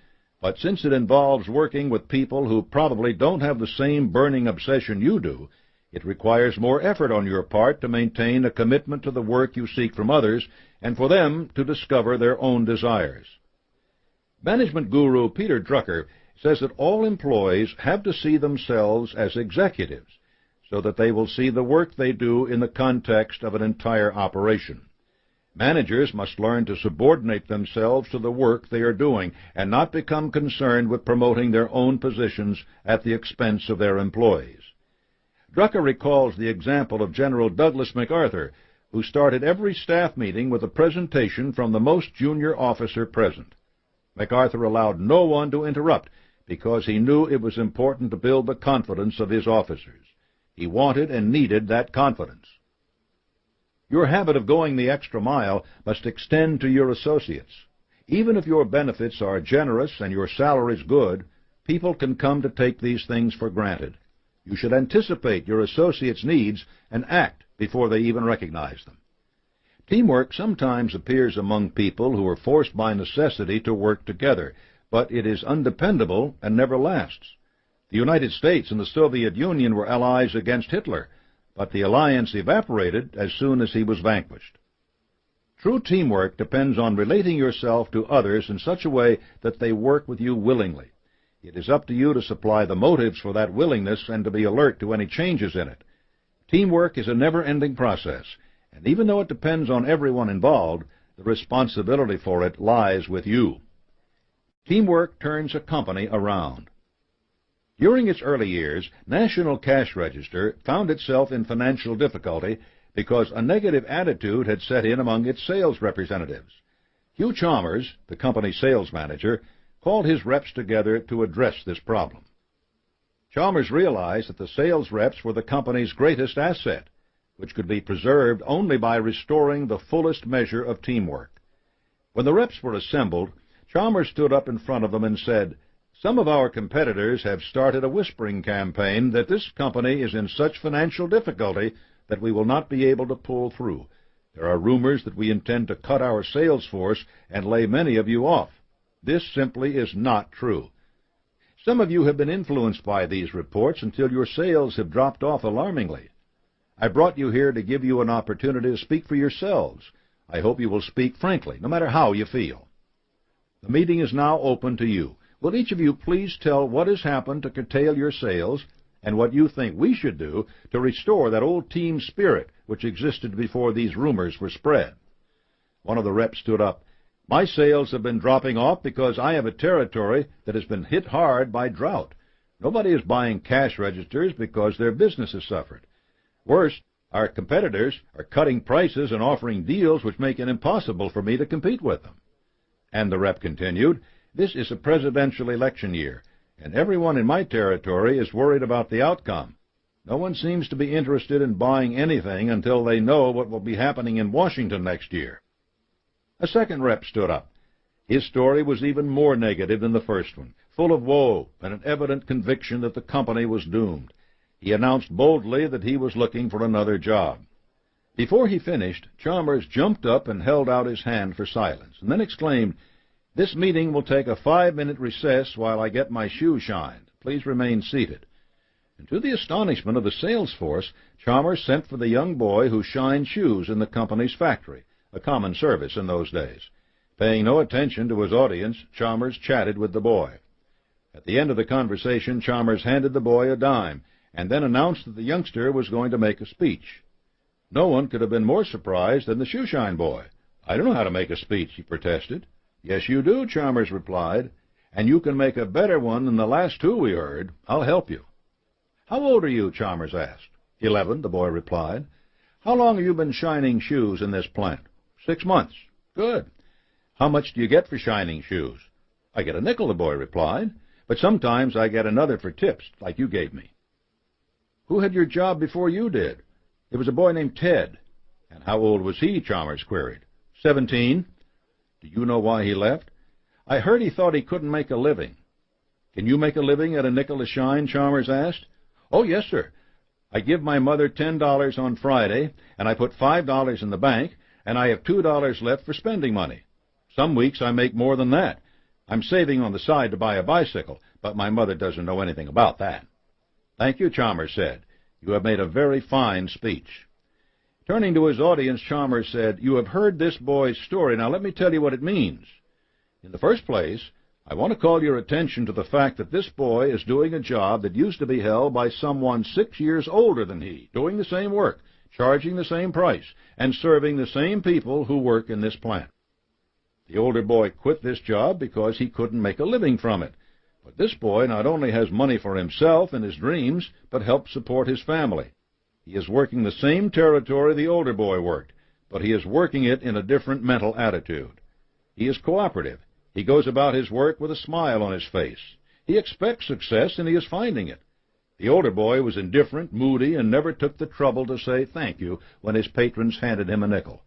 but since it involves working with people who probably don't have the same burning obsession you do, it requires more effort on your part to maintain a commitment to the work you seek from others and for them to discover their own desires. Management guru Peter Drucker says that all employees have to see themselves as executives so that they will see the work they do in the context of an entire operation. Managers must learn to subordinate themselves to the work they are doing and not become concerned with promoting their own positions at the expense of their employees. Drucker recalls the example of General Douglas MacArthur, who started every staff meeting with a presentation from the most junior officer present. MacArthur allowed no one to interrupt because he knew it was important to build the confidence of his officers. He wanted and needed that confidence. Your habit of going the extra mile must extend to your associates. Even if your benefits are generous and your salaries good, people can come to take these things for granted. You should anticipate your associates' needs and act before they even recognize them. Teamwork sometimes appears among people who are forced by necessity to work together, but it is undependable and never lasts. The United States and the Soviet Union were allies against Hitler, but the alliance evaporated as soon as he was vanquished. True teamwork depends on relating yourself to others in such a way that they work with you willingly. It is up to you to supply the motives for that willingness and to be alert to any changes in it. Teamwork is a never-ending process, and even though it depends on everyone involved, the responsibility for it lies with you. Teamwork turns a company around. During its early years, National Cash Register found itself in financial difficulty because a negative attitude had set in among its sales representatives. Hugh Chalmers, the company's sales manager, called his reps together to address this problem. Chalmers realized that the sales reps were the company's greatest asset, which could be preserved only by restoring the fullest measure of teamwork. When the reps were assembled, Chalmers stood up in front of them and said, "Some of our competitors have started a whispering campaign that this company is in such financial difficulty that we will not be able to pull through. There are rumors that we intend to cut our sales force and lay many of you off. This simply is not true. Some of you have been influenced by these reports until your sales have dropped off alarmingly. I brought you here to give you an opportunity to speak for yourselves. I hope you will speak frankly, no matter how you feel. The meeting is now open to you. Will each of you please tell what has happened to curtail your sales and what you think we should do to restore that old team spirit which existed before these rumors were spread?" One of the reps stood up. "My sales have been dropping off because I have a territory that has been hit hard by drought. Nobody is buying cash registers because their business has suffered. Worse, our competitors are cutting prices and offering deals which make it impossible for me to compete with them." And the rep continued, "This is a presidential election year, and everyone in my territory is worried about the outcome. No one seems to be interested in buying anything until they know what will be happening in Washington next year." A second rep stood up. His story was even more negative than the first one, full of woe and an evident conviction that the company was doomed. He announced boldly that he was looking for another job. Before he finished, Chalmers jumped up and held out his hand for silence, and then exclaimed, "This meeting will take a 5-minute recess while I get my shoe shined. Please remain seated." And to the astonishment of the sales force, Chalmers sent for the young boy who shined shoes in the company's factory, a common service in those days. Paying no attention to his audience, Chalmers chatted with the boy. At the end of the conversation, Chalmers handed the boy a dime, and then announced that the youngster was going to make a speech. No one could have been more surprised than the shoeshine boy. "I don't know how to make a speech," he protested. "Yes, you do," Chalmers replied, "and you can make a better one than the last two we heard. I'll help you." "How old are you?" Chalmers asked. 11, the boy replied. "How long have you been shining shoes in this plant?" 6 months. "Good. How much do you get for shining shoes?" "I get a nickel," the boy replied, "but sometimes I get another for tips, like you gave me." "Who had your job before you did?" "It was a boy named Ted." "And how old was he?" Chalmers queried. 17. "Do you know why he left?" "I heard he thought he couldn't make a living." "Can you make a living at a nickel a shine?" Chalmers asked. "Oh, yes, sir. I give my mother $10 on Friday, and I put $5 in the bank, and I have $2 left for spending money. Some weeks I make more than that. I'm saving on the side to buy a bicycle, but my mother doesn't know anything about that." "Thank you," Chalmers said. "You have made a very fine speech." Turning to his audience, Chalmers said, "You have heard this boy's story. Now let me tell you what it means. In the first place, I want to call your attention to the fact that this boy is doing a job that used to be held by someone 6 years older than he, doing the same work, charging the same price, and serving the same people who work in this plant. The older boy quit this job because he couldn't make a living from it. But this boy not only has money for himself and his dreams, but helps support his family. He is working the same territory the older boy worked, but he is working it in a different mental attitude. He is cooperative. He goes about his work with a smile on his face. He expects success, and he is finding it. The older boy was indifferent, moody, and never took the trouble to say thank you when his patrons handed him a nickel.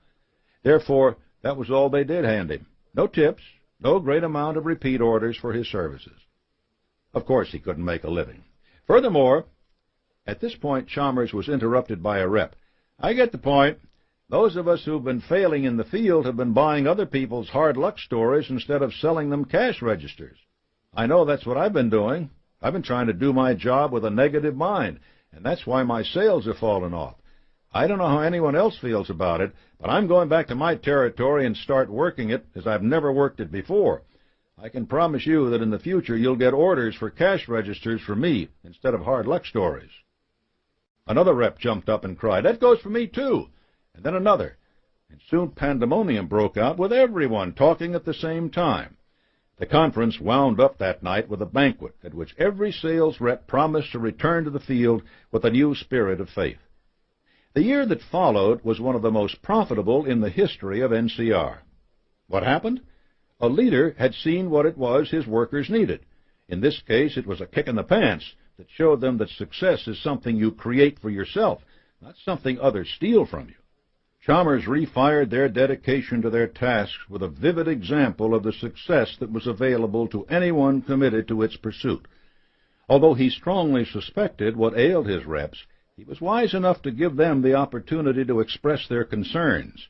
Therefore, that was all they did hand him. No tips, no great amount of repeat orders for his services. Of course he couldn't make a living. Furthermore, at this point Chalmers was interrupted by a rep. "I get the point. Those of us who've been failing in the field have been buying other people's hard luck stories instead of selling them cash registers. I know that's what I've been doing. I've been trying to do my job with a negative mind, and that's why my sales have fallen off. I don't know how anyone else feels about it, but I'm going back to my territory and start working it as I've never worked it before. I can promise you that in the future you'll get orders for cash registers from me instead of hard luck stories. Another rep jumped up and cried, "That goes for me, too." And then another. And soon pandemonium broke out with everyone talking at the same time. The conference wound up that night with a banquet at which every sales rep promised to return to the field with a new spirit of faith. The year that followed was one of the most profitable in the history of NCR. What happened? A leader had seen what it was his workers needed. In this case, it was a kick in the pants that showed them that success is something you create for yourself, not something others steal from you. Chalmers refired their dedication to their tasks with a vivid example of the success that was available to anyone committed to its pursuit. Although he strongly suspected what ailed his reps, he was wise enough to give them the opportunity to express their concerns.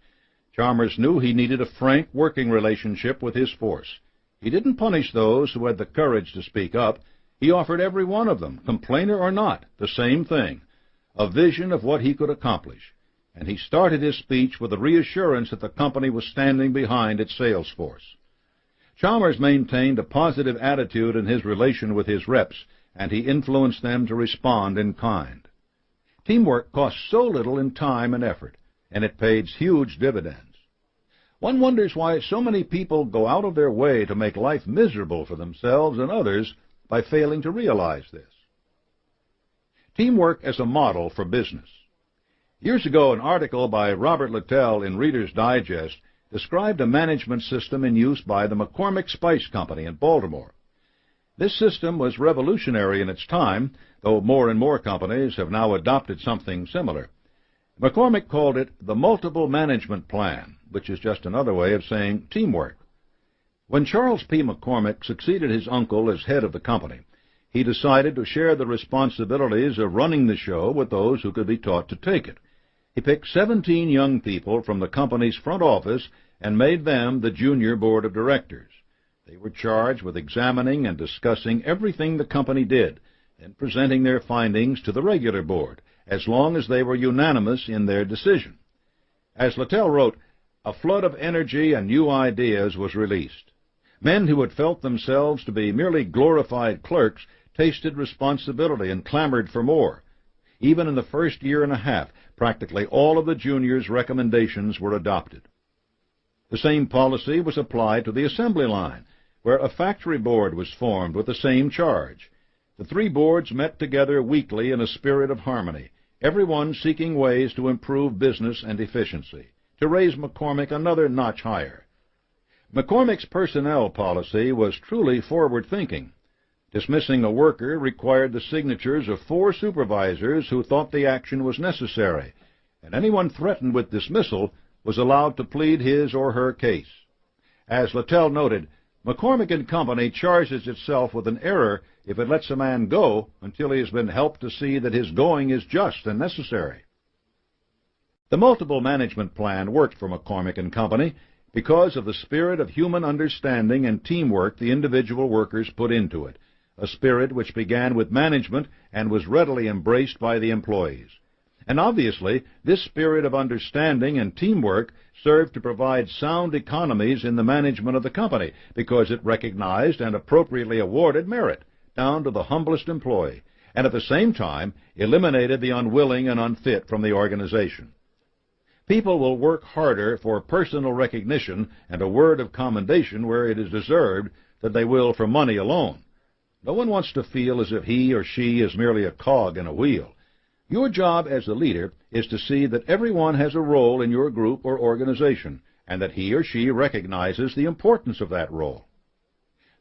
Chalmers knew he needed a frank working relationship with his force. He didn't punish those who had the courage to speak up. He offered every one of them, complainer or not, the same thing, a vision of what he could accomplish. And he started his speech with the reassurance that the company was standing behind its sales force. Chalmers maintained a positive attitude in his relation with his reps, and he influenced them to respond in kind. Teamwork costs so little in time and effort, and it pays huge dividends. One wonders why so many people go out of their way to make life miserable for themselves and others by failing to realize this. Teamwork as a model for business. Years ago, an article by Robert Littell in Reader's Digest described a management system in use by the McCormick Spice Company in Baltimore. This system was revolutionary in its time, though more and more companies have now adopted something similar. McCormick called it the multiple management plan, which is just another way of saying teamwork. When Charles P. McCormick succeeded his uncle as head of the company, he decided to share the responsibilities of running the show with those who could be taught to take it. He picked 17 young people from the company's front office and made them the junior board of directors. They were charged with examining and discussing everything the company did, and presenting their findings to the regular board, as long as they were unanimous in their decision. As Littell wrote, a flood of energy and new ideas was released. Men who had felt themselves to be merely glorified clerks tasted responsibility and clamored for more. Even in the first year and a half, practically all of the juniors' recommendations were adopted. The same policy was applied to the assembly line, where a factory board was formed with the same charge. The three boards met together weekly in a spirit of harmony, everyone seeking ways to improve business and efficiency, to raise McCormick another notch higher. McCormick's personnel policy was truly forward-thinking. Dismissing a worker required the signatures of 4 supervisors who thought the action was necessary, and anyone threatened with dismissal was allowed to plead his or her case. As Littell noted, McCormick & Company charges itself with an error if it lets a man go until he has been helped to see that his going is just and necessary. The multiple management plan worked for McCormick & Company because of the spirit of human understanding and teamwork the individual workers put into it, a spirit which began with management and was readily embraced by the employees. And obviously, this spirit of understanding and teamwork served to provide sound economies in the management of the company because it recognized and appropriately awarded merit down to the humblest employee, and at the same time eliminated the unwilling and unfit from the organization. People will work harder for personal recognition and a word of commendation where it is deserved than they will for money alone. No one wants to feel as if he or she is merely a cog in a wheel. Your job as a leader is to see that everyone has a role in your group or organization, and that he or she recognizes the importance of that role.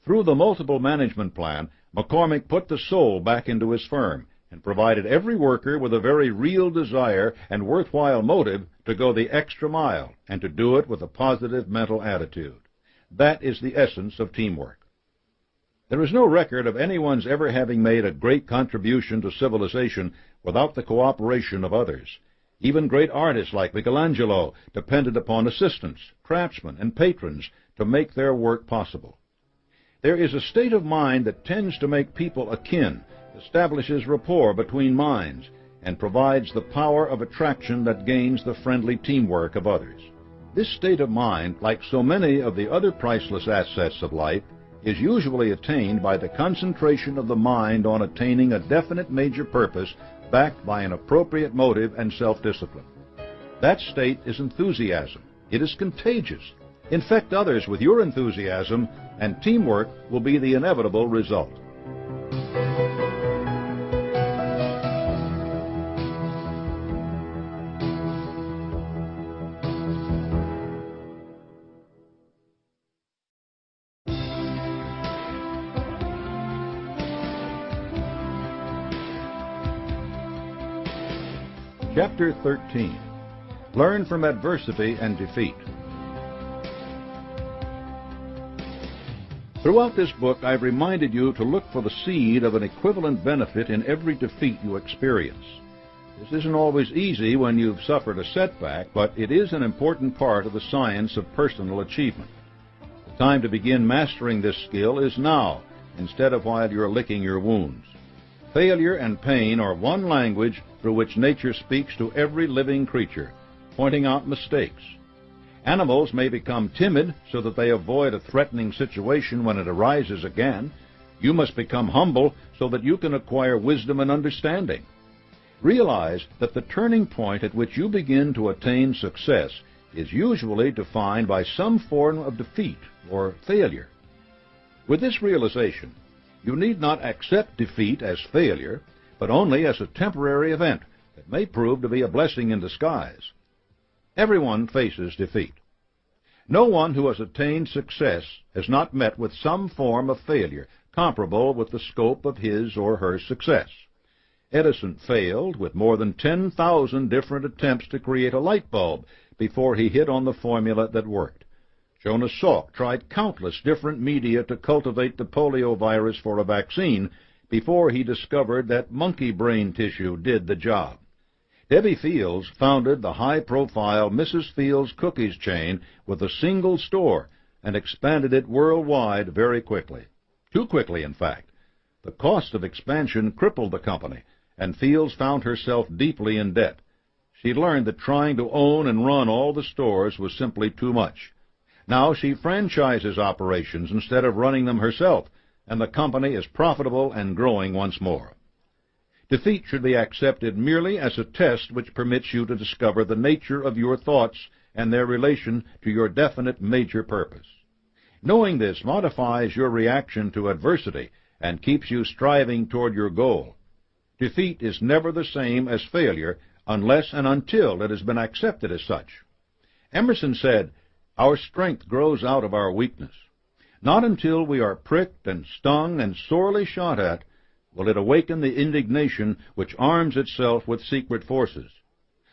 Through the multiple management plan, McCormick put the soul back into his firm and provided every worker with a very real desire and worthwhile motive to go the extra mile and to do it with a positive mental attitude. That is the essence of teamwork. There is no record of anyone's ever having made a great contribution to civilization without the cooperation of others. Even great artists like Michelangelo depended upon assistants, craftsmen, and patrons to make their work possible. There is a state of mind that tends to make people akin, establishes rapport between minds, and provides the power of attraction that gains the friendly teamwork of others. This state of mind, like so many of the other priceless assets of life, is usually attained by the concentration of the mind on attaining a definite major purpose backed by an appropriate motive and self-discipline. That state is enthusiasm. It is contagious. Infect others with your enthusiasm, and teamwork will be the inevitable result. Chapter 13. Learn from adversity and defeat. Throughout this book, I've reminded you to look for the seed of an equivalent benefit in every defeat you experience. This isn't always easy when you've suffered a setback, but it is an important part of the science of personal achievement. The time to begin mastering this skill is now, instead of while you're licking your wounds. Failure and pain are one language through which nature speaks to every living creature, pointing out mistakes. Animals may become timid so that they avoid a threatening situation when it arises again. You must become humble so that you can acquire wisdom and understanding. Realize that the turning point at which you begin to attain success is usually defined by some form of defeat or failure. With this realization, you need not accept defeat as failure, but only as a temporary event that may prove to be a blessing in disguise. Everyone faces defeat. No one who has attained success has not met with some form of failure comparable with the scope of his or her success. Edison failed with more than 10,000 different attempts to create a light bulb before he hit on the formula that worked. Jonas Salk tried countless different media to cultivate the polio virus for a vaccine before he discovered that monkey brain tissue did the job. Debbie Fields founded the high-profile Mrs. Fields cookies chain with a single store and expanded it worldwide very quickly. Too quickly, in fact. The cost of expansion crippled the company, and Fields found herself deeply in debt. She learned that trying to own and run all the stores was simply too much. Now she franchises operations instead of running them herself, and the company is profitable and growing once more. Defeat should be accepted merely as a test which permits you to discover the nature of your thoughts and their relation to your definite major purpose. Knowing this modifies your reaction to adversity and keeps you striving toward your goal. Defeat is never the same as failure unless and until it has been accepted as such. Emerson said, "Our strength grows out of our weakness. Not until we are pricked and stung and sorely shot at will it awaken the indignation which arms itself with secret forces.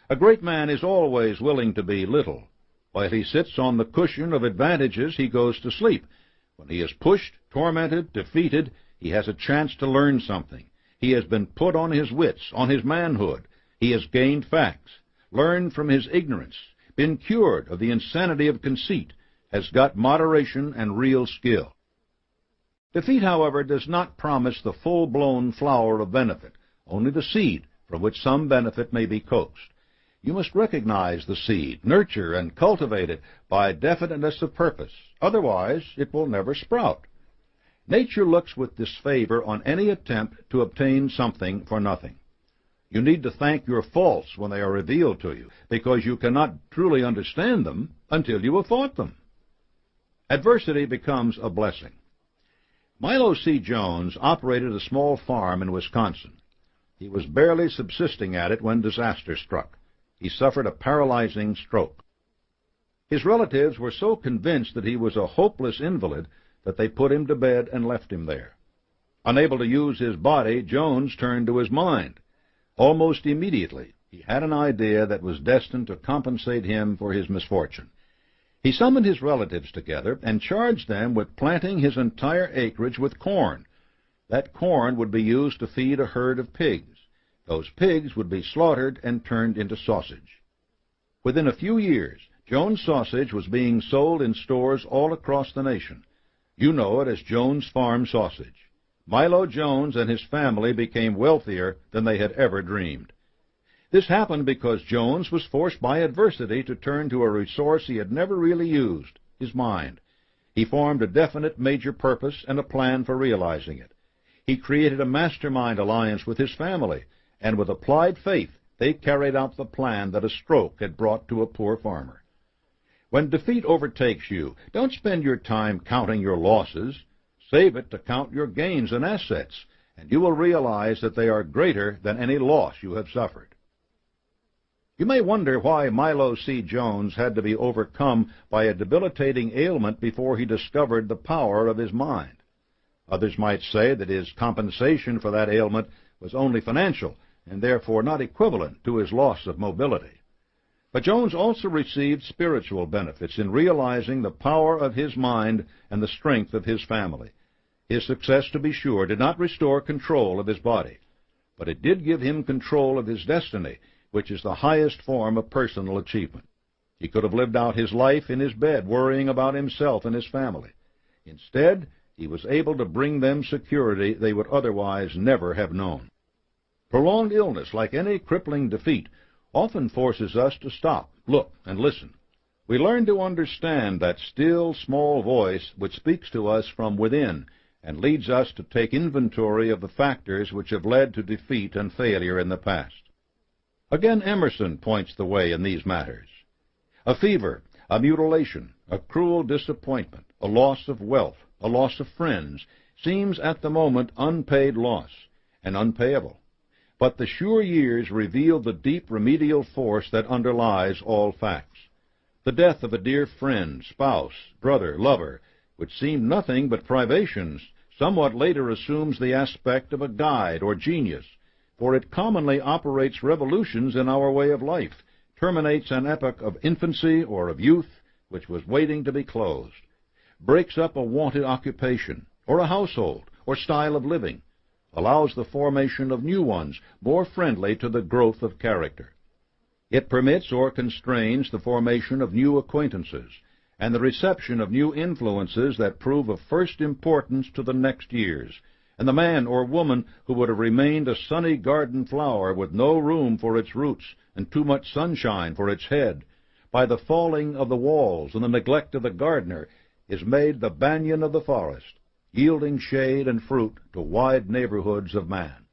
A great man is always willing to be little. While he sits on the cushion of advantages, he goes to sleep. When he is pushed, tormented, defeated, he has a chance to learn something. He has been put on his wits, on his manhood. He has gained facts, learned from his ignorance, been cured of the insanity of conceit, has got moderation and real skill." Defeat, however, does not promise the full-blown flower of benefit, only the seed from which some benefit may be coaxed. You must recognize the seed, nurture and cultivate it by definiteness of purpose. Otherwise, it will never sprout. Nature looks with disfavor on any attempt to obtain something for nothing. You need to thank your faults when they are revealed to you, because you cannot truly understand them until you have fought them. Adversity becomes a blessing. Milo C. Jones operated a small farm in Wisconsin. He was barely subsisting at it when disaster struck. He suffered a paralyzing stroke. His relatives were so convinced that he was a hopeless invalid that they put him to bed and left him there. Unable to use his body, Jones turned to his mind. Almost immediately, he had an idea that was destined to compensate him for his misfortune. He summoned his relatives together and charged them with planting his entire acreage with corn. That corn would be used to feed a herd of pigs. Those pigs would be slaughtered and turned into sausage. Within a few years, Jones sausage was being sold in stores all across the nation. You know it as Jones Farm sausage. Milo Jones and his family became wealthier than they had ever dreamed. This happened because Jones was forced by adversity to turn to a resource he had never really used, his mind. He formed a definite major purpose and a plan for realizing it. He created a mastermind alliance with his family, and with applied faith, they carried out the plan that a stroke had brought to a poor farmer. When defeat overtakes you, don't spend your time counting your losses. Save it to count your gains and assets, and you will realize that they are greater than any loss you have suffered. You may wonder why Milo C. Jones had to be overcome by a debilitating ailment before he discovered the power of his mind. Others might say that his compensation for that ailment was only financial, and therefore not equivalent to his loss of mobility. But Jones also received spiritual benefits in realizing the power of his mind and the strength of his family. His success, to be sure, did not restore control of his body, but it did give him control of his destiny, which is the highest form of personal achievement. He could have lived out his life in his bed, worrying about himself and his family. Instead, he was able to bring them security they would otherwise never have known. Prolonged illness, like any crippling defeat, often forces us to stop, look, and listen. We learn to understand that still, small voice which speaks to us from within and leads us to take inventory of the factors which have led to defeat and failure in the past. Again, Emerson points the way in these matters. A fever, a mutilation, a cruel disappointment, a loss of wealth, a loss of friends, seems at the moment unpaid loss and unpayable. But the sure years reveal the deep remedial force that underlies all facts. The death of a dear friend, spouse, brother, lover, which seemed nothing but privations, somewhat later assumes the aspect of a guide or genius, for it commonly operates revolutions in our way of life, terminates an epoch of infancy or of youth which was waiting to be closed, breaks up a wonted occupation, or a household, or style of living, allows the formation of new ones more friendly to the growth of character. It permits or constrains the formation of new acquaintances, and the reception of new influences that prove of first importance to the next years, and the man or woman who would have remained a sunny garden flower with no room for its roots and too much sunshine for its head, by the falling of the walls and the neglect of the gardener, is made the banyan of the forest, yielding shade and fruit to wide neighborhoods of man.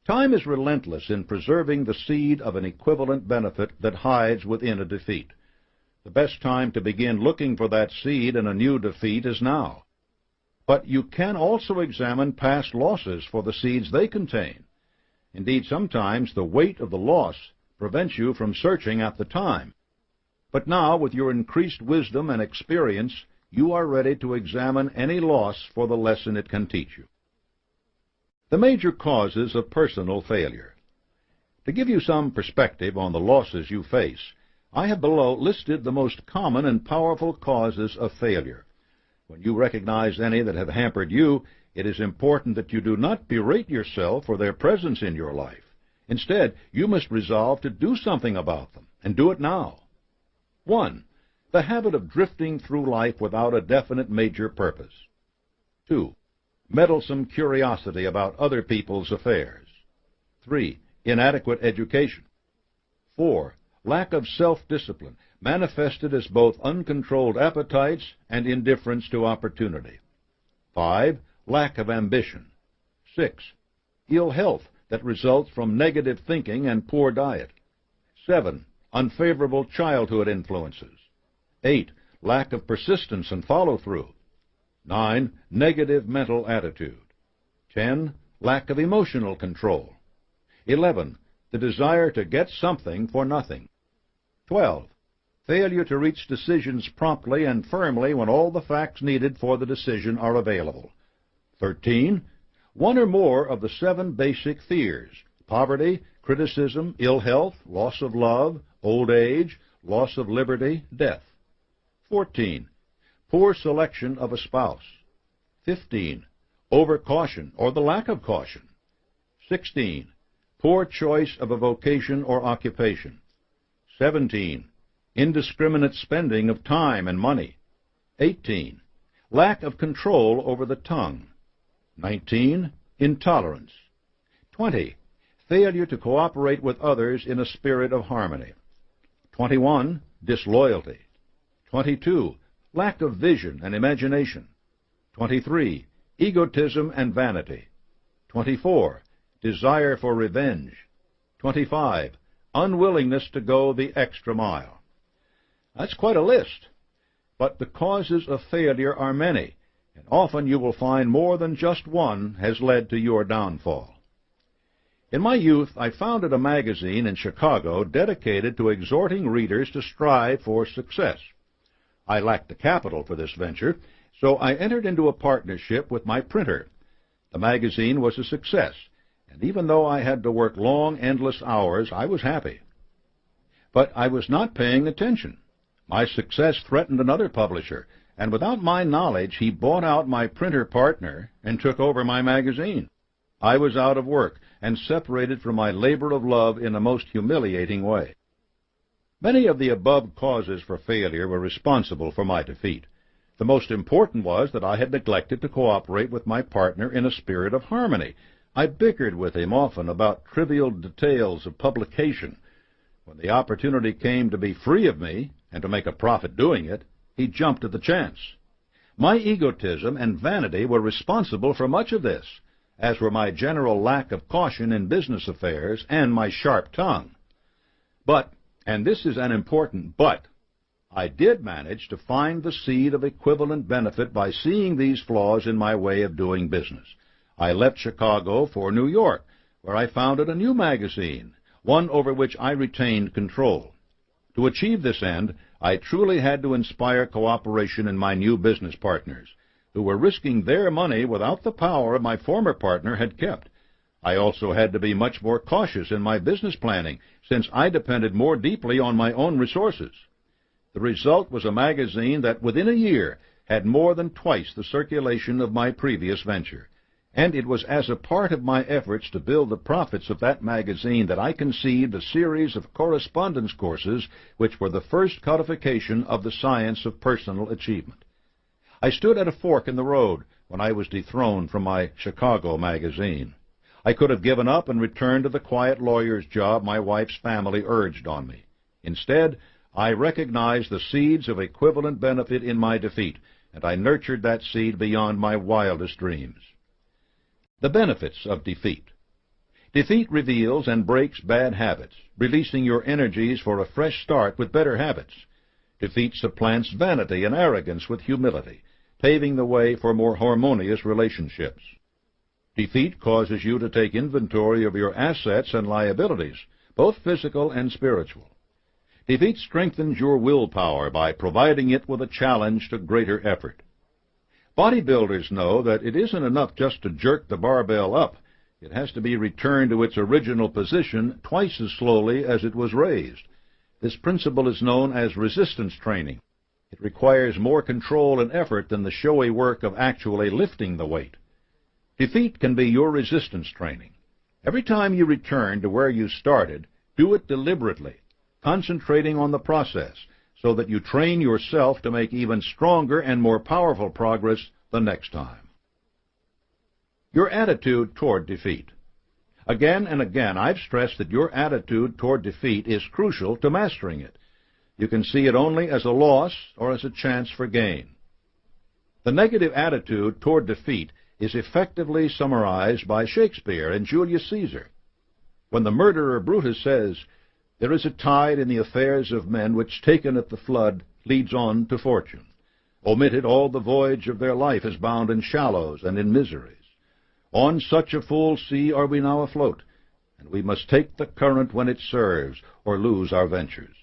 Time is relentless in preserving the seed of an equivalent benefit that hides within a defeat. The best time to begin looking for that seed in a new defeat is now. But you can also examine past losses for the seeds they contain. Indeed, sometimes the weight of the loss prevents you from searching at the time. But now, with your increased wisdom and experience, you are ready to examine any loss for the lesson it can teach you. The major causes of personal failure. To give you some perspective on the losses you face, I have below listed the most common and powerful causes of failure. When you recognize any that have hampered you, it is important that you do not berate yourself for their presence in your life. Instead, you must resolve to do something about them, and do it now. 1. The habit of drifting through life without a definite major purpose. 2. Meddlesome curiosity about other people's affairs. 3. Inadequate education. 4. Lack of self-discipline, manifested as both uncontrolled appetites and indifference to opportunity. 5. Lack of ambition. 6. Ill health that results from negative thinking and poor diet. 7. Unfavorable childhood influences. 8. Lack of persistence and follow-through. 9. Negative mental attitude. 10. Lack of emotional control. 11. The desire to get something for nothing. 12. Failure to reach decisions promptly and firmly when all the facts needed for the decision are available. 13. One or more of the 7 basic fears: poverty, criticism, ill health, loss of love, old age, loss of liberty, death. 14. Poor selection of a spouse. 15. Overcaution or the lack of caution. 16. poor choice of a vocation or occupation. 17. Indiscriminate spending of time and money. 18. Lack of control over the tongue. 19. Intolerance. 20. Failure to cooperate with others in a spirit of harmony. 21. Disloyalty. 22. Lack of vision and imagination. 23. Egotism and vanity. 24. Desire for revenge. 25. Unwillingness to go the extra mile. That's quite a list, but the causes of failure are many, and often you will find more than just one has led to your downfall. In my youth, I founded a magazine in Chicago dedicated to exhorting readers to strive for success. I lacked the capital for this venture, so I entered into a partnership with my printer. The magazine was a success, and even though I had to work long, endless hours, I was happy. But I was not paying attention. My success threatened another publisher, and without my knowledge, he bought out my printer partner and took over my magazine. I was out of work and separated from my labor of love in a most humiliating way. Many of the above causes for failure were responsible for my defeat. The most important was that I had neglected to cooperate with my partner in a spirit of harmony. I bickered with him often about trivial details of publication. When the opportunity came to be free of me and to make a profit doing it, he jumped at the chance. My egotism and vanity were responsible for much of this, as were my general lack of caution in business affairs and my sharp tongue. But, and this is an important but, I did manage to find the seed of equivalent benefit by seeing these flaws in my way of doing business. I left Chicago for New York, where I founded a new magazine, one over which I retained control. To achieve this end, I truly had to inspire cooperation in my new business partners, who were risking their money without the power my former partner had kept. I also had to be much more cautious in my business planning, since I depended more deeply on my own resources. The result was a magazine that within a year had more than twice the circulation of my previous venture. And it was as a part of my efforts to build the profits of that magazine that I conceived a series of correspondence courses which were the first codification of the science of personal achievement. I stood at a fork in the road when I was dethroned from my Chicago magazine. I could have given up and returned to the quiet lawyer's job my wife's family urged on me. Instead, I recognized the seeds of equivalent benefit in my defeat, and I nurtured that seed beyond my wildest dreams. The benefits of defeat. Defeat reveals and breaks bad habits, releasing your energies for a fresh start with better habits. Defeat supplants vanity and arrogance with humility, paving the way for more harmonious relationships. Defeat causes you to take inventory of your assets and liabilities, both physical and spiritual. Defeat strengthens your willpower by providing it with a challenge to greater effort. Bodybuilders know that it isn't enough just to jerk the barbell up. It has to be returned to its original position twice as slowly as it was raised. This principle is known as resistance training. It requires more control and effort than the showy work of actually lifting the weight. Defeat can be your resistance training. Every time you return to where you started, do it deliberately, concentrating on the process, so that you train yourself to make even stronger and more powerful progress the next time. Your attitude toward defeat. Again and again, I've stressed that your attitude toward defeat is crucial to mastering it. You can see it only as a loss or as a chance for gain. The negative attitude toward defeat is effectively summarized by Shakespeare and Julius Caesar. When the murderer Brutus says, "There is a tide in the affairs of men which, taken at the flood, leads on to fortune. Omitted, all the voyage of their life is bound in shallows and in miseries. On such a full sea are we now afloat, and we must take the current when it serves, or lose our ventures."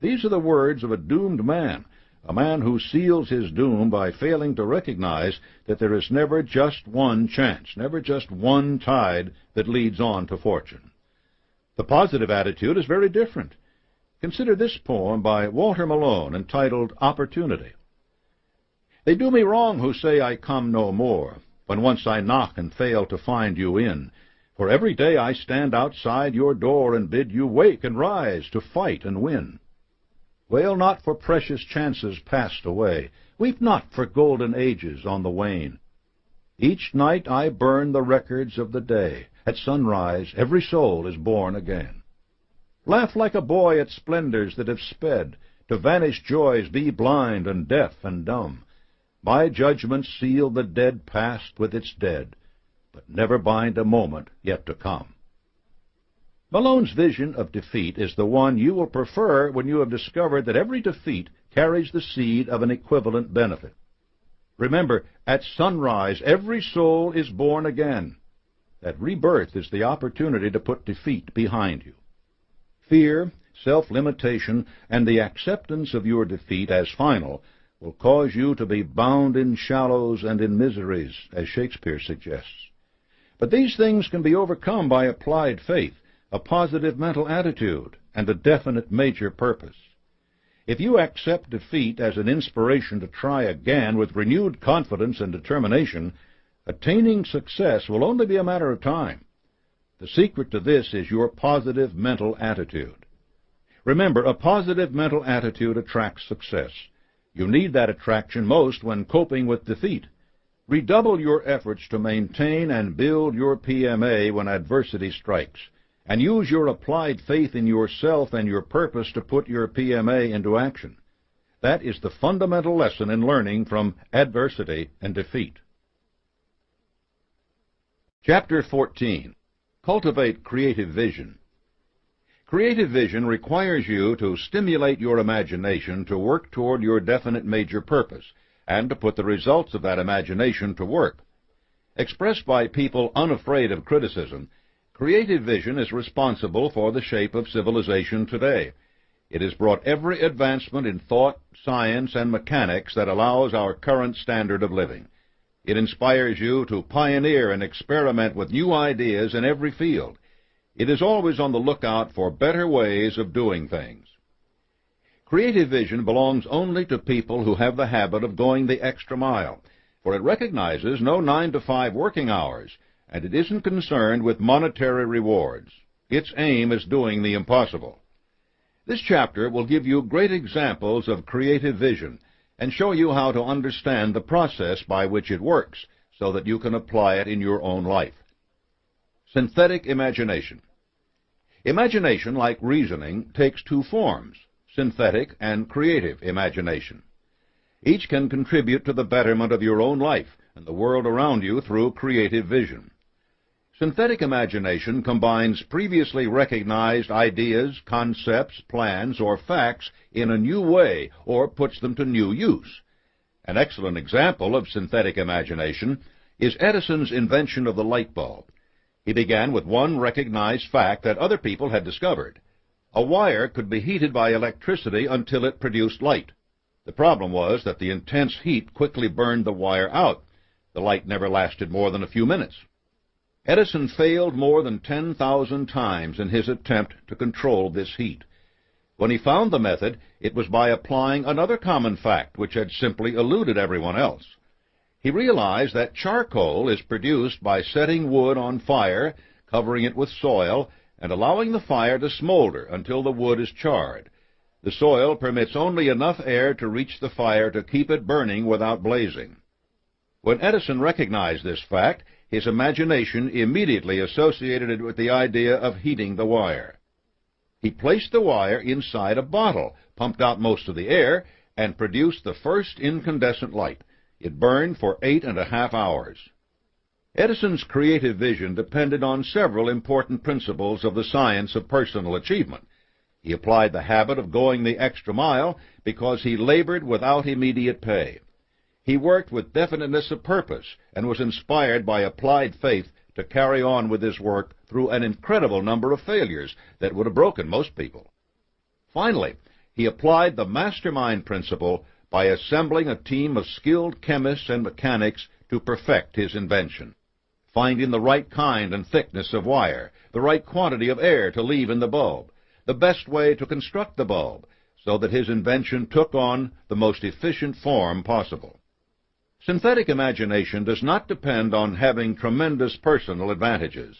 These are the words of a doomed man, a man who seals his doom by failing to recognize that there is never just one chance, never just one tide that leads on to fortune. The positive attitude is very different. Consider this poem by Walter Malone entitled Opportunity. "They do me wrong who say I come no more, when once I knock and fail to find you in. For every day I stand outside your door and bid you wake and rise to fight and win. Wail not for precious chances passed away. Weep not for golden ages on the wane. Each night I burn the records of the day. At sunrise every soul is born again. Laugh like a boy at splendors that have sped. To vanished joys be blind and deaf and dumb. My judgment seal the dead past with its dead, but never bind a moment yet to come. Malone's vision of defeat is the one you will prefer when you have discovered that every defeat carries the seed of an equivalent benefit. Remember, at sunrise every soul is born again. That rebirth is the opportunity to put defeat behind you. Fear, self-limitation, and the acceptance of your defeat as final will cause you to be bound in shallows and in miseries, as Shakespeare suggests. But these things can be overcome by applied faith, a positive mental attitude, and a definite major purpose. If you accept defeat as an inspiration to try again with renewed confidence and determination, attaining success will only be a matter of time. The secret to this is your positive mental attitude. Remember, a positive mental attitude attracts success. You need that attraction most when coping with defeat. Redouble your efforts to maintain and build your PMA when adversity strikes, and use your applied faith in yourself and your purpose to put your PMA into action. That is the fundamental lesson in learning from adversity and defeat. Chapter 14. Cultivate Creative Vision. Creative vision requires you to stimulate your imagination to work toward your definite major purpose, and to put the results of that imagination to work. Expressed by people unafraid of criticism, creative vision is responsible for the shape of civilization today. It has brought every advancement in thought, science, and mechanics that allows our current standard of living. It inspires you to pioneer and experiment with new ideas in every field. It is always on the lookout for better ways of doing things. Creative vision belongs only to people who have the habit of going the extra mile, for it recognizes no 9-to-5 working hours, and it isn't concerned with monetary rewards. Its aim is doing the impossible. This chapter will give you great examples of creative vision and show you how to understand the process by which it works so that you can apply it in your own life. Synthetic imagination. Imagination, like reasoning, takes two forms, synthetic and creative imagination. Each can contribute to the betterment of your own life and the world around you through creative vision. Synthetic imagination combines previously recognized ideas, concepts, plans, or facts in a new way or puts them to new use. An excellent example of synthetic imagination is Edison's invention of the light bulb. He began with one recognized fact that other people had discovered. A wire could be heated by electricity until it produced light. The problem was that the intense heat quickly burned the wire out. The light never lasted more than a few minutes. Edison failed more than 10,000 times in his attempt to control this heat. When he found the method, it was by applying another common fact which had simply eluded everyone else. He realized that charcoal is produced by setting wood on fire, covering it with soil, and allowing the fire to smolder until the wood is charred. The soil permits only enough air to reach the fire to keep it burning without blazing. When Edison recognized this fact, his imagination immediately associated it with the idea of heating the wire. He placed the wire inside a bottle, pumped out most of the air, and produced the first incandescent light. It burned for 8.5 hours. Edison's creative vision depended on several important principles of the science of personal achievement. He applied the habit of going the extra mile because he labored without immediate pay. He worked with definiteness of purpose and was inspired by applied faith to carry on with his work through an incredible number of failures that would have broken most people. Finally, he applied the Mastermind principle by assembling a team of skilled chemists and mechanics to perfect his invention, finding the right kind and thickness of wire, the right quantity of air to leave in the bulb, the best way to construct the bulb, so that his invention took on the most efficient form possible. Synthetic imagination does not depend on having tremendous personal advantages.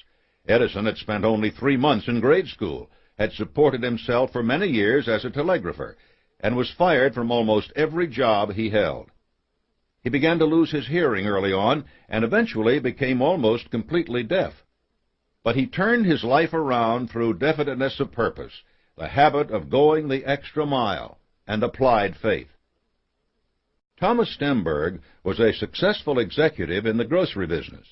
Edison had spent only 3 months in grade school, had supported himself for many years as a telegrapher, and was fired from almost every job he held. He began to lose his hearing early on, and eventually became almost completely deaf. But he turned his life around through definiteness of purpose, the habit of going the extra mile, and applied faith. Thomas Stemberg was a successful executive in the grocery business.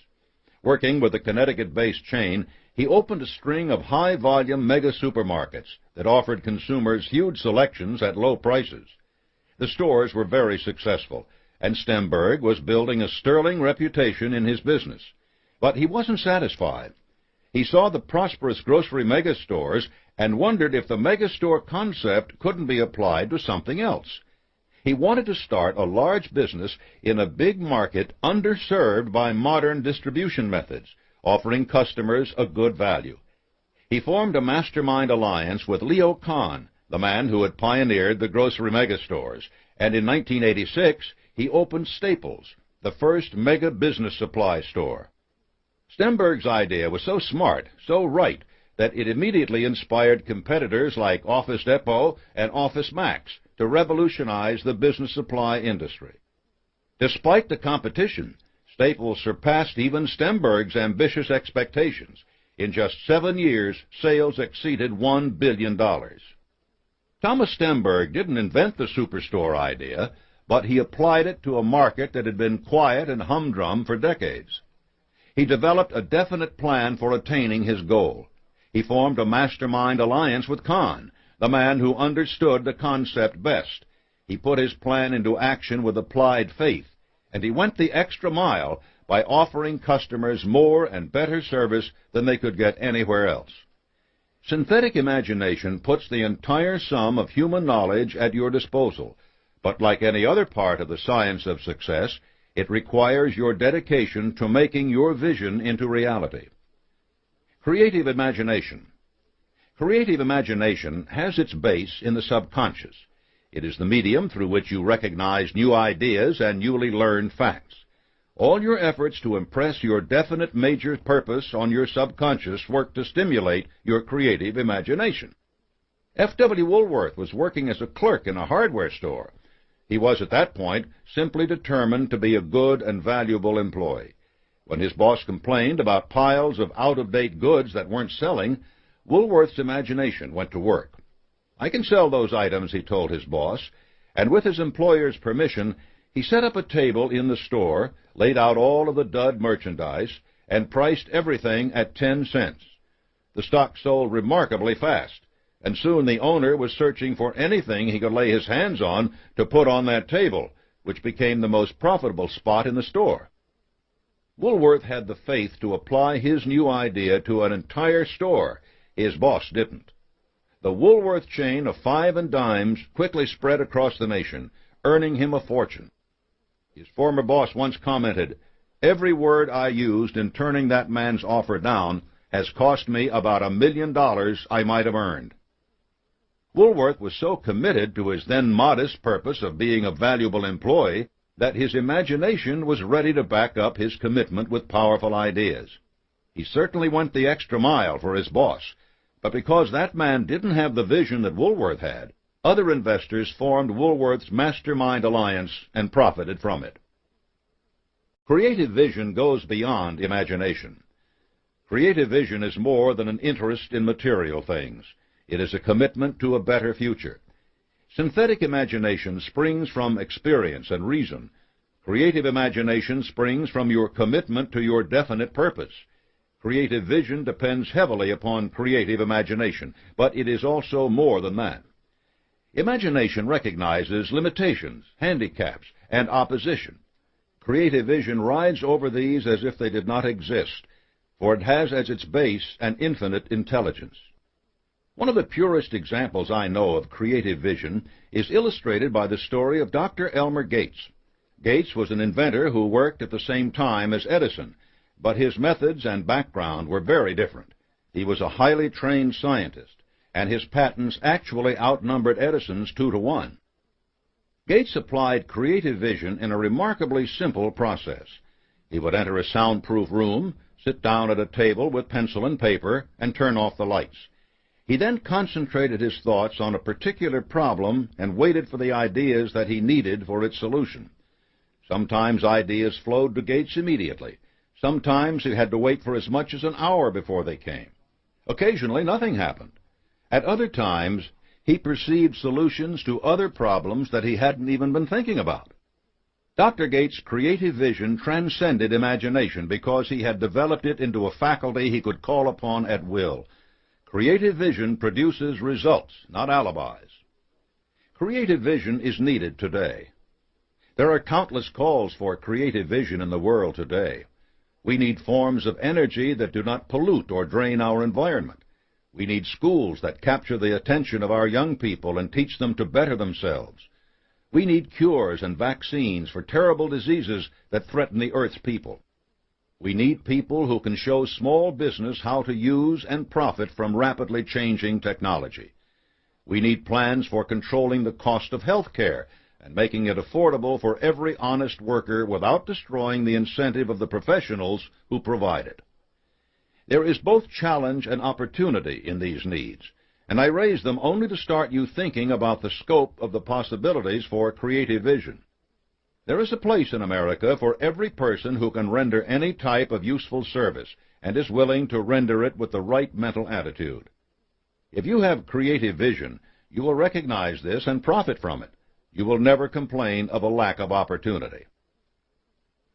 Working with a Connecticut-based chain, he opened a string of high-volume mega supermarkets that offered consumers huge selections at low prices. The stores were very successful, and Stemberg was building a sterling reputation in his business. But he wasn't satisfied. He saw the prosperous grocery megastores and wondered if the megastore concept couldn't be applied to something else. He wanted to start a large business in a big market underserved by modern distribution methods, offering customers a good value. He formed a mastermind alliance with Leo Kahn, the man who had pioneered the grocery megastores, and in 1986 he opened Staples, the first mega business supply store. Stemberg's idea was so smart, so right, that it immediately inspired competitors like Office Depot and Office Max to revolutionize the business supply industry. Despite the competition, Staples surpassed even Stemberg's ambitious expectations. In just 7 years, sales exceeded $1 billion. Thomas Stemberg didn't invent the superstore idea, but he applied it to a market that had been quiet and humdrum for decades. He developed a definite plan for attaining his goal. He formed a mastermind alliance with Kahn, the man who understood the concept best. He put his plan into action with applied faith, and he went the extra mile by offering customers more and better service than they could get anywhere else. Synthetic imagination puts the entire sum of human knowledge at your disposal, but like any other part of the science of success, it requires your dedication to making your vision into reality. Creative imagination. Creative imagination has its base in the subconscious. It is the medium through which you recognize new ideas and newly learned facts. All your efforts to impress your definite major purpose on your subconscious work to stimulate your creative imagination. F.W. Woolworth was working as a clerk in a hardware store. He was at that point simply determined to be a good and valuable employee. When his boss complained about piles of out-of-date goods that weren't selling, Woolworth's imagination went to work. "I can sell those items," he told his boss, and with his employer's permission, he set up a table in the store, laid out all of the dud merchandise, and priced everything at 10 cents. The stock sold remarkably fast, and soon the owner was searching for anything he could lay his hands on to put on that table, which became the most profitable spot in the store. Woolworth had the faith to apply his new idea to an entire store. His boss didn't. The Woolworth chain of 5 and dimes quickly spread across the nation, earning him a fortune. His former boss once commented, "Every word I used in turning that man's offer down has cost me about $1 million I might have earned." Woolworth was so committed to his then modest purpose of being a valuable employee that his imagination was ready to back up his commitment with powerful ideas. He certainly went the extra mile for his boss, but because that man didn't have the vision that Woolworth had, other investors formed Woolworth's Mastermind Alliance and profited from it. Creative vision goes beyond imagination. Creative vision is more than an interest in material things. It is a commitment to a better future. Synthetic imagination springs from experience and reason. Creative imagination springs from your commitment to your definite purpose. Creative vision depends heavily upon creative imagination, but it is also more than that. Imagination recognizes limitations, handicaps, and opposition. Creative vision rides over these as if they did not exist, for it has as its base an infinite intelligence. One of the purest examples I know of creative vision is illustrated by the story of Dr. Elmer Gates. Gates was an inventor who worked at the same time as Edison, but his methods and background were very different. He was a highly trained scientist, and his patents actually outnumbered Edison's 2 to 1. Gates applied creative vision in a remarkably simple process. He would enter a soundproof room, sit down at a table with pencil and paper, and turn off the lights. He then concentrated his thoughts on a particular problem and waited for the ideas that he needed for its solution. Sometimes ideas flowed to Gates immediately. Sometimes he had to wait for as much as an hour before they came. Occasionally, nothing happened. At other times, he perceived solutions to other problems that he hadn't even been thinking about. Dr. Gates' creative vision transcended imagination because he had developed it into a faculty he could call upon at will. Creative vision produces results, not alibis. Creative vision is needed today. There are countless calls for creative vision in the world today. We need forms of energy that do not pollute or drain our environment. We need schools that capture the attention of our young people and teach them to better themselves. We need cures and vaccines for terrible diseases that threaten the Earth's people. We need people who can show small business how to use and profit from rapidly changing technology. We need plans for controlling the cost of health care and making it affordable for every honest worker without destroying the incentive of the professionals who provide it. There is both challenge and opportunity in these needs, and I raise them only to start you thinking about the scope of the possibilities for creative vision. There is a place in America for every person who can render any type of useful service and is willing to render it with the right mental attitude. If you have creative vision, you will recognize this and profit from it. You will never complain of a lack of opportunity.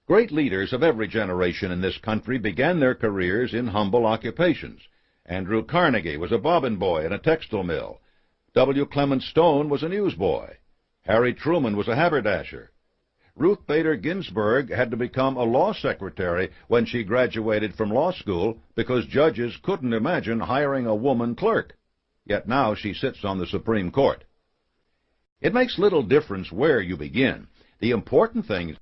Great leaders of every generation in this country began their careers in humble occupations. Andrew Carnegie was a bobbin boy in a textile mill. W. Clement Stone was a newsboy. Harry Truman was a haberdasher. Ruth Bader Ginsburg had to become a law secretary when she graduated from law school because judges couldn't imagine hiring a woman clerk. Yet now she sits on the Supreme Court. It makes little difference where you begin. The important thing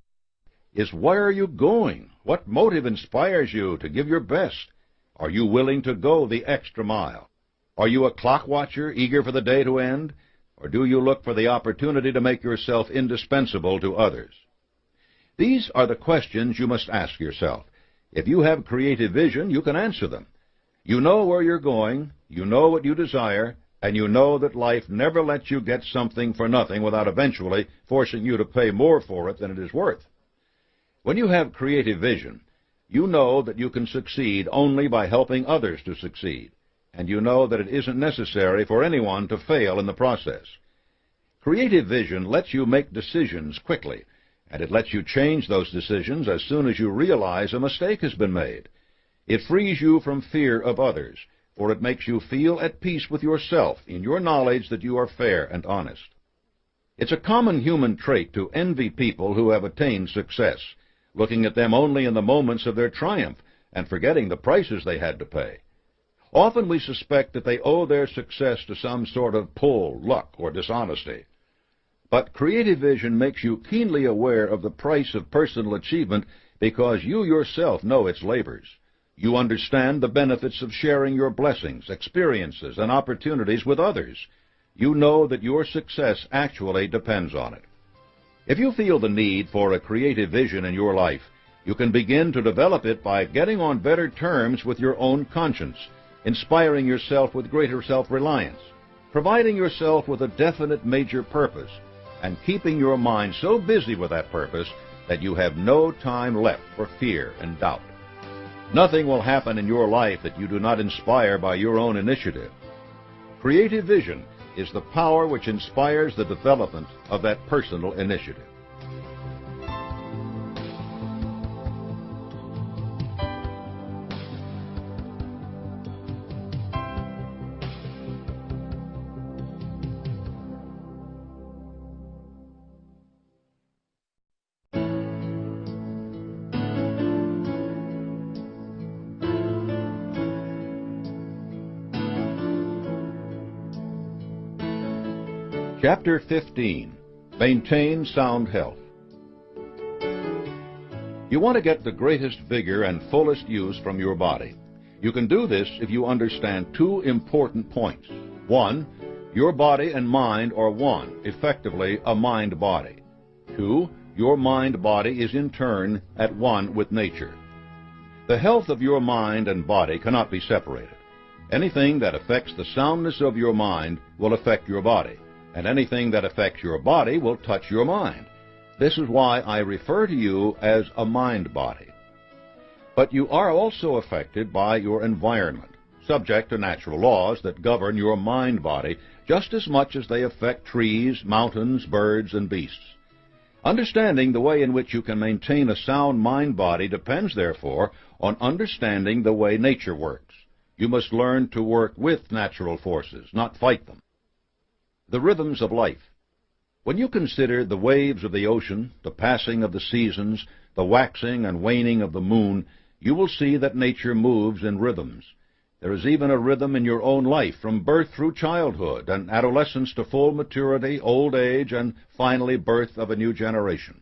is, where are you going? What motive inspires you to give your best? Are you willing to go the extra mile? Are you a clock watcher, eager for the day to end? Or do you look for the opportunity to make yourself indispensable to others? These are the questions you must ask yourself. If you have creative vision, you can answer them. You know where you're going, you know what you desire, and you know that life never lets you get something for nothing without eventually forcing you to pay more for it than it is worth. When you have creative vision, you know that you can succeed only by helping others to succeed, and you know that it isn't necessary for anyone to fail in the process. Creative vision lets you make decisions quickly, and it lets you change those decisions as soon as you realize a mistake has been made. It frees you from fear of others, for it makes you feel at peace with yourself in your knowledge that you are fair and honest. It's a common human trait to envy people who have attained success, looking at them only in the moments of their triumph and forgetting the prices they had to pay. Often we suspect that they owe their success to some sort of pull, luck, or dishonesty. But creative vision makes you keenly aware of the price of personal achievement because you yourself know its labors. You understand the benefits of sharing your blessings, experiences, and opportunities with others. You know that your success actually depends on it. If you feel the need for a creative vision in your life, you can begin to develop it by getting on better terms with your own conscience, inspiring yourself with greater self-reliance, providing yourself with a definite major purpose, and keeping your mind so busy with that purpose that you have no time left for fear and doubt. Nothing will happen in your life that you do not inspire by your own initiative. Creative vision is the power which inspires the development of that personal initiative. Chapter 15. Maintain Sound Health. You want to get the greatest vigor and fullest use from your body. You can do this if you understand two important points. One, your body and mind are one, effectively a mind-body. Two, your mind-body is in turn at one with nature. The health of your mind and body cannot be separated. Anything that affects the soundness of your mind will affect your body, and anything that affects your body will touch your mind. This is why I refer to you as a mind body. But you are also affected by your environment, subject to natural laws that govern your mind body just as much as they affect trees, mountains, birds, and beasts. Understanding the way in which you can maintain a sound mind body depends, therefore, on understanding the way nature works. You must learn to work with natural forces, not fight them. The rhythms of life. When you consider the waves of the ocean, the passing of the seasons, the waxing and waning of the moon, you will see that nature moves in rhythms. There is even a rhythm in your own life, from birth through childhood and adolescence to full maturity, old age, and finally birth of a new generation.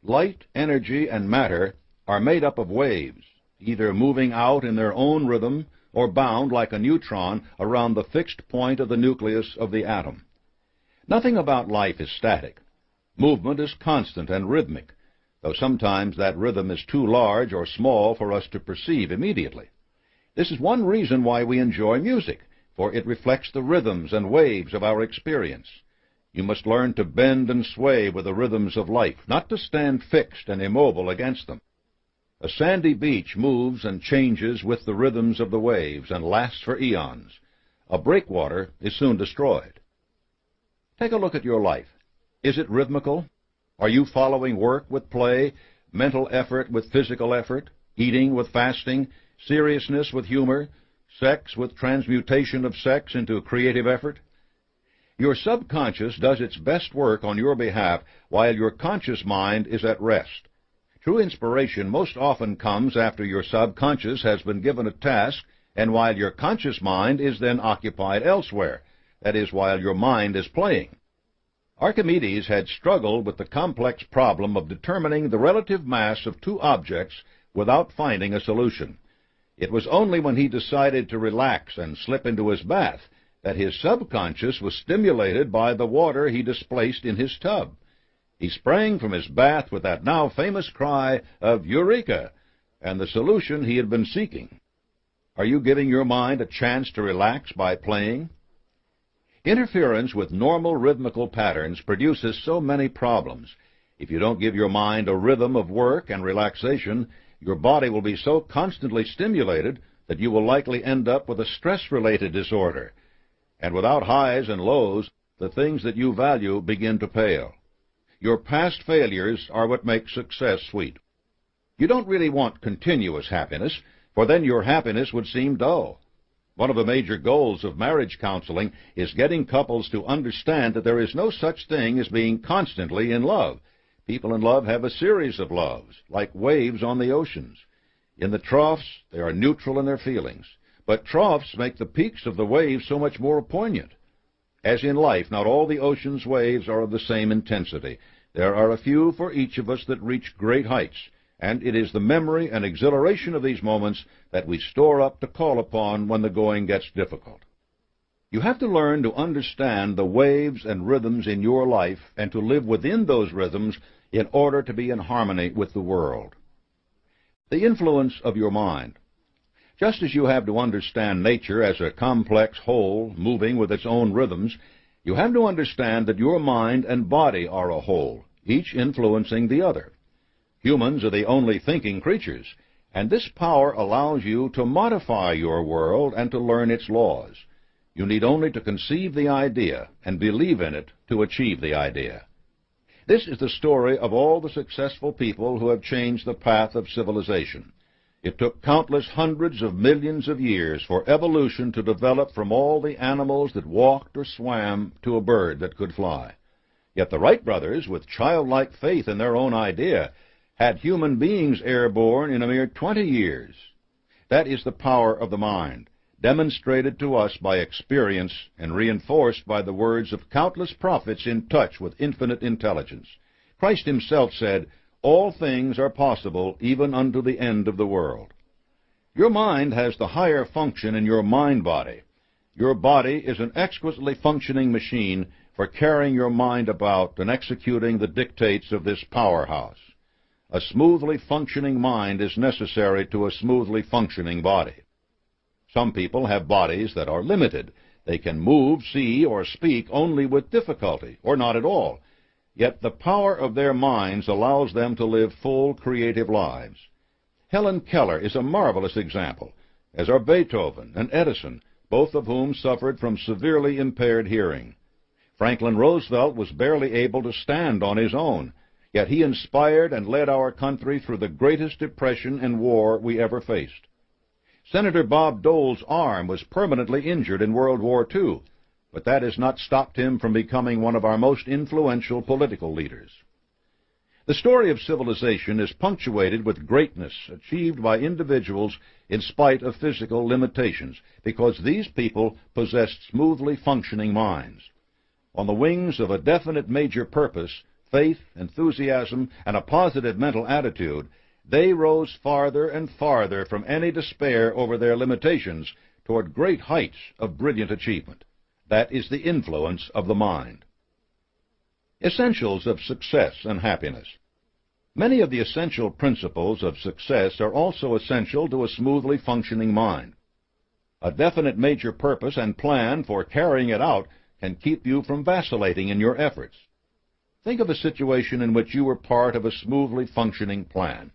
Light, energy, and matter are made up of waves, either moving out in their own rhythm or bound like a neutron around the fixed point of the nucleus of the atom. Nothing about life is static. Movement is constant and rhythmic, though sometimes that rhythm is too large or small for us to perceive immediately. This is one reason why we enjoy music, for it reflects the rhythms and waves of our experience. You must learn to bend and sway with the rhythms of life, not to stand fixed and immobile against them. A sandy beach moves and changes with the rhythms of the waves and lasts for eons. A breakwater is soon destroyed. Take a look at your life. Is it rhythmical? Are you following work with play, mental effort with physical effort, eating with fasting, seriousness with humor, sex with transmutation of sex into creative effort? Your subconscious does its best work on your behalf while your conscious mind is at rest. True inspiration most often comes after your subconscious has been given a task and while your conscious mind is then occupied elsewhere, that is, while your mind is playing. Archimedes had struggled with the complex problem of determining the relative mass of two objects without finding a solution. It was only when he decided to relax and slip into his bath that his subconscious was stimulated by the water he displaced in his tub. He sprang from his bath with that now famous cry of "Eureka!" and the solution he had been seeking. Are you giving your mind a chance to relax by playing? Interference with normal rhythmical patterns produces so many problems. If you don't give your mind a rhythm of work and relaxation, your body will be so constantly stimulated that you will likely end up with a stress-related disorder. And without highs and lows, the things that you value begin to pale. Your past failures are what make success sweet. You don't really want continuous happiness, for then your happiness would seem dull. One of the major goals of marriage counseling is getting couples to understand that there is no such thing as being constantly in love. People in love have a series of loves, like waves on the oceans. In the troughs, they are neutral in their feelings, but troughs make the peaks of the waves so much more poignant. As in life, not all the ocean's waves are of the same intensity. There are a few for each of us that reach great heights, and it is the memory and exhilaration of these moments that we store up to call upon when the going gets difficult. You have to learn to understand the waves and rhythms in your life and to live within those rhythms in order to be in harmony with the world. The influence of your mind. Just as you have to understand nature as a complex whole moving with its own rhythms, you have to understand that your mind and body are a whole, each influencing the other. Humans are the only thinking creatures, and this power allows you to modify your world and to learn its laws. You need only to conceive the idea and believe in it to achieve the idea. This is the story of all the successful people who have changed the path of civilization. It took countless hundreds of millions of years for evolution to develop from all the animals that walked or swam to a bird that could fly. Yet the Wright brothers, with childlike faith in their own idea, had human beings airborne in a mere 20 years. That is the power of the mind, demonstrated to us by experience and reinforced by the words of countless prophets in touch with infinite intelligence. Christ himself said, "All things are possible even unto the end of the world." Your mind has the higher function in your mind body. Your body is an exquisitely functioning machine for carrying your mind about and executing the dictates of this powerhouse. A smoothly functioning mind is necessary to a smoothly functioning body. Some people have bodies that are limited. They can move, see, or speak only with difficulty, or not at all. Yet the power of their minds allows them to live full, creative lives. Helen Keller is a marvelous example, as are Beethoven and Edison, both of whom suffered from severely impaired hearing. Franklin Roosevelt was barely able to stand on his own, yet he inspired and led our country through the greatest depression and war we ever faced. Senator Bob Dole's arm was permanently injured in World War II, but that has not stopped him from becoming one of our most influential political leaders. The story of civilization is punctuated with greatness achieved by individuals in spite of physical limitations, because these people possessed smoothly functioning minds. On the wings of a definite major purpose, faith, enthusiasm, and a positive mental attitude, they rose farther and farther from any despair over their limitations toward great heights of brilliant achievement. That is the influence of the mind. Essentials of success and happiness. Many of the essential principles of success are also essential to a smoothly functioning mind. A definite major purpose and plan for carrying it out can keep you from vacillating in your efforts. Think of a situation in which you were part of a smoothly functioning plan.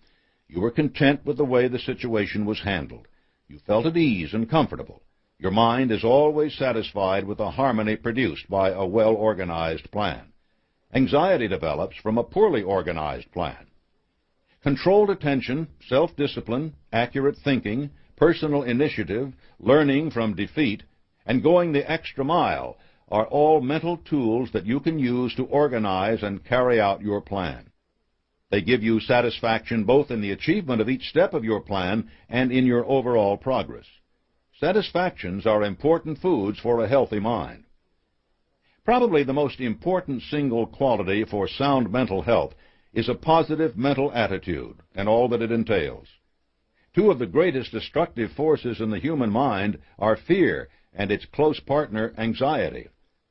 You were content with the way the situation was handled. You felt at ease and comfortable. Your mind is always satisfied with the harmony produced by a well-organized plan. Anxiety develops from a poorly organized plan. Controlled attention, self-discipline, accurate thinking, personal initiative, learning from defeat, and going the extra mile are all mental tools that you can use to organize and carry out your plan. They give you satisfaction both in the achievement of each step of your plan and in your overall progress. Satisfactions are important foods for a healthy mind. Probably the most important single quality for sound mental health is a positive mental attitude and all that it entails. Two of the greatest destructive forces in the human mind are fear and its close partner, anxiety.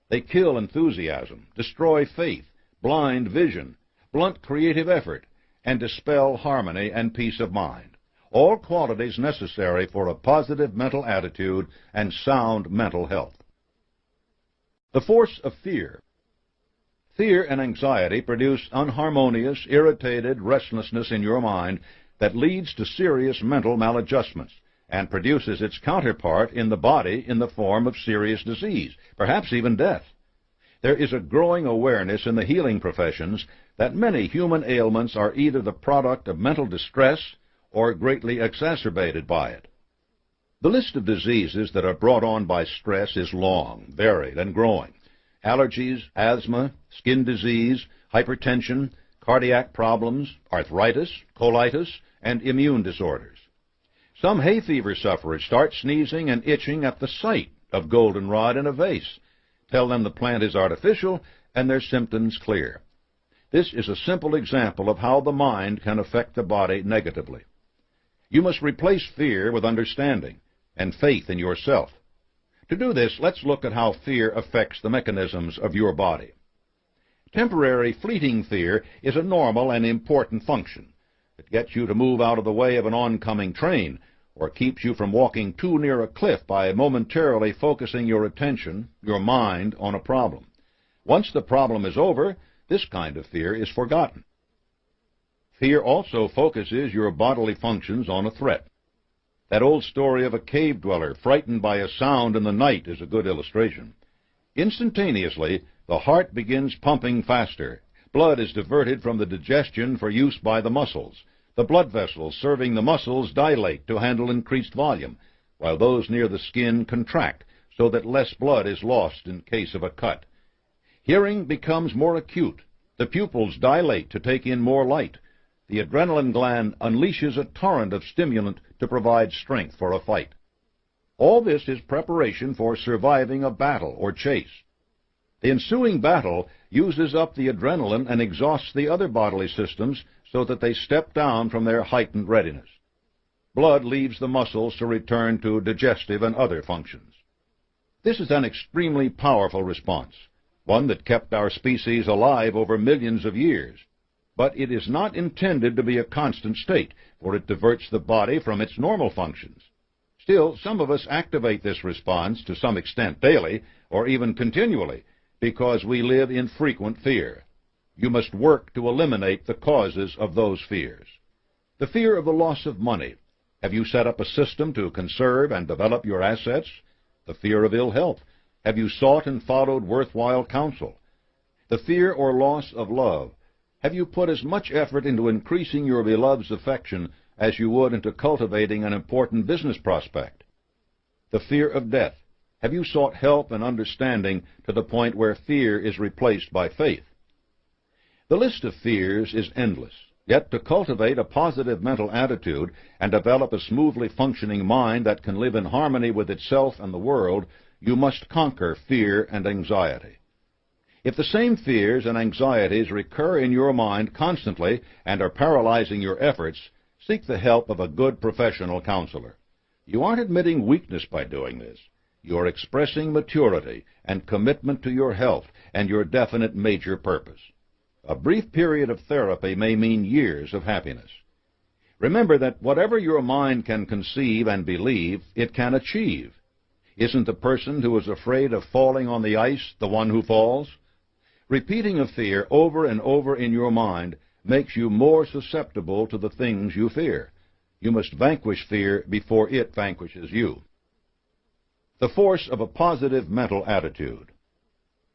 They kill enthusiasm, destroy faith, blind vision, blunt creative effort, and dispel harmony and peace of mind, all qualities necessary for a positive mental attitude and sound mental health. The force of fear. Fear and anxiety produce unharmonious, irritated restlessness in your mind that leads to serious mental maladjustments and produces its counterpart in the body in the form of serious disease, perhaps even death. There is a growing awareness in the healing professions that many human ailments are either the product of mental distress or greatly exacerbated by it. The list of diseases that are brought on by stress is long, varied, and growing. Allergies, asthma, skin disease, hypertension, cardiac problems, arthritis, colitis, and immune disorders. Some hay fever sufferers start sneezing and itching at the sight of goldenrod in a vase. Tell them the plant is artificial, and their symptoms clear. This is a simple example of how the mind can affect the body negatively. You must replace fear with understanding and faith in yourself. To do this, let's look at how fear affects the mechanisms of your body. Temporary, fleeting fear is a normal and important function. It gets you to move out of the way of an oncoming train, or keeps you from walking too near a cliff by momentarily focusing your attention, your mind, on a problem. Once the problem is over, this kind of fear is forgotten. Fear also focuses your bodily functions on a threat. That old story of a cave dweller frightened by a sound in the night is a good illustration. Instantaneously, the heart begins pumping faster. Blood is diverted from the digestion for use by the muscles. The blood vessels serving the muscles dilate to handle increased volume, while those near the skin contract so that less blood is lost in case of a cut. Hearing becomes more acute. The pupils dilate to take in more light. The adrenaline gland unleashes a torrent of stimulant to provide strength for a fight. All this is preparation for surviving a battle or chase. The ensuing battle uses up the adrenaline and exhausts the other bodily systems so that they step down from their heightened readiness. Blood leaves the muscles to return to digestive and other functions. This is an extremely powerful response, one that kept our species alive over millions of years. but it is not intended to be a constant state, for it diverts the body from its normal functions. Still, some of us activate this response to some extent daily, or even continually, because we live in frequent fear. You must work to eliminate the causes of those fears. The fear of the loss of money. Have you set up a system to conserve and develop your assets? The fear of ill health. Have you sought and followed worthwhile counsel? The fear or loss of love. Have you put as much effort into increasing your beloved's affection as you would into cultivating an important business prospect? The fear of death. Have you sought help and understanding to the point where fear is replaced by faith? The list of fears is endless, yet to cultivate a positive mental attitude and develop a smoothly functioning mind that can live in harmony with itself and the world, you must conquer fear and anxiety. If the same fears and anxieties recur in your mind constantly and are paralyzing your efforts, seek the help of a good professional counselor. You aren't admitting weakness by doing this. You are expressing maturity and commitment to your health and your definite major purpose. A brief period of therapy may mean years of happiness. Remember that whatever your mind can conceive and believe, it can achieve. Isn't the person who is afraid of falling on the ice the one who falls? Repeating a fear over and over in your mind makes you more susceptible to the things you fear. You must vanquish fear before it vanquishes you. The force of a positive mental attitude.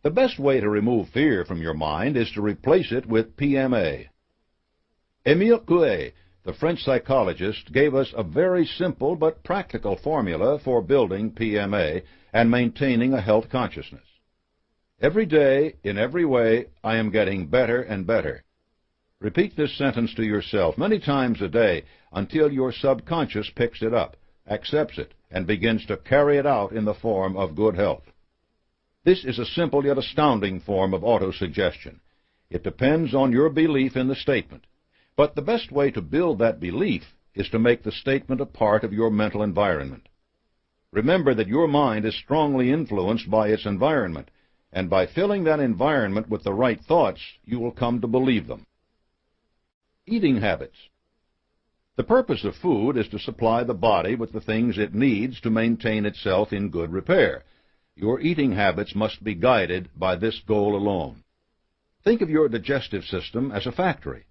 The best way to remove fear from your mind is to replace it with PMA. Émile Coué, the French psychologist, gave us a very simple but practical formula for building PMA and maintaining a health consciousness. Every day, in every way, I am getting better and better. Repeat this sentence to yourself many times a day until your subconscious picks it up, accepts it, and begins to carry it out in the form of good health. This is a simple yet astounding form of autosuggestion. It depends on your belief in the statement. But the best way to build that belief is to make the statement a part of your mental environment. Remember that your mind is strongly influenced by its environment, and by filling that environment with the right thoughts, you will come to believe them. Eating habits. The purpose of food is to supply the body with the things it needs to maintain itself in good repair. Your eating habits must be guided by this goal alone. Think of your digestive system as a factory.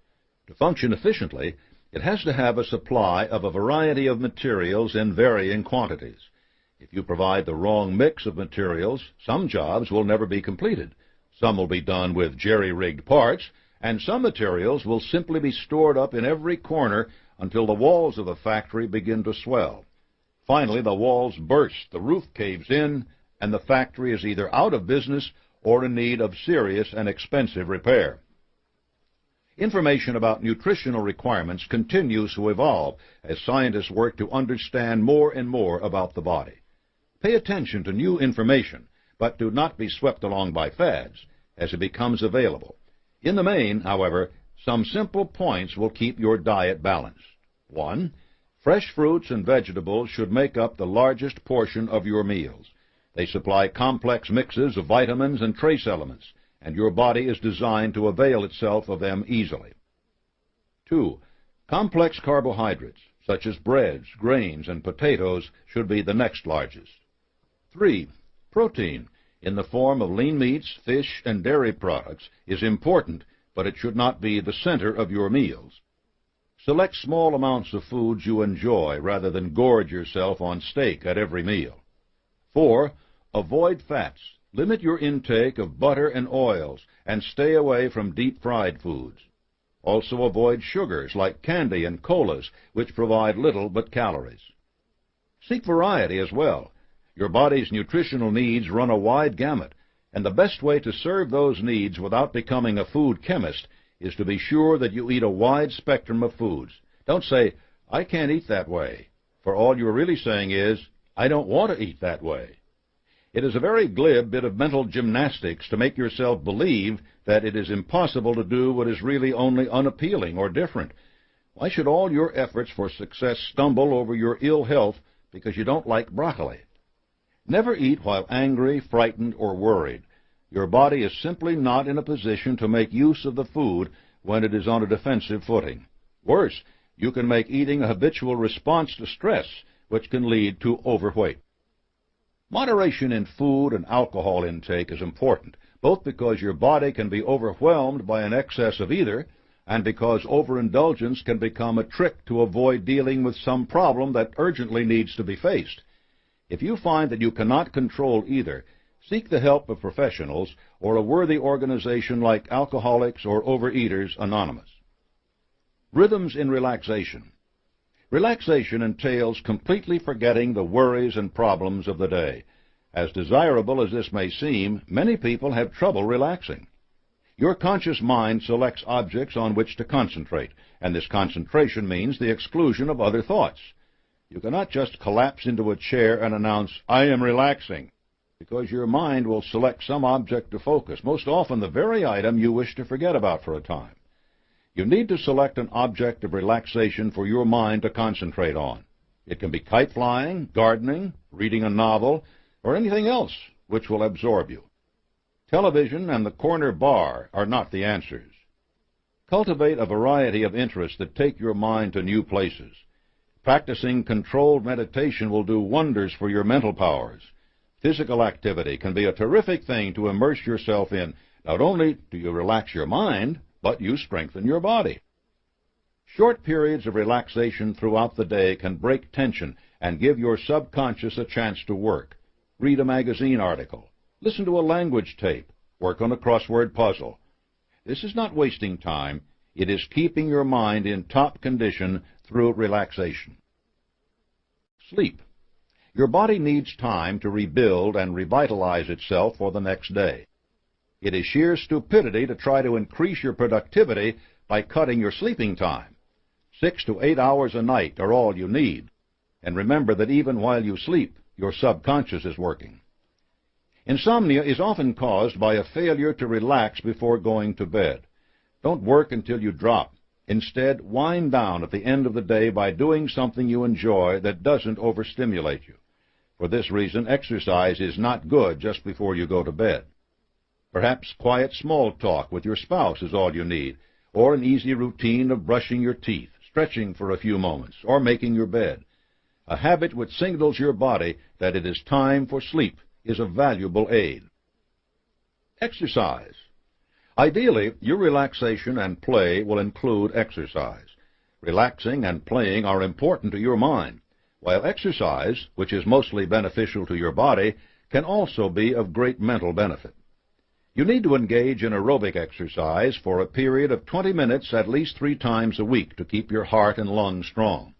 To function efficiently, it has to have a supply of a variety of materials in varying quantities. If you provide the wrong mix of materials, some jobs will never be completed. Some will be done with jerry-rigged parts, and some materials will simply be stored up in every corner until the walls of the factory begin to swell. Finally, the walls burst, the roof caves in, and the factory is either out of business or in need of serious and expensive repair. Information about nutritional requirements continues to evolve as scientists work to understand more and more about the body. Pay attention to new information, but do not be swept along by fads as it becomes available. In the main, however, some simple points will keep your diet balanced. 1. Fresh fruits and vegetables should make up the largest portion of your meals. They supply complex mixes of vitamins and trace elements, and your body is designed to avail itself of them easily. 2. Complex carbohydrates, such as breads, grains, and potatoes, should be the next largest. 3. Protein, in the form of lean meats, fish, and dairy products, is important, but it should not be the center of your meals. Select small amounts of foods you enjoy rather than gorge yourself on steak at every meal. 4. Avoid fats. Limit your intake of butter and oils, and stay away from deep-fried foods. Also avoid sugars like candy and colas, which provide little but calories. Seek variety as well. Your body's nutritional needs run a wide gamut, and the best way to serve those needs without becoming a food chemist is to be sure that you eat a wide spectrum of foods. Don't say, "I can't eat that way," for all you're really saying is, "I don't want to eat that way." It is a very glib bit of mental gymnastics to make yourself believe that it is impossible to do what is really only unappealing or different. Why should all your efforts for success stumble over your ill health because you don't like broccoli? Never eat while angry, frightened, or worried. Your body is simply not in a position to make use of the food when it is on a defensive footing. Worse, you can make eating a habitual response to stress, which can lead to overweight. Moderation in food and alcohol intake is important, both because your body can be overwhelmed by an excess of either, and because overindulgence can become a trick to avoid dealing with some problem that urgently needs to be faced. If you find that you cannot control either, seek the help of professionals or a worthy organization like Alcoholics or Overeaters Anonymous. Rhythms in relaxation. Relaxation entails completely forgetting the worries and problems of the day. As desirable as this may seem, many people have trouble relaxing. Your conscious mind selects objects on which to concentrate, and this concentration means the exclusion of other thoughts. You cannot just collapse into a chair and announce, "I am relaxing," because your mind will select some object to focus, most often the very item you wish to forget about for a time. You need to select an object of relaxation for your mind to concentrate on. It can be kite flying, gardening, reading a novel, or anything else which will absorb you. Television and the corner bar are not the answers. Cultivate a variety of interests that take your mind to new places. Practicing controlled meditation will do wonders for your mental powers. Physical activity can be a terrific thing to immerse yourself in. Not only do you relax your mind, but you strengthen your body. Short periods of relaxation throughout the day can break tension and give your subconscious a chance to work. Read a magazine article. Listen to a language tape. Work on a crossword puzzle. This is not wasting time. It is keeping your mind in top condition through relaxation. Sleep. Your body needs time to rebuild and revitalize itself for the next day. It is sheer stupidity to try to increase your productivity by cutting your sleeping time. 6 to 8 hours a night are all you need. And remember that even while you sleep, your subconscious is working. Insomnia is often caused by a failure to relax before going to bed. Don't work until you drop. Instead, wind down at the end of the day by doing something you enjoy that doesn't overstimulate you. For this reason, exercise is not good just before you go to bed. Perhaps quiet small talk with your spouse is all you need, or an easy routine of brushing your teeth, stretching for a few moments, or making your bed. A habit which signals your body that it is time for sleep is a valuable aid. Exercise. Ideally, your relaxation and play will include exercise. Relaxing and playing are important to your mind, while exercise, which is mostly beneficial to your body, can also be of great mental benefit. You need to engage in aerobic exercise for a period of 20 minutes at least 3 times a week to keep your heart and lungs strong.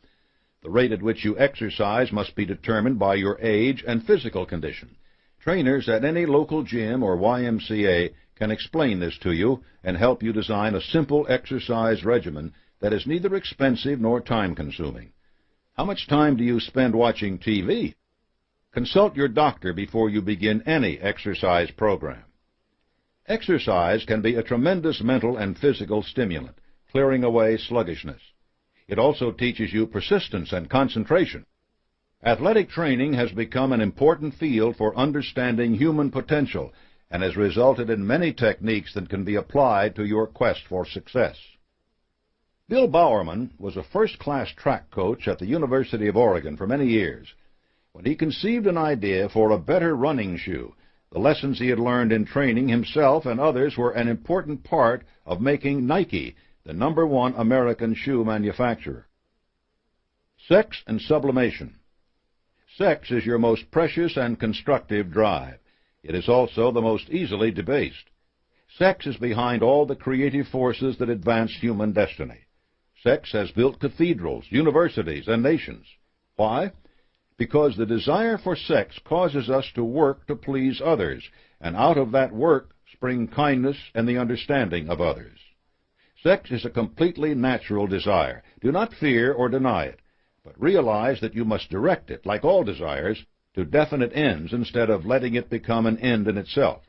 The rate at which you exercise must be determined by your age and physical condition. Trainers at any local gym or YMCA can explain this to you and help you design a simple exercise regimen that is neither expensive nor time-consuming. How much time do you spend watching TV? Consult your doctor before you begin any exercise program. Exercise can be a tremendous mental and physical stimulant, clearing away sluggishness. It also teaches you persistence and concentration. Athletic training has become an important field for understanding human potential and has resulted in many techniques that can be applied to your quest for success. Bill Bowerman was a first-class track coach at the University of Oregon for many years. When he conceived an idea for a better running shoe, the lessons he had learned in training himself and others were an important part of making Nike the #1 American shoe manufacturer. Sex and sublimation. Sex is your most precious and constructive drive. It is also the most easily debased. Sex is behind all the creative forces that advance human destiny. Sex has built cathedrals, universities, and nations. Why? Because the desire for sex causes us to work to please others, and out of that work spring kindness and the understanding of others. Sex is a completely natural desire. Do not fear or deny it, but realize that you must direct it, like all desires, to definite ends instead of letting it become an end in itself.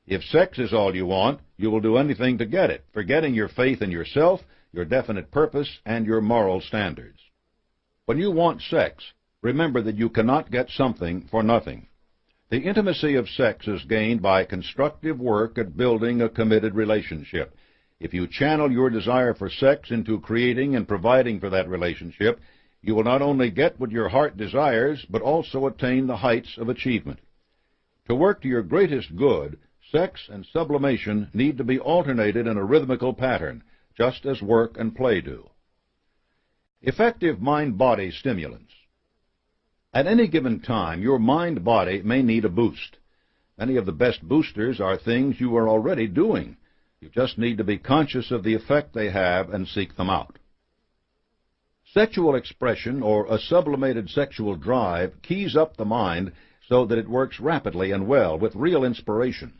If sex is all you want, you will do anything to get it, forgetting your faith in yourself, your definite purpose, and your moral standards. When you want sex, remember that you cannot get something for nothing. The intimacy of sex is gained by constructive work at building a committed relationship. If you channel your desire for sex into creating and providing for that relationship, you will not only get what your heart desires, but also attain the heights of achievement. To work to your greatest good, sex and sublimation need to be alternated in a rhythmical pattern, just as work and play do. Effective mind-body stimulants. At any given time, your mind-body may need a boost. Many of the best boosters are things you are already doing. You just need to be conscious of the effect they have and seek them out. Sexual expression, or a sublimated sexual drive, keys up the mind so that it works rapidly and well with real inspiration.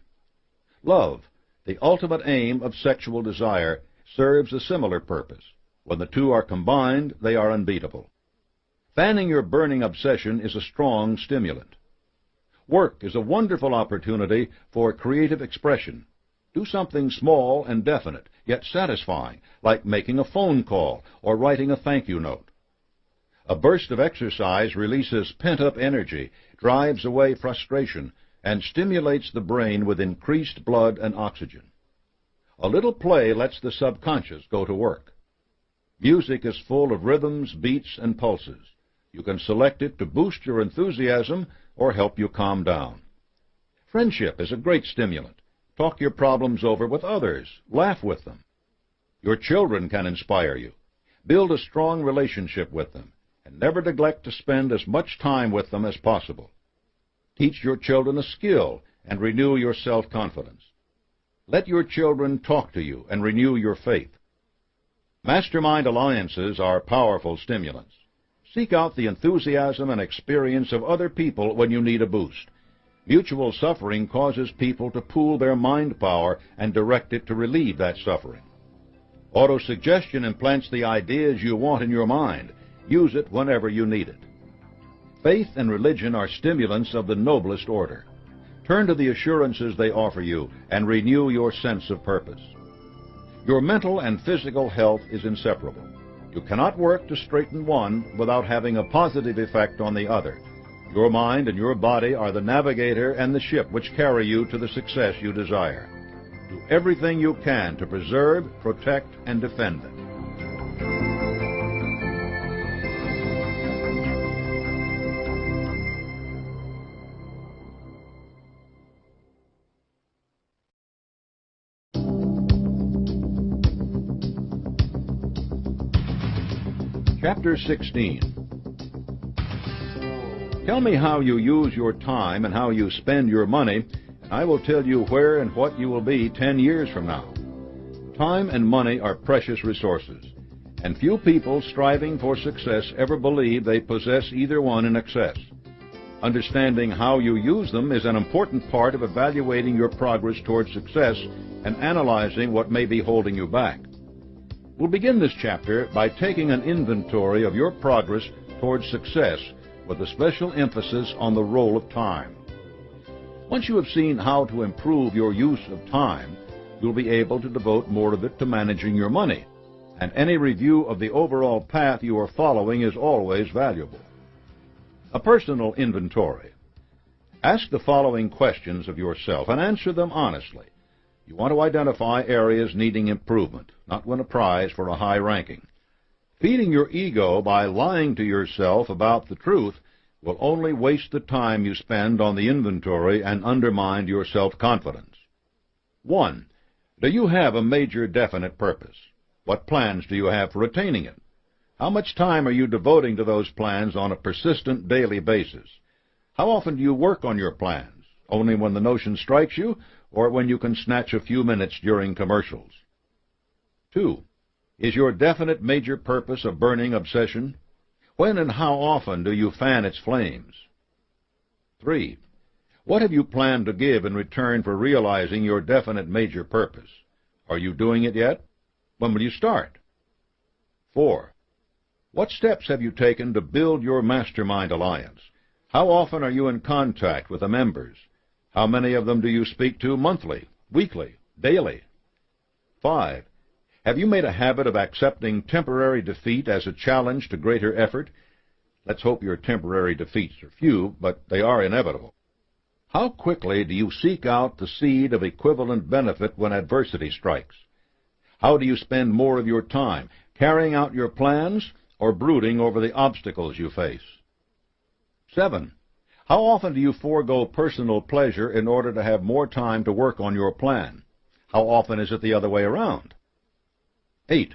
Love, the ultimate aim of sexual desire, serves a similar purpose. When the two are combined, they are unbeatable. Fanning your burning obsession is a strong stimulant. Work is a wonderful opportunity for creative expression. Do something small and definite, yet satisfying, like making a phone call or writing a thank you note. A burst of exercise releases pent-up energy, drives away frustration, and stimulates the brain with increased blood and oxygen. A little play lets the subconscious go to work. Music is full of rhythms, beats, and pulses. You can select it to boost your enthusiasm or help you calm down. Friendship is a great stimulant. Talk your problems over with others. Laugh with them. Your children can inspire you. Build a strong relationship with them, and never neglect to spend as much time with them as possible. Teach your children a skill and renew your self-confidence. Let your children talk to you and renew your faith. Mastermind alliances are powerful stimulants. Seek out the enthusiasm and experience of other people when you need a boost. Mutual suffering causes people to pool their mind power and direct it to relieve that suffering. Autosuggestion implants the ideas you want in your mind. Use it whenever you need it. Faith and religion are stimulants of the noblest order. Turn to the assurances they offer you and renew your sense of purpose. Your mental and physical health is inseparable. You cannot work to straighten one without having a positive effect on the other. Your mind and your body are the navigator and the ship which carry you to the success you desire. Do everything you can to preserve, protect, and defend them. Chapter 16. Tell me how you use your time and how you spend your money, and I will tell you where and what you will be 10 years from now. Time and money are precious resources, and few people striving for success ever believe they possess either one in excess. Understanding how you use them is an important part of evaluating your progress toward success and analyzing what may be holding you back. We'll begin this chapter by taking an inventory of your progress towards success with a special emphasis on the role of time. Once you have seen how to improve your use of time, you'll be able to devote more of it to managing your money, and any review of the overall path you are following is always valuable. A personal inventory. Ask the following questions of yourself and answer them honestly. You want to identify areas needing improvement, not win a prize for a high ranking. Feeding your ego by lying to yourself about the truth will only waste the time you spend on the inventory and undermine your self-confidence. 1. Do you have a major definite purpose? What plans do you have for attaining it? How much time are you devoting to those plans on a persistent daily basis? How often do you work on your plans? Only when the notion strikes you, or when you can snatch a few minutes during commercials? 2. Is your definite major purpose a burning obsession? When and how often do you fan its flames? 3. What have you planned to give in return for realizing your definite major purpose? Are you doing it yet? When will you start? 4. What steps have you taken to build your Mastermind alliance? How often are you in contact with the members? How many of them do you speak to monthly, weekly, daily? 5. Have you made a habit of accepting temporary defeat as a challenge to greater effort? Let's hope your temporary defeats are few, but they are inevitable. How quickly do you seek out the seed of equivalent benefit when adversity strikes? How do you spend more of your time, carrying out your plans or brooding over the obstacles you face? 7. How often do you forego personal pleasure in order to have more time to work on your plan? How often is it the other way around? 8.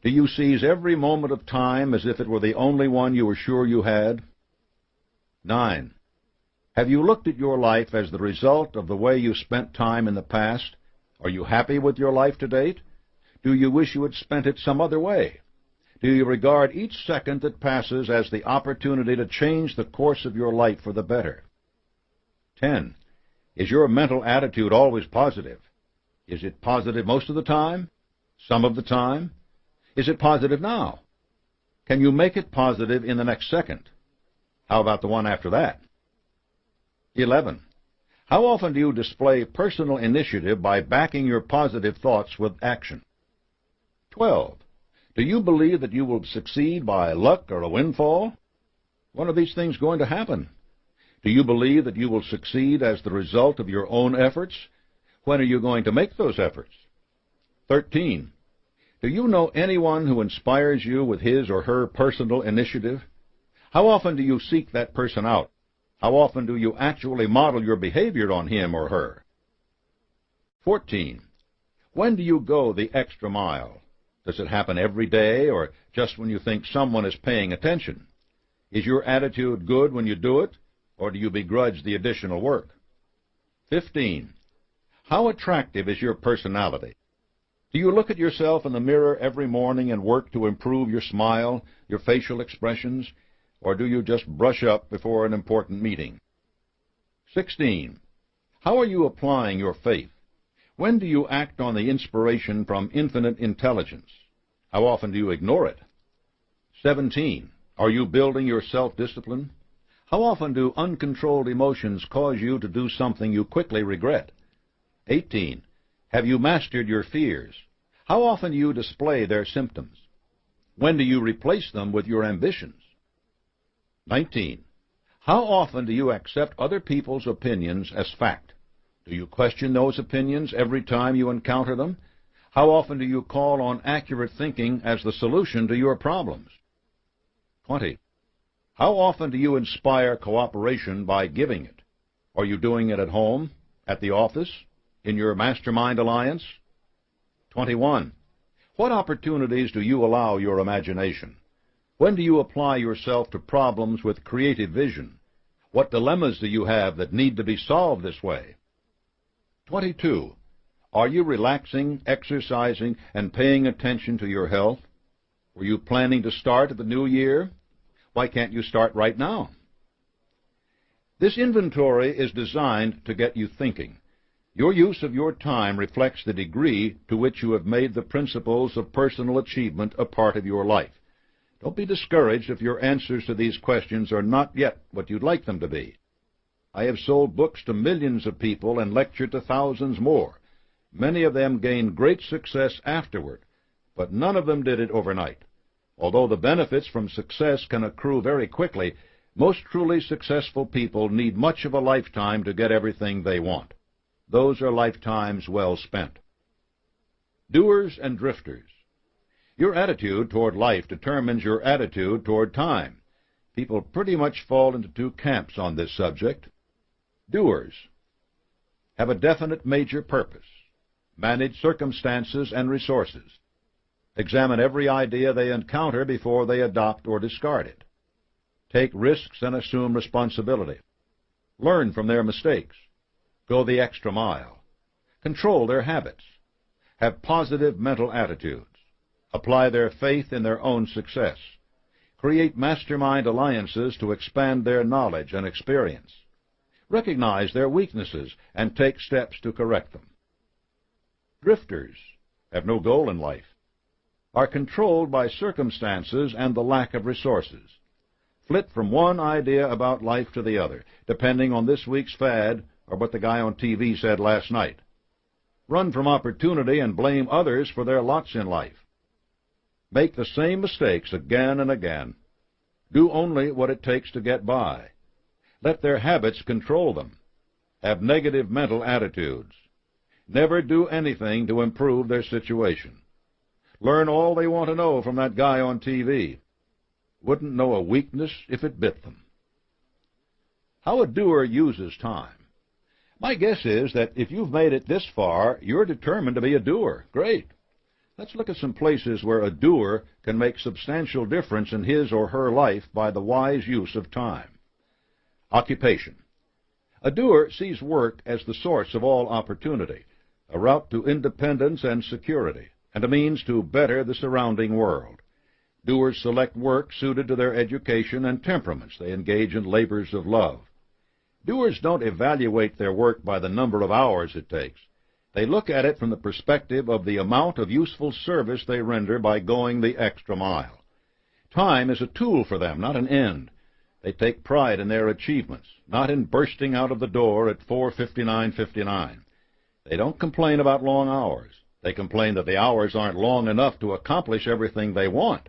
Do you seize every moment of time as if it were the only one you were sure you had? 9. Have you looked at your life as the result of the way you spent time in the past? Are you happy with your life to date? Do you wish you had spent it some other way? Do you regard each second that passes as the opportunity to change the course of your life for the better? 10. Is your mental attitude always positive? Is it positive most of the time? Some of the time? Is it positive now? Can you make it positive in the next second? How about the one after that? 11. How often do you display personal initiative by backing your positive thoughts with action? 12. Do you believe that you will succeed by luck or a windfall? When are these things going to happen? Do you believe that you will succeed as the result of your own efforts? When are you going to make those efforts? 13. Do you know anyone who inspires you with his or her personal initiative? How often do you seek that person out? How often do you actually model your behavior on him or her? 14. When do you go the extra mile? Does it happen every day or just when you think someone is paying attention? Is your attitude good when you do it, or do you begrudge the additional work? 15. How attractive is your personality? Do you look at yourself in the mirror every morning and work to improve your smile, your facial expressions, or do you just brush up before an important meeting? 16. How are you applying your faith? When do you act on the inspiration from infinite intelligence? How often do you ignore it? 17. Are you building your self-discipline? How often do uncontrolled emotions cause you to do something you quickly regret? 18. Have you mastered your fears? How often do you display their symptoms? When do you replace them with your ambitions? 19. How often do you accept other people's opinions as fact? Do you question those opinions every time you encounter them? How often do you call on accurate thinking as the solution to your problems? 20. How often do you inspire cooperation by giving it? Are you doing it at home, at the office, in your Mastermind alliance? 21. What opportunities do you allow your imagination? When do you apply yourself to problems with creative vision? What dilemmas do you have that need to be solved this way? 22. Are you relaxing, exercising, and paying attention to your health? Were you planning to start at the new year? Why can't you start right now? This inventory is designed to get you thinking. Your use of your time reflects the degree to which you have made the principles of personal achievement a part of your life. Don't be discouraged if your answers to these questions are not yet what you'd like them to be. I have sold books to millions of people and lectured to thousands more. Many of them gained great success afterward, but none of them did it overnight. Although the benefits from success can accrue very quickly, most truly successful people need much of a lifetime to get everything they want. Those are lifetimes well spent. Doers and drifters. Your attitude toward life determines your attitude toward time. People pretty much fall into two camps on this subject. Doers have a definite major purpose. Manage circumstances and resources. Examine every idea they encounter before they adopt or discard it. Take risks and assume responsibility. Learn from their mistakes. Go the extra mile. Control their habits. Have positive mental attitudes. Apply their faith in their own success. Create mastermind alliances to expand their knowledge and experience. Recognize their weaknesses and take steps to correct them. Drifters have no goal in life, are controlled by circumstances and the lack of resources. Flit from one idea about life to the other, depending on this week's fad or what the guy on TV said last night. Run from opportunity and blame others for their lots in life. Make the same mistakes again and again. Do only what it takes to get by. Let their habits control them. Have negative mental attitudes. Never do anything to improve their situation. learn all they want to know from that guy on TV. Wouldn't know a weakness if it bit them. How a doer uses time. My guess is that if you've made it this far, you're determined to be a doer. Great. Let's look at some places where a doer can make substantial difference in his or her life by the wise use of time. Occupation. A doer sees work as the source of all opportunity, a route to independence and security, and a means to better the surrounding world. Doers select work suited to their education and temperaments. They engage in labors of love. Doers don't evaluate their work by the number of hours it takes. They look at it from the perspective of the amount of useful service they render by going the extra mile. Time is a tool for them, not an end. They take pride in their achievements, not in bursting out of the door at 4:59:59. They don't complain about long hours. They complain that the hours aren't long enough to accomplish everything they want.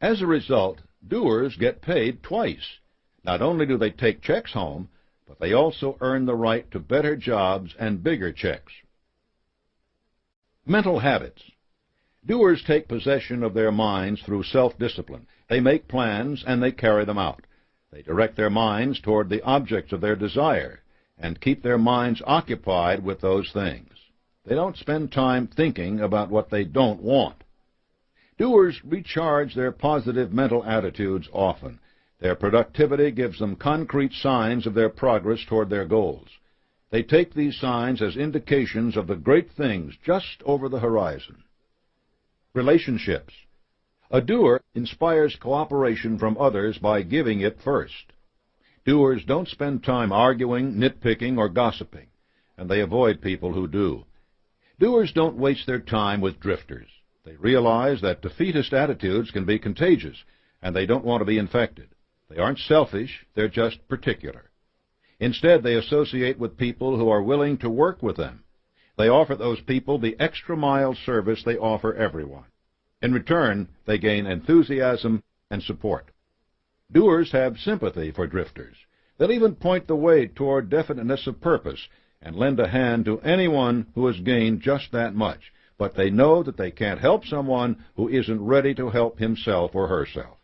As a result, doers get paid twice. Not only do they take checks home, but they also earn the right to better jobs and bigger checks. Mental habits. Doers take possession of their minds through self-discipline. They make plans and they carry them out. They direct their minds toward the objects of their desire and keep their minds occupied with those things. They don't spend time thinking about what they don't want. Doers recharge their positive mental attitudes often. Their productivity gives them concrete signs of their progress toward their goals. They take these signs as indications of the great things just over the horizon. Relationships. A doer inspires cooperation from others by giving it first. Doers don't spend time arguing, nitpicking, or gossiping, and they avoid people who do. Doers don't waste their time with drifters. They realize that defeatist attitudes can be contagious, and they don't want to be infected. They aren't selfish, they're just particular. Instead, they associate with people who are willing to work with them. They offer those people the extra-mile service they offer everyone. In return, they gain enthusiasm and support. Doers have sympathy for drifters. They'll even point the way toward definiteness of purpose and lend a hand to anyone who has gained just that much, but they know that they can't help someone who isn't ready to help himself or herself.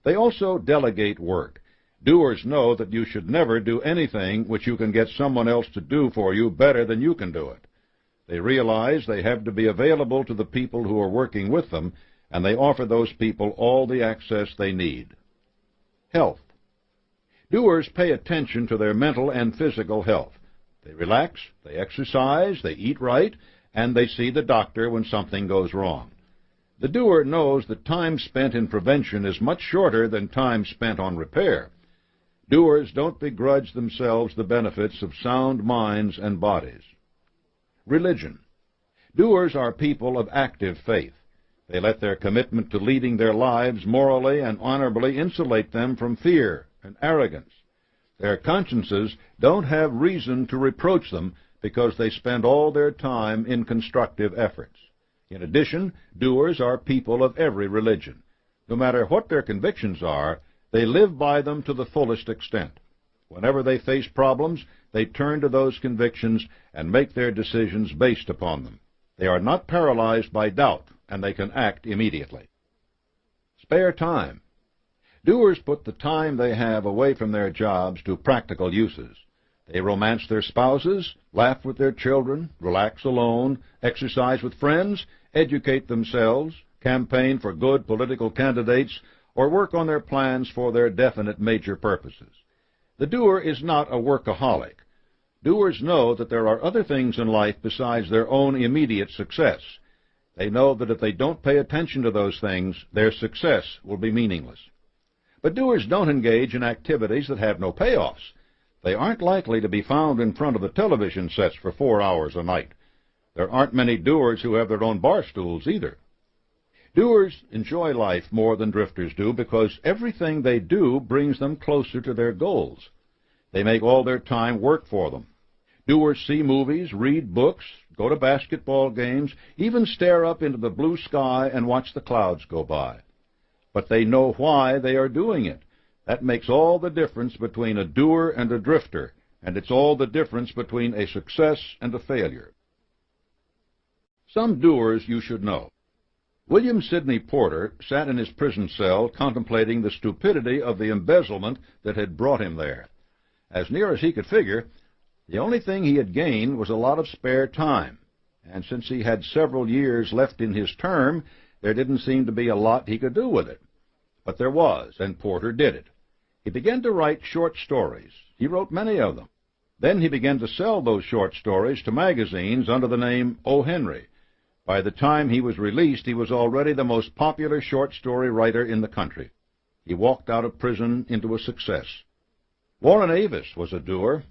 They also delegate work. Doers know that you should never do anything which you can get someone else to do for you better than you can do it. They realize they have to be available to the people who are working with them, and they offer those people all the access they need. Health. Doers pay attention to their mental and physical health. They relax, they exercise, they eat right, and they see the doctor when something goes wrong. The doer knows that time spent in prevention is much shorter than time spent on repair. Doers don't begrudge themselves the benefits of sound minds and bodies. Religion. Doers are people of active faith. They let their commitment to leading their lives morally and honorably insulate them from fear and arrogance. Their consciences don't have reason to reproach them because they spend all their time in constructive efforts. In addition, doers are people of every religion. No matter what their convictions are, they live by them to the fullest extent. Whenever they face problems, they turn to those convictions and make their decisions based upon them. They are not paralyzed by doubt, and they can act immediately. Spare time. Doers put the time they have away from their jobs to practical uses. They romance their spouses, laugh with their children, relax alone, exercise with friends, educate themselves, campaign for good political candidates, or work on their plans for their definite major purposes. The doer is not a workaholic. Doers know that there are other things in life besides their own immediate success. They know that if they don't pay attention to those things, their success will be meaningless. But doers don't engage in activities that have no payoffs. They aren't likely to be found in front of the television sets for 4 hours a night. There aren't many doers who have their own bar stools either. Doers enjoy life more than drifters do because everything they do brings them closer to their goals. They make all their time work for them. Doers see movies, read books, go to basketball games, even stare up into the blue sky and watch the clouds go by. But they know why they are doing it. That makes all the difference between a doer and a drifter, and it's all the difference between a success and a failure. Some doers you should know. William Sidney Porter sat in his prison cell contemplating the stupidity of the embezzlement that had brought him there. As near as he could figure, the only thing he had gained was a lot of spare time, and since he had several years left in his term, there didn't seem to be a lot he could do with it. But there was, and Porter did it. He began to write short stories. He wrote many of them. Then he began to sell those short stories to magazines under the name O. Henry. By the time he was released, he was already the most popular short story writer in the country. He walked out of prison into a success. Warren Avis was a doer.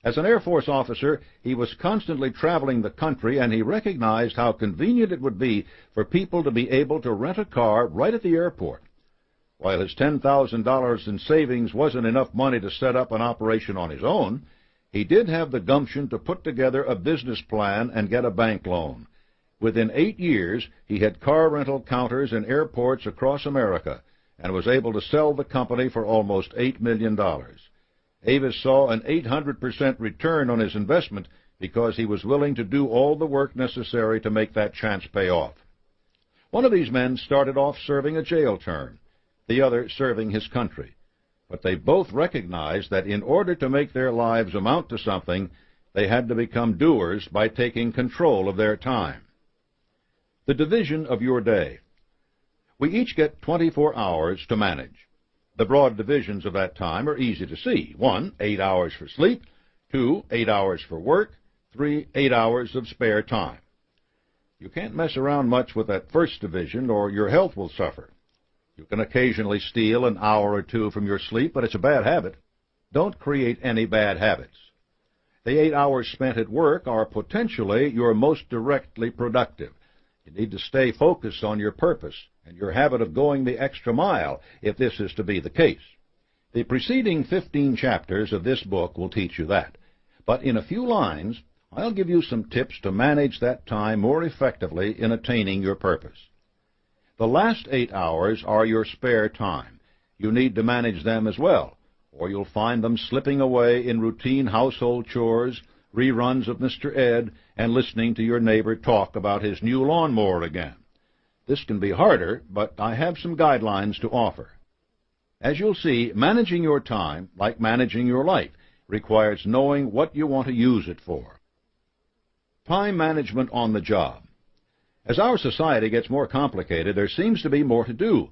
As an Air Force officer, he was constantly traveling the country, and he recognized how convenient it would be for people to be able to rent a car right at the airport. While his $10,000 in savings wasn't enough money to set up an operation on his own, he did have the gumption to put together a business plan and get a bank loan. Within 8 years, he had car rental counters in airports across America and was able to sell the company for almost $8 million. Avis saw an 800% return on his investment because he was willing to do all the work necessary to make that chance pay off. One of these men started off serving a jail term, the other serving his country. But they both recognized that in order to make their lives amount to something, they had to become doers by taking control of their time. The division of your day. We each get 24 hours to manage. The broad divisions of that time are easy to see. 1, 8 hours for sleep. 2, 8 hours for work. 3, 8 hours of spare time. You can't mess around much with that first division or your health will suffer. You can occasionally steal an hour or 2 from your sleep, but it's a bad habit. Don't create any bad habits. The 8 hours spent at work are potentially your most directly productive. You need to stay focused on your purpose and your habit of going the extra mile if this is to be the case. The preceding 15 chapters of this book will teach you that. But in a few lines, I'll give you some tips to manage that time more effectively in attaining your purpose. The last 8 hours are your spare time. You need to manage them as well, or you'll find them slipping away in routine household chores, reruns of Mr. Ed, and listening to your neighbor talk about his new lawnmower again. This can be harder, but I have some guidelines to offer. As you'll see, managing your time, like managing your life, requires knowing what you want to use it for. Time management on the job. As our society gets more complicated, there seems to be more to do.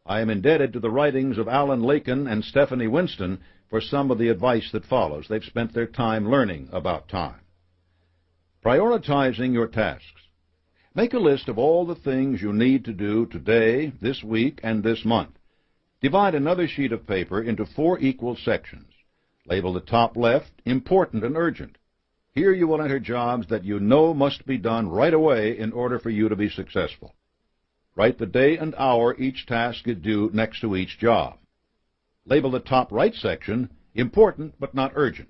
I am indebted to the writings of Alan Laken and Stephanie Winston for some of the advice that follows. They've spent their time learning about time. Prioritizing your tasks. Make a list of all the things you need to do today, this week, and this month. Divide another sheet of paper into 4 equal sections. Label the top left important and urgent. Here you will enter jobs that you know must be done right away in order for you to be successful. Write the day and hour each task is due next to each job. Label the top right section important but not urgent.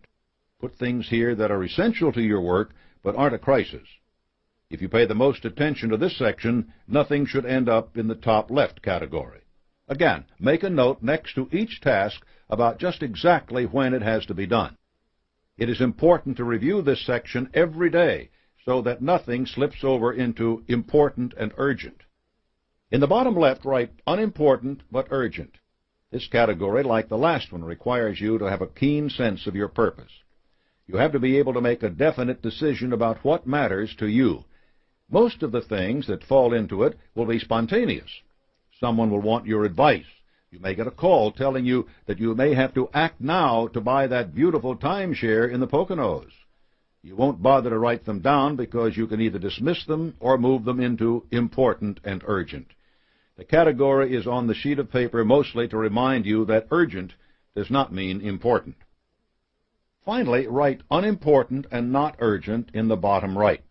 Put things here that are essential to your work but aren't a crisis. If you pay the most attention to this section, nothing should end up in the top left category. Again, make a note next to each task about just exactly when it has to be done. It is important to review this section every day so that nothing slips over into important and urgent. In the bottom left, write unimportant but urgent. This category, like the last one, requires you to have a keen sense of your purpose. You have to be able to make a definite decision about what matters to you. Most of the things that fall into it will be spontaneous. Someone will want your advice. You may get a call telling you that you may have to act now to buy that beautiful timeshare in the Poconos. You won't bother to write them down because you can either dismiss them or move them into important and urgent. The category is on the sheet of paper mostly to remind you that urgent does not mean important. Finally, write unimportant and not urgent in the bottom right.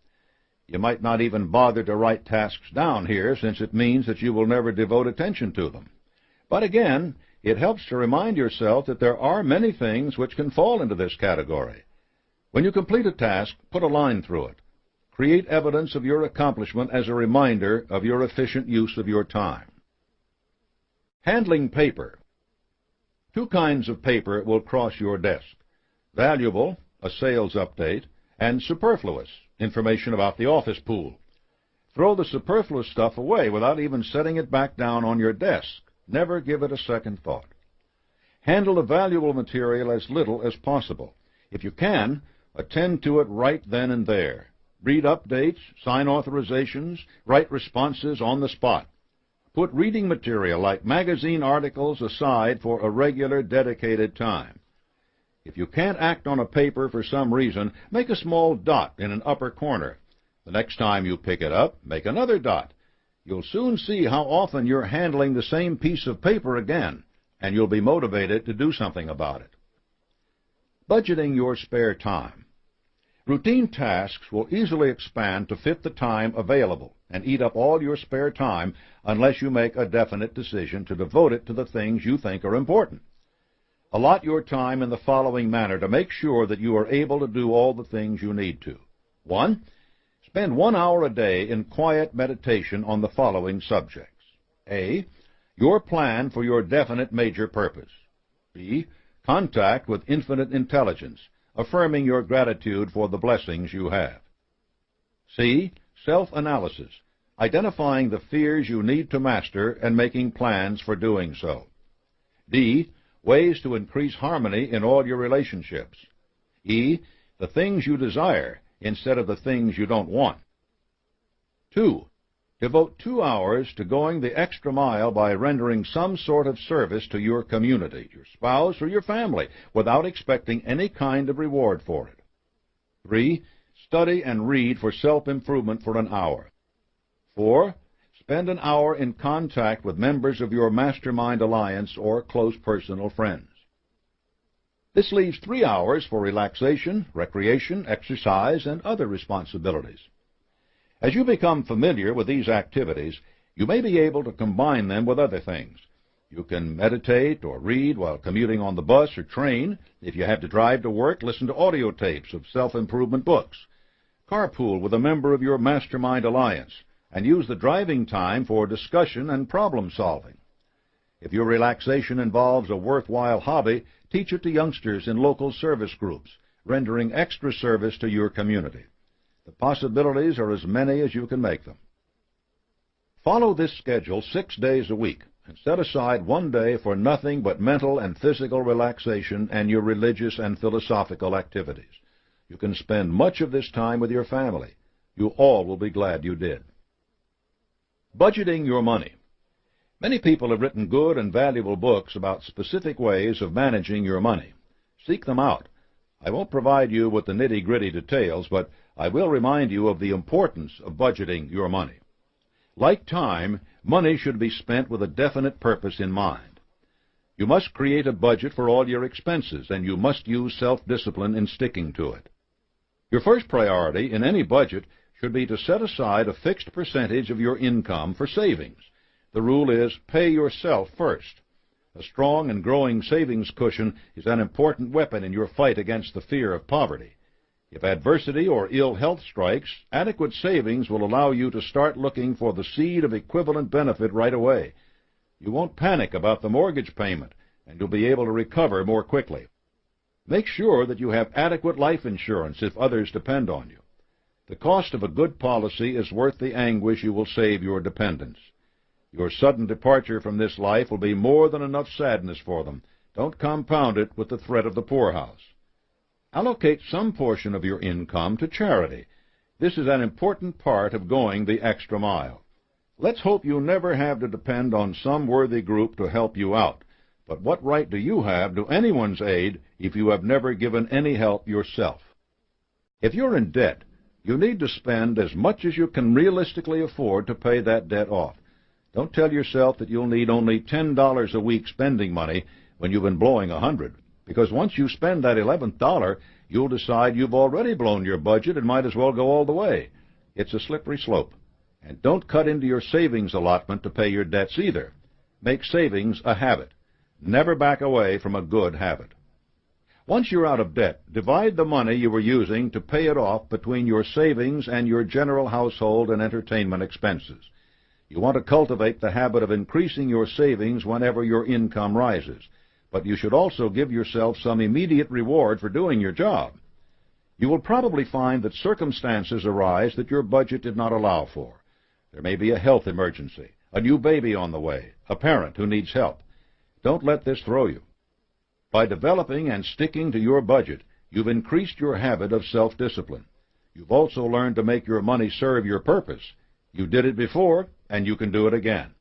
You might not even bother to write tasks down here, since it means that you will never devote attention to them. But again, it helps to remind yourself that there are many things which can fall into this category. When you complete a task, put a line through it. Create evidence of your accomplishment as a reminder of your efficient use of your time. Handling paper. 2 kinds of paper will cross your desk. Valuable, a sales update, and superfluous, information about the office pool. Throw the superfluous stuff away without even setting it back down on your desk. Never give it a second thought. Handle the valuable material as little as possible. If you can, attend to it right then and there. Read updates, sign authorizations, write responses on the spot. Put reading material like magazine articles aside for a regular, dedicated time. If you can't act on a paper for some reason, make a small dot in an upper corner. The next time you pick it up, make another dot. You'll soon see how often you're handling the same piece of paper again, and you'll be motivated to do something about it. Budgeting your spare time. Routine tasks will easily expand to fit the time available and eat up all your spare time unless you make a definite decision to devote it to the things you think are important. Allot your time in the following manner to make sure that you are able to do all the things you need to. 1. Spend 1 hour a day in quiet meditation on the following subjects. A. Your plan for your definite major purpose. B. Contact with infinite intelligence, affirming your gratitude for the blessings you have. C. Self-analysis, identifying the fears you need to master and making plans for doing so. D. Ways to increase harmony in all your relationships. E. The things you desire instead of the things you don't want. 2. Devote 2 hours to going the extra mile by rendering some sort of service to your community, your spouse, or your family, without expecting any kind of reward for it. 3. Study and read for self-improvement for an hour. 4. Spend an hour in contact with members of your Mastermind alliance or close personal friends. This leaves 3 hours for relaxation, recreation, exercise, and other responsibilities. As you become familiar with these activities, you may be able to combine them with other things. You can meditate or read while commuting on the bus or train. If you have to drive to work, listen to audio tapes of self-improvement books. Carpool with a member of your Mastermind alliance, and use the driving time for discussion and problem solving. If your relaxation involves a worthwhile hobby, teach it to youngsters in local service groups, rendering extra service to your community. The possibilities are as many as you can make them. Follow this schedule 6 days a week, and set aside 1 day for nothing but mental and physical relaxation and your religious and philosophical activities. You can spend much of this time with your family. You all will be glad you did. Budgeting your money. Many people have written good and valuable books about specific ways of managing your money. Seek them out. I won't provide you with the nitty-gritty details, but I will remind you of the importance of budgeting your money. Like time, money should be spent with a definite purpose in mind. You must create a budget for all your expenses, and you must use self-discipline in sticking to it. Your first priority in any budget should be to set aside a fixed percentage of your income for savings. The rule is pay yourself first. A strong and growing savings cushion is an important weapon in your fight against the fear of poverty. If adversity or ill health strikes, adequate savings will allow you to start looking for the seed of equivalent benefit right away. You won't panic about the mortgage payment, and you'll be able to recover more quickly. Make sure that you have adequate life insurance if others depend on you. The cost of a good policy is worth the anguish you will save your dependents. Your sudden departure from this life will be more than enough sadness for them. Don't compound it with the threat of the poorhouse. Allocate some portion of your income to charity. This is an important part of going the extra mile. Let's hope you never have to depend on some worthy group to help you out. But what right do you have to anyone's aid if you have never given any help yourself? If you're in debt, you need to spend as much as you can realistically afford to pay that debt off. Don't tell yourself that you'll need only $10 a week spending money when you've been blowing $100, because once you spend that $11th, you'll decide you've already blown your budget and might as well go all the way. It's a slippery slope. And don't cut into your savings allotment to pay your debts either. Make savings a habit. Never back away from a good habit. Once you're out of debt, divide the money you were using to pay it off between your savings and your general household and entertainment expenses. You want to cultivate the habit of increasing your savings whenever your income rises, but you should also give yourself some immediate reward for doing your job. You will probably find that circumstances arise that your budget did not allow for. There may be a health emergency, a new baby on the way, a parent who needs help. Don't let this throw you. By developing and sticking to your budget, you've increased your habit of self-discipline. You've also learned to make your money serve your purpose. You did it before, and you can do it again.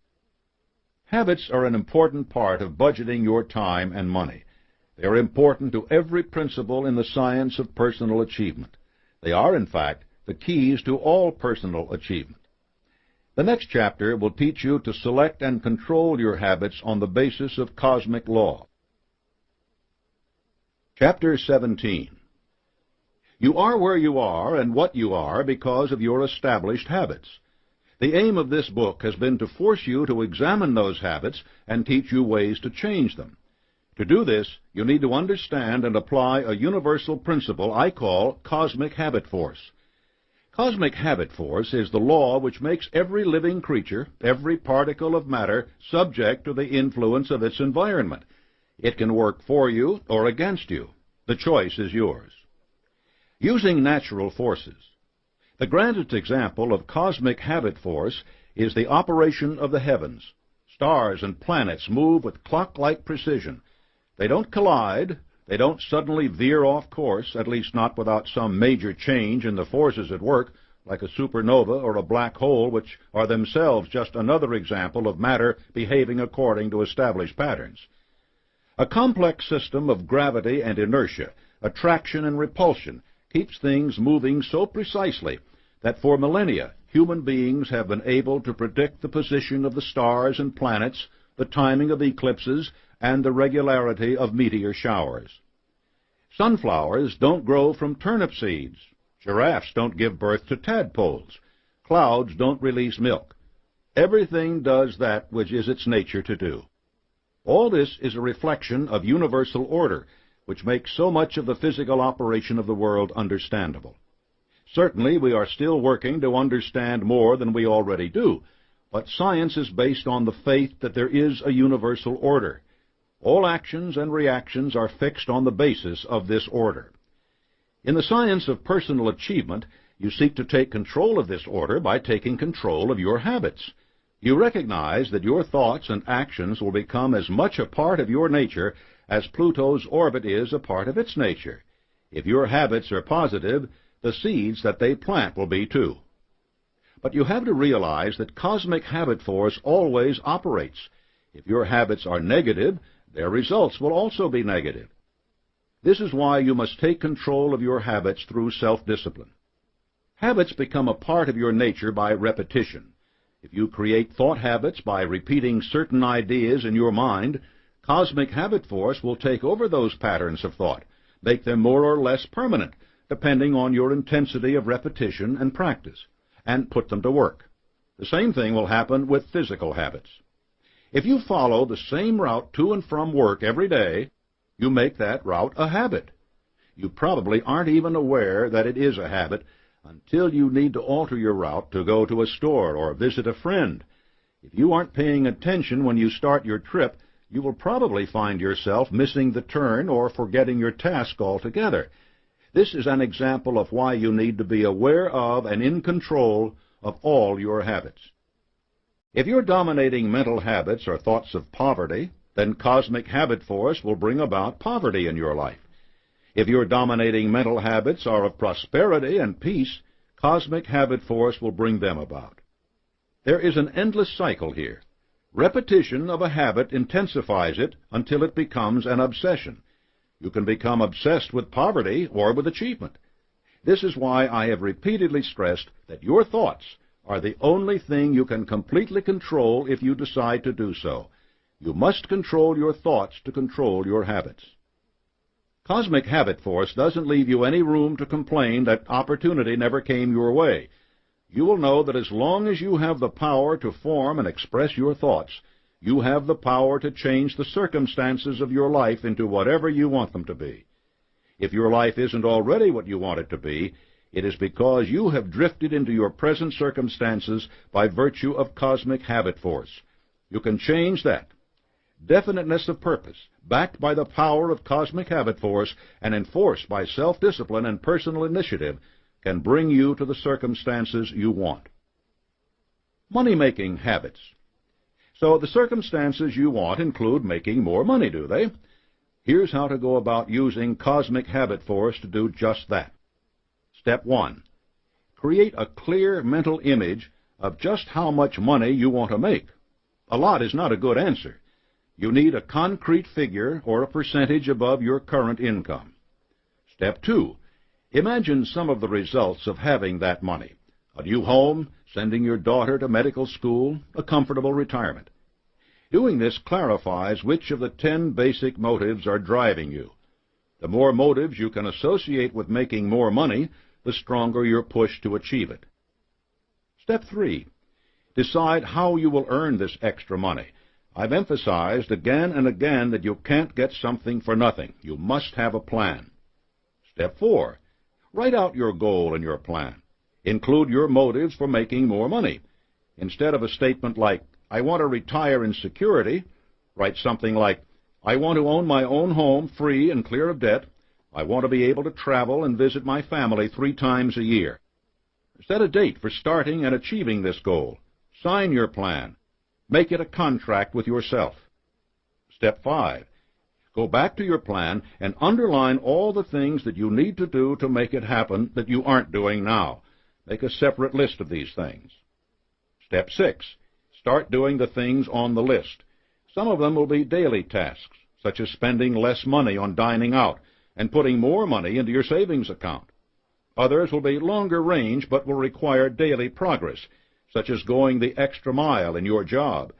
Habits are an important part of budgeting your time and money. They are important to every principle in the science of personal achievement. They are, in fact, the keys to all personal achievement. The next chapter will teach you to select and control your habits on the basis of cosmic law. Chapter 17. You are where you are and what you are because of your established habits. The aim of this book has been to force you to examine those habits and teach you ways to change them. To do this, you need to understand and apply a universal principle I call cosmic habit force. Cosmic habit force is the law which makes every living creature, every particle of matter, subject to the influence of its environment. It can work for you or against you. The choice is yours. Using natural forces. The grandest example of cosmic habit force is the operation of the heavens. Stars and planets move with clock-like precision. They don't collide. They don't suddenly veer off course, at least not without some major change in the forces at work, like a supernova or a black hole, which are themselves just another example of matter behaving according to established patterns. A complex system of gravity and inertia, attraction and repulsion, keeps things moving so precisely that for millennia human beings have been able to predict the position of the stars and planets, the timing of eclipses, and the regularity of meteor showers. Sunflowers don't grow from turnip seeds. Giraffes don't give birth to tadpoles. Clouds don't release milk. Everything does that which is its nature to do. All this is a reflection of universal order, which makes so much of the physical operation of the world understandable. Certainly, we are still working to understand more than we already do, but science is based on the faith that there is a universal order. All actions and reactions are fixed on the basis of this order. In the science of personal achievement, you seek to take control of this order by taking control of your habits. You recognize that your thoughts and actions will become as much a part of your nature as Pluto's orbit is a part of its nature. If your habits are positive, the seeds that they plant will be too. But you have to realize that cosmic habit force always operates. If your habits are negative, their results will also be negative. This is why you must take control of your habits through self-discipline. Habits become a part of your nature by repetition. If you create thought habits by repeating certain ideas in your mind, cosmic habit force will take over those patterns of thought, make them more or less permanent, depending on your intensity of repetition and practice, and put them to work. The same thing will happen with physical habits. If you follow the same route to and from work every day, you make that route a habit. You probably aren't even aware that it is a habit until you need to alter your route to go to a store or visit a friend. If you aren't paying attention when you start your trip, you will probably find yourself missing the turn or forgetting your task altogether. This is an example of why you need to be aware of and in control of all your habits. If your dominating mental habits are thoughts of poverty, then cosmic habit force will bring about poverty in your life. If your dominating mental habits are of prosperity and peace, cosmic habit force will bring them about. There is an endless cycle here. Repetition of a habit intensifies it until it becomes an obsession. You can become obsessed with poverty or with achievement. This is why I have repeatedly stressed that your thoughts are the only thing you can completely control if you decide to do so. You must control your thoughts to control your habits. Cosmic habit force doesn't leave you any room to complain that opportunity never came your way. You will know that as long as you have the power to form and express your thoughts, you have the power to change the circumstances of your life into whatever you want them to be. If your life isn't already what you want it to be, it is because you have drifted into your present circumstances by virtue of cosmic habit force. You can change that. Definiteness of purpose, backed by the power of cosmic habit force and enforced by self-discipline and personal initiative, can bring you to the circumstances you want. Money-making habits. So the circumstances you want include making more money, do they? Here's how to go about using Cosmic Habit Force to do just that. Step 1. Create a clear mental image of just how much money you want to make. A lot is not a good answer. You need a concrete figure or a percentage above your current income. Step 2. Imagine some of the results of having that money. A new home, sending your daughter to medical school, a comfortable retirement. Doing this clarifies which of the 10 basic motives are driving you. The more motives you can associate with making more money, the stronger your push to achieve it. Step 3. Decide how you will earn this extra money. I've emphasized again and again that you can't get something for nothing. You must have a plan. Step 4. Write out your goal and your plan. Include your motives for making more money. Instead of a statement like, I want to retire in security, write something like, I want to own my own home free and clear of debt. I want to be able to travel and visit my family 3 times a year. Set a date for starting and achieving this goal. Sign your plan. Make it a contract with yourself. Step 5. Go back to your plan and underline all the things that you need to do to make it happen that you aren't doing now. Make a separate list of these things. Step 6. Start doing the things on the list. Some of them will be daily tasks, such as spending less money on dining out and putting more money into your savings account. Others will be longer range but will require daily progress, such as going the extra mile in your job.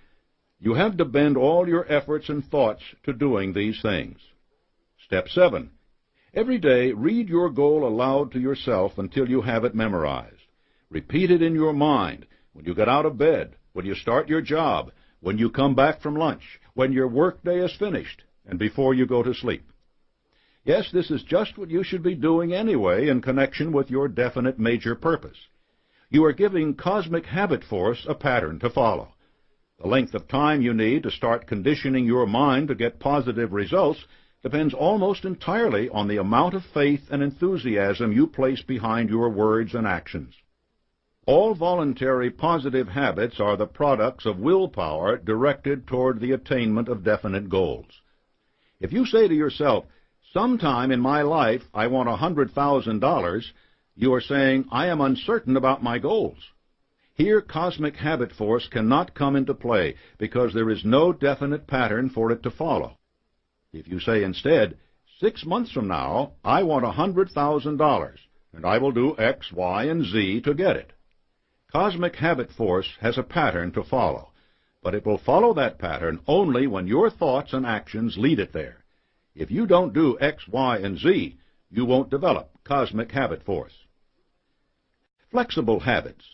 You have to bend all your efforts and thoughts to doing these things. Step 7. Every day, read your goal aloud to yourself until you have it memorized. Repeat it in your mind when you get out of bed, when you start your job, when you come back from lunch, when your workday is finished, and before you go to sleep. Yes, this is just what you should be doing anyway in connection with your definite major purpose. You are giving Cosmic Habit Force a pattern to follow. The length of time you need to start conditioning your mind to get positive results depends almost entirely on the amount of faith and enthusiasm you place behind your words and actions. All voluntary positive habits are the products of willpower directed toward the attainment of definite goals. If you say to yourself, sometime in my life I want $100,000, you are saying, I am uncertain about my goals. Here, Cosmic Habit Force cannot come into play because there is no definite pattern for it to follow. If you say instead, 6 months from now, I want $100,000, and I will do X, Y, and Z to get it. Cosmic Habit Force has a pattern to follow, but it will follow that pattern only when your thoughts and actions lead it there. If you don't do X, Y, and Z, you won't develop Cosmic Habit Force. Flexible habits.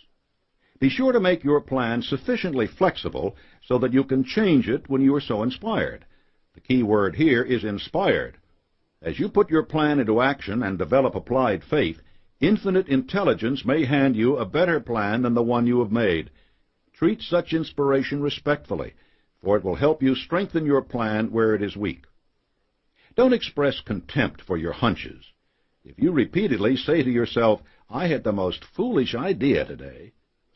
Be sure to make your plan sufficiently flexible so that you can change it when you are so inspired. The key word here is inspired. As you put your plan into action and develop applied faith, infinite intelligence may hand you a better plan than the one you have made. Treat such inspiration respectfully, for it will help you strengthen your plan where it is weak. Don't express contempt for your hunches. If you repeatedly say to yourself, I had the most foolish idea today,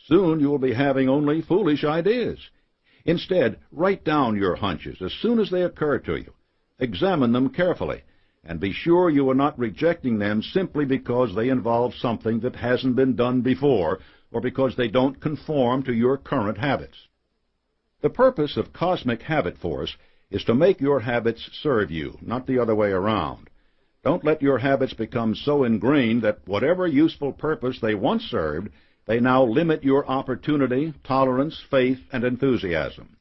soon you will be having only foolish ideas. Instead, write down your hunches as soon as they occur to you. Examine them carefully, and be sure you are not rejecting them simply because they involve something that hasn't been done before or because they don't conform to your current habits. The purpose of Cosmic Habit Force is to make your habits serve you, not the other way around. Don't let your habits become so ingrained that whatever useful purpose they once served, they now limit your opportunity, tolerance, faith, and enthusiasm.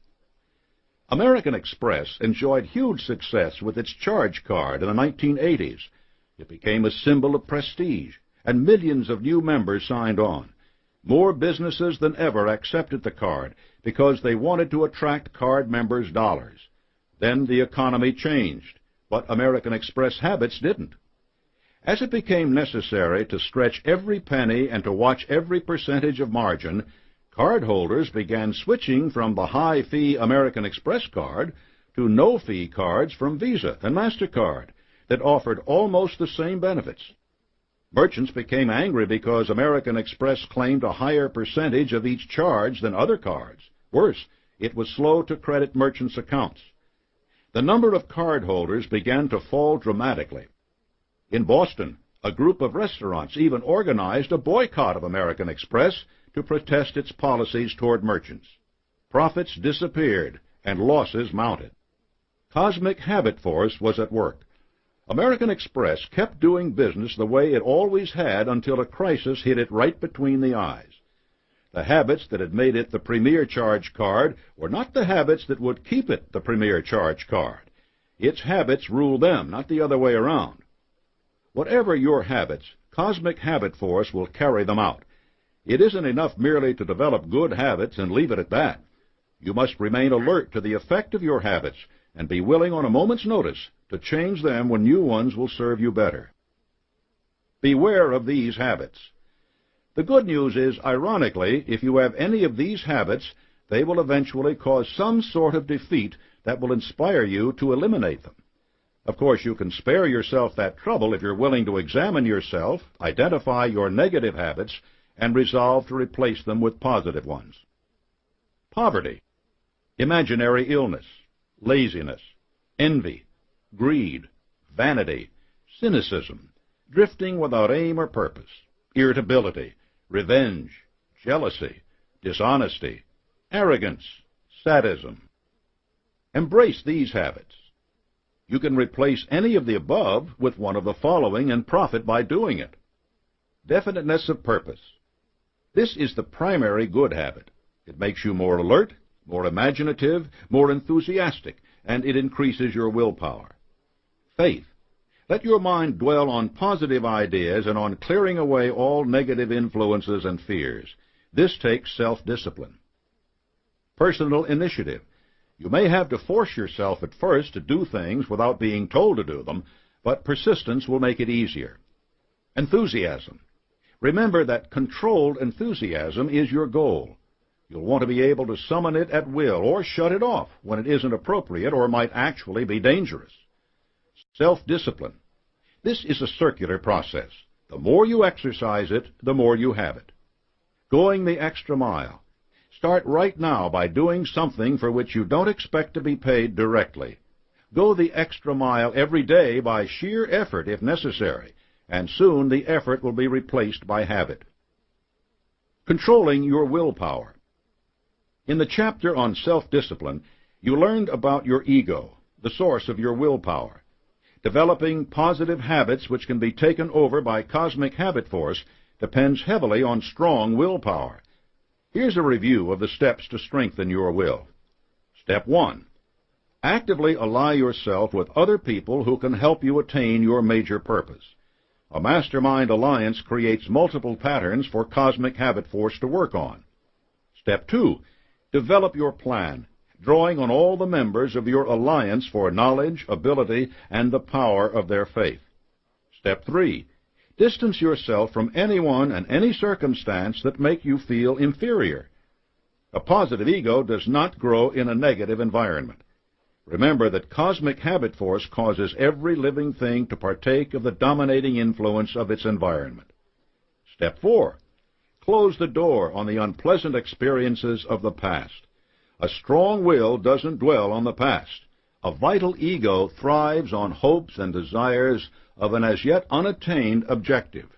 American Express enjoyed huge success with its charge card in the 1980s. It became a symbol of prestige, and millions of new members signed on. More businesses than ever accepted the card because they wanted to attract card members' dollars. Then the economy changed, but American Express habits didn't. As it became necessary to stretch every penny and to watch every percentage of margin, cardholders began switching from the high-fee American Express card to no-fee cards from Visa and MasterCard that offered almost the same benefits. Merchants became angry because American Express claimed a higher percentage of each charge than other cards. Worse, it was slow to credit merchants' accounts. The number of cardholders began to fall dramatically. In Boston, a group of restaurants even organized a boycott of American Express to protest its policies toward merchants. Profits disappeared and losses mounted. Cosmic habit force was at work. American Express kept doing business the way it always had until a crisis hit it right between the eyes. The habits that had made it the premier charge card were not the habits that would keep it the premier charge card. Its habits ruled them, not the other way around. Whatever your habits, cosmic habit force will carry them out. It isn't enough merely to develop good habits and leave it at that. You must remain alert to the effect of your habits and be willing on a moment's notice to change them when new ones will serve you better. Beware of these habits. The good news is, ironically, if you have any of these habits, they will eventually cause some sort of defeat that will inspire you to eliminate them. Of course, you can spare yourself that trouble if you're willing to examine yourself, identify your negative habits, and resolve to replace them with positive ones. Poverty, imaginary illness, laziness, envy, greed, vanity, cynicism, drifting without aim or purpose, irritability, revenge, jealousy, dishonesty, arrogance, sadism. Embrace these habits. You can replace any of the above with one of the following and profit by doing it. Definiteness of purpose. This is the primary good habit. It makes you more alert, more imaginative, more enthusiastic, and it increases your willpower. Faith. Let your mind dwell on positive ideas and on clearing away all negative influences and fears. This takes self-discipline. Personal initiative. You may have to force yourself at first to do things without being told to do them, but persistence will make it easier. Enthusiasm. Remember that controlled enthusiasm is your goal. You'll want to be able to summon it at will or shut it off when it isn't appropriate or might actually be dangerous. Self-discipline. This is a circular process. The more you exercise it, the more you have it. Going the extra mile. Start right now by doing something for which you don't expect to be paid directly. Go the extra mile every day by sheer effort if necessary, and soon the effort will be replaced by habit. Controlling your willpower. In the chapter on self-discipline, you learned about your ego, the source of your willpower. Developing positive habits which can be taken over by cosmic habit force depends heavily on strong willpower. Here's a review of the steps to strengthen your will. Step 1. Actively ally yourself with other people who can help you attain your major purpose. A mastermind alliance creates multiple patterns for cosmic habit force to work on. Step 2. Develop your plan, drawing on all the members of your alliance for knowledge, ability, and the power of their faith. Step 3. Distance yourself from anyone and any circumstance that make you feel inferior. A positive ego does not grow in a negative environment. Remember that cosmic habit force causes every living thing to partake of the dominating influence of its environment. Step 4. Close the door on the unpleasant experiences of the past. A strong will doesn't dwell on the past. A vital ego thrives on hopes and desires of an as yet unattained objective.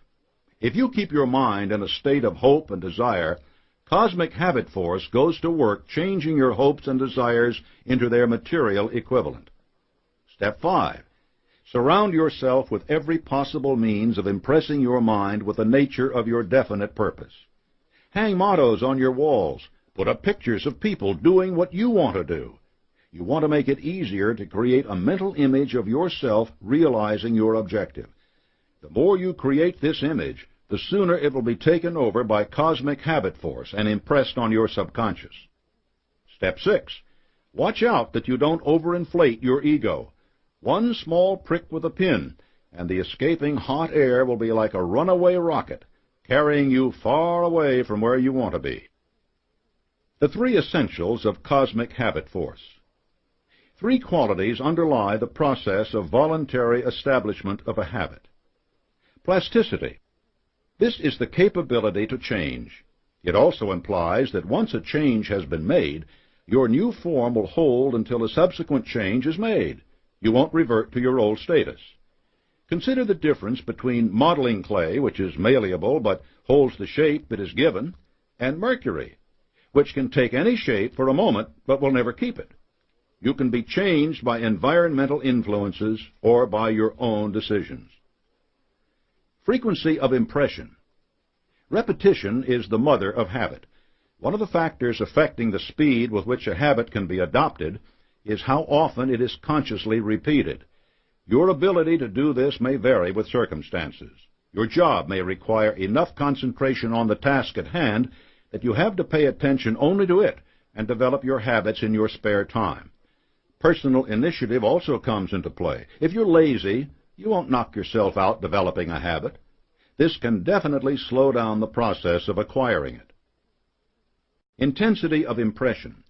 If you keep your mind in a state of hope and desire, cosmic habit force goes to work changing your hopes and desires into their material equivalent. Step 5. Surround yourself with every possible means of impressing your mind with the nature of your definite purpose. Hang mottos on your walls. Put up pictures of people doing what you want to do. You want to make it easier to create a mental image of yourself realizing your objective. The more you create this image, the sooner it will be taken over by cosmic habit force and impressed on your subconscious. Step 6. Watch out that you don't overinflate your ego. One small prick with a pin, and the escaping hot air will be like a runaway rocket, carrying you far away from where you want to be. The 3 essentials of cosmic habit force. 3 qualities underlie the process of voluntary establishment of a habit. Plasticity. This is the capability to change. It also implies that once a change has been made, your new form will hold until a subsequent change is made. You won't revert to your old status. Consider the difference between modeling clay, which is malleable but holds the shape it is given, and mercury, which can take any shape for a moment but will never keep it. You can be changed by environmental influences or by your own decisions. Frequency of impression. Repetition is the mother of habit. One of the factors affecting the speed with which a habit can be adopted is how often it is consciously repeated. Your ability to do this may vary with circumstances. Your job may require enough concentration on the task at hand that you have to pay attention only to it and develop your habits in your spare time. Personal initiative also comes into play. If you're lazy, you won't knock yourself out developing a habit. This can definitely slow down the process of acquiring it. Intensity of impression.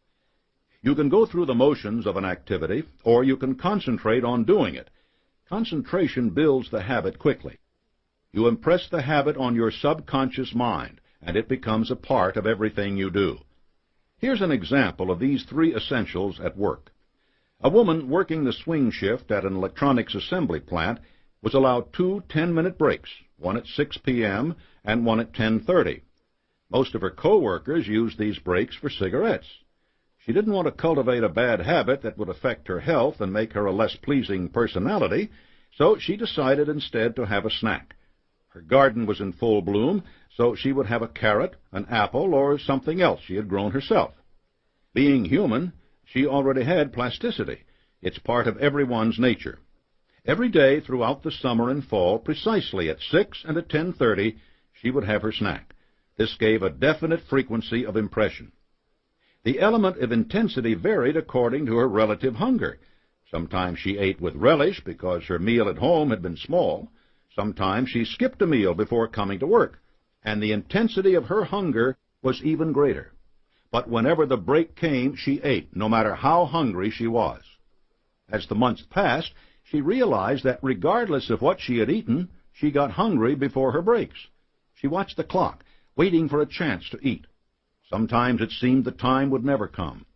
You can go through the motions of an activity, or you can concentrate on doing it. Concentration builds the habit quickly. You impress the habit on your subconscious mind, and it becomes a part of everything you do. Here's an example of these three essentials at work. A woman working the swing shift at an electronics assembly plant was allowed 2 10-minute breaks, one at 6 p.m. and one at 10:30. Most of her co-workers used these breaks for cigarettes. She didn't want to cultivate a bad habit that would affect her health and make her a less pleasing personality, so she decided instead to have a snack. Her garden was in full bloom, so she would have a carrot, an apple, or something else she had grown herself. Being human, she already had plasticity. It's part of everyone's nature. Every day throughout the summer and fall, precisely at 6 and at 10:30, she would have her snack. This gave a definite frequency of impression. The element of intensity varied according to her relative hunger. Sometimes she ate with relish because her meal at home had been small. Sometimes she skipped a meal before coming to work, and the intensity of her hunger was even greater. But whenever the break came, she ate, no matter how hungry she was. As the months passed, she realized that regardless of what she had eaten, she got hungry before her breaks. She watched the clock, waiting for a chance to eat. Sometimes it seemed the time would never come.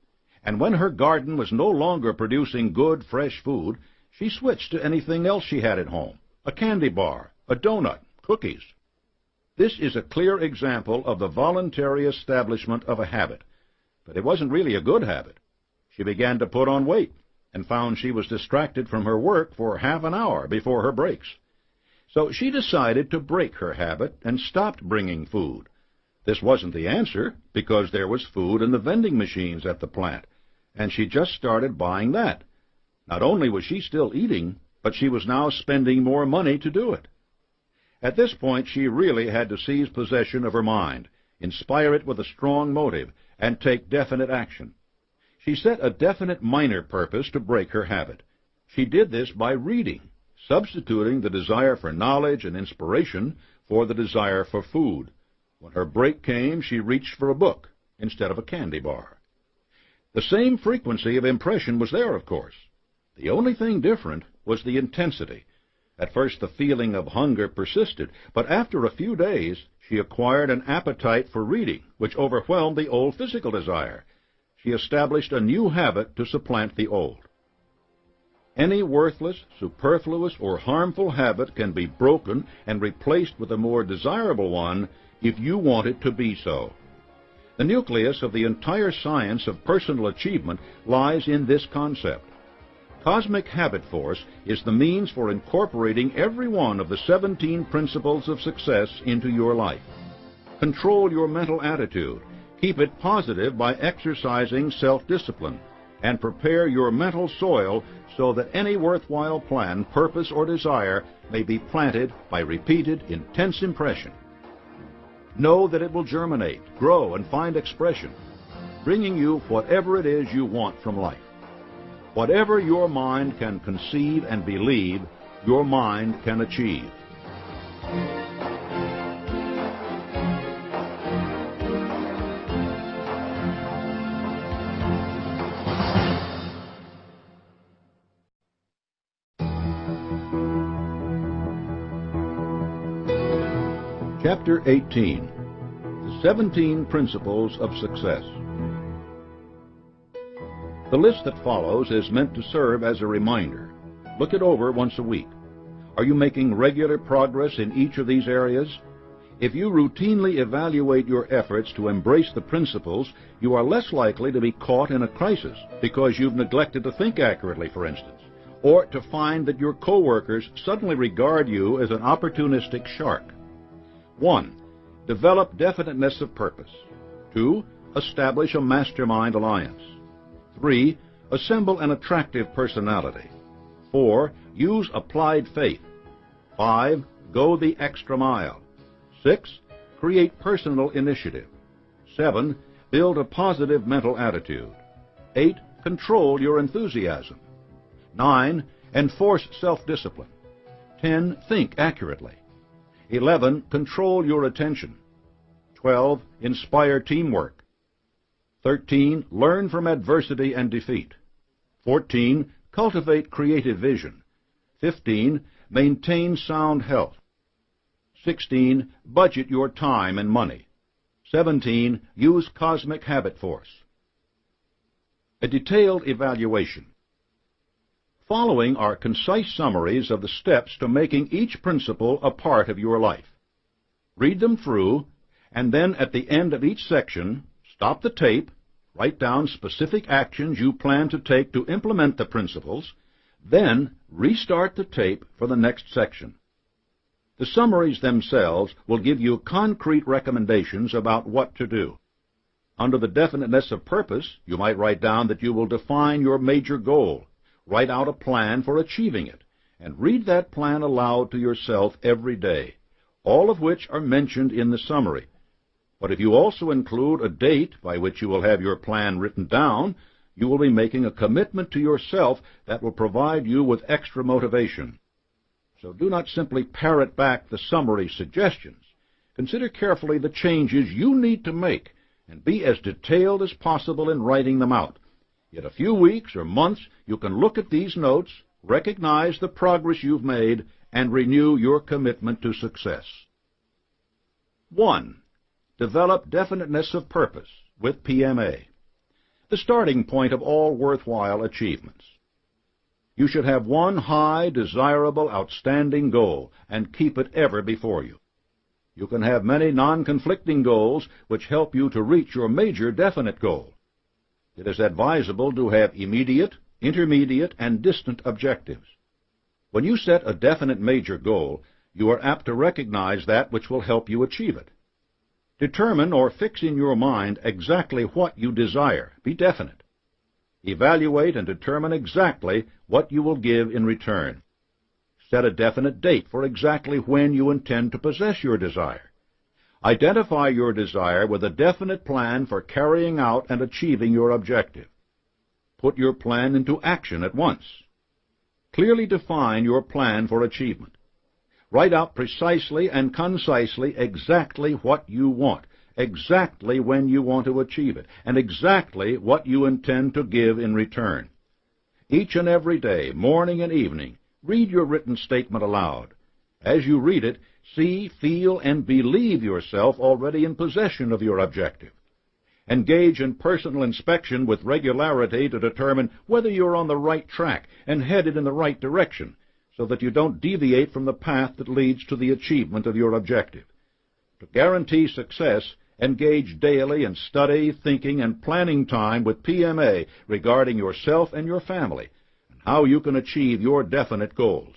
And when her garden was no longer producing good, fresh food, she switched to anything else she had at home, a candy bar, a donut, cookies. This is a clear example of the voluntary establishment of a habit. But it wasn't really a good habit. She began to put on weight and found she was distracted from her work for half an hour before her breaks. So she decided to break her habit and stopped bringing food. This wasn't the answer, because there was food in the vending machines at the plant, and she just started buying that. Not only was she still eating, but she was now spending more money to do it. At this point, she really had to seize possession of her mind, inspire it with a strong motive, and take definite action. She set a definite minor purpose to break her habit. She did this by reading, substituting the desire for knowledge and inspiration for the desire for food. When her break came, she reached for a book instead of a candy bar. The same frequency of impression was there, of course. The only thing different was the intensity. At first the feeling of hunger persisted, but after a few days she acquired an appetite for reading, which overwhelmed the old physical desire. She established a new habit to supplant the old. Any worthless, superfluous, or harmful habit can be broken and replaced with a more desirable one if you want it to be so. The nucleus of the entire science of personal achievement lies in this concept. Cosmic habit force is the means for incorporating every one of the 17 principles of success into your life. Control your mental attitude. Keep it positive by exercising self-discipline, and prepare your mental soil so that any worthwhile plan, purpose, or desire may be planted by repeated, intense impression. Know that it will germinate, grow, and find expression, bringing you whatever it is you want from life. Whatever your mind can conceive and believe, your mind can achieve. Chapter 18. The 17 Principles of Success. The list that follows is meant to serve as a reminder. Look it over once a week. Are you making regular progress in each of these areas? If you routinely evaluate your efforts to embrace the principles, you are less likely to be caught in a crisis because you've neglected to think accurately, for instance, or to find that your coworkers suddenly regard you as an opportunistic shark. 1. Develop definiteness of purpose. 2. Establish a mastermind alliance. 3. Assemble an attractive personality. 4. Use applied faith. 5. Go the extra mile. 6. Create personal initiative. 7. Build a positive mental attitude. 8. Control your enthusiasm. 9. Enforce self-discipline. 10. Think accurately. 11. Control your attention. 12. Inspire teamwork. 13. Learn from adversity and defeat. 14. Cultivate creative vision. 15. Maintain sound health. 16. Budget your time and money. 17. Use cosmic habit force. A detailed evaluation. Following are concise summaries of the steps to making each principle a part of your life. Read them through, and then at the end of each section, stop the tape, write down specific actions you plan to take to implement the principles, then restart the tape for the next section. The summaries themselves will give you concrete recommendations about what to do. Under the definiteness of purpose, you might write down that you will define your major goal, write out a plan for achieving it, and read that plan aloud to yourself every day, all of which are mentioned in the summary. But if you also include a date by which you will have your plan written down, you will be making a commitment to yourself that will provide you with extra motivation. So do not simply parrot back the summary suggestions. Consider carefully the changes you need to make, and be as detailed as possible in writing them out. In a few weeks or months, you can look at these notes, recognize the progress you've made, and renew your commitment to success. 1. Develop definiteness of purpose with PMA. The starting point of all worthwhile achievements. You should have one high, desirable, outstanding goal, and keep it ever before you. You can have many non-conflicting goals which help you to reach your major definite goal. It is advisable to have immediate, intermediate, and distant objectives. When you set a definite major goal, you are apt to recognize that which will help you achieve it. Determine or fix in your mind exactly what you desire. Be definite. Evaluate and determine exactly what you will give in return. Set a definite date for exactly when you intend to possess your desire. Identify your desire with a definite plan for carrying out and achieving your objective. Put your plan into action at once. Clearly define your plan for achievement. Write out precisely and concisely exactly what you want, exactly when you want to achieve it, and exactly what you intend to give in return. Each and every day, morning and evening, read your written statement aloud. As you read it, see, feel, and believe yourself already in possession of your objective. Engage in personal inspection with regularity to determine whether you're on the right track and headed in the right direction, so that you don't deviate from the path that leads to the achievement of your objective. To guarantee success, engage daily in study, thinking, and planning time with PMA regarding yourself and your family, and how you can achieve your definite goals.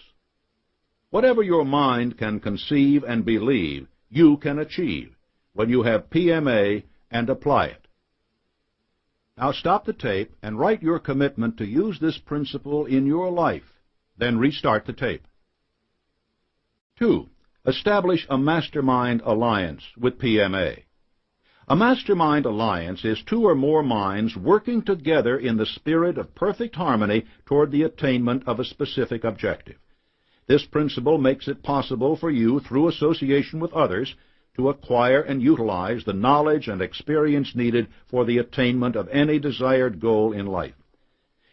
Whatever your mind can conceive and believe, you can achieve when you have PMA and apply it. Now stop the tape and write your commitment to use this principle in your life. Then restart the tape. 2. Establish a mastermind alliance with PMA. A mastermind alliance is two or more minds working together in the spirit of perfect harmony toward the attainment of a specific objective. This principle makes it possible for you, through association with others, to acquire and utilize the knowledge and experience needed for the attainment of any desired goal in life.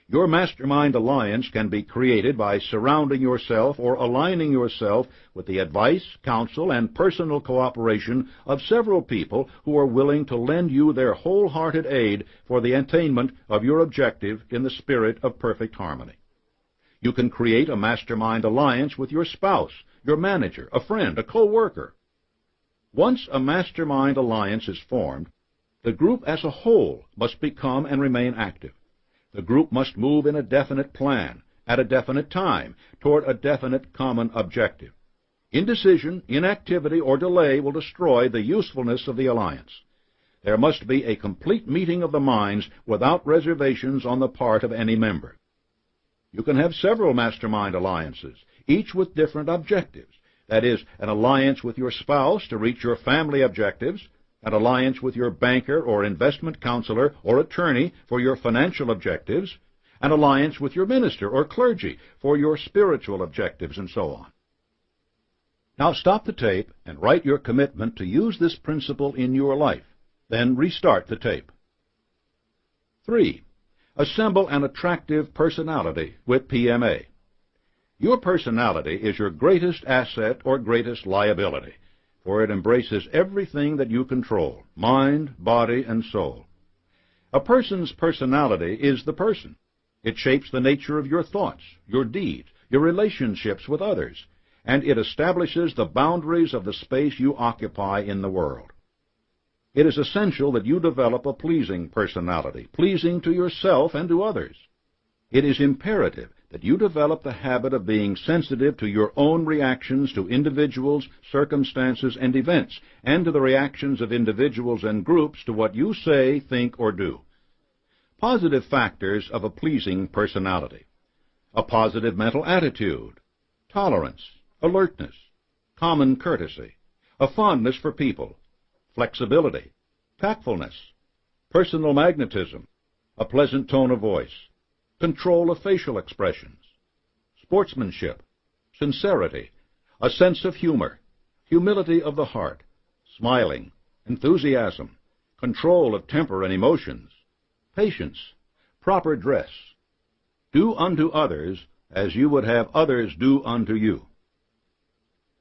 Your mastermind alliance can be created by surrounding yourself or aligning yourself with the advice, counsel, and personal cooperation of several people who are willing to lend you their wholehearted aid for the attainment of your objective in the spirit of perfect harmony. You can create a mastermind alliance with your spouse, your manager, a friend, a co-worker. Once a mastermind alliance is formed, the group as a whole must become and remain active. The group must move in a definite plan, at a definite time, toward a definite common objective. Indecision, inactivity, or delay will destroy the usefulness of the alliance. There must be a complete meeting of the minds without reservations on the part of any member. You can have several mastermind alliances, each with different objectives. That is, an alliance with your spouse to reach your family objectives, an alliance with your banker or investment counselor or attorney for your financial objectives, an alliance with your minister or clergy for your spiritual objectives, and so on. Now stop the tape and write your commitment to use this principle in your life. Then restart the tape. 3. Assemble an attractive personality with PMA. Your personality is your greatest asset or greatest liability, for it embraces everything that you control, mind, body, and soul. A person's personality is the person. It shapes the nature of your thoughts, your deeds, your relationships with others, and it establishes the boundaries of the space you occupy in the world. It is essential that you develop a pleasing personality, pleasing to yourself and to others. It is imperative that you develop the habit of being sensitive to your own reactions to individuals, circumstances, and events, and to the reactions of individuals and groups to what you say, think, or do. Positive factors of a pleasing personality: a positive mental attitude, tolerance, alertness, common courtesy, a fondness for people, flexibility, tactfulness, personal magnetism, a pleasant tone of voice, control of facial expressions, sportsmanship, sincerity, a sense of humor, humility of the heart, smiling, enthusiasm, control of temper and emotions, patience, proper dress. Do unto others as you would have others do unto you.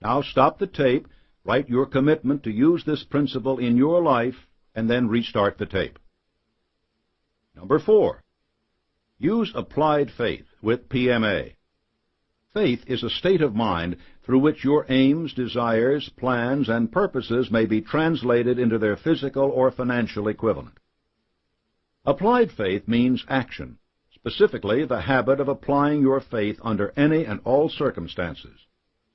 Now stop the tape, write your commitment to use this principle in your life, and then restart the tape. Number 4. Use applied faith with PMA. Faith is a state of mind through which your aims, desires, plans, and purposes may be translated into their physical or financial equivalent. Applied faith means action, specifically the habit of applying your faith under any and all circumstances.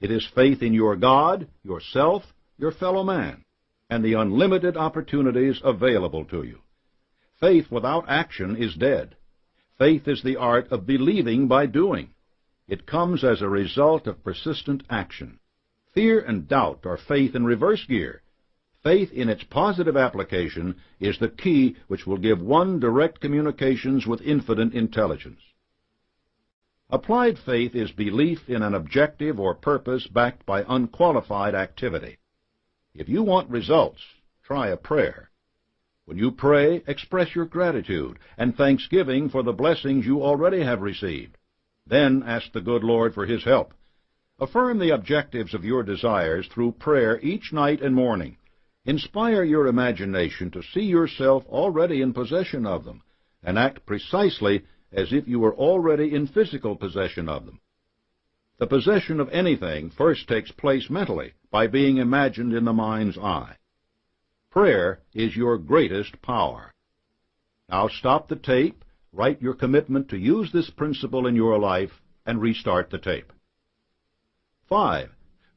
It is faith in your God, yourself, your fellow man, and the unlimited opportunities available to you. Faith without action is dead. Faith is the art of believing by doing. It comes as a result of persistent action. Fear and doubt are faith in reverse gear. Faith in its positive application is the key which will give one direct communications with infinite intelligence. Applied faith is belief in an objective or purpose backed by unqualified activity. If you want results, try a prayer. When you pray, express your gratitude and thanksgiving for the blessings you already have received. Then ask the good Lord for His help. Affirm the objectives of your desires through prayer each night and morning. Inspire your imagination to see yourself already in possession of them, and act precisely as if you were already in physical possession of them. The possession of anything first takes place mentally, by being imagined in the mind's eye. Prayer is your greatest power. Now stop the tape, write your commitment to use this principle in your life, and restart the tape. 5.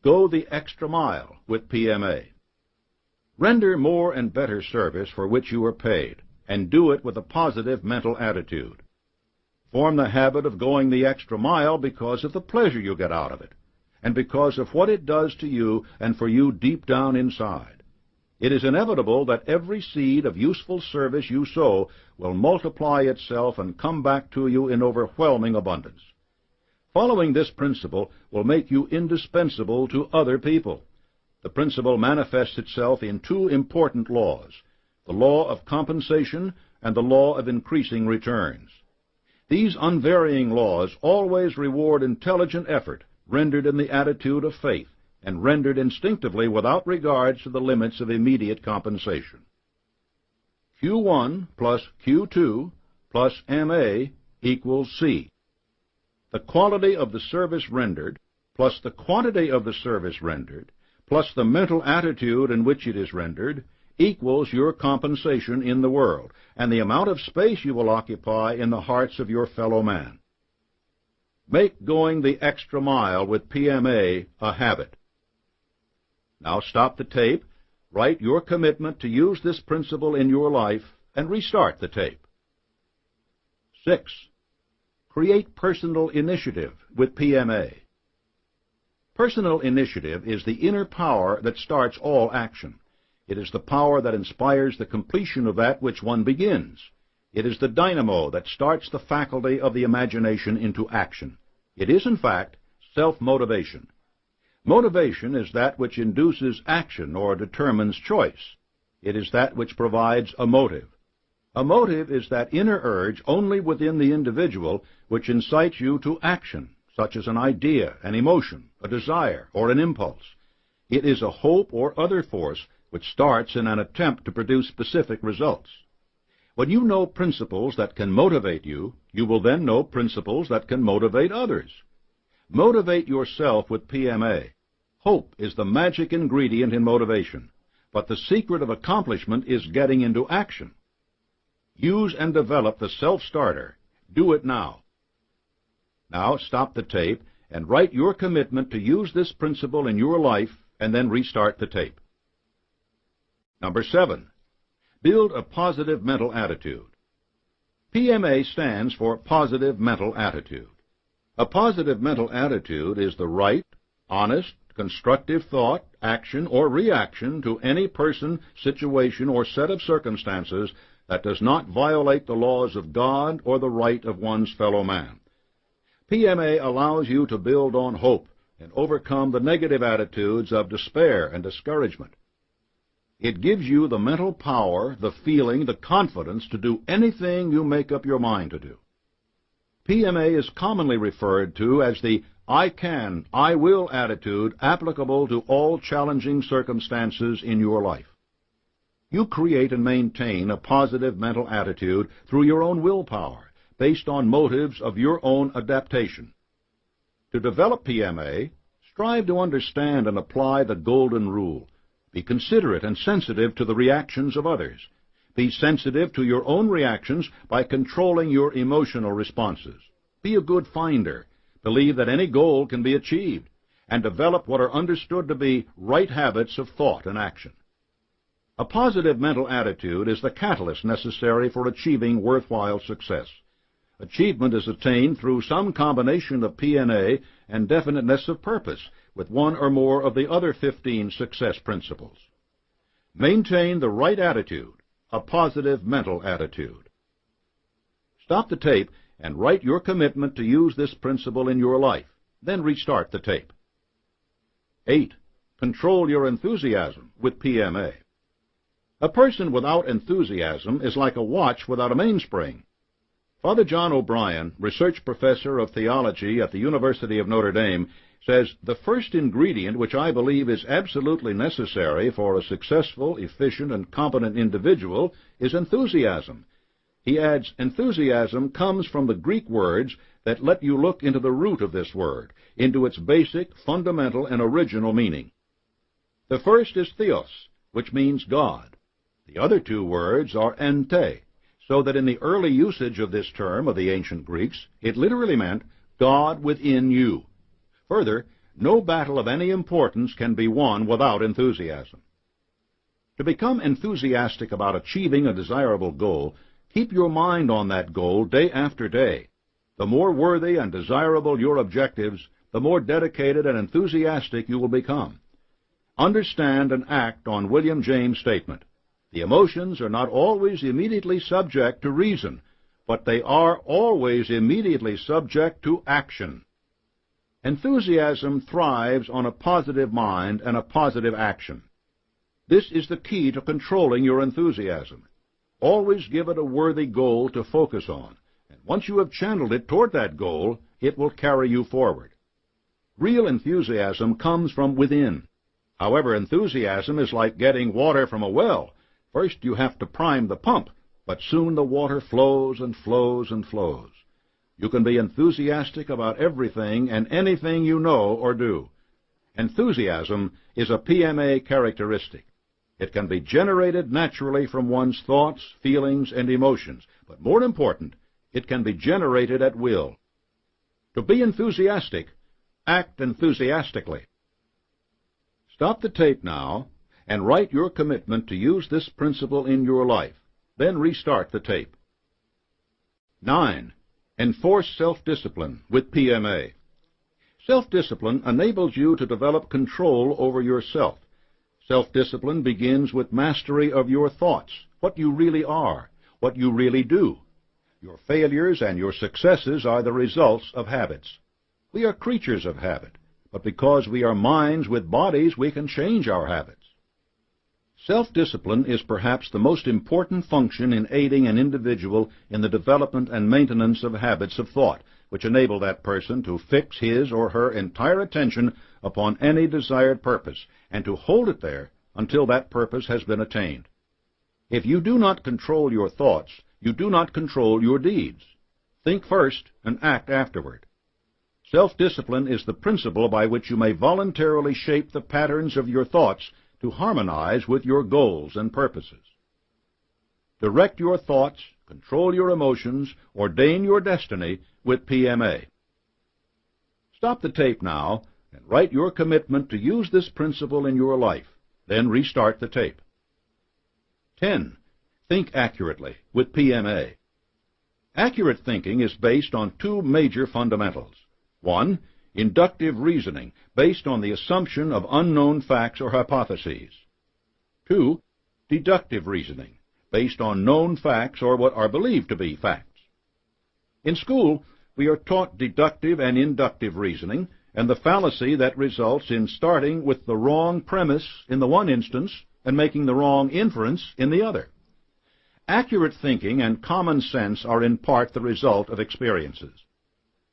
Go the extra mile with PMA. Render more and better service for which you are paid, and do it with a positive mental attitude. Form the habit of going the extra mile because of the pleasure you get out of it, and because of what it does to you and for you deep down inside. It is inevitable that every seed of useful service you sow will multiply itself and come back to you in overwhelming abundance. Following this principle will make you indispensable to other people. The principle manifests itself in two important laws: the law of compensation and the law of increasing returns. These unvarying laws always reward intelligent effort rendered in the attitude of faith and rendered instinctively without regards to the limits of immediate compensation. Q1 plus Q2 plus MA equals C. The quality of the service rendered plus the quantity of the service rendered plus the mental attitude in which it is rendered equals your compensation in the world and the amount of space you will occupy in the hearts of your fellow man. Make going the extra mile with PMA a habit. Now stop the tape, write your commitment to use this principle in your life, and restart the tape. 6. Create personal initiative with PMA. Personal initiative is the inner power that starts all action. It is the power that inspires the completion of that which one begins. It is the dynamo that starts the faculty of the imagination into action. It is, in fact, self-motivation. Motivation is that which induces action or determines choice. It is that which provides a motive. A motive is that inner urge only within the individual which incites you to action, such as an idea, an emotion, a desire, or an impulse. It is a hope or other force which starts in an attempt to produce specific results. When you know principles that can motivate you, you will then know principles that can motivate others. Motivate yourself with PMA. Hope is the magic ingredient in motivation, but the secret of accomplishment is getting into action. Use and develop the self-starter. Do it now. Now stop the tape and write your commitment to use this principle in your life, and then restart the tape. Number 7. Build a positive mental attitude. PMA stands for Positive Mental Attitude. A positive mental attitude is the right, honest, constructive thought, action, or reaction to any person, situation, or set of circumstances that does not violate the laws of God or the right of one's fellow man. PMA allows you to build on hope and overcome the negative attitudes of despair and discouragement. It gives you the mental power, the feeling, the confidence to do anything you make up your mind to do. PMA is commonly referred to as the I can, I will attitude applicable to all challenging circumstances in your life. You create and maintain a positive mental attitude through your own willpower, based on motives of your own adaptation. To develop PMA, strive to understand and apply the golden rule. Be considerate and sensitive to the reactions of others. Be sensitive to your own reactions by controlling your emotional responses. Be a good finder. Believe that any goal can be achieved, and develop what are understood to be right habits of thought and action. A positive mental attitude is the catalyst necessary for achieving worthwhile success. Achievement is attained through some combination of PMA and definiteness of purpose, with one or more of the other 15 success principles. Maintain the right attitude, a positive mental attitude. Stop the tape and write your commitment to use this principle in your life. Then restart the tape. 8. Control your enthusiasm with PMA. A person without enthusiasm is like a watch without a mainspring. Father John O'Brien, research professor of theology at the University of Notre Dame, says, the first ingredient which I believe is absolutely necessary for a successful, efficient, and competent individual is enthusiasm. He adds, enthusiasm comes from the Greek words that let you look into the root of this word, into its basic, fundamental, and original meaning. The first is theos, which means God. The other two words are ente, so that in the early usage of this term of the ancient Greeks, it literally meant God within you. Further, no battle of any importance can be won without enthusiasm. To become enthusiastic about achieving a desirable goal, keep your mind on that goal day after day. The more worthy and desirable your objectives, the more dedicated and enthusiastic you will become. Understand and act on William James' statement. The emotions are not always immediately subject to reason, but they are always immediately subject to action. Enthusiasm thrives on a positive mind and a positive action. This is the key to controlling your enthusiasm. Always give it a worthy goal to focus on. And once you have channeled it toward that goal, it will carry you forward. Real enthusiasm comes from within. However, enthusiasm is like getting water from a well. First you have to prime the pump, but soon the water flows and flows and flows. You can be enthusiastic about everything and anything you know or do. Enthusiasm is a PMA characteristic. It can be generated naturally from one's thoughts, feelings, and emotions, but more important, it can be generated at will. To be enthusiastic, act enthusiastically. Stop the tape now and write your commitment to use this principle in your life. Then restart the tape. 9. Enforce self-discipline with PMA. Self-discipline enables you to develop control over yourself. Self-discipline begins with mastery of your thoughts, what you really are, what you really do. Your failures and your successes are the results of habits. We are creatures of habit, but because we are minds with bodies, we can change our habits. Self-discipline is perhaps the most important function in aiding an individual in the development and maintenance of habits of thought, which enable that person to fix his or her entire attention upon any desired purpose, and to hold it there until that purpose has been attained. If you do not control your thoughts, you do not control your deeds. Think first and act afterward. Self-discipline is the principle by which you may voluntarily shape the patterns of your thoughts to harmonize with your goals and purposes. Direct your thoughts, control your emotions, ordain your destiny with PMA. Stop the tape now and write your commitment to use this principle in your life. Then restart the tape. 10. Think accurately with PMA. Accurate thinking is based on two major fundamentals. 1. Inductive reasoning, based on the assumption of unknown facts or hypotheses. 2. Deductive reasoning, based on known facts or what are believed to be facts. In school, we are taught deductive and inductive reasoning, and the fallacy that results in starting with the wrong premise in the one instance and making the wrong inference in the other. Accurate thinking and common sense are in part the result of experiences.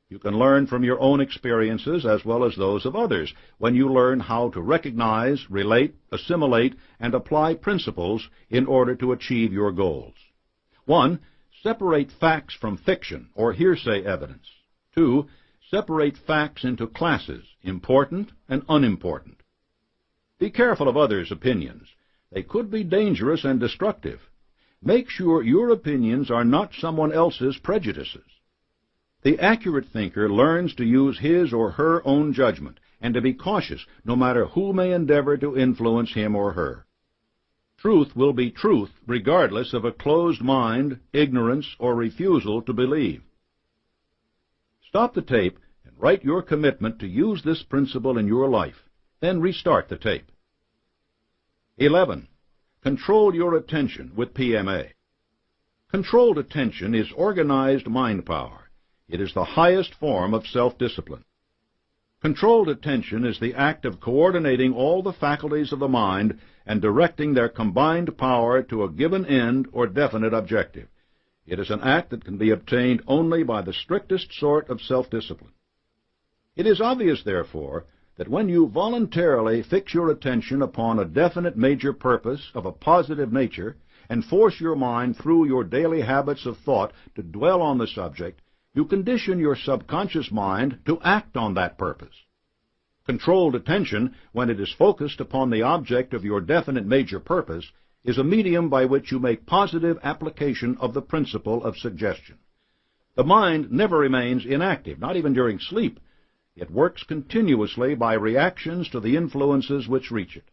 You can learn from your own experiences as well as those of others when you learn how to recognize, relate, assimilate, and apply principles in order to achieve your goals. 1. Separate facts from fiction or hearsay evidence. 2. Separate facts into classes, important and unimportant. Be careful of others' opinions. They could be dangerous and destructive. Make sure your opinions are not someone else's prejudices. The accurate thinker learns to use his or her own judgment and to be cautious no matter who may endeavor to influence him or her. Truth will be truth regardless of a closed mind, ignorance, or refusal to believe. Stop the tape and write your commitment to use this principle in your life. Then restart the tape. 11. Control your attention with PMA. Controlled attention is organized mind power. It is the highest form of self-discipline. Controlled attention is the act of coordinating all the faculties of the mind and directing their combined power to a given end or definite objective. It is an act that can be obtained only by the strictest sort of self-discipline. It is obvious, therefore, that when you voluntarily fix your attention upon a definite major purpose of a positive nature and force your mind through your daily habits of thought to dwell on the subject, you condition your subconscious mind to act on that purpose. Controlled attention, when it is focused upon the object of your definite major purpose, is a medium by which you make positive application of the principle of suggestion. The mind never remains inactive, not even during sleep. It works continuously by reactions to the influences which reach it.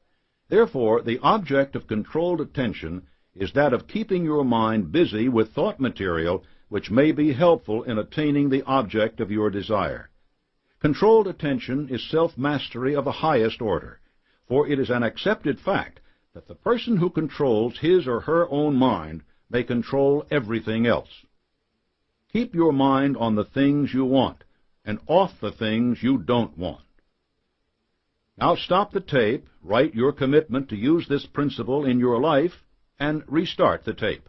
Therefore, the object of controlled attention is that of keeping your mind busy with thought material which may be helpful in attaining the object of your desire. Controlled attention is self-mastery of the highest order, for it is an accepted fact that the person who controls his or her own mind may control everything else. Keep your mind on the things you want, and off the things you don't want. Now stop the tape, write your commitment to use this principle in your life, and restart the tape.